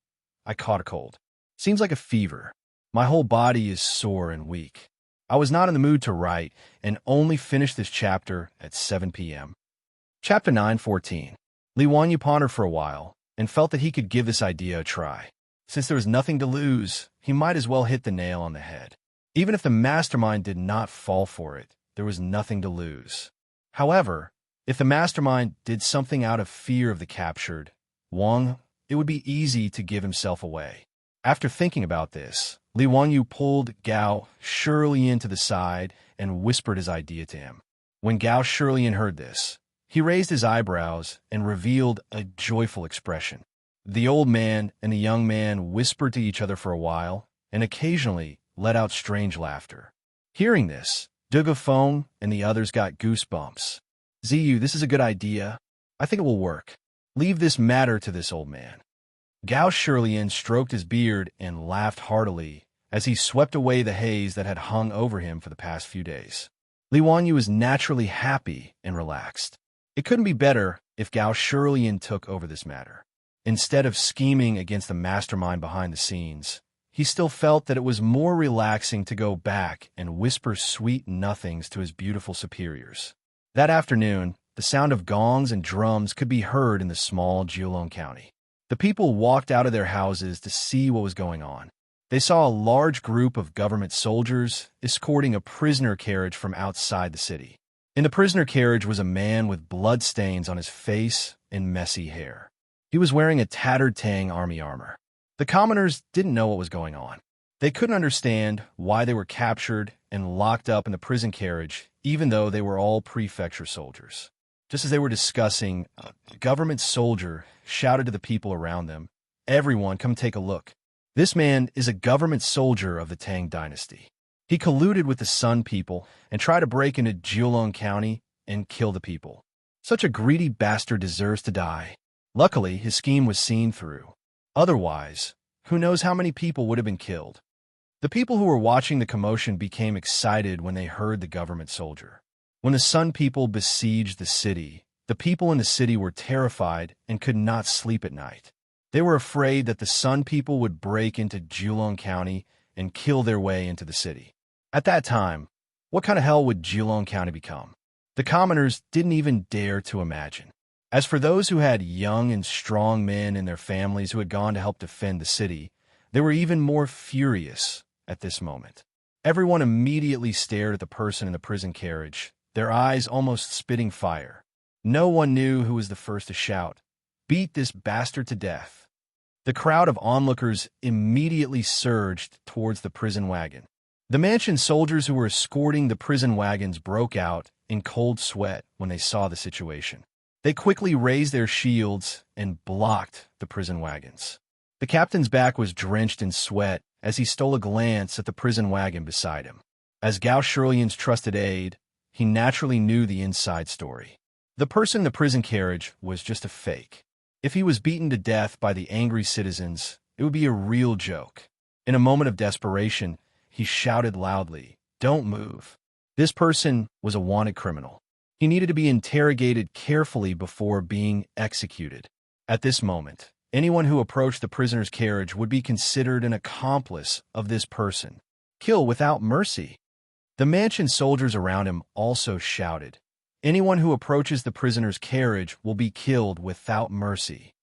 I caught a cold. Seems like a fever. My whole body is sore and weak. I was not in the mood to write and only finished this chapter at 7 p.m. Chapter 9:14. Li Wanyu pondered for a while and felt that he could give this idea a try. Since there was nothing to lose, he might as well hit the nail on the head. Even if the mastermind did not fall for it, there was nothing to lose. However, if the mastermind did something out of fear of the captured Wang, it would be easy to give himself away. After thinking about this, Li Wanyu pulled Gao Shilian to the side and whispered his idea to him. When Gao Shilian heard this, he raised his eyebrows and revealed a joyful expression. The old man and the young man whispered to each other for a while and occasionally let out strange laughter. Hearing this, Dugu Feng and the others got goosebumps. Ziyu, this is a good idea. I think it will work. Leave this matter to this old man. Gao Shilian stroked his beard and laughed heartily as he swept away the haze that had hung over him for the past few days. Li Wanyu was naturally happy and relaxed. It couldn't be better if Gao Shilian took over this matter. Instead of scheming against the mastermind behind the scenes, he still felt that it was more relaxing to go back and whisper sweet nothings to his beautiful superiors. That afternoon, the sound of gongs and drums could be heard in the small Jiulong County. The people walked out of their houses to see what was going on. They saw a large group of government soldiers escorting a prisoner carriage from outside the city. In the prisoner carriage was a man with bloodstains on his face and messy hair. He was wearing a tattered Tang army armor. The commoners didn't know what was going on. They couldn't understand why they were captured and locked up in the prison carriage, even though they were all prefecture soldiers. Just as they were discussing, a government soldier shouted to the people around them, "Everyone, come take a look. This man is a government soldier of the Tang dynasty. He colluded with the Sun people and tried to break into Jiulong County and kill the people. Such a greedy bastard deserves to die." Luckily, his scheme was seen through. Otherwise, who knows how many people would have been killed. The people who were watching the commotion became excited when they heard the government soldier. When the Sun people besieged the city, the people in the city were terrified and could not sleep at night. They were afraid that the Sun people would break into Jiulong County and kill their way into the city. At that time, what kind of hell would Jiulong County become? The commoners didn't even dare to imagine. As for those who had young and strong men in their families who had gone to help defend the city, they were even more furious at this moment. Everyone immediately stared at the person in the prison carriage, their eyes almost spitting fire. No one knew who was the first to shout, "Beat this bastard to death." The crowd of onlookers immediately surged towards the prison wagon. The mansion soldiers who were escorting the prison wagons broke out in cold sweat when they saw the situation. They quickly raised their shields and blocked the prison wagons. The captain's back was drenched in sweat as he stole a glance at the prison wagon beside him. As Gao Shirlian's trusted aide, he naturally knew the inside story. The person in the prison carriage was just a fake. If he was beaten to death by the angry citizens, it would be a real joke. In a moment of desperation, he shouted loudly, "Don't move." This person was a wanted criminal. He needed to be interrogated carefully before being executed. At this moment, anyone who approached the prisoner's carriage would be considered an accomplice of this person. Kill without mercy. The mansion soldiers around him also shouted, "Anyone who approaches the prisoner's carriage will be killed without mercy."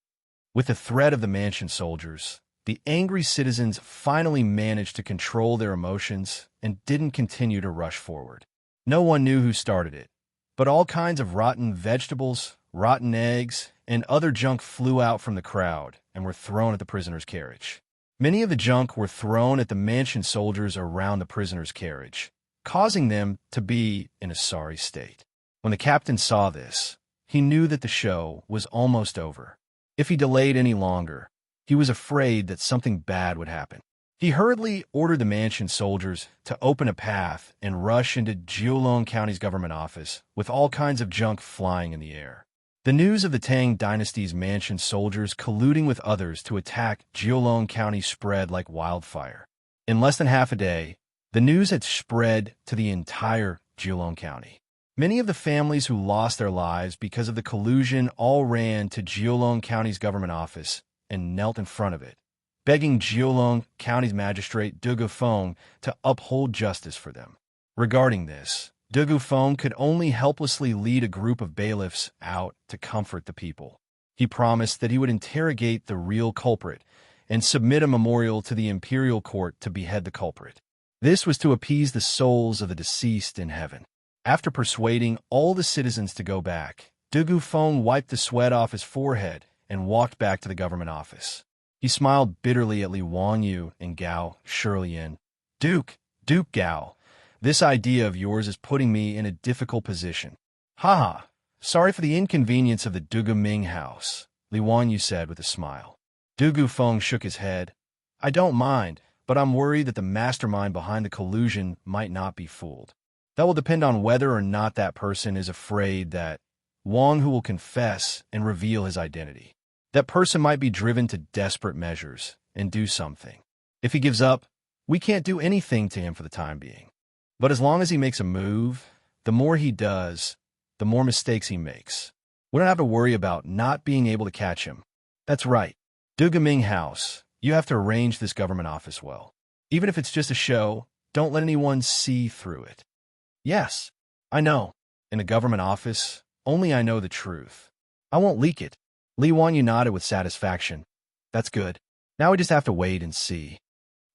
With the threat of the mansion soldiers, the angry citizens finally managed to control their emotions and didn't continue to rush forward. No one knew who started it, but all kinds of rotten vegetables, rotten eggs, and other junk flew out from the crowd and were thrown at the prisoner's carriage. Many of the junk were thrown at the mansion soldiers around the prisoner's carriage, causing them to be in a sorry state. When the captain saw this, he knew that the show was almost over. If he delayed any longer, he was afraid that something bad would happen. He hurriedly ordered the mansion soldiers to open a path and rush into Jiulong County's government office with all kinds of junk flying in the air. The news of the Tang dynasty's mansion soldiers colluding with others to attack Jiulong County spread like wildfire. In less than half a day, the news had spread to the entire Jiulong County. Many of the families who lost their lives because of the collusion all ran to Jiulong County's government office and knelt in front of it, begging Jiulong County's magistrate Du Gufeng to uphold justice for them. Regarding this, Du Gufeng could only helplessly lead a group of bailiffs out to comfort the people. He promised that he would interrogate the real culprit and submit a memorial to the imperial court to behead the culprit. This was to appease the souls of the deceased in heaven. After persuading all the citizens to go back, Du Gufeng wiped the sweat off his forehead and walked back to the government office. He smiled bitterly at Li Wangyu and Gao Shirlian. Duke Gao, this idea of yours is putting me in a difficult position." "Haha, sorry for the inconvenience of the Dugu Ming house," Li Wangyu said with a smile. Du Gufeng shook his head. "I don't mind, but I'm worried that the mastermind behind the collusion might not be fooled. That will depend on whether or not that person is afraid that Wang Hu will confess and reveal his identity. That person might be driven to desperate measures and do something. If he gives up, we can't do anything to him for the time being. But as long as he makes a move, the more he does, the more mistakes he makes. We don't have to worry about not being able to catch him." "That's right. Dugu Ming House, you have to arrange this government office well. Even if it's just a show, don't let anyone see through it." "Yes, I know. In the government office, only I know the truth. I won't leak it." Li Wangyu nodded with satisfaction. "That's good. Now we just have to wait and see."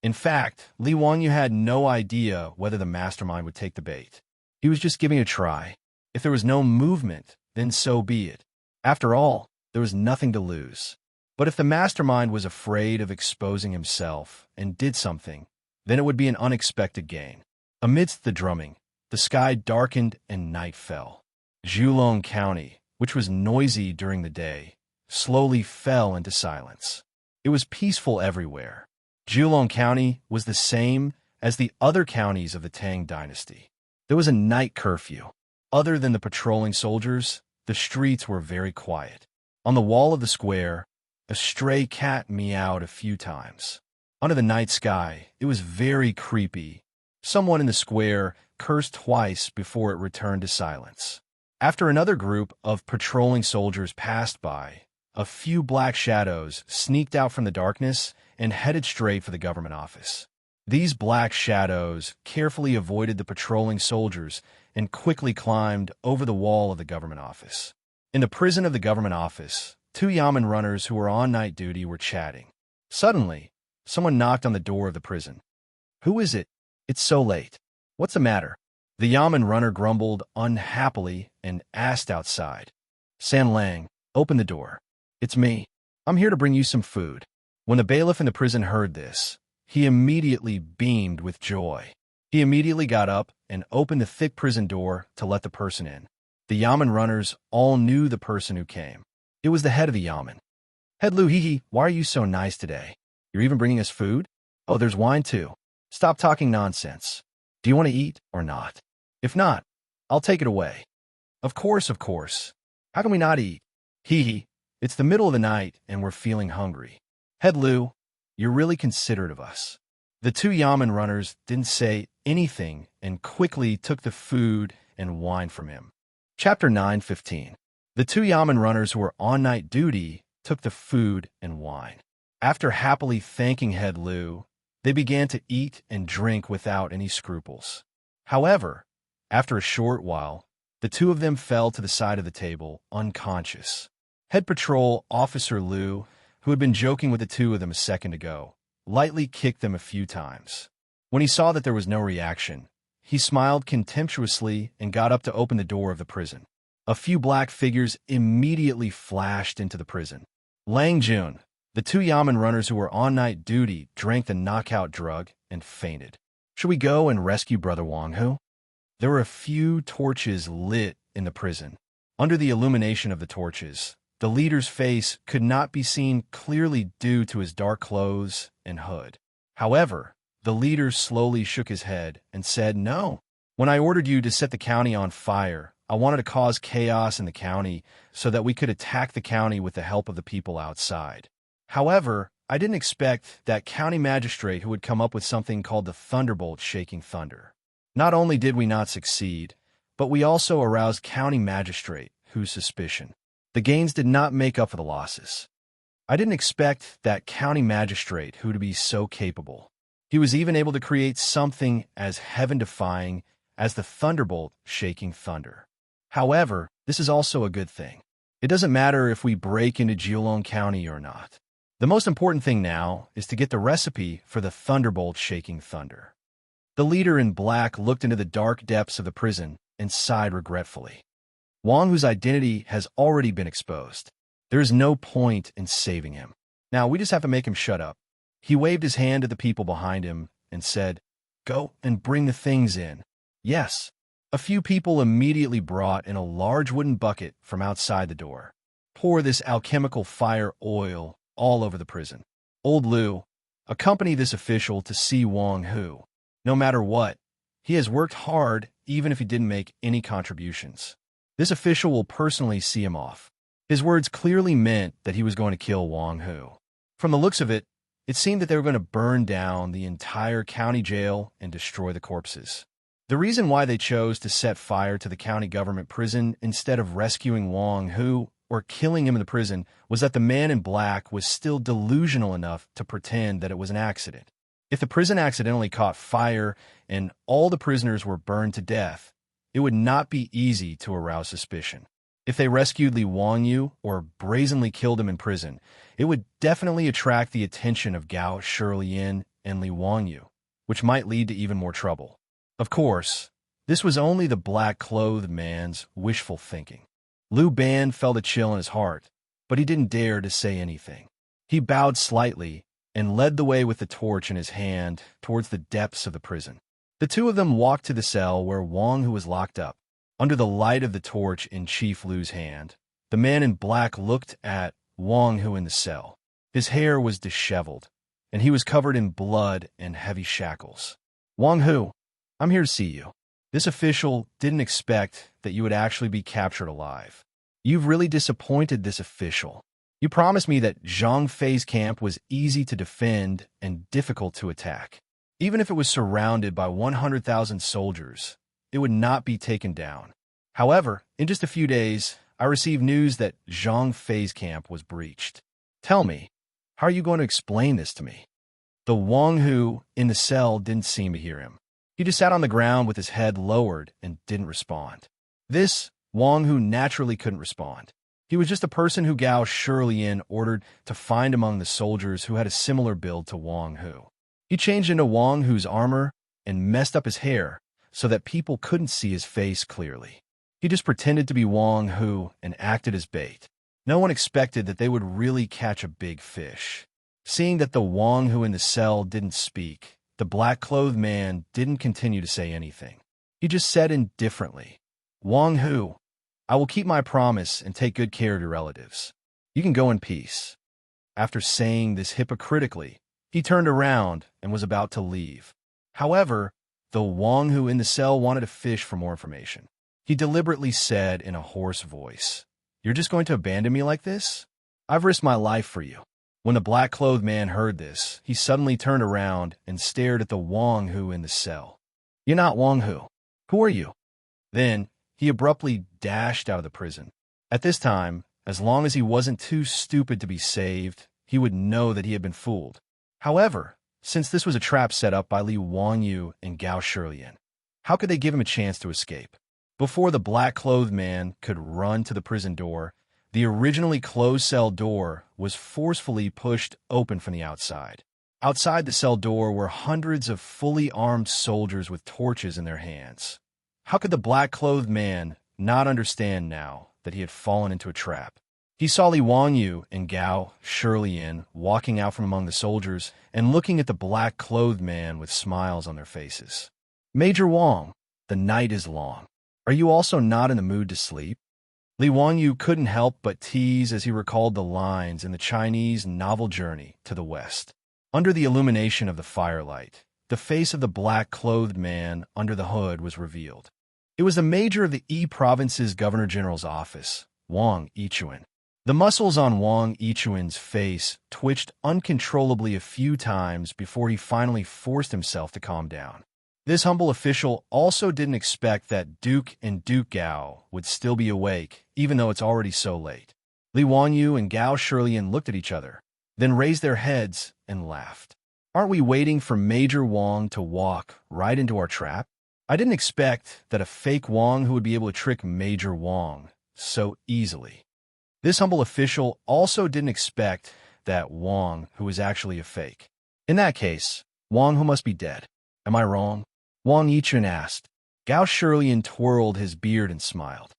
In fact, Li Wangyu had no idea whether the mastermind would take the bait. He was just giving it a try. If there was no movement, then so be it. After all, there was nothing to lose. But if the mastermind was afraid of exposing himself and did something, then it would be an unexpected gain. Amidst the drumming, the sky darkened and night fell. Julong County, which was noisy during the day, slowly fell into silence. It was peaceful everywhere. Julong County was the same as the other counties of the Tang dynasty. There was a night curfew. Other than the patrolling soldiers, the streets were very quiet. On the wall of the square, a stray cat meowed a few times. Under the night sky, it was very creepy. Someone in the square cursed twice before it returned to silence. After another group of patrolling soldiers passed by, a few black shadows sneaked out from the darkness and headed straight for the government office. These black shadows carefully avoided the patrolling soldiers and quickly climbed over the wall of the government office. In the prison of the government office, two yamen runners who were on night duty were chatting. Suddenly, someone knocked on the door of the prison. "Who is it? It's so late. What's the matter?" The yamen runner grumbled unhappily and asked outside. "San Lang, open the door. It's me. I'm here to bring you some food." When the bailiff in the prison heard this, he immediately beamed with joy. He immediately got up and opened the thick prison door to let the person in. The yamen runners all knew the person who came. It was the head of the yamen. "Head Lu Hehe, why are you so nice today? You're even bringing us food? Oh, there's wine too. Stop talking nonsense. Do you want to eat or not? If not, I'll take it away." Of course. How can we not eat? Hehe, it's the middle of the night and we're feeling hungry. Head Lu, you're really considerate of us." The two yamen runners didn't say anything and quickly took the food and wine from him. Chapter 9:15. The two yamen runners who were on night duty took the food and wine. After happily thanking Head Lu, they began to eat and drink without any scruples. However, after a short while, the two of them fell to the side of the table, unconscious. Head Patrol Officer Lu, who had been joking with the two of them a second ago, lightly kicked them a few times. When he saw that there was no reaction, he smiled contemptuously and got up to open the door of the prison. A few black figures immediately flashed into the prison. Lang Jun, the two yamen runners who were on night duty, drank the knockout drug and fainted. "Should we go and rescue Brother Wang Hu?" There were a few torches lit in the prison. Under the illumination of the torches, the leader's face could not be seen clearly due to his dark clothes and hood. However, the leader slowly shook his head and said, "No. When I ordered you to set the county on fire, I wanted to cause chaos in the county so that we could attack the county with the help of the people outside. However, I didn't expect that county magistrate who would come up with something called the thunderbolt shaking thunder. Not only did we not succeed, but we also aroused county magistrate whose suspicion. The gains did not make up for the losses. I didn't expect that county magistrate who to be so capable. He was even able to create something as heaven-defying as the thunderbolt shaking thunder. However, this is also a good thing. It doesn't matter if we break into Julong County or not. The most important thing now is to get the recipe for the thunderbolt shaking thunder." The leader in black looked into the dark depths of the prison and sighed regretfully. Wang Hu's identity has already been exposed. There is no point in saving him. Now we just have to make him shut up. He waved his hand at the people behind him and said, "Go and bring the things in." Yes. A few people immediately brought in a large wooden bucket from outside the door. Pour this alchemical fire oil all over the prison. Old Lu, accompany this official to see Wang Hu. No matter what, he has worked hard even if he didn't make any contributions. This official will personally see him off. His words clearly meant that he was going to kill Wang Hu. From the looks of it, it seemed that they were going to burn down the entire county jail and destroy the corpses. The reason why they chose to set fire to the county government prison instead of rescuing Wang Hu or killing him in the prison was that the man in black was still delusional enough to pretend that it was an accident. If the prison accidentally caught fire and all the prisoners were burned to death, it would not be easy to arouse suspicion. If they rescued Li Wangyu or brazenly killed him in prison, it would definitely attract the attention of Gao Shilian and Li Wangyu, which might lead to even more trouble. Of course, this was only the black-clothed man's wishful thinking. Lu Ban felt a chill in his heart, but he didn't dare to say anything. He bowed slightly and led the way with the torch in his hand towards the depths of the prison. The two of them walked to the cell where Wang Hu was locked up. Under the light of the torch in Chief Lu's hand, the man in black looked at Wang Hu in the cell. His hair was disheveled, and he was covered in blood and heavy shackles. "Wang Hu, I'm here to see you. This official didn't expect that you would actually be captured alive. You've really disappointed this official. You promised me that Zhang Fei's camp was easy to defend and difficult to attack. Even if it was surrounded by 100,000 soldiers, it would not be taken down. However, in just a few days, I received news that Zhang Fei's camp was breached. Tell me, how are you going to explain this to me?" The Wang Hu in the cell didn't seem to hear him. He just sat on the ground with his head lowered and didn't respond. This Wang Hu naturally couldn't respond. He was just a person who Gao Shilian ordered to find among the soldiers who had a similar build to Wang Hu. He changed into Wang Hu's armor and messed up his hair so that people couldn't see his face clearly. He just pretended to be Wang Hu and acted as bait. No one expected that they would really catch a big fish. Seeing that the Wang Hu in the cell didn't speak, the black-clothed man didn't continue to say anything. He just said indifferently, "Wang Hu, I will keep my promise and take good care of your relatives. You can go in peace." After saying this hypocritically, he turned around and was about to leave. However, the Wang Hu in the cell wanted to fish for more information. He deliberately said in a hoarse voice, "You're just going to abandon me like this? I've risked my life for you." When the black-clothed man heard this, he suddenly turned around and stared at the Wang Hu in the cell. "You're not Wang Hu. Who are you?" Then he abruptly dashed out of the prison. At this time, as long as he wasn't too stupid to be saved, he would know that he had been fooled. However, since this was a trap set up by Li Wanyu and Gao Shilian, how could they give him a chance to escape? Before the black-clothed man could run to the prison door, the originally closed cell door was forcefully pushed open from the outside. Outside the cell door were hundreds of fully armed soldiers with torches in their hands. How could the black-clothed man not understand now that he had fallen into a trap? He saw Li Wanyu and Gao Shilian walking out from among the soldiers and looking at the black-clothed man with smiles on their faces. "Major Wang, the night is long. Are you also not in the mood to sleep?" Li Wanyu couldn't help but tease as he recalled the lines in the Chinese novel Journey to the West. Under the illumination of the firelight, the face of the black-clothed man under the hood was revealed. It was the major of the Yi Province's Governor-General's office, Wang Yichuan. The muscles on Wang Yichuan's face twitched uncontrollably a few times before he finally forced himself to calm down. This humble official also didn't expect that Duke and Duke Gao would still be awake, even though it's already so late. Li Wanyu and Gao Shilian looked at each other, then raised their heads and laughed. "Aren't we waiting for Major Wang to walk right into our trap? I didn't expect that a fake Wang who would be able to trick Major Wang so easily." This humble official also didn't expect that Wang who was actually a fake. "In that case, Wang who must be dead. Am I wrong?" Wang Yichun asked. Gao Shilian twirled his beard and smiled.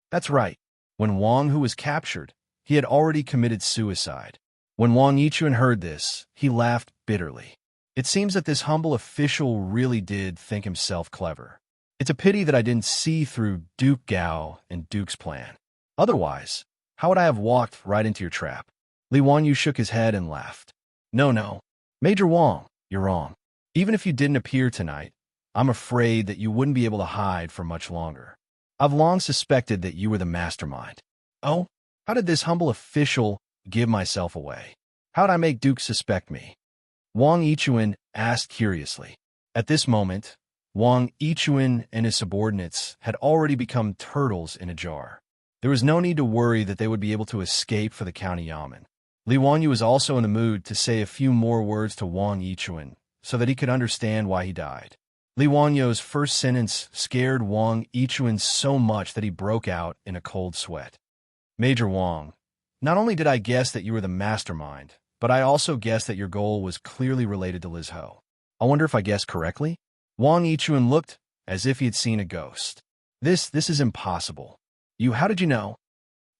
"That's right. When Wang Hu was captured, he had already committed suicide." When Wang Yichun heard this, he laughed bitterly. It seems that this humble official really did think himself clever. It's a pity that I didn't see through Duke Gao and Duke's plan. Otherwise, how would I have walked right into your trap? Li Wanyu shook his head and laughed. No. Major Wang, you're wrong. Even if you didn't appear tonight, I'm afraid that you wouldn't be able to hide for much longer. I've long suspected that you were the mastermind. Oh, how did this humble official give myself away? How'd I make Duke suspect me? Wang Yichuan asked curiously. At this moment, Wang Yichuan and his subordinates had already become turtles in a jar. There was no need to worry that they would be able to escape for the county yamen. Li Wanyu was also in the mood to say a few more words to Wang Yichuan so that he could understand why he died. Li Wanyu's first sentence scared Wang Yichuan so much that he broke out in a cold sweat. "Major Wang, not only did I guess that you were the mastermind, but I also guessed that your goal was clearly related to Liz Ho. I wonder if I guessed correctly?" Wang Yichuan looked as if he had seen a ghost. This is impossible. How did you know?"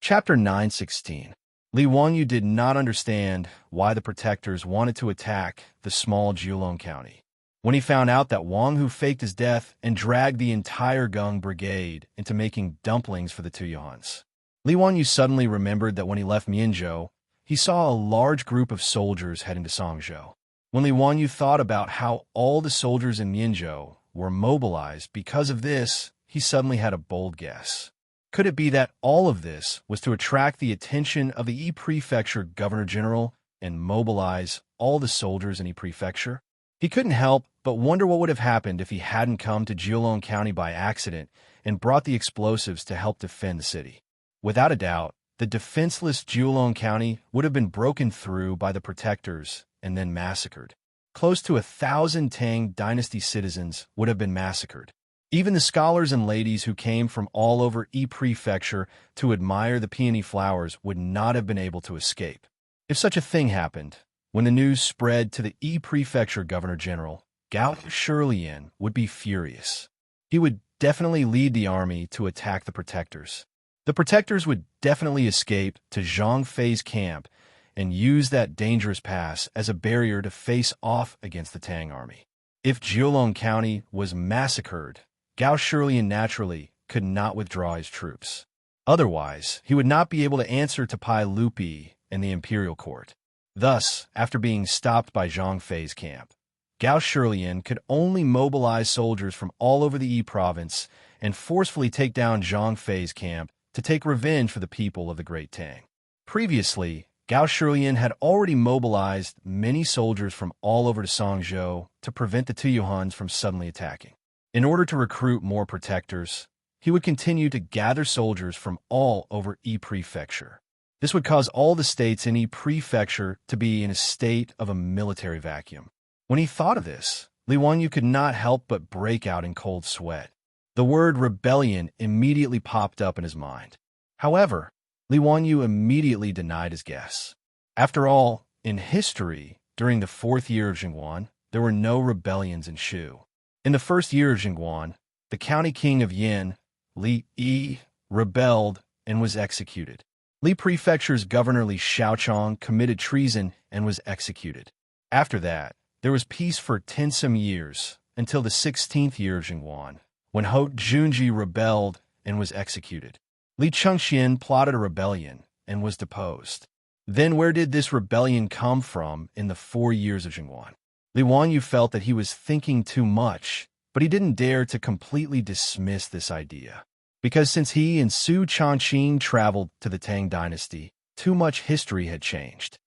Chapter 916. Li Wanyu did not understand why the protectors wanted to attack the small Jiulong County. When he found out that Wang Hu faked his death and dragged the entire Gung brigade into making dumplings for the Tuyuans, Li Wanyu suddenly remembered that when he left Mianzhou, he saw a large group of soldiers heading to Songzhou. When Li Wanyu thought about how all the soldiers in Mianzhou were mobilized because of this, he suddenly had a bold guess. Could it be that all of this was to attract the attention of the Yi Prefecture Governor-General and mobilize all the soldiers in Yi Prefecture? He couldn't help but wonder what would have happened if he hadn't come to Jiulong County by accident and brought the explosives to help defend the city. Without a doubt, the defenseless Jiulong County would have been broken through by the protectors and then massacred. Close to 1,000 Tang dynasty citizens would have been massacred. Even the scholars and ladies who came from all over Yi Prefecture to admire the peony flowers would not have been able to escape. If such a thing happened, when the news spread to the Yi Prefecture Governor-General, Gao Shilian would be furious. He would definitely lead the army to attack the protectors. The protectors would definitely escape to Zhang Fei's camp and use that dangerous pass as a barrier to face off against the Tang army. If Jiulong County was massacred, Gao Shilian naturally could not withdraw his troops. Otherwise, he would not be able to answer to Pai Lupi and the imperial court. Thus, after being stopped by Zhang Fei's camp, Gao Shilian could only mobilize soldiers from all over the Yi province and forcefully take down Zhang Fei's camp to take revenge for the people of the Great Tang. Previously, Gao Shilian had already mobilized many soldiers from all over to Songzhou to prevent the Tuyuans from suddenly attacking. In order to recruit more protectors, he would continue to gather soldiers from all over Yi Prefecture. This would cause all the states in Yi Prefecture to be in a state of a military vacuum. When he thought of this, Li Wanyu could not help but break out in cold sweat. The word rebellion immediately popped up in his mind. However, Li Wanyu immediately denied his guess. After all, in history, during the 4th year of Jingguan, there were no rebellions in Shu. In the 1st year of Jingguan, the county king of Yin, Li Yi, rebelled and was executed. Li Prefecture's governor Li Xiaochong committed treason and was executed. After that, there was peace for 10 some years, until the 16th year of Jingguan, when Ho Junji rebelled and was executed. Li Chengxian plotted a rebellion and was deposed. Then where did this rebellion come from in the 4 years of Jingguan? Li Wanyu felt that he was thinking too much, but he didn't dare to completely dismiss this idea. Because since he and Su Changqing traveled to the Tang dynasty, too much history had changed.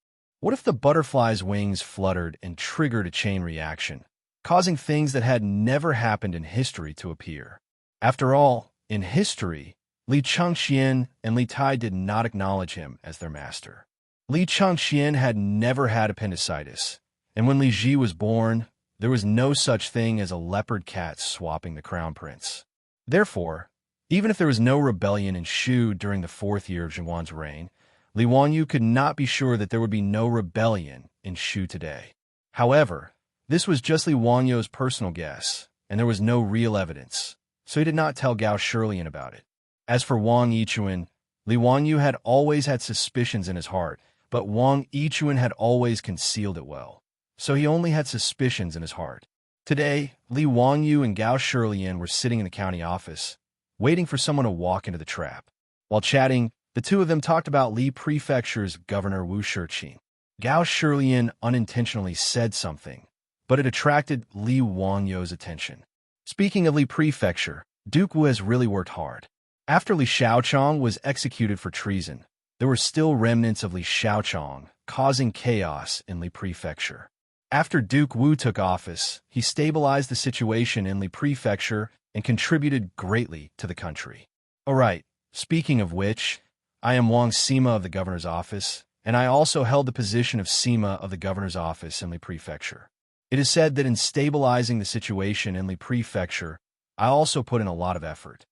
What if the butterfly's wings fluttered and triggered a chain reaction, causing things that had never happened in history to appear? After all, in history, Li Chengxian and Li Tai did not acknowledge him as their master. Li Chengxian had never had appendicitis, and when Li Ji was born, there was no such thing as a leopard cat swapping the crown prince. Therefore, even if there was no rebellion in Shu during the 4th year of Jingguan's reign, Li Wanyu could not be sure that there would be no rebellion in Shu today. However, this was just Li Wanyu's personal guess, and there was no real evidence, so he did not tell Gao Shilian about it. As for Wang Yichuan, Li Wanyu had always had suspicions in his heart, but Wang Yichuan had always concealed it well, so he only had suspicions in his heart. Today, Li Wanyu and Gao Shilian were sitting in the county office, waiting for someone to walk into the trap. While chatting, the two of them talked about Li Prefecture's Governor Wu Shiqing. Gao Shilian unintentionally said something, but it attracted Li Wanyu's attention. Speaking of Li Prefecture, Duke Wu has really worked hard. After Li Xiaochong was executed for treason, there were still remnants of Li Xiaochong, causing chaos in Li Prefecture. After Duke Wu took office, he stabilized the situation in Li Prefecture and contributed greatly to the country. Alright, speaking of which, I am Wang Sima of the governor's office, and I also held the position of Sima of the governor's office in Li Prefecture. It is said that in stabilizing the situation in Li Prefecture, I also put in a lot of effort.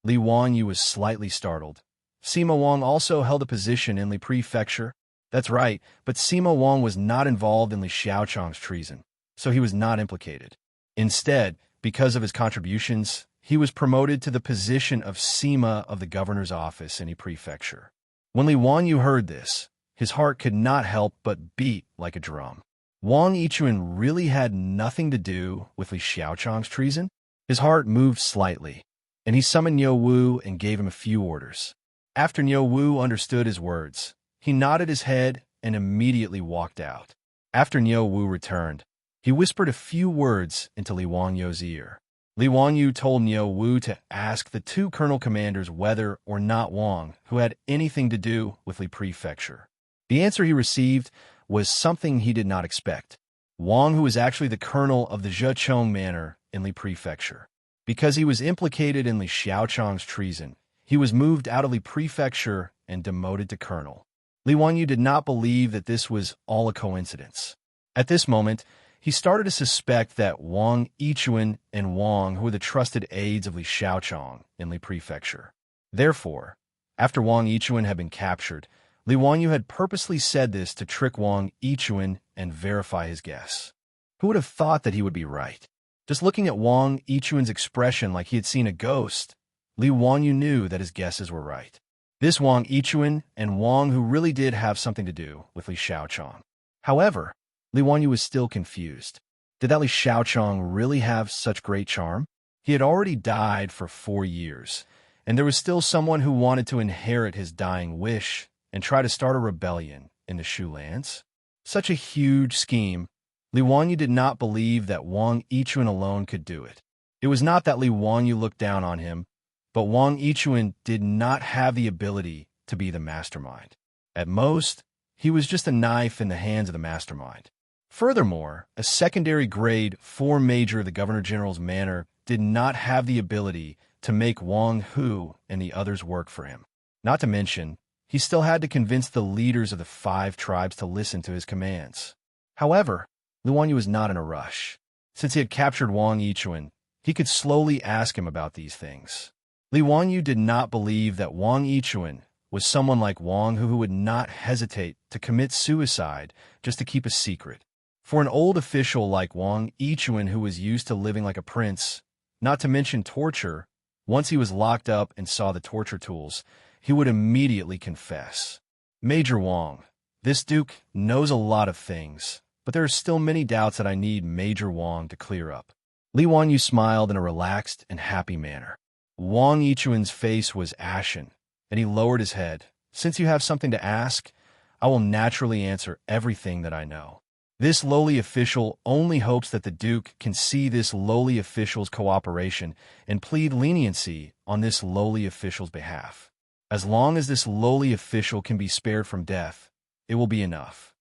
Li Wanyu was slightly startled. Sima Wang also held a position in Li Prefecture. That's right, but Sima Wang was not involved in Li Xiaochong's treason, so he was not implicated. Instead, because of his contributions, he was promoted to the position of Sima of the governor's office in Yi Prefecture. When Li Wanyu heard this, His heart could not help but beat like a drum. Wang Yichuan really had nothing to do with Li Xiaochang's treason? His heart moved slightly, and he summoned Niu Wu and gave him a few orders. After Niu Wu understood his words, he nodded his head and immediately walked out. After Niu Wu returned, he whispered a few words into Li Wangyu's ear. Li Wangyu told Niu Wu to ask the two colonel commanders whether or not Wang, who had anything to do with Li Prefecture. The answer he received was something he did not expect. Wang, who was actually the colonel of the Zhechong Manor in Li Prefecture. Because he was implicated in Li Xiaochang's treason, he was moved out of Li Prefecture and demoted to colonel. Li Wangyu did not believe that this was all a coincidence. At this moment, he started to suspect that Wang Yichuan and Wang, who were the trusted aides of Li Xiaochang in Li Prefecture. Therefore, after Wang Yichuan had been captured, Li Wangyu had purposely said this to trick Wang Yichuan and verify his guess. Who would have thought that he would be right? Just looking at Wang Yichuan's expression like he had seen a ghost, Li Wangyu knew that his guesses were right. This Wang Yichuan and Wang who really did have something to do with Li Xiaochang. However, Li Wangyu was still confused. Did that Li Xiaochang really have such great charm? He had already died for 4 years, and there was still someone who wanted to inherit his dying wish and try to start a rebellion in the Shu lands. Such a huge scheme, Li Wangyu did not believe that Wang Yichuan alone could do it. It was not that Li Wangyu looked down on him, but Wang Yichuan did not have the ability to be the mastermind. At most, he was just a knife in the hands of the mastermind. Furthermore, a secondary grade 4 major of the Governor-General's manor did not have the ability to make Wang Hu and the others work for him. Not to mention, he still had to convince the leaders of the 5 tribes to listen to his commands. However, Li Wangyu was not in a rush. Since he had captured Wang Yichuan, he could slowly ask him about these things. Li Wangyu did not believe that Wang Yichuan was someone like Wang who would not hesitate to commit suicide just to keep a secret. For an old official like Wang Yichuan who was used to living like a prince, not to mention torture, once he was locked up and saw the torture tools, he would immediately confess. Major Wang, this duke knows a lot of things, but there are still many doubts that I need Major Wang to clear up. Li Wangyu smiled in a relaxed and happy manner. Wang Yichuan's face was ashen, and he lowered his head. Since you have something to ask, I will naturally answer everything that I know. This lowly official only hopes that the Duke can see this lowly official's cooperation and plead leniency on this lowly official's behalf. As long as this lowly official can be spared from death, it will be enough.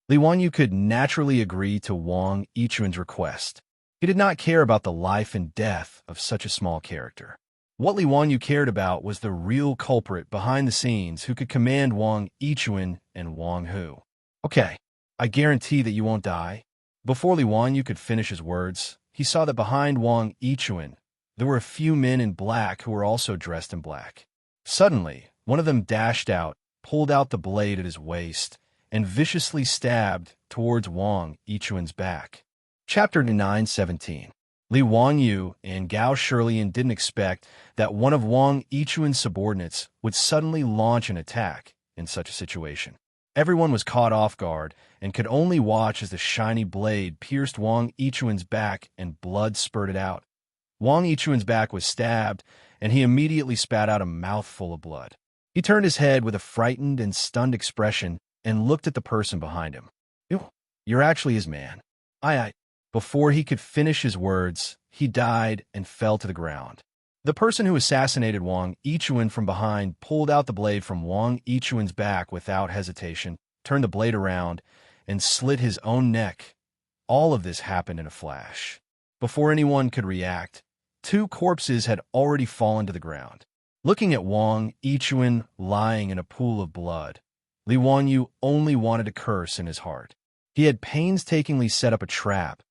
Li Wangyu could naturally agree to Wang Yichuan's request. He did not care about the life and death of such a small character. What Li Wangyu cared about was the real culprit behind the scenes who could command Wang Yichuan and Wang Hu. Okay, I guarantee that you won't die. Before Li Wangyu could finish his words, he saw that behind Wang Yichuan, there were a few men in black who were also dressed in black. Suddenly, one of them dashed out, pulled out the blade at his waist, and viciously stabbed towards Wang Yichuan's back. Chapter 9:17. Li Wangyu and Gao Shirlian didn't expect that one of Wang Yichuan's subordinates would suddenly launch an attack in such a situation. Everyone was caught off guard and could only watch as the shiny blade pierced Wang Yichuan's back and blood spurted out. Wang Yichuan's back was stabbed, and he immediately spat out a mouthful of blood. He turned his head with a frightened and stunned expression and looked at the person behind him. You're actually his man. I. Before he could finish his words, he died and fell to the ground. The person who assassinated Wang Yichuan from behind pulled out the blade from Wang Yichuan's back without hesitation, turned the blade around, and slit his own neck. All of this happened in a flash. Before anyone could react, 2 corpses had already fallen to the ground. Looking at Wang Yichuan lying in a pool of blood, Li Wangyu only wanted to curse in his heart. He had painstakingly set up a trap,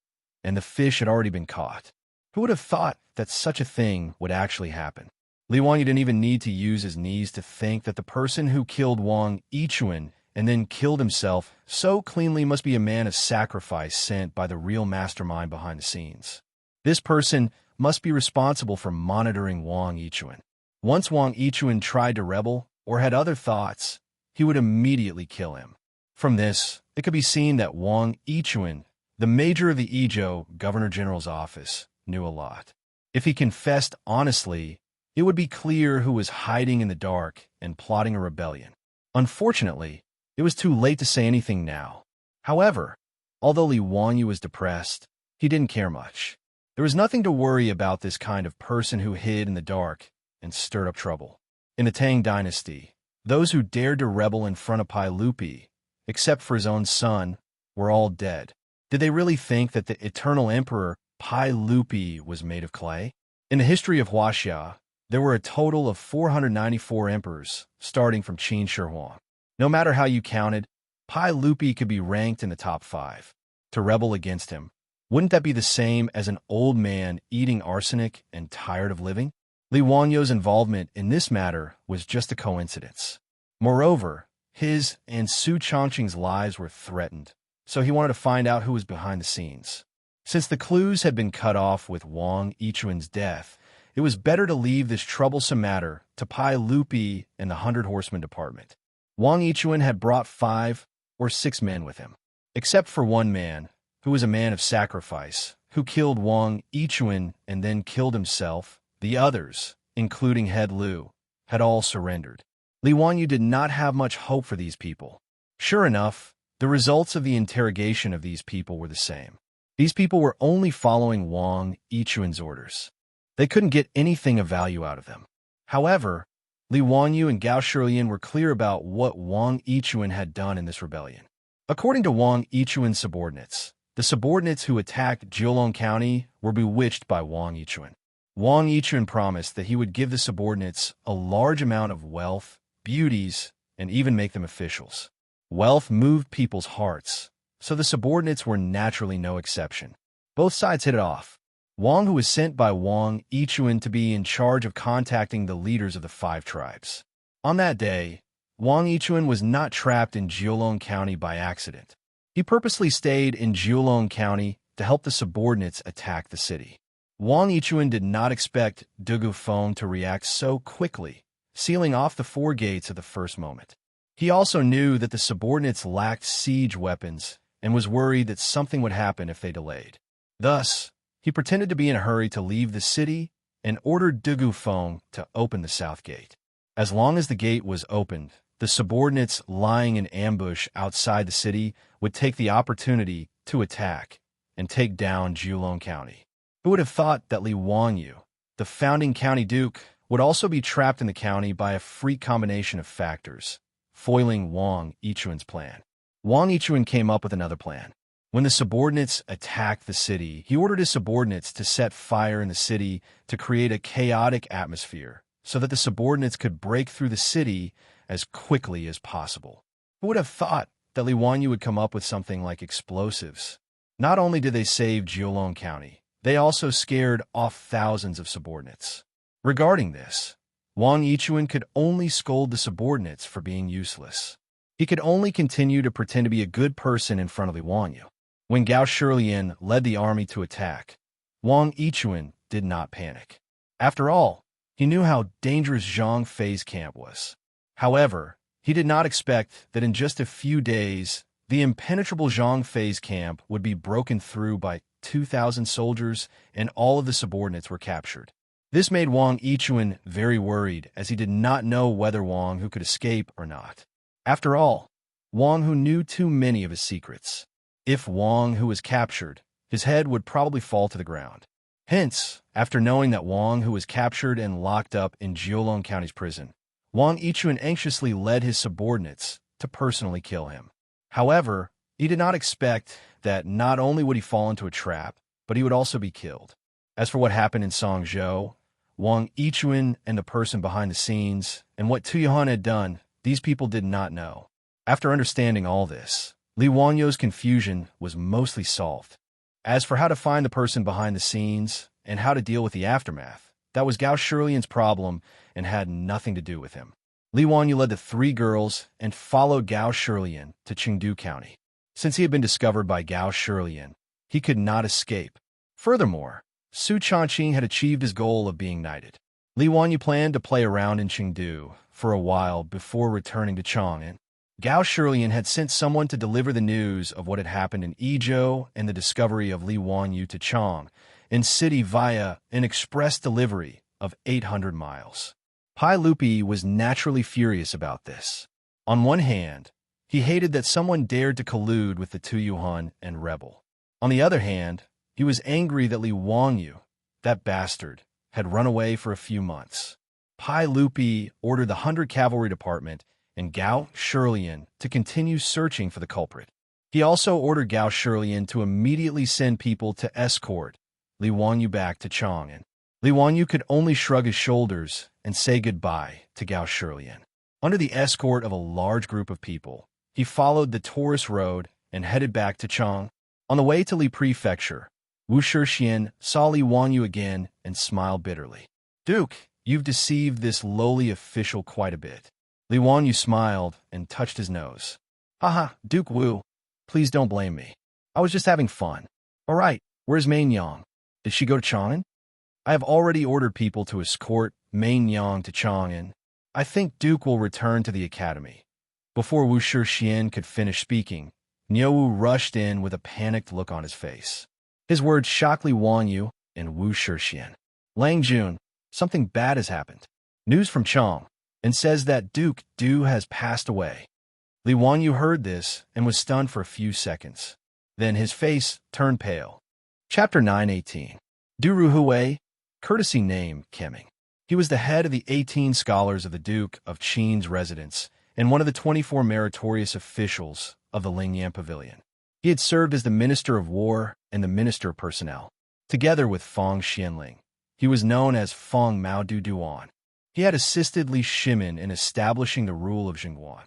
and the fish had already been caught. Who would have thought that such a thing would actually happen? Li Wangyu didn't even need to use his knees to think that the person who killed Wang Yichuan and then killed himself so cleanly must be a man of sacrifice sent by the real mastermind behind the scenes. This person must be responsible for monitoring Wang Yichuan. Once Wang Yichuan tried to rebel or had other thoughts, he would immediately kill him. From this, it could be seen that Wang Yichuan, the major of the Ezhou Governor-General's office, knew a lot. If he confessed honestly, it would be clear who was hiding in the dark and plotting a rebellion. Unfortunately, it was too late to say anything now. However, although Li Wanyu was depressed, he didn't care much. There was nothing to worry about this kind of person who hid in the dark and stirred up trouble. In the Tang dynasty, those who dared to rebel in front of Pai Lupi, except for his own son, were all dead. Did they really think that the eternal emperor Pai Lupi was made of clay? In the history of Wuxia, there were a total of 494 emperors, starting from Qin Shi Huang. No matter how you counted, Pai Lupi could be ranked in the top 5. To rebel against him, wouldn't that be the same as an old man eating arsenic and tired of living? Li Wanyu's involvement in this matter was just a coincidence. Moreover, his and Su Changqing's lives were threatened, so he wanted to find out who was behind the scenes. Since the clues had been cut off with Wang Yichuan's death, it was better to leave this troublesome matter to Pai Lupi and the 100 Horsemen Department. Wang Yichuan had brought 5 or 6 men with him, except for one man, who was a man of sacrifice, who killed Wang Yichuan and then killed himself. The others, including Head Lu, had all surrendered. Li Wanyu did not have much hope for these people. Sure enough, the results of the interrogation of these people were the same. These people were only following Wang Yichuan's orders. They couldn't get anything of value out of them. However, Li Wanyu and Gao Shilian were clear about what Wang Yichuan had done in this rebellion. According to Wang Yichuan's subordinates, the subordinates who attacked Jiulong County were bewitched by Wang Yichuan. Wang Yichuan promised that he would give the subordinates a large amount of wealth, beauties, and even make them officials. Wealth moved people's hearts, so the subordinates were naturally no exception. Both sides hit it off. Wang, who was sent by Wang Yichuan to be in charge of contacting the leaders of the 5 tribes. On that day, Wang Yichuan was not trapped in Jiulong County by accident. He purposely stayed in Jiulong County to help the subordinates attack the city. Wang Yichuan did not expect Dugu Feng to react so quickly, sealing off the 4 gates at the first moment. He also knew that the subordinates lacked siege weapons and was worried that something would happen if they delayed. Thus, he pretended to be in a hurry to leave the city and ordered Dugu Feng to open the south gate. As long as the gate was opened, the subordinates lying in ambush outside the city would take the opportunity to attack and take down Jiulong County. Who would have thought that Li Wanyu, the founding county duke, would also be trapped in the county by a freak combination of factors, foiling Wang Yichuan's plan? Wang Yichuan came up with another plan. When the subordinates attacked the city, he ordered his subordinates to set fire in the city to create a chaotic atmosphere so that the subordinates could break through the city as quickly as possible. Who would have thought that Li Wanyu would come up with something like explosives? Not only did they save Jiulong County, they also scared off thousands of subordinates. Regarding this, Wang Yichuan could only scold the subordinates for being useless. He could only continue to pretend to be a good person in front of Li Wanyu. When Gao Shilian led the army to attack, Wang Yichuan did not panic. After all, he knew how dangerous Zhang Fei's camp was. However, he did not expect that in just a few days, the impenetrable Zhang Fei's camp would be broken through by 2,000 soldiers and all of the subordinates were captured. This made Wang Yichuan very worried, as he did not know whether Wang Hu could escape or not. After all, Wang Hu knew too many of his secrets. If Wang Hu was captured, his head would probably fall to the ground. Hence, after knowing that Wang Hu was captured and locked up in Jiulong County's prison, Wang Yichuan anxiously led his subordinates to personally kill him. However, he did not expect that not only would he fall into a trap, but he would also be killed. As for what happened in Songzhou, Wang Yichuan and the person behind the scenes, and what Tuyuhan had done, these people did not know. After understanding all this, Li Wanyu's confusion was mostly solved. As for how to find the person behind the scenes and how to deal with the aftermath, that was Gao Shilian's problem and had nothing to do with him. Li Wanyu led the 3 girls and followed Gao Shilian to Chengdu County. Since he had been discovered by Gao Shilian, he could not escape. Furthermore, Su Changqing had achieved his goal of being knighted. Li Wanyu planned to play around in Chengdu for a while before returning to Chang'an. Gao Shilian had sent someone to deliver the news of what had happened in Yizhou and the discovery of Li Wanyu to Chang in city via an express delivery of 800 miles. Pai Lupi was naturally furious about this. On one hand, he hated that someone dared to collude with the Tuyuhan and rebel. On the other hand, he was angry that Li Wanyu, that bastard, had run away for a few months. Pai Lupi ordered the 100 Cavalry Department and Gao Shilian to continue searching for the culprit. He also ordered Gao Shilian to immediately send people to escort Li Wanyu back to Chang'an. Li Wanyu could only shrug his shoulders and say goodbye to Gao Shilian. Under the escort of a large group of people, he followed the tourist road and headed back to Chang. On the way to Li Prefecture, Wuxia saw Li Wanyu again and smiled bitterly. "Duke, you've deceived this lowly official quite a bit." Li Wanyu smiled and touched his nose. "Haha, Duke Wu, please don't blame me. I was just having fun." "All right, where's Main Yang? Did she go to Chang'an?" "I have already ordered people to escort Main Yang to Chang'an. I think Duke will return to the academy." Before Wu Shixian could finish speaking, Niu Wu rushed in with a panicked look on his face. His words shocked Li Wanyu and Wu Shixian. "Lang Jun, something bad has happened. News from Chang, and says that Duke Du has passed away." Li Wanyu heard this and was stunned for a few seconds. Then his face turned pale. Chapter 918. Du Ruhui, courtesy name Kemming. He was the head of the 18 scholars of the Duke of Qin's residence and one of the 24 meritorious officials of the Lingyan Pavilion. He had served as the Minister of War and the Minister of Personnel. Together with Feng Xianling, he was known as Feng Mao Du Duan. He had assisted Li Shimin in establishing the rule of Jingguan.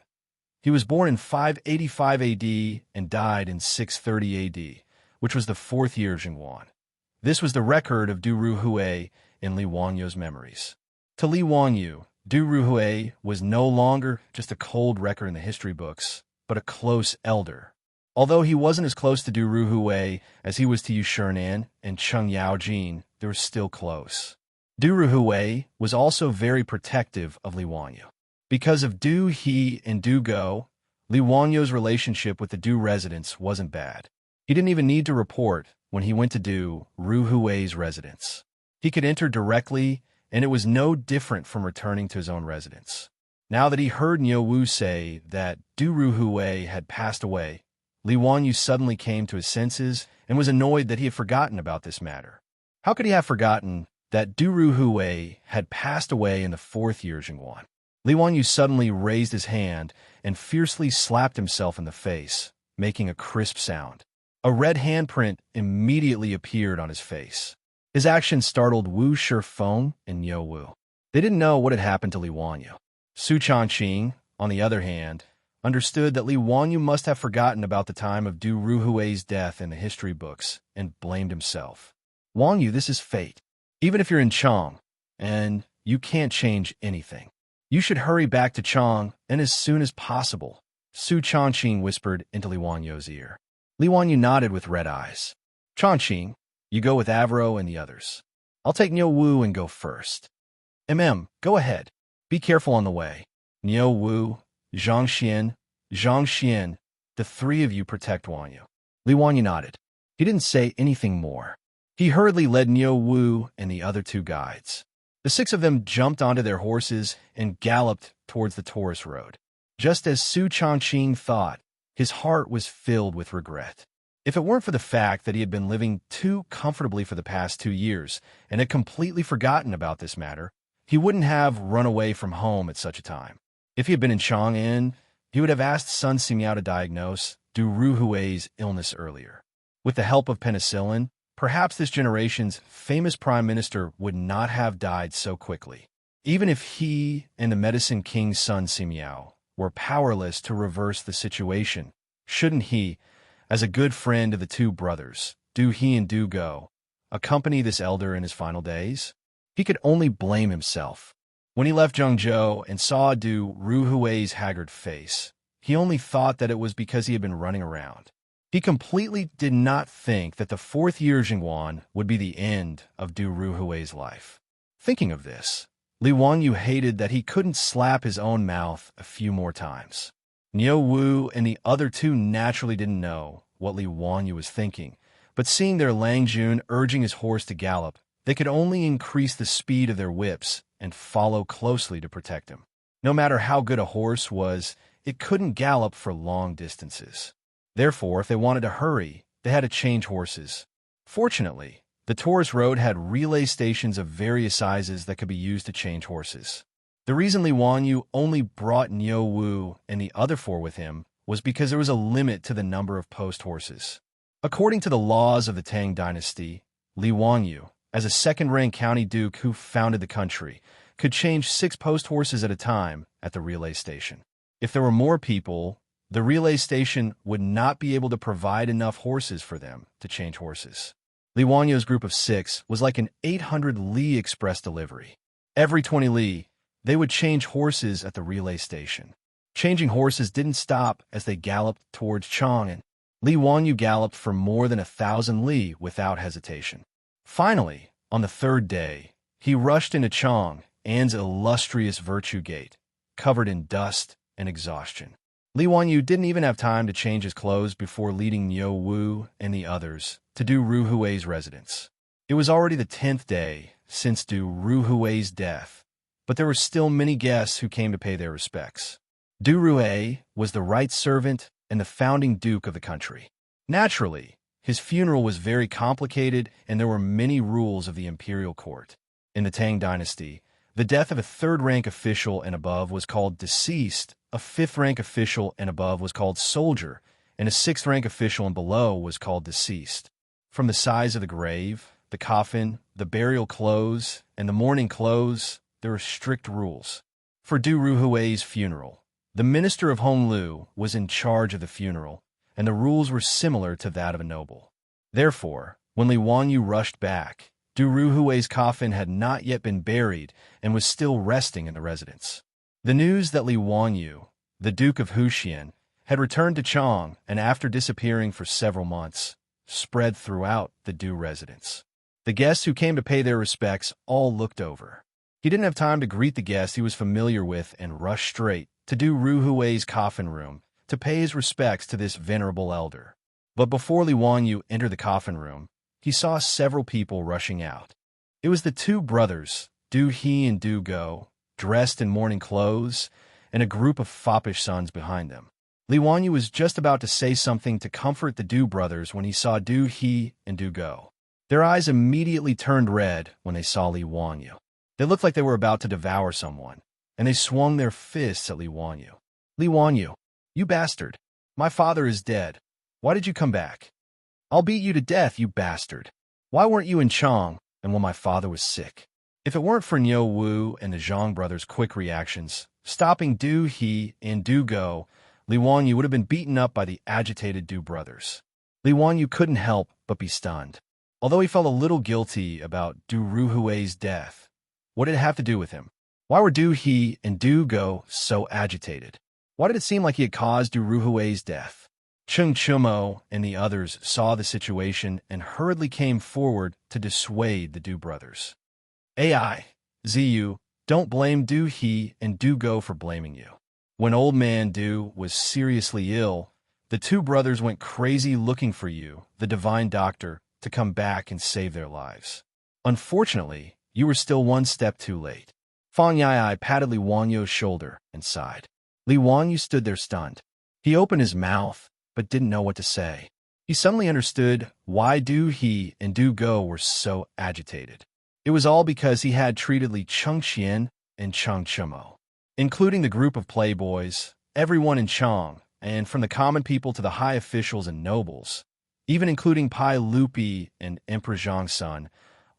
He was born in 585 AD and died in 630 AD, which was the 4th year of Jingguan. This was the record of Du Ruhui in Li Wanyu's memories. To Li Wanyu, Du Ruhui was no longer just a cold record in the history books, but a close elder. Although he wasn't as close to Du Ruhui as he was to Yu Shinan and Cheng Yaojin, they were still close. Du Ruhui was also very protective of Li Wanyu. Because of Du He and Du Go, Li Wanyu's relationship with the Du residents wasn't bad. He didn't even need to report when he went to Du Ruhui's residence. He could enter directly, and it was no different from returning to his own residence. Now that he heard Niu Wu say that Du Ruhui had passed away, Li Wanyu suddenly came to his senses and was annoyed that he had forgotten about this matter. How could he have forgotten that Du Ruhui had passed away in the 4th year of Jingguan? Li Wanyu suddenly raised his hand and fiercely slapped himself in the face, making a crisp sound. A red handprint immediately appeared on his face. His action startled Wu Shifeng and Niu Wu. They didn't know what had happened to Li Wanyu. Su Changqing, on the other hand, understood that Li Wanyu must have forgotten about the time of Du Ruhui's death in the history books and blamed himself. "Wanyu, this is fate. Even if you're in Chang, and you can't change anything. You should hurry back to Chang, and as soon as possible," Su Changqing whispered into Li Wanyu's ear. Li Wanyu nodded with red eyes. "Changqing, you go with Avro and the others. I'll take Niu Wu and go first." Go ahead. Be careful on the way. Niu Wu, Xianxia, the 3 of you protect Wanyu." Li Wanyu nodded. He didn't say anything more. He hurriedly led Niu Wu and the other 2 guides. The 6 of them jumped onto their horses and galloped towards the tourist road. Just as Su Changqing thought, his heart was filled with regret. If it weren't for the fact that he had been living too comfortably for the past 2 years and had completely forgotten about this matter, he wouldn't have run away from home at such a time. If he had been in Chang'an, he would have asked Sun Simiao to diagnose Du Ruhui's illness earlier. With the help of penicillin, perhaps this generation's famous prime minister would not have died so quickly. Even if he and the medicine king Sun Simiao were powerless to reverse the situation, shouldn't he, as a good friend of the 2 brothers, Du He and Du Go, accompany this elder in his final days? He could only blame himself. When he left Zhengzhou and saw Du Ruhui's haggard face, he only thought that it was because he had been running around. He completely did not think that the 4th year of Jingguan would be the end of Du Ruhui's life. Thinking of this, Li Wanyu hated that he couldn't slap his own mouth a few more times. Niu Wu and the other two naturally didn't know what Li Wanyu was thinking, but seeing their Lang Jun urging his horse to gallop, they could only increase the speed of their whips and follow closely to protect him. No matter how good a horse was, it couldn't gallop for long distances. Therefore, if they wanted to hurry, they had to change horses. Fortunately, the tourist road had relay stations of various sizes that could be used to change horses. The reason Li Wanyu only brought Niu Wu and the other four with him was because there was a limit to the number of post horses. According to the laws of the Tang dynasty, Li Wanyu, as a second-rank county duke who founded the country, could change 6 post horses at a time at the relay station. If there were more people, the relay station would not be able to provide enough horses for them to change horses. Li Wanyu's group of 6 was like an 800 li express delivery. Every 20 li, they would change horses at the relay station. Changing horses didn't stop as they galloped towards Chang, and Li Wanyu galloped for more than 1,000 li without hesitation. Finally, on the 3rd day, he rushed into Chang An's illustrious Virtue Gate, covered in dust and exhaustion. Li Wanyu didn't even have time to change his clothes before leading Niu Wu and the others to Du Ruhui's residence. It was already the 10th day since Du Ruhui's death, but there were still many guests who came to pay their respects. Du Ruhui was the right servant and the founding duke of the country. Naturally, his funeral was very complicated and there were many rules of the imperial court. In the Tang dynasty, the death of a 3rd-rank official and above was called deceased, a 5th-rank official and above was called soldier, and a 6th-rank official and below was called deceased. From the size of the grave, the coffin, the burial clothes, and the mourning clothes, there were strict rules. For Du Ruhui's funeral, the minister of Honglu was in charge of the funeral, and the rules were similar to that of a noble. Therefore, when Li Wanyu rushed back, Du Ruhui's coffin had not yet been buried and was still resting in the residence. The news that Li Wanyu, the Duke of Wuxia, had returned to Chang and after disappearing for several months, spread throughout the Du residence. The guests who came to pay their respects all looked over. He didn't have time to greet the guests he was familiar with and rushed straight to Du Ruhui's coffin room to pay his respects to this venerable elder. But before Li Wanyu entered the coffin room, he saw several people rushing out. It was the 2 brothers, Du He and Du Go, dressed in mourning clothes, and a group of foppish sons behind them. Li Wanyu was just about to say something to comfort the Du brothers when he saw Du He and Du Go. Their eyes immediately turned red when they saw Li Wanyu. They looked like they were about to devour someone, and they swung their fists at Li Wanyu. Li Wanyu, you bastard! My father is dead. Why did you come back? I'll beat you to death, you bastard! Why weren't you in Chang and when my father was sick? If it weren't for Niu Wu and the Zhang brothers' quick reactions, stopping Du He and Du Go, Li Wanyu would have been beaten up by the agitated Du brothers. Li Wanyu couldn't help but be stunned. Although he felt a little guilty about Du Ruhui's death, what did it have to do with him? Why were Du He and Du Go so agitated? Why did it seem like he had caused Du Ruhui's death? Cheng Chumo and the others saw the situation and hurriedly came forward to dissuade the Du brothers. Ai, Ziyu, don't blame Du He and Du Go for blaming you. When old man Du was seriously ill, the 2 brothers went crazy looking for you, the divine doctor, to come back and save their lives. Unfortunately, you were still 1 step too late. Fang Yai patted Li Wanyu's shoulder and sighed. Li Wanyu stood there stunned. He opened his mouth, but didn't know what to say. He suddenly understood why Du He and Du Go were so agitated. It was all because he had treated Li Chengxian and Cheng Chumo. Including the group of playboys, everyone in Chang, and from the common people to the high officials and nobles, even including Pai Lupi and Emperor Zhang's son,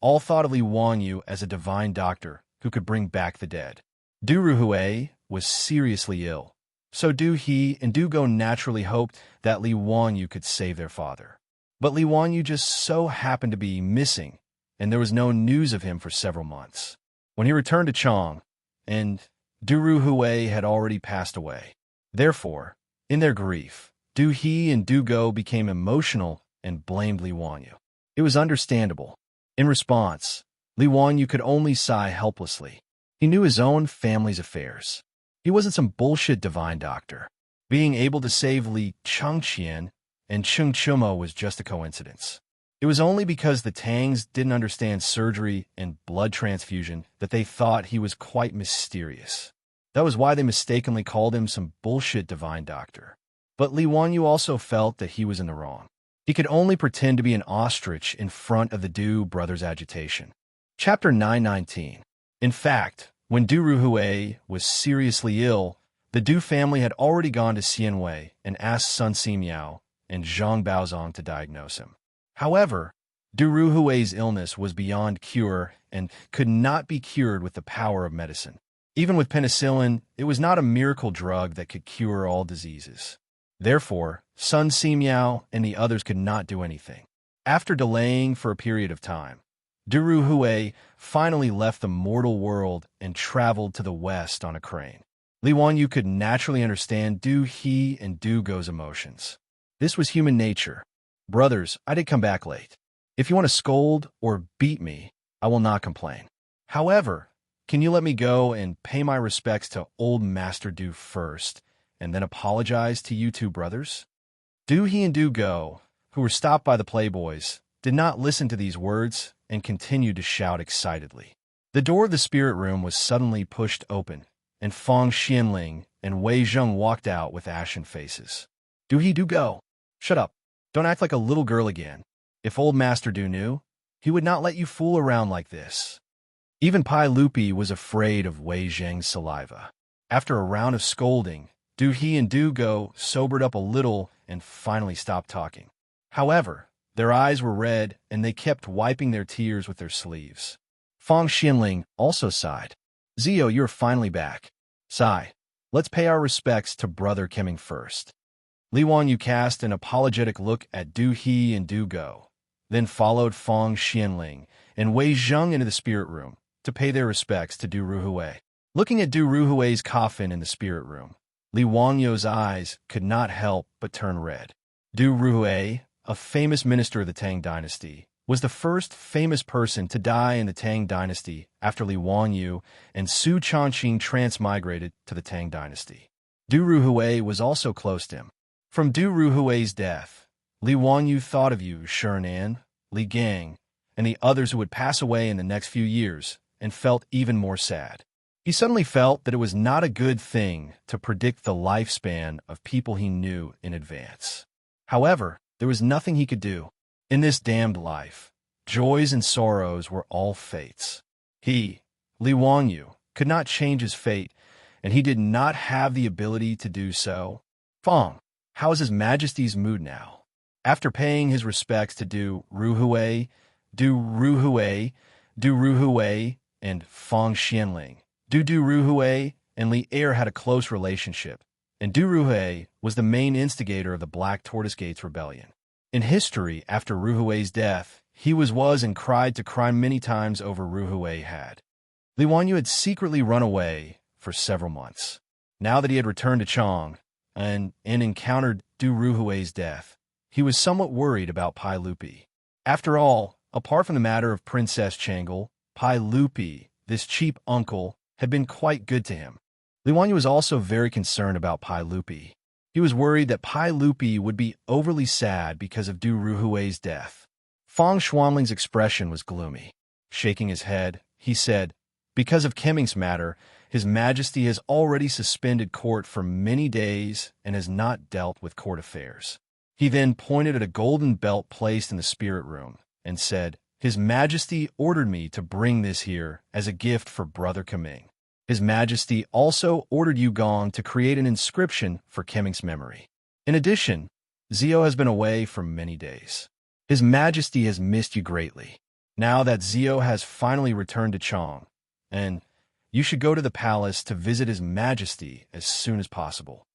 all thought of Li Wanyu as a divine doctor who could bring back the dead. Du Ruhui was seriously ill, so Du He and Du Go naturally hoped that Li Wanyu could save their father. But Li Wanyu just so happened to be missing, and there was no news of him for several months. When he returned to Chang, and Du Ruhui had already passed away. Therefore, in their grief, Du He and Du Go became emotional and blamed Li Wanyu. It was understandable. In response, Li Wanyu could only sigh helplessly. He knew his own family's affairs. He wasn't some bullshit divine doctor. Being able to save Li Chengqian and Cheng Chuma was just a coincidence. It was only because the Tangs didn't understand surgery and blood transfusion that they thought he was quite mysterious. That was why they mistakenly called him some bullshit divine doctor. But Li Wanyu also felt that he was in the wrong. He could only pretend to be an ostrich in front of the Du brothers' agitation. Chapter 919. In fact, when Du Ruhui was seriously ill, the Du family had already gone to Xianwei and asked Sun Simiao and Zhang Baozong to diagnose him. However, Du Ruhui's illness was beyond cure and could not be cured with the power of medicine. Even with penicillin, it was not a miracle drug that could cure all diseases. Therefore, Sun Simiao and the others could not do anything. After delaying for a period of time, Du Ruhui finally left the mortal world and traveled to the west on a crane. Li Wanyu could naturally understand Du He and Du Go's emotions. This was human nature. Brothers, I did come back late. If you want to scold or beat me, I will not complain. However, can you let me go and pay my respects to old Master Du first, and then apologize to you two brothers? Du He and Du Go, who were stopped by the playboys, did not listen to these words and continued to shout excitedly. The door of the spirit room was suddenly pushed open, and Fang Xianling and Wei Zheng walked out with ashen faces. Du He, Du Go, shut up. Don't act like a little girl again. If old Master Du knew, he would not let you fool around like this. Even Pai Lupi was afraid of Wei Zheng's saliva. After a round of scolding, Du He and Du Go sobered up a little and finally stopped talking. However, their eyes were red and they kept wiping their tears with their sleeves. Fang Xianling also sighed. Zio, you're finally back. Sigh. Let's pay our respects to Brother Kemming first. Li Wanyu cast an apologetic look at Du He and Du Go, then followed Fang Xianling and Wei Zheng into the spirit room to pay their respects to Du Ruhui. Looking at Du Ruhui's coffin in the spirit room, Li Wanyu's eyes could not help but turn red. Du Ruhui, a famous minister of the Tang dynasty, was the first famous person to die in the Tang dynasty after Li Wanyu and Su Chongqing transmigrated to the Tang dynasty. Du Ruhui was also close to him. From Du Ruhui's death, Li Wanyu thought of you, Shernan, Li Gang, and the others who would pass away in the next few years, and felt even more sad. He suddenly felt that it was not a good thing to predict the lifespan of people he knew in advance. However, there was nothing he could do. In this damned life, joys and sorrows were all fates. He, Li Wanyu, could not change his fate, and he did not have the ability to do so. Fang, how is His Majesty's mood now? After paying his respects to Du Ruhui, and Fang Xianling, Du Ruhui and Li Er had a close relationship, and Du Ruhui was the main instigator of the Black Tortoise Gates Rebellion. In history, after Ruhui's death, he was and cried to cry many times over Ruhui had. Li Wanyu had secretly run away for several months. Now that he had returned to Chong and encountered Du Ruhui's death, he was somewhat worried about Pai Lupi. After all, apart from the matter of Princess Changle, Pai Lupi, this cheap uncle, had been quite good to him. Li Wanyu was also very concerned about Pai Lupi. He was worried that Pai Lupi would be overly sad because of Du Ruhui's death. Fang Xuanling's expression was gloomy. Shaking his head, he said, because of Kemming's matter, His Majesty has already suspended court for many days and has not dealt with court affairs. He then pointed at a golden belt placed in the spirit room and said, His Majesty ordered me to bring this here as a gift for Brother Kemming. His Majesty also ordered Yu Gong to create an inscription for Kemming's memory. In addition, Zio has been away for many days. His Majesty has missed you greatly. Now that Zio has finally returned to Chong, and you should go to the palace to visit His Majesty as soon as possible.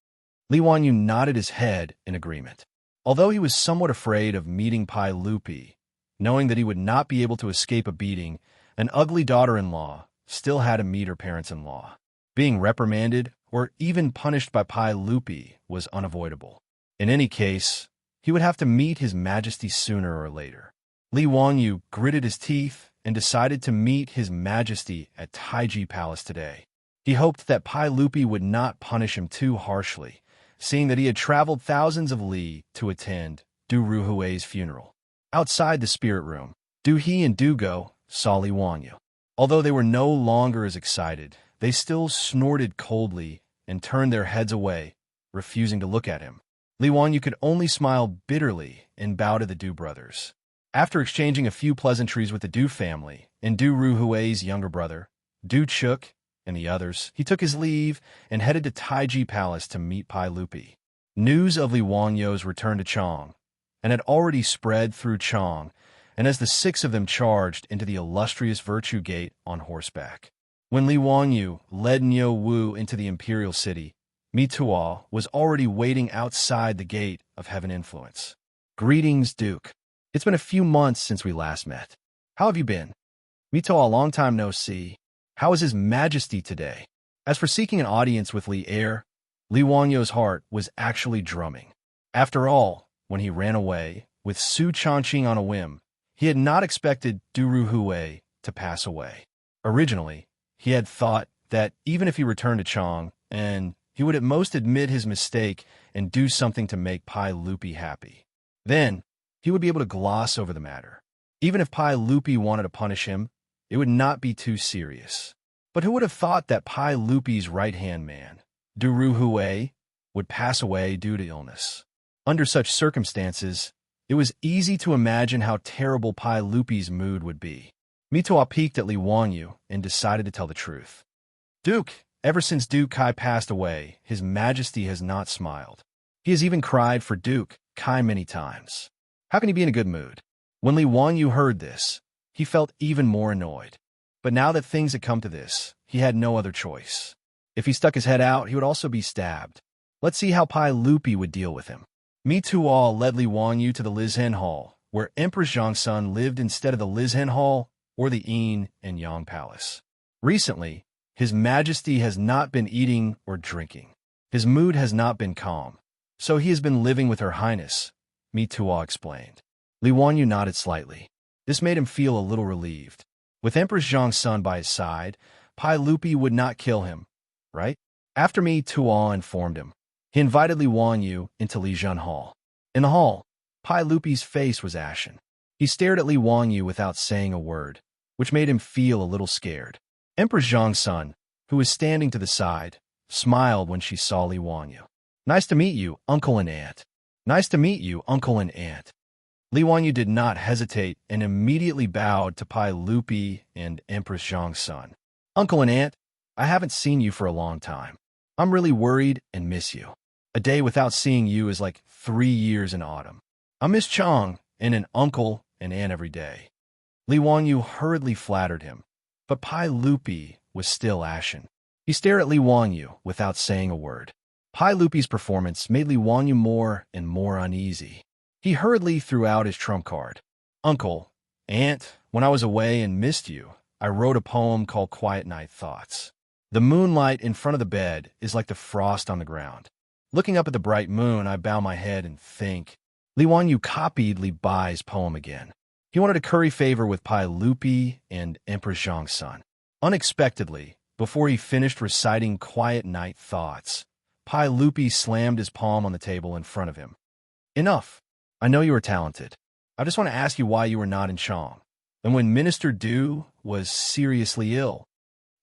Li Wanyu nodded his head in agreement. Although he was somewhat afraid of meeting Pai Lupi, knowing that he would not be able to escape a beating, an ugly daughter-in-law still had to meet her parents-in-law. Being reprimanded or even punished by Pai Lupi was unavoidable. In any case, he would have to meet His Majesty sooner or later. Li Wanyu gritted his teeth and decided to meet His Majesty at Taiji Palace today. He hoped that Pai Lupi would not punish him too harshly, seeing that he had traveled thousands of li to attend Du Ruhui's funeral. Outside the spirit room, Du He and Du Go saw Li Wanyu. Although they were no longer as excited, they still snorted coldly and turned their heads away, refusing to look at him. Li Wanyu could only smile bitterly and bow to the Du brothers. After exchanging a few pleasantries with the Du family and Du Ruhui's younger brother, Du Chuk, and the others, he took his leave and headed to Taiji Palace to meet Pai Lupi. News of Li Wanyu's return to Chang and had already spread through Chang, and as the 6 of them charged into the illustrious Virtue Gate on horseback. When Li Wanyu led Niu Wu into the imperial city, Mi Tuo was already waiting outside the Gate of Heaven Influence. "Greetings, Duke. It's been a few months since we last met. How have you been? Mi Tuo, long time no see. How is His Majesty today?" As for seeking an audience with Li Heir, Li Wanyu's heart was actually drumming. After all, when he ran away with Su Changqing on a whim, he had not expected Du Ruhui to pass away. Originally, he had thought that even if he returned to Chang, and he would at most admit his mistake and do something to make Pai Lupi happy. Then, he would be able to gloss over the matter. Even if Pai Lupi wanted to punish him, it would not be too serious. But who would have thought that Pai Lupi's right-hand man, Du Ruhui, would pass away due to illness? Under such circumstances, it was easy to imagine how terrible Pai Lupi's mood would be. Mi Tuo peeked at Li Wanyu and decided to tell the truth. "Duke, ever since Duke Kai passed away, His Majesty has not smiled. He has even cried for Duke Kai many times. How can he be in a good mood?" When Li Wanyu heard this, he felt even more annoyed. But now that things had come to this, he had no other choice. If he stuck his head out, he would also be stabbed. Let's see how Pai Lupi would deal with him. Mi Tuo led Li Wanyu to the Lizhen Hall, where Empress Xianxia lived instead of the Lizhen Hall or the Yin and Yang Palace. Recently, His Majesty has not been eating or drinking. His mood has not been calm, so he has been living with Her Highness, Mi Tuo explained. Li Wanyu nodded slightly. This made him feel a little relieved. With Empress Xianxia by his side, Pai Lupi would not kill him, right? After Mi Tuo informed him, he invited Li Wanyu into Lizhen Hall. In the hall, Pai Lupi's face was ashen. He stared at Li Wanyu without saying a word, which made him feel a little scared. Empress Xianxia, who was standing to the side, smiled when she saw Li Wanyu. "Nice to meet you, uncle and aunt." "Nice to meet you, uncle and aunt." Li Wanyu did not hesitate and immediately bowed to Pai Lupi and Empress Xianxia. "Uncle and aunt, I haven't seen you for a long time. I'm really worried and miss you. A day without seeing you is like 3 years in autumn. I miss Chang and an uncle and aunt every day." Li Wanyu hurriedly flattered him, but Pai Lupi was still ashen. He stared at Li Wanyu without saying a word. Pai Lupi's performance made Li Wanyu more and more uneasy. He hurriedly threw out his trump card. "Uncle, aunt, when I was away and missed you, I wrote a poem called Quiet Night Thoughts. The moonlight in front of the bed is like the frost on the ground. Looking up at the bright moon, I bow my head and think." Li Wanyu copied Li Bai's poem again. He wanted to curry favor with Pai Lupi and Empress Xianxia. Unexpectedly, before he finished reciting Quiet Night Thoughts, Pai Lupi slammed his palm on the table in front of him. "Enough. I know you are talented. I just want to ask you why you were not in Chang, and when Minister Du was seriously ill."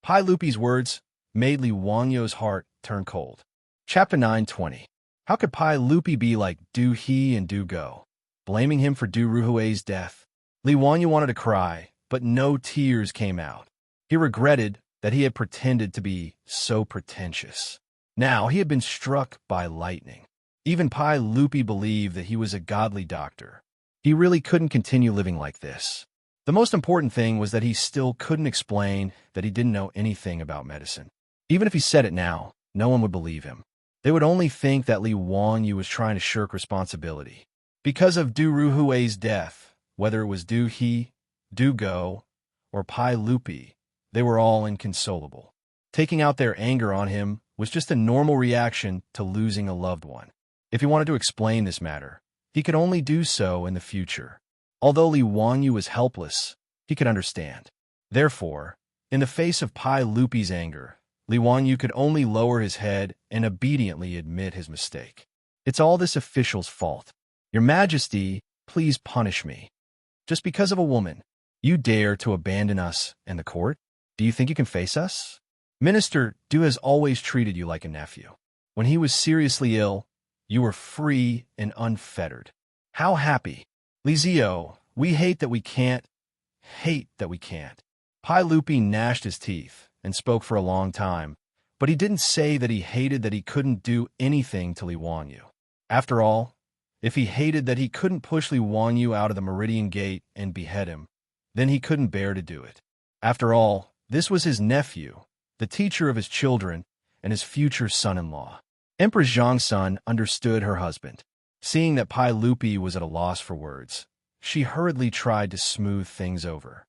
Pai Lupi's words made Li Wanyu's heart turn cold. Chapter 9:20. How could Pai Lupi be like Du He and Du Go, blaming him for Du Ruhui's death? Li Wanyu wanted to cry, but no tears came out. He regretted that he had pretended to be so pretentious. Now he had been struck by lightning. Even Pai Lupi believed that he was a godly doctor. He really couldn't continue living like this. The most important thing was that he still couldn't explain that he didn't know anything about medicine. Even if he said it now, no one would believe him. They would only think that Li Wanyu was trying to shirk responsibility. Because of Du Ruhui's death, whether it was Du He, Du Go, or Pai Lupi, they were all inconsolable. Taking out their anger on him was just a normal reaction to losing a loved one. If he wanted to explain this matter, he could only do so in the future. Although Li Wanyu was helpless, he could understand. Therefore, in the face of Pai Lupi's anger, Li Wanyu could only lower his head and obediently admit his mistake. It's all this official's fault. Your Majesty, please punish me. Just because of a woman, you dare to abandon us and the court? Do you think you can face us? Minister Du has always treated you like a nephew. When he was seriously ill, you were free and unfettered. How happy. Li Zio, we hate that we can't. Pai Lupi gnashed his teeth and spoke for a long time, but he didn't say that he hated that he couldn't do anything to Li Wanyu. After all, if he hated that he couldn't push Li Wanyu out of the Meridian Gate and behead him, then he couldn't bear to do it. After all, this was his nephew, the teacher of his children, and his future son-in-law. Empress Xianxia understood her husband. Seeing that Pai Lupi was at a loss for words, she hurriedly tried to smooth things over.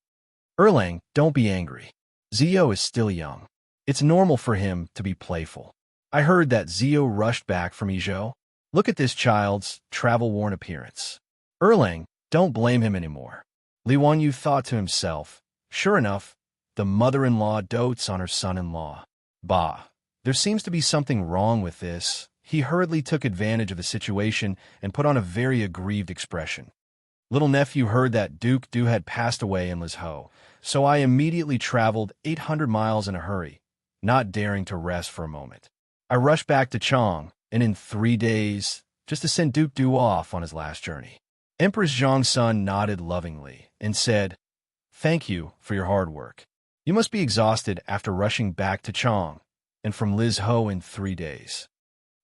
Erlang, don't be angry. Zio is still young. It's normal for him to be playful. I heard that Zio rushed back from Izhou. Look at this child's travel-worn appearance. Erlang, don't blame him anymore. Li Wanyu thought to himself, sure enough, the mother-in-law dotes on her son-in-law. Bah, there seems to be something wrong with this. He hurriedly took advantage of the situation and put on a very aggrieved expression. Little nephew heard that Duke Du had passed away in Lizhou, so I immediately traveled 800 miles in a hurry, not daring to rest for a moment. I rushed back to Chang, and in 3 days, just to send Duke Du off on his last journey. Empress Zhongsun nodded lovingly and said, thank you for your hard work. You must be exhausted after rushing back to Chang, and from Lizhou in 3 days.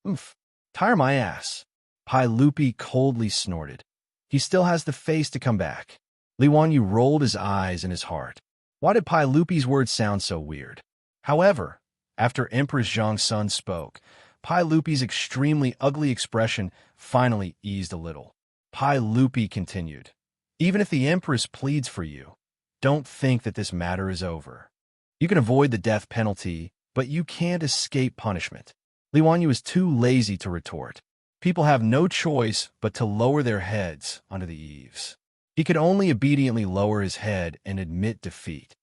Oof, tire my ass. Pai Lupi coldly snorted. He still has the face to come back. Li Wanyu rolled his eyes in his heart. Why did Pai Lupi's words sound so weird? However, after Empress Zhongsun spoke, Pai Lupi's extremely ugly expression finally eased a little. Pai Lupi continued, even if the Empress pleads for you, don't think that this matter is over. You can avoid the death penalty, but you can't escape punishment. Li Wanyu is too lazy to retort. People have no choice but to lower their heads onto the eaves. He could only obediently lower his head and admit defeat.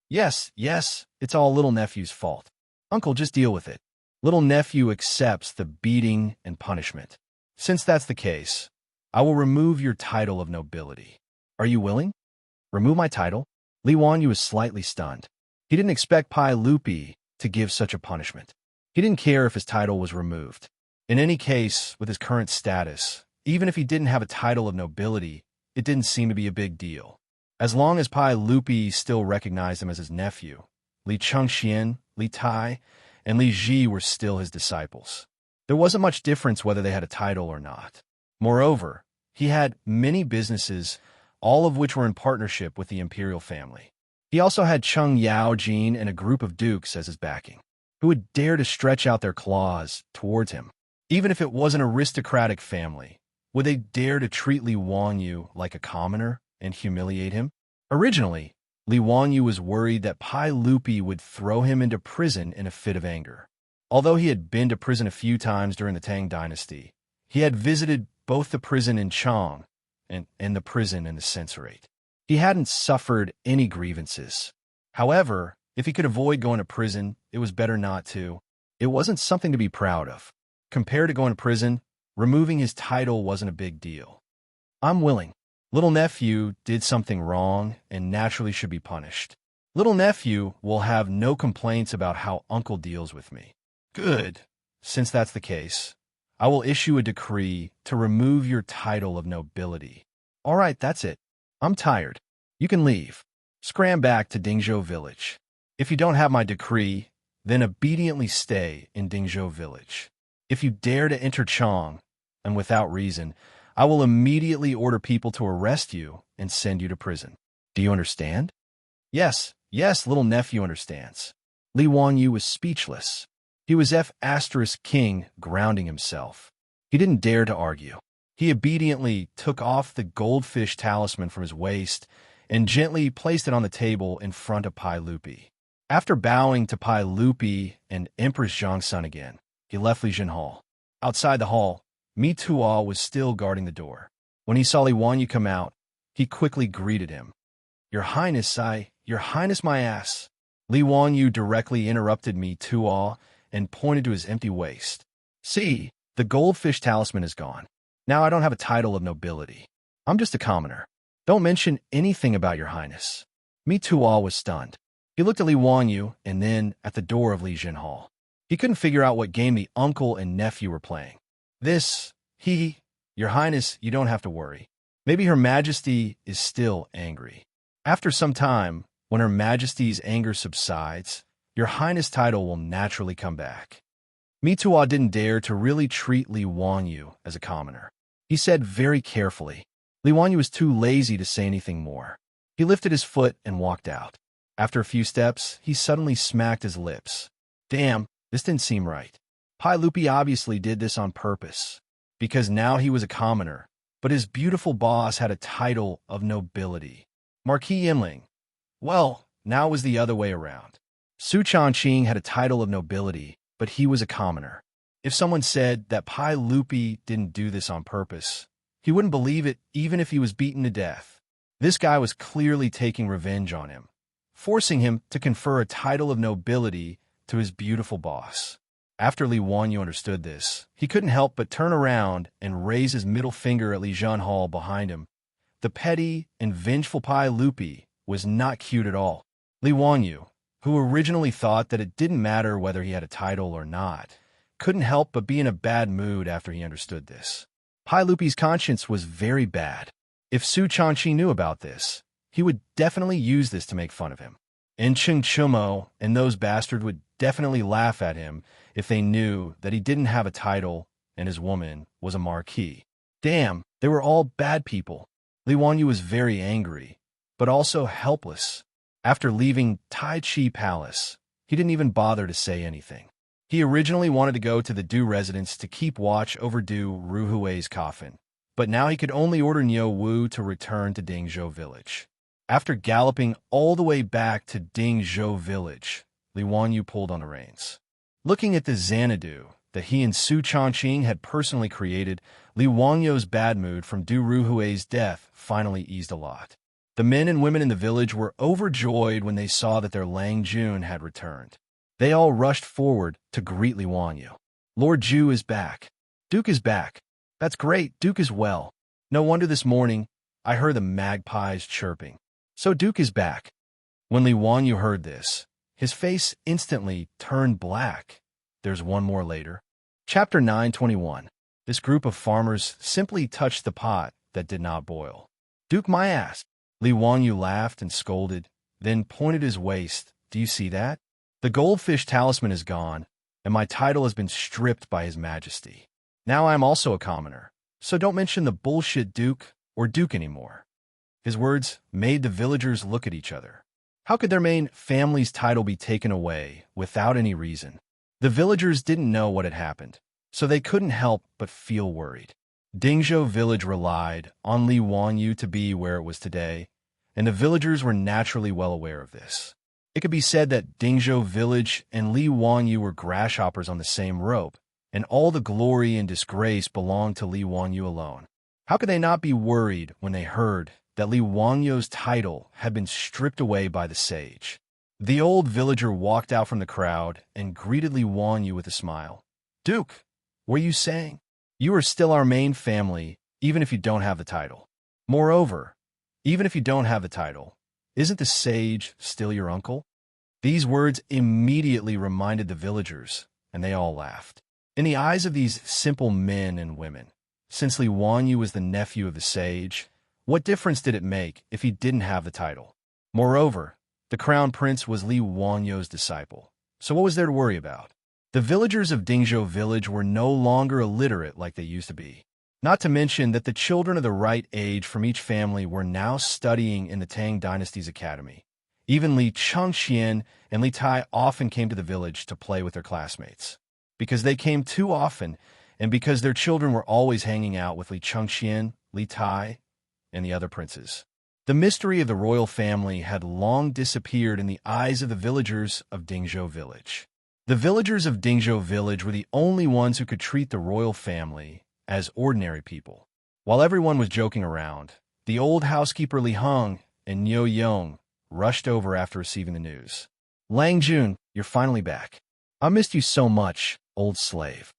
Yes, it's all little nephew's fault. Uncle, just deal with it. Little nephew accepts the beating and punishment. Since that's the case, I will remove your title of nobility. Are you willing? Remove my title? Li Wanyu was slightly stunned. He didn't expect Pai Lupi to give such a punishment. He didn't care if his title was removed. In any case, with his current status, even if he didn't have a title of nobility, it didn't seem to be a big deal. As long as Pai Lupi still recognized him as his nephew, Li Chengxian, Li Tai, and Li Ji were still his disciples. There wasn't much difference whether they had a title or not. Moreover, he had many businesses, all of which were in partnership with the imperial family. He also had Cheng Yao Jin and a group of dukes as his backing, who would dare to stretch out their claws towards him. Even if it was an aristocratic family, would they dare to treat Li Wanyu like a commoner and humiliate him? Originally, Li Wanyu was worried that Pai Lupi would throw him into prison in a fit of anger. Although he had been to prison a few times during the Tang dynasty, he had visited both the prison in Chang and the prison in the censorate. He hadn't suffered any grievances. However, if he could avoid going to prison, it was better not to. It wasn't something to be proud of. Compared to going to prison, removing his title wasn't a big deal. I'm willing. Little nephew did something wrong and naturally should be punished. Little nephew will have no complaints about how uncle deals with me. Good. Since that's the case, I will issue a decree to remove your title of nobility. All right, that's it. I'm tired. You can leave. Scram back to Dingzhou village. If you don't have my decree, then obediently stay in Dingzhou village. If you dare to enter Chang, and without reason, I will immediately order people to arrest you and send you to prison. Do you understand? Yes, little nephew understands. Li Wanyu was speechless. He was King grounding himself. He didn't dare to argue. He obediently took off the goldfish talisman from his waist and gently placed it on the table in front of Pai Lupi. After bowing to Pai Lupi and Empress Zhongsun again, he left Lijin Hall. Outside the hall, Mi Tuo was still guarding the door. When he saw Li Wanyu come out, he quickly greeted him. Your Highness, my ass. Li Wanyu directly interrupted me Tuo and pointed to his empty waist. See, the goldfish talisman is gone. Now I don't have a title of nobility. I'm just a commoner. Don't mention anything about your highness. Mi Tuo was stunned. He looked at Li Wanyu and then at the door of Li Jinhao. He couldn't figure out what game the uncle and nephew were playing. Your highness, you don't have to worry. Maybe Her Majesty is still angry. After some time, when Her Majesty's anger subsides, your highness title will naturally come back. Mi Tuo didn't dare to really treat Li Wanyu as a commoner. He said very carefully. Li Wanyu was too lazy to say anything more. He lifted his foot and walked out. After a few steps, he suddenly smacked his lips. Damn, this didn't seem right. Pai Lupi obviously did this on purpose, because now he was a commoner, but his beautiful boss had a title of nobility. Marquis Yimling. Well, now it was the other way around. Su Changqing had a title of nobility, but he was a commoner. If someone said that Pai Lupi didn't do this on purpose, he wouldn't believe it even if he was beaten to death. This guy was clearly taking revenge on him, forcing him to confer a title of nobility to his beautiful boss. After Li Wanyu understood this, he couldn't help but turn around and raise his middle finger at Li Jinhao behind him. The petty and vengeful Pai Lupi was not cute at all. Li Wanyu, who originally thought that it didn't matter whether he had a title or not, couldn't help but be in a bad mood after he understood this. Pai Lupi's conscience was very bad. If Su Changqi knew about this, he would definitely use this to make fun of him. And Cheng Chumo and those bastards would definitely laugh at him if they knew that he didn't have a title and his woman was a marquis. Damn, they were all bad people. Li Wanyu was very angry, but also helpless. After leaving Tai Chi Palace, he didn't even bother to say anything. He originally wanted to go to the Du residence to keep watch over Du Ruhui's coffin, but now he could only order Niu Wu to return to Dingzhou village. After galloping all the way back to Dingzhou village, Li Wanyu pulled on the reins. Looking at the Xanadu that he and Su Changqing had personally created, Li Wanyu's bad mood from Du Ruhui's death finally eased a lot. The men and women in the village were overjoyed when they saw that their Lang Jun had returned. They all rushed forward to greet Li Wanyu. Lord Ju is back. Duke is back. That's great, Duke is well. No wonder this morning I heard the magpies chirping. So Duke is back. When Li Wanyu heard this, his face instantly turned black. There's one more later. Chapter 921. This group of farmers simply touched the pot that did not boil. Duke my ass. Li Wanyu laughed and scolded, then pointed his waist. Do you see that? The goldfish talisman is gone, and my title has been stripped by His Majesty. Now I am also a commoner, so don't mention the bullshit Duke or Duke anymore. His words made the villagers look at each other. How could their main family's title be taken away without any reason? The villagers didn't know what had happened, so they couldn't help but feel worried. Dingzhou village relied on Li Wanyu to be where it was today, and the villagers were naturally well aware of this. It could be said that Dingzhou village and Li Wanyu were grasshoppers on the same rope, and all the glory and disgrace belonged to Li Wanyu alone. How could they not be worried when they heard that Li Wanyu's title had been stripped away by the sage? The old villager walked out from the crowd and greeted Li Wanyu with a smile. Duke, what are you saying? You are still our main family, even if you don't have the title. Moreover, even if you don't have the title, isn't the sage still your uncle? These words immediately reminded the villagers, and they all laughed. In the eyes of these simple men and women, since Li Wanyu was the nephew of the sage, what difference did it make if he didn't have the title? Moreover, the crown prince was Li Wanyu's disciple, so what was there to worry about? The villagers of Dingzhou village were no longer illiterate like they used to be. Not to mention that the children of the right age from each family were now studying in the Tang dynasty's academy. Even Li Chengxian and Li Tai often came to the village to play with their classmates. Because they came too often, and because their children were always hanging out with Li Chengxian, Li Tai, and the other princes. The mystery of the royal family had long disappeared in the eyes of the villagers of Dingzhou village. The villagers of Dingzhou village were the only ones who could treat the royal family as ordinary people. While everyone was joking around, the old housekeeper Li Heng and Niu Yong rushed over after receiving the news. Lang Jun, you're finally back. I missed you so much, old slave.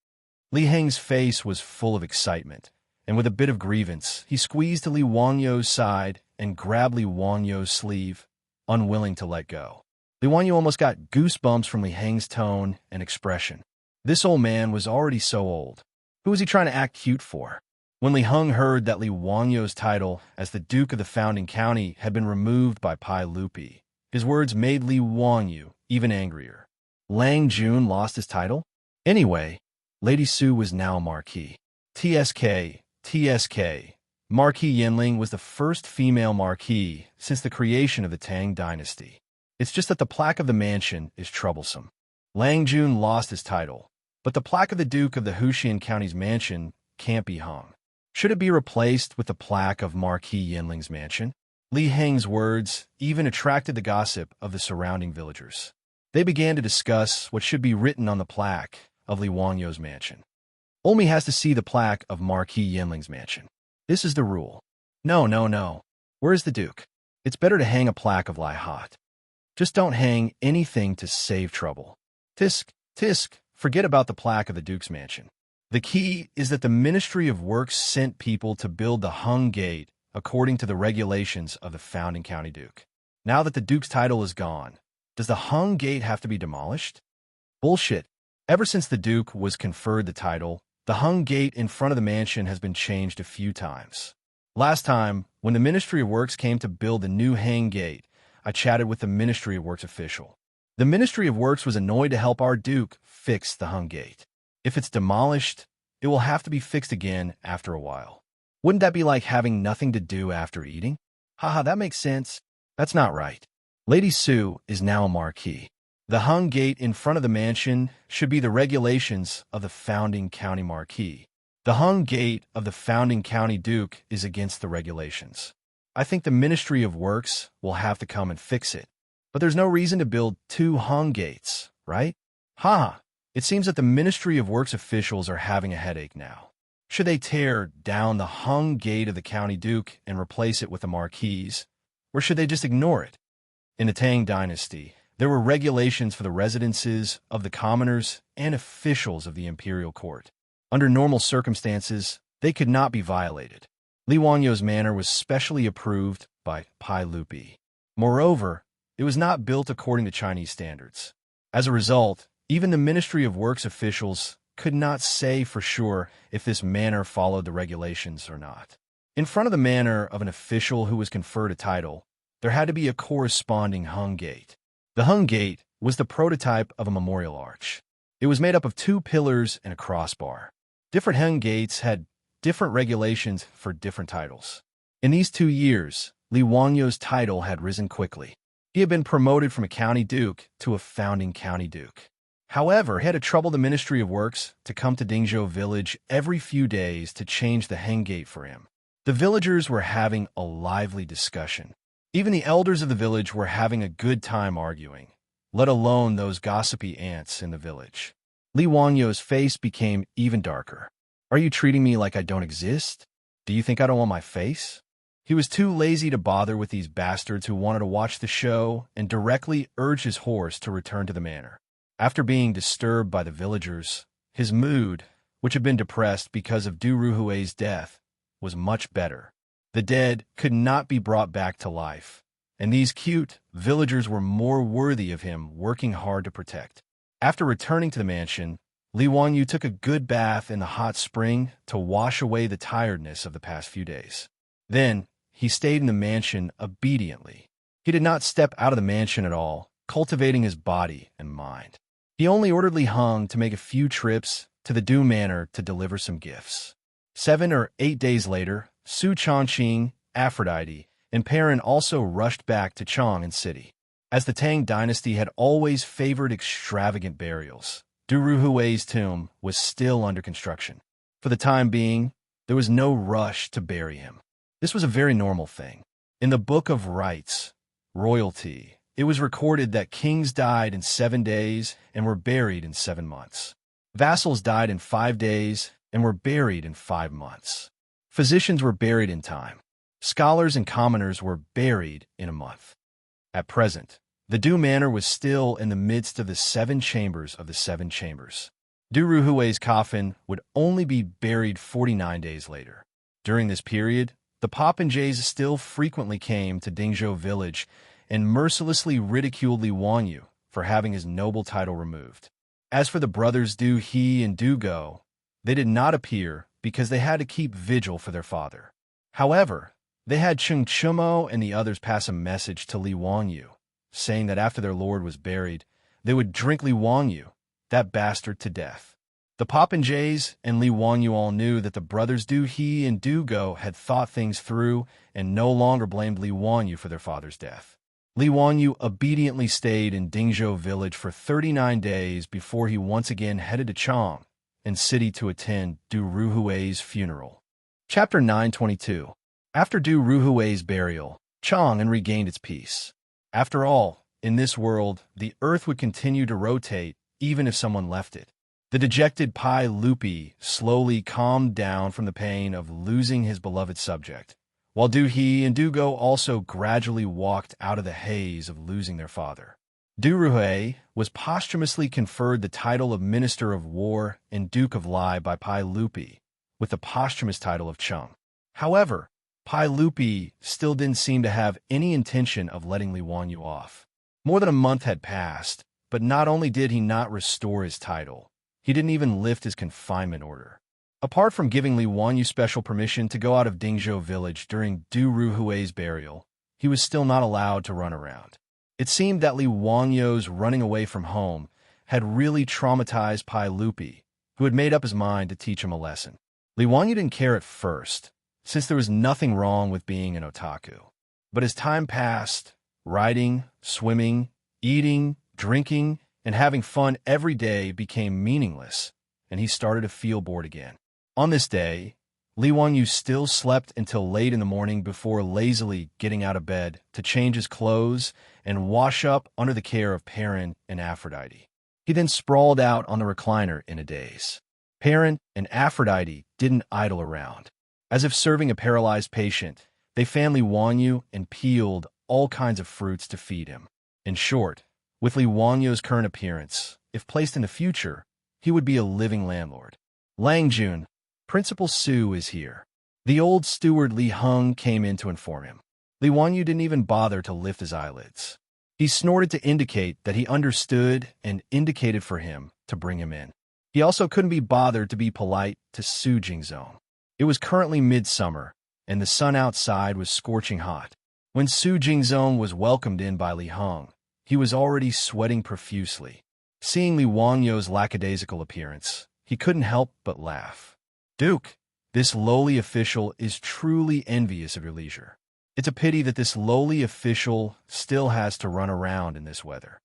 Li Heng's face was full of excitement, and with a bit of grievance, he squeezed Li Wangyo's side and grabbed Li Wangyo's sleeve, unwilling to let go. Li Wangyo almost got goosebumps from Li Heng's tone and expression. This old man was already so old. Who was he trying to act cute for? When Li Heng heard that Li Wangyo's title as the Duke of the founding county had been removed by Pai Lupi, his words made Li Wangyu even angrier. Lang Jun lost his title? Anyway, Lady Su was now a marquis. TSK. Marquis Yinling was the first female marquis since the creation of the Tang dynasty. It's just that the plaque of the mansion is troublesome. Lang Jun lost his title, but the plaque of the Duke of the Huxian County's mansion can't be hung. Should it be replaced with the plaque of Marquis Yinling's mansion? Li Heng's words even attracted the gossip of the surrounding villagers. They began to discuss what should be written on the plaque of Li Wangyo's mansion. Olmi has to see the plaque of Marquis Yinling's mansion. This is the rule. No. Where's the Duke? It's better to hang a plaque of Lai Hot. Just don't hang anything to save trouble. Tisk, forget about the plaque of the Duke's mansion. The key is that the Ministry of Works sent people to build the hung gate according to the regulations of the founding county duke. Now that the Duke's title is gone, does the hung gate have to be demolished? Bullshit. Ever since the Duke was conferred the title, the hung gate in front of the mansion has been changed a few times. Last time, when the Ministry of Works came to build the new hang gate, I chatted with the Ministry of Works official. The Ministry of Works was annoyed to help our Duke fix the hung gate. If it's demolished, it will have to be fixed again after a while. Wouldn't that be like having nothing to do after eating? Haha, that makes sense. That's not right. Lady Su is now a marquis. The hung gate in front of the mansion should be the regulations of the founding county marquis. The hung gate of the founding county duke is against the regulations. I think the Ministry of Works will have to come and fix it. But there's no reason to build two hung gates, right? Haha, it seems that the Ministry of Works officials are having a headache now. Should they tear down the hung gate of the county duke and replace it with a marquise, or should they just ignore it? In the Tang dynasty, there were regulations for the residences of the commoners and officials of the imperial court. Under normal circumstances, they could not be violated. Li Wangyo's manor was specially approved by Pai Lupi. Moreover, it was not built according to Chinese standards. As a result, even the Ministry of Works officials could not say for sure if this manor followed the regulations or not. In front of the manor of an official who was conferred a title, there had to be a corresponding hung gate. The hung gate was the prototype of a memorial arch. It was made up of 2 pillars and a crossbar. Different hung gates had different regulations for different titles. In these 2 years, Li Wangyo's title had risen quickly. He had been promoted from a county duke to a founding county duke. However, he had to trouble the Ministry of Works to come to Dingzhou village every few days to change the hang gate for him. The villagers were having a lively discussion. Even the elders of the village were having a good time arguing, let alone those gossipy ants in the village. Li Wangyo's face became even darker. Are you treating me like I don't exist? Do you think I don't want my face? He was too lazy to bother with these bastards who wanted to watch the show and directly urged his horse to return to the manor. After being disturbed by the villagers, his mood, which had been depressed because of Du Ruhui's death, was much better. The dead could not be brought back to life, and these cute villagers were more worthy of him working hard to protect. After returning to the mansion, Li Wangyu took a good bath in the hot spring to wash away the tiredness of the past few days. Then, he stayed in the mansion obediently. He did not step out of the mansion at all, cultivating his body and mind. He only ordered Li Heng to make a few trips to the Du Manor to deliver some gifts. 7 or 8 days later, Su Changqing, Aphrodite, and Perrin also rushed back to Chang'an City. As the Tang dynasty had always favored extravagant burials, Du Ruhui's tomb was still under construction. For the time being, there was no rush to bury him. This was a very normal thing. In the Book of Rights, Royalty, it was recorded that kings died in 7 days and were buried in 7 months. Vassals died in 5 days and were buried in 5 months. Physicians were buried in time. Scholars and commoners were buried in a month. At present, The Du Manor was still in the midst of the 7 chambers of the 7 chambers. Du Ruhui's coffin would only be buried 49 days later. During this period, the Popinjays still frequently came to Dingzhou village and mercilessly ridiculed Li Wanyu for having his noble title removed. As for the brothers Du He and Du Go, they did not appear because they had to keep vigil for their father. However, they had Cheng Chumo and the others pass a message to Li Wanyu, saying that after their lord was buried, they would drink Li Wanyu, that bastard, to death. The Popinjays and Li Wanyu all knew that the brothers Du He and Du Go had thought things through and no longer blamed Li Wanyu for their father's death. Li Wanyu obediently stayed in Dingzhou village for 39 days before he once again headed to Chang and city to attend Du Ruhui's funeral. Chapter 922. After Du Ruhui's burial, Chang'an regained its peace. After all, in this world, the earth would continue to rotate even if someone left it. The dejected Pai Lupi slowly calmed down from the pain of losing his beloved subject, while Du He and Du Go also gradually walked out of the haze of losing their father. Du Ruhui was posthumously conferred the title of Minister of War and Duke of Lai by Pai Lupi, with the posthumous title of Cheng. However, Pai Lupi still didn't seem to have any intention of letting Li Wanyu off. More than a month had passed, but not only did he not restore his title, he didn't even lift his confinement order. Apart from giving Li Wanyu special permission to go out of Dingzhou village during Du Ruhui's burial, he was still not allowed to run around. It seemed that Li Wanyu's running away from home had really traumatized Pai Lupi, who had made up his mind to teach him a lesson. Li Wanyu didn't care at first, since there was nothing wrong with being an otaku. But as time passed, riding, swimming, eating, drinking, and having fun every day became meaningless, and he started to feel bored again. On this day, Li Wanyu still slept until late in the morning before lazily getting out of bed to change his clothes and wash up under the care of Perrin and Aphrodite. He then sprawled out on the recliner in a daze. Perrin and Aphrodite didn't idle around. As if serving a paralyzed patient, they fanned Li Wanyu and peeled all kinds of fruits to feed him. In short, with Li Wanyu's current appearance, if placed in the future, he would be a living landlord. Langjun, Principal Su is here. The old steward Li Heng came in to inform him. Li Wanyu didn't even bother to lift his eyelids. He snorted to indicate that he understood and indicated for him to bring him in. He also couldn't be bothered to be polite to Su Jingzong. It was currently midsummer, and the sun outside was scorching hot. When Su Jingzong was welcomed in by Li Heng, he was already sweating profusely. Seeing Li Wanyu's lackadaisical appearance, he couldn't help but laugh. "Duke, this lowly official is truly envious of your leisure. It's a pity that this lowly official still has to run around in this weather."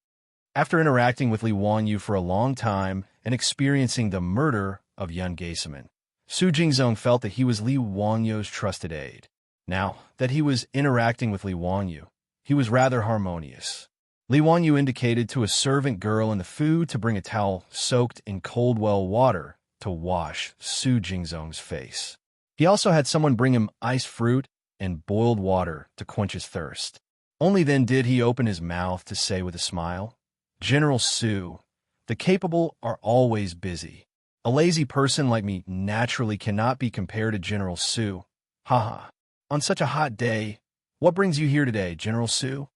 After interacting with Li Wanyu for a long time and experiencing the murder of Yun Geiseman, Su Jingzong felt that he was Li Wanyu's trusted aide. Now that he was interacting with Li Wanyu, he was rather harmonious. Li Wanyu indicated to a servant girl in the food to bring a towel soaked in cold well water to wash Su Jingzong's face. He also had someone bring him iced fruit and boiled water to quench his thirst. Only then did he open his mouth to say with a smile, "General Su, the capable are always busy. A lazy person like me naturally cannot be compared to General Su. Haha. On such a hot day, what brings you here today, General Su?"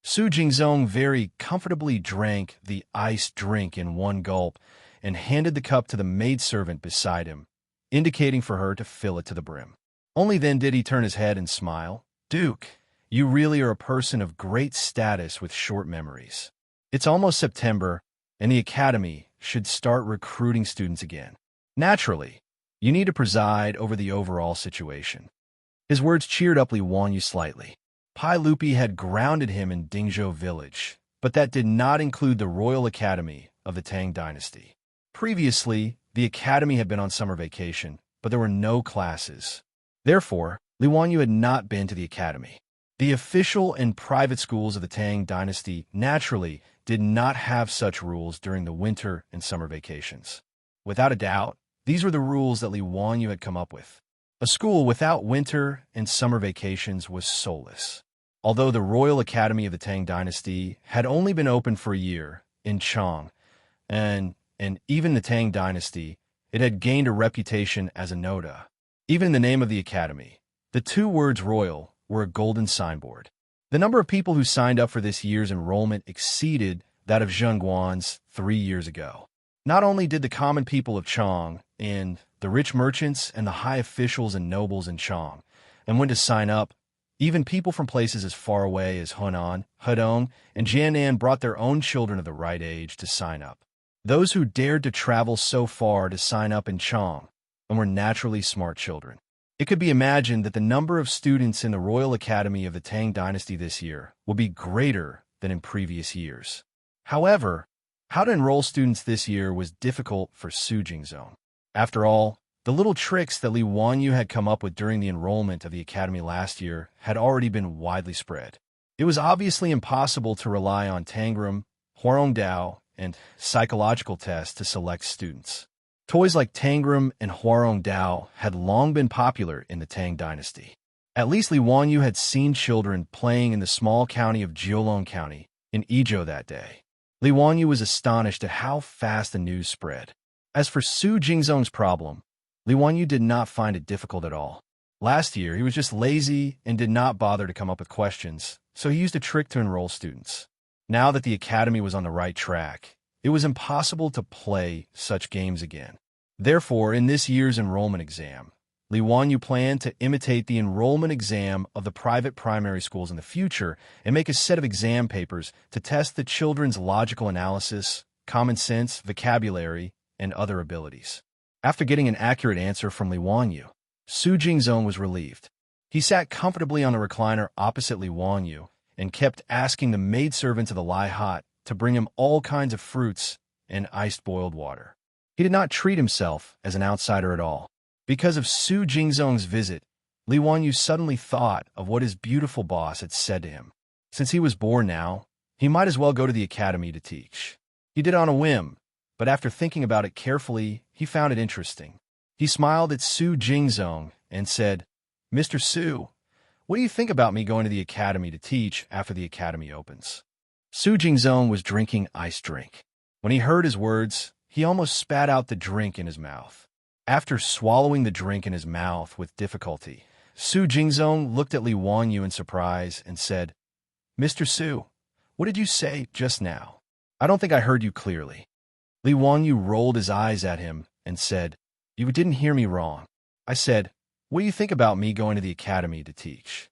Su Jingzong very comfortably drank the iced drink in one gulp and handed the cup to the maidservant beside him, indicating for her to fill it to the brim. Only then did he turn his head and smile. "Duke, you really are a person of great status with short memories. It's almost September, and the academy should start recruiting students again. Naturally, you need to preside over the overall situation." His words cheered up Li Wanyu slightly. Pai Lupi had grounded him in Dingzhou village, but that did not include the Royal Academy of the Tang dynasty. Previously, the academy had been on summer vacation, but there were no classes. Therefore, Li Wanyu had not been to the academy. The official and private schools of the Tang dynasty naturally did not have such rules during the winter and summer vacations. Without a doubt, these were the rules that Li Wanyu had come up with. A school without winter and summer vacations was soulless. Although the Royal Academy of the Tang Dynasty had only been open for a year in Chang, and even the Tang Dynasty, it had gained a reputation as a Noda. Even in the name of the academy, the two words royal were a golden signboard. The number of people who signed up for this year's enrollment exceeded that of Zhengguan's 3 years ago. Not only did the common people of Chang and the rich merchants and the high officials and nobles in Chang and when to sign up, even people from places as far away as Hunan, Hedong, and Jianan brought their own children of the right age to sign up. Those who dared to travel so far to sign up in Chang and were naturally smart children. It could be imagined that the number of students in the Royal Academy of the Tang Dynasty this year will be greater than in previous years. However, how to enroll students this year was difficult for Su Jingzong. After all, the little tricks that Li Wanyu had come up with during the enrollment of the academy last year had already been widely spread. It was obviously impossible to rely on Tangram, Huarongdao, and psychological tests to select students. Toys like Tangram and Huarongdao had long been popular in the Tang Dynasty. At least Li Wanyu had seen children playing in the small county of Jiulong County in Izhou that day. Li Wanyu was astonished at how fast the news spread. As for Su Jingzong's problem, Li Wanyu did not find it difficult at all. Last year, he was just lazy and did not bother to come up with questions, so he used a trick to enroll students. Now that the academy was on the right track, it was impossible to play such games again. Therefore, in this year's enrollment exam, Li Wanyu planned to imitate the enrollment exam of the private primary schools in the future and make a set of exam papers to test the children's logical analysis, common sense, vocabulary, and other abilities. After getting an accurate answer from Li Wanyu, Su Jingzong was relieved. He sat comfortably on the recliner opposite Li Wanyu and kept asking the maidservant of the Lai Hot to bring him all kinds of fruits and iced boiled water. He did not treat himself as an outsider at all. Because of Su Jingzong's visit, Li Wanyu suddenly thought of what his beautiful boss had said to him. Since he was born now, he might as well go to the academy to teach. He did on a whim, but after thinking about it carefully, he found it interesting. He smiled at Su Jingzong and said, "Mr. Su, what do you think about me going to the academy to teach after the academy opens?" Su Jingzong was drinking iced drink. When he heard his words, he almost spat out the drink in his mouth. After swallowing the drink in his mouth with difficulty, Su Jingzong looked at Li Wanyu in surprise and said, "Mr. Su, what did you say just now? I don't think I heard you clearly." Li Wanyu rolled his eyes at him and said, "You didn't hear me wrong. I said, what do you think about me going to the academy to teach?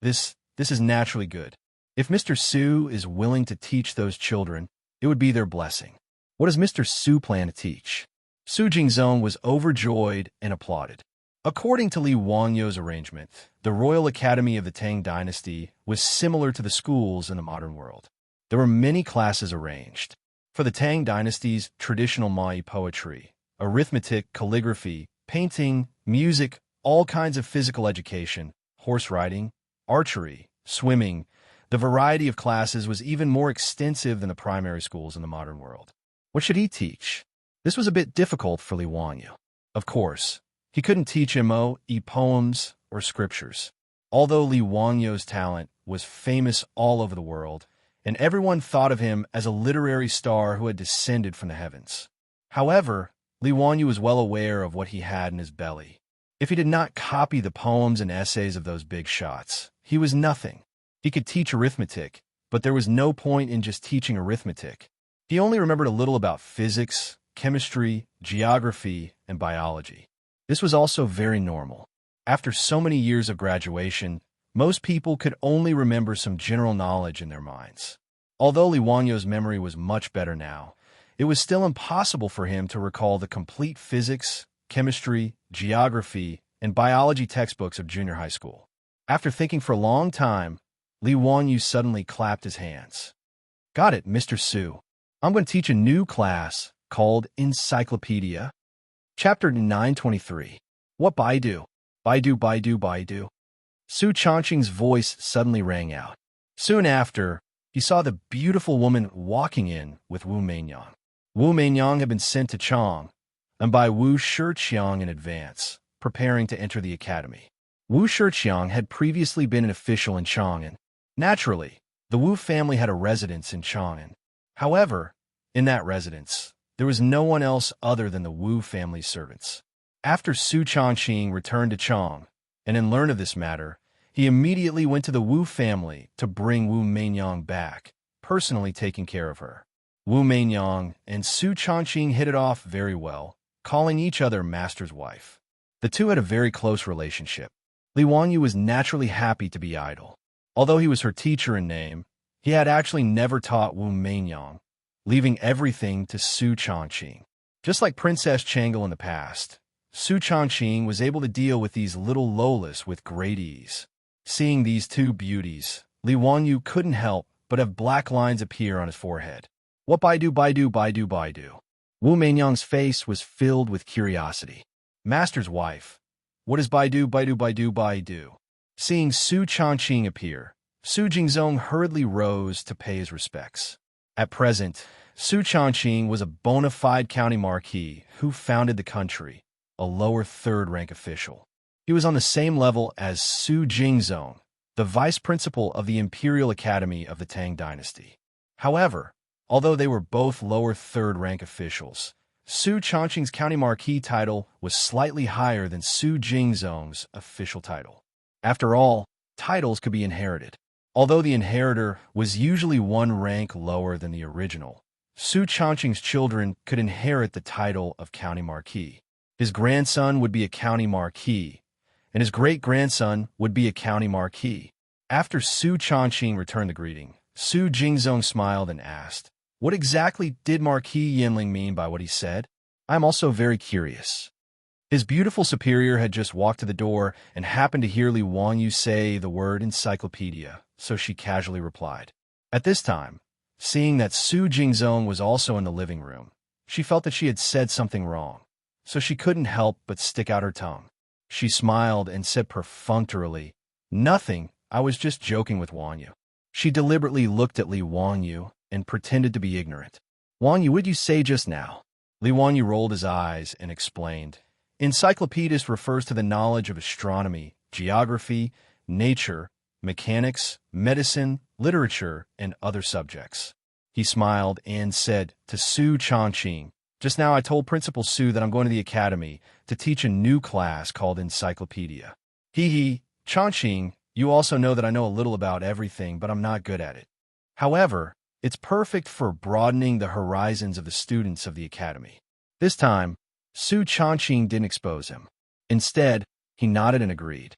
This is naturally good. If Mr. Su is willing to teach those children, it would be their blessing. What does Mr. Su plan to teach?" Su Jingzong was overjoyed and applauded. According to Li Wanyu's arrangement, the Royal Academy of the Tang Dynasty was similar to the schools in the modern world. There were many classes arranged. For the Tang Dynasty's traditional Mai poetry, arithmetic, calligraphy, painting, music, all kinds of physical education, horse riding, archery, swimming, the variety of classes was even more extensive than the primary schools in the modern world. What should he teach? This was a bit difficult for Li Wanyu. Of course, he couldn't teach poems or scriptures. Although Li Wanyu's talent was famous all over the world, and everyone thought of him as a literary star who had descended from the heavens. However, Li Wanyu was well aware of what he had in his belly. If he did not copy the poems and essays of those big shots, he was nothing. He could teach arithmetic, but there was no point in just teaching arithmetic. He only remembered a little about physics, chemistry, geography, and biology. This was also very normal. After so many years of graduation, most people could only remember some general knowledge in their minds. Although Li Wanyu's memory was much better now, it was still impossible for him to recall the complete physics, chemistry, geography, and biology textbooks of junior high school. After thinking for a long time, Li Wanyu suddenly clapped his hands. "Got it, Mr. Su. I'm going to teach a new class called Encyclopedia." Chapter 923. What Baidu? Baidu, Baidu, Baidu. Su Changqing's voice suddenly rang out. Soon after, he saw the beautiful woman walking in with Wu Meinyang. Wu Meinyang had been sent to Chang, and by Wu Shiqiang in advance, preparing to enter the academy. Wu Shiqiang had previously been an official in Chang'an. Naturally, the Wu family had a residence in Chang'an. However, in that residence, there was no one else other than the Wu family's servants. After Su Changqing returned to Chang, and learned of this matter, he immediately went to the Wu family to bring Wu Meinyang back, personally taking care of her. Wu Meinyang and Su Changqing hit it off very well, calling each other master's wife. The two had a very close relationship. Li Wanyu was naturally happy to be idle. Although he was her teacher in name, he had actually never taught Wu Meinyang, leaving everything to Su Changqing. Just like Princess Chang'e in the past, Su Changqing was able to deal with these little Lolas with great ease. Seeing these two beauties, Li Wanyu couldn't help but have black lines appear on his forehead. What Baidu, Baidu, Baidu, Baidu? Wu Meinyang's face was filled with curiosity. Master's wife. What is Baidu, Baidu, Baidu, Baidu? Seeing Su Changqing appear, Su Jingzong hurriedly rose to pay his respects. At present, Su Changqing was a bona fide county marquis who founded the country, a lower third-rank official. He was on the same level as Su Jingzong, the vice principal of the Imperial Academy of the Tang dynasty. However, although they were both lower third-rank officials, Su Changqing's county marquis title was slightly higher than Su Jingzong's official title. After all, titles could be inherited. Although the inheritor was usually one rank lower than the original, Su Changqing's children could inherit the title of county marquis. His grandson would be a county marquis, and his great-grandson would be a county marquis. After Su Changqing returned the greeting, Su Jingzong smiled and asked, "What exactly did Marquis Yinling mean by what he said? I'm also very curious." His beautiful superior had just walked to the door and happened to hear Li Wanyu say the word encyclopedia, so she casually replied. At this time, seeing that Su Jingzong was also in the living room, she felt that she had said something wrong, so she couldn't help but stick out her tongue. She smiled and said perfunctorily, "Nothing, I was just joking with Wanyu." She deliberately looked at Li Wanyu and pretended to be ignorant. "Wanyu, what did you say just now?" Li Wanyu rolled his eyes and explained, "Encyclopedist refers to the knowledge of astronomy, geography, nature, mechanics, medicine, literature, and other subjects." He smiled and said to Su Changqing, "Just now I told Principal Su that I'm going to the academy to teach a new class called Encyclopedia." Hee, Changqing, you also know that I know a little about everything, but I'm not good at it. However, it's perfect for broadening the horizons of the students of the academy. This time, Su Changqing didn't expose him. Instead, he nodded and agreed.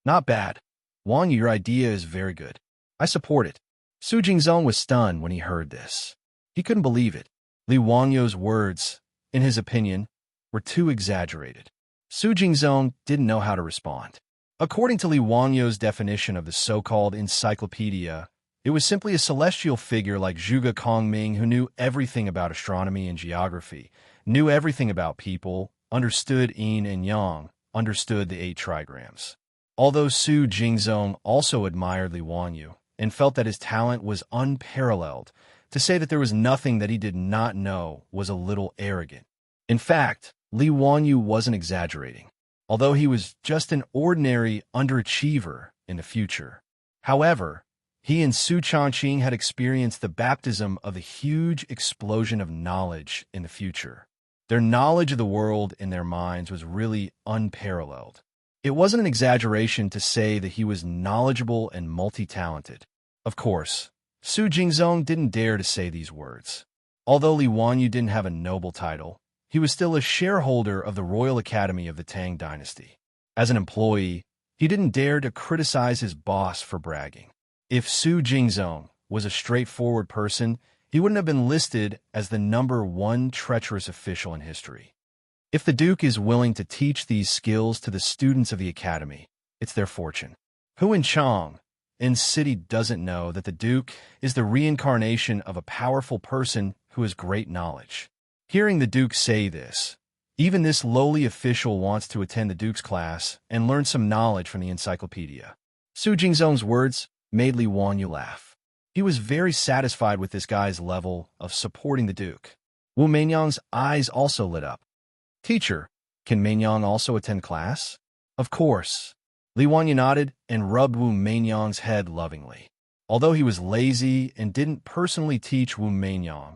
"Not bad. Wanyu, your idea is very good. I support it." Su Jingzong was stunned when he heard this. He couldn't believe it. Li Wanyu's words, in his opinion, were too exaggerated. Su Jingzong didn't know how to respond. According to Li Wanyu's definition of the so-called encyclopedia, it was simply a celestial figure like Zhuge Kongming who knew everything about astronomy and geography, knew everything about people, understood yin and yang, understood the 8 trigrams. Although Su Jingzong also admired Li Wanyu and felt that his talent was unparalleled, to say that there was nothing that he did not know was a little arrogant. In fact, Li Wanyu wasn't exaggerating, although he was just an ordinary underachiever in the future. However, he and Su Changqing had experienced the baptism of a huge explosion of knowledge in the future. Their knowledge of the world in their minds was really unparalleled. It wasn't an exaggeration to say that he was knowledgeable and multi-talented. Of course, Su Jingzong didn't dare to say these words. Although Li Wanyu didn't have a noble title, he was still a shareholder of the Royal Academy of the Tang dynasty. As an employee, he didn't dare to criticize his boss for bragging. If Su Jingzong was a straightforward person, he wouldn't have been listed as the #1 treacherous official in history. If the Duke is willing to teach these skills to the students of the academy, it's their fortune. Who in Chang, in city, doesn't know that the Duke is the reincarnation of a powerful person who has great knowledge? Hearing the Duke say this, even this lowly official wants to attend the Duke's class and learn some knowledge from the encyclopedia. Su Jingzong's words made Li Wanyu laugh. He was very satisfied with this guy's level of supporting the Duke. Wu Meinyang's eyes also lit up. "Teacher, can Meinyang also attend class?" "Of course." Li Wanyu nodded and rubbed Wu Meinyang's head lovingly. Although he was lazy and didn't personally teach Wu Meinyang,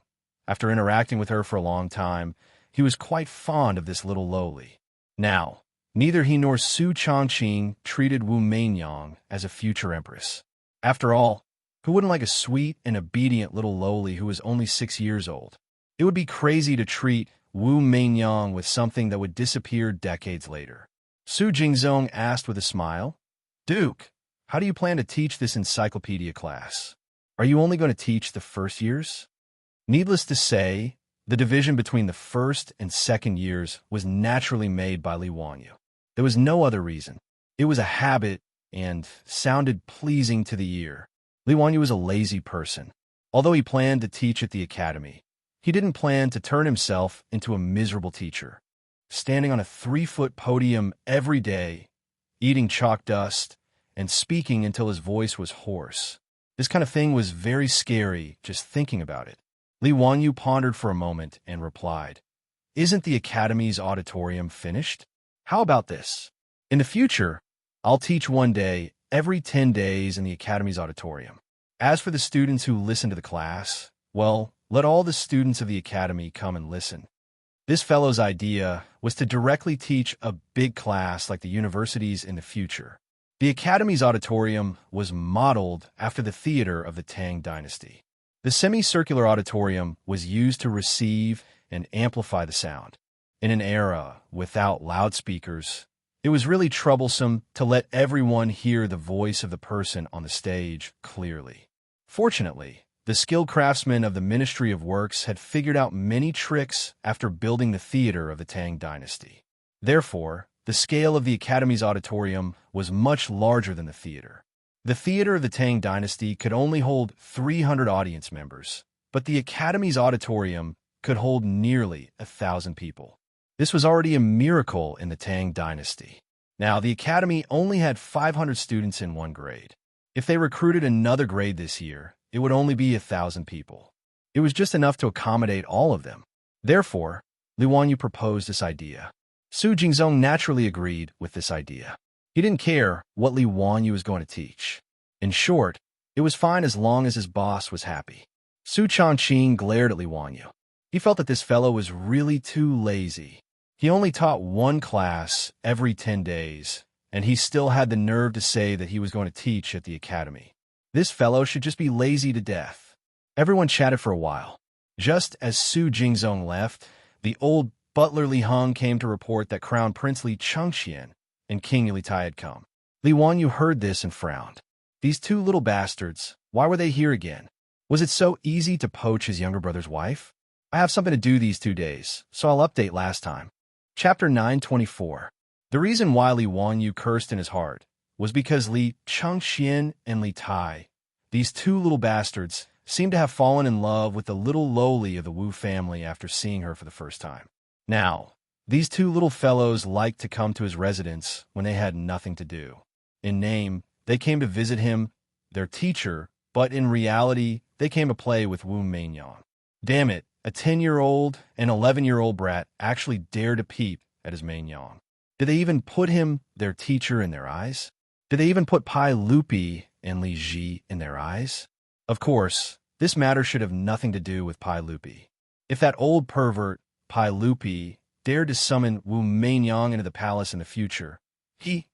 after interacting with her for a long time, he was quite fond of this little lowly. Now, neither he nor Su Changqing treated Wu Meinyang as a future empress. After all, who wouldn't like a sweet and obedient little lowly who was only 6 years old? It would be crazy to treat Wu Meinyang with something that would disappear decades later. Su Jingzong asked with a smile, "Duke, how do you plan to teach this encyclopedia class? Are you only going to teach the first years?" Needless to say, the division between the first and second years was naturally made by Li Wanyu. There was no other reason. It was a habit and sounded pleasing to the ear. Li Wanyu was a lazy person. Although he planned to teach at the academy, he didn't plan to turn himself into a miserable teacher, standing on a 3-foot podium every day, eating chalk dust, and speaking until his voice was hoarse. This kind of thing was very scary just thinking about it. Li Wanyu pondered for a moment and replied, "Isn't the academy's auditorium finished? How about this? In the future, I'll teach one day every 10 days in the academy's auditorium. As for the students who listen to the class, well, let all the students of the academy come and listen." This fellow's idea was to directly teach a big class like the universities in the future. The academy's auditorium was modeled after the theater of the Tang dynasty. The semicircular auditorium was used to receive and amplify the sound. In an era without loudspeakers, it was really troublesome to let everyone hear the voice of the person on the stage clearly. Fortunately, the skilled craftsmen of the Ministry of Works had figured out many tricks after building the theater of the Tang dynasty. Therefore, the scale of the academy's auditorium was much larger than the theater. The theater of the Tang dynasty could only hold 300 audience members, but the academy's auditorium could hold nearly 1,000 people. This was already a miracle in the Tang dynasty. Now, the academy only had 500 students in one grade. If they recruited another grade this year, it would only be 1,000 people. It was just enough to accommodate all of them. Therefore, Li Wanyu proposed this idea. Su Jingzong naturally agreed with this idea. He didn't care what Li Wanyu was going to teach. In short, it was fine as long as his boss was happy. Su Changqing glared at Li Wanyu. He felt that this fellow was really too lazy. He only taught one class every 10 days, and he still had the nerve to say that he was going to teach at the academy. This fellow should just be lazy to death. Everyone chatted for a while. Just as Su Jingzong left, the old butler Li Heng came to report that Crown Prince Li Chengxian and King Li Tai had come. Li Wanyu heard this and frowned. These two little bastards, why were they here again? Was it so easy to poach his younger brother's wife? I have something to do these 2 days, so I'll update last time. Chapter 924. The reason why Li Wanyu cursed in his heart was because Li Chengxian and Li Tai, these two little bastards, seemed to have fallen in love with the little lowly of the Wu family after seeing her for the first time. Now, these two little fellows liked to come to his residence when they had nothing to do. In name, they came to visit him, their teacher, but in reality, they came to play with Wu Meinyang. Damn it, a 10-year-old and 11-year-old brat actually dared to peep at his Meinyang. Did they even put him, their teacher, in their eyes? Did they even put Pai Lupi and Li Ji in their eyes? Of course, this matter should have nothing to do with Pai Lupi. If that old pervert, Pai Lupi, dared to summon Wu Meinyang into the palace in the future, he,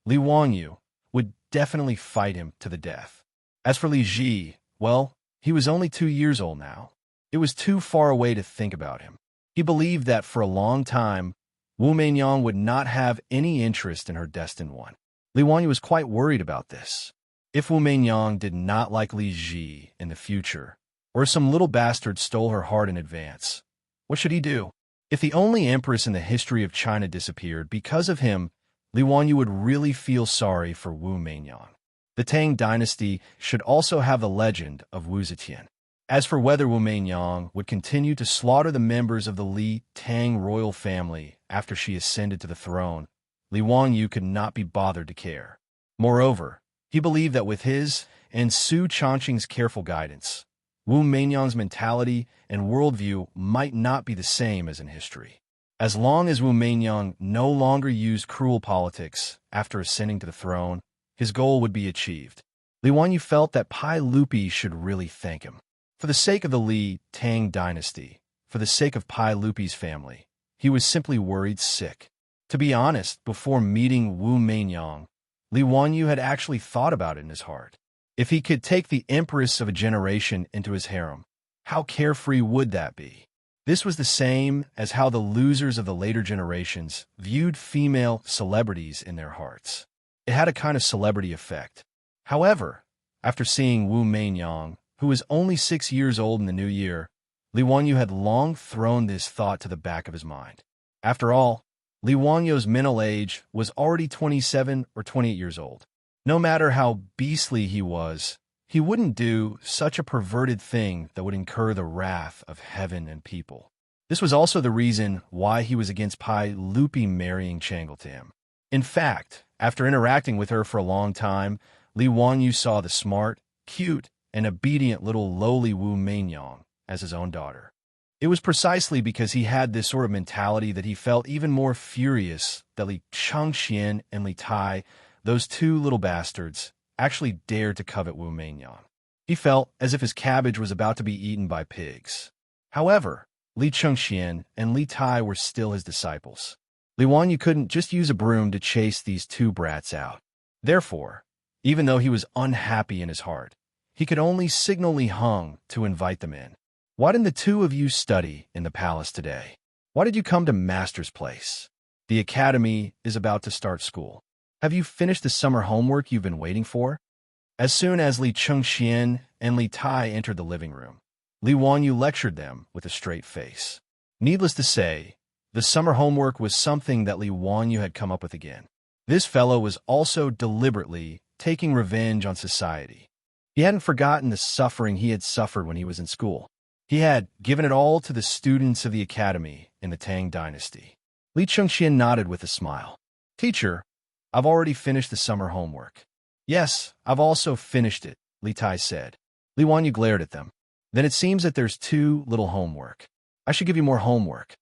Li Wanyu, would definitely fight him to the death. As for Li Ji, well, he was only 2 years old now. It was too far away to think about him. He believed that for a long time, Wu Meinyang would not have any interest in her destined one. Li Wanyu was quite worried about this. If Wu Meinyang did not like Li Ji in the future, or some little bastard stole her heart in advance, what should he do? If the only empress in the history of China disappeared because of him, Li Wanyu would really feel sorry for Wu Meinyang. The Tang dynasty should also have the legend of Wu Zetian. As for whether Wu Meinyang would continue to slaughter the members of the Li Tang royal family after she ascended to the throne, Li Wanyu could not be bothered to care. Moreover, he believed that with his and Su Changqing's careful guidance, Wu Meinyang's mentality and worldview might not be the same as in history. As long as Wu Meinyang no longer used cruel politics after ascending to the throne, his goal would be achieved. Li Wanyu felt that Pai Lupi should really thank him. For the sake of the Li Tang dynasty, for the sake of Pai Lupi's family, he was simply worried sick. To be honest, before meeting Wu Meinyang, Li Wanyu had actually thought about it in his heart. If he could take the empress of a generation into his harem, how carefree would that be? This was the same as how the losers of the later generations viewed female celebrities in their hearts. It had a kind of celebrity effect. However, after seeing Wu Meinyang, who was only 6 years old in the new year, Li Wanyu had long thrown this thought to the back of his mind. After all, Li Wanyu's mental age was already 27 or 28 years old. No matter how beastly he was, he wouldn't do such a perverted thing that would incur the wrath of heaven and people. This was also the reason why he was against Pai Lupi marrying Changle to him. In fact, after interacting with her for a long time, Li Wanyu saw the smart, cute, and obedient little lowly Wu Meinyang as his own daughter. It was precisely because he had this sort of mentality that he felt even more furious that Li Changxian and Li Tai, those two little bastards, actually dared to covet Wu Meinyang. He felt as if his cabbage was about to be eaten by pigs. However, Li Chengxian and Li Tai were still his disciples. Li Wanyu couldn't just use a broom to chase these two brats out. Therefore, even though he was unhappy in his heart, he could only signal Li Heng to invite them in. Why didn't the two of you study in the palace today? Why did you come to Master's place? The academy is about to start school. Have you finished the summer homework you've been waiting for? As soon as Li Chengxian and Li Tai entered the living room, Li Wanyu lectured them with a straight face. Needless to say, the summer homework was something that Li Wanyu had come up with again. This fellow was also deliberately taking revenge on society. He hadn't forgotten the suffering he had suffered when he was in school. He had given it all to the students of the academy in the Tang dynasty. Li Chengxian nodded with a smile. Teacher, I've already finished the summer homework. Yes, I've also finished it, Li Tai said. Li Wanyu glared at them. Then it seems that there's too little homework. I should give you more homework.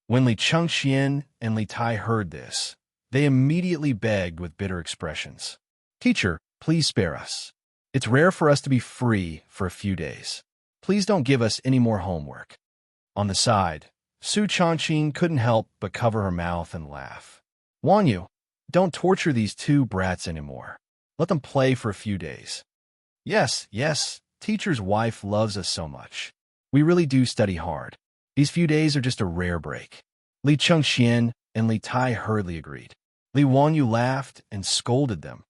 When Li Chengxian and Li Tai heard this, they immediately begged with bitter expressions. Teacher, please spare us. It's rare for us to be free for a few days. Please don't give us any more homework. On the side, Su Changqing couldn't help but cover her mouth and laugh. Wanyu, don't torture these two brats anymore. Let them play for a few days. Yes, teacher's wife loves us so much. We really do study hard. These few days are just a rare break. Li Chengxian and Li Tai hurriedly agreed. Li Wanyu laughed and scolded them,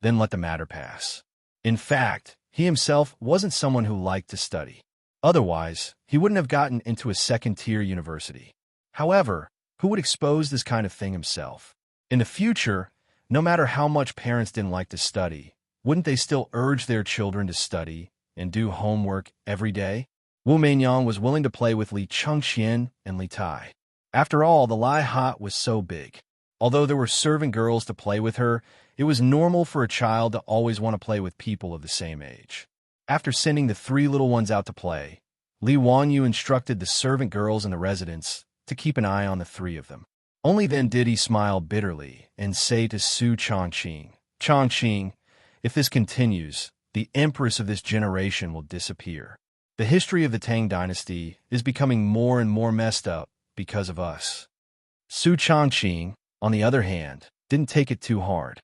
then let the matter pass. In fact, he himself wasn't someone who liked to study. Otherwise, he wouldn't have gotten into a second-tier university. However, who would expose this kind of thing himself? In the future, no matter how much parents didn't like to study, wouldn't they still urge their children to study and do homework every day? Wu Meinyang was willing to play with Li Chengxian and Li Tai. After all, the Lai Hot was so big. Although there were servant girls to play with her, it was normal for a child to always want to play with people of the same age. After sending the three little ones out to play, Li Wanyu instructed the servant girls in the residence to keep an eye on the three of them. Only then did he smile bitterly and say to Su Changqing, Changqing, if this continues, the empress of this generation will disappear. The history of the Tang dynasty is becoming more and more messed up because of us. Su Changqing, on the other hand, didn't take it too hard.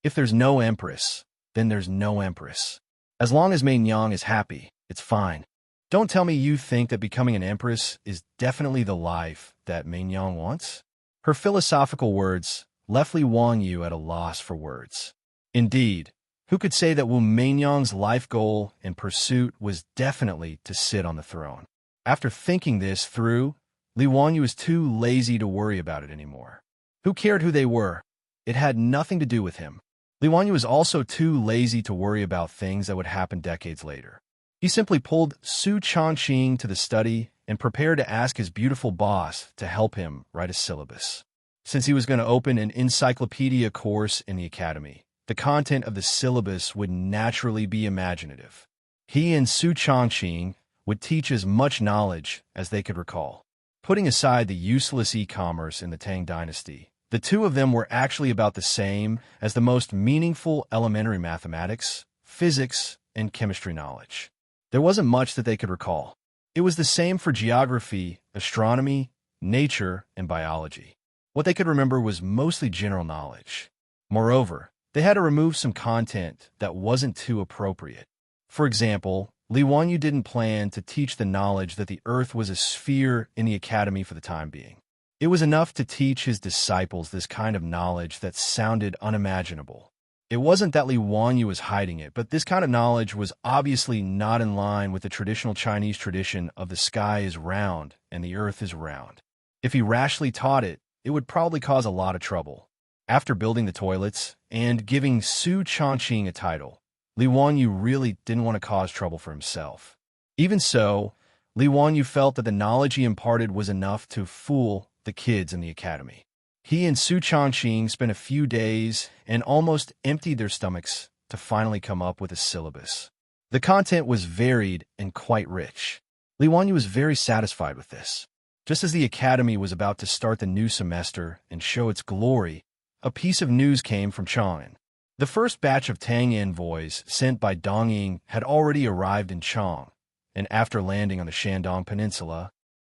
If there's no empress, then there's no empress. As long as Meinyang is happy, it's fine. Don't tell me you think that becoming an empress is definitely the life that Meinyang wants? Her philosophical words left Li Wanyu at a loss for words. Indeed, who could say that Wu Meinyang's life goal and pursuit was definitely to sit on the throne? After thinking this through, Li Wanyu was too lazy to worry about it anymore. Who cared who they were? It had nothing to do with him. Li Wanyu was also too lazy to worry about things that would happen decades later. He simply pulled Su Changqing to the study and prepared to ask his beautiful boss to help him write a syllabus. Since he was going to open an encyclopedia course in the academy, the content of the syllabus would naturally be imaginative. He and Su Changqing would teach as much knowledge as they could recall. Putting aside the useless e-commerce in the Tang dynasty, the two of them were actually about the same as the most meaningful elementary mathematics, physics, and chemistry knowledge. There wasn't much that they could recall. It was the same for geography, astronomy, nature, and biology. What they could remember was mostly general knowledge. Moreover, they had to remove some content that wasn't too appropriate. For example, Li Wanyu didn't plan to teach the knowledge that the Earth was a sphere in the academy for the time being. It was enough to teach his disciples this kind of knowledge that sounded unimaginable. It wasn't that Li Wanyu was hiding it, but this kind of knowledge was obviously not in line with the traditional Chinese tradition of the sky is round and the Earth is round. If he rashly taught it, it would probably cause a lot of trouble. After building the toilets and giving Su Changqing a title, Li Wanyu really didn't want to cause trouble for himself. Even so, Li Wanyu felt that the knowledge he imparted was enough to fool the kids in the academy. He and Su Changqing spent a few days and almost emptied their stomachs to finally come up with a syllabus. The content was varied and quite rich. Li Wanyu was very satisfied with this. Just as the academy was about to start the new semester and show its glory, a piece of news came from Chang'an. The first batch of Tang envoys sent by Dongying had already arrived in Chang, and after landing on the Shandong Peninsula,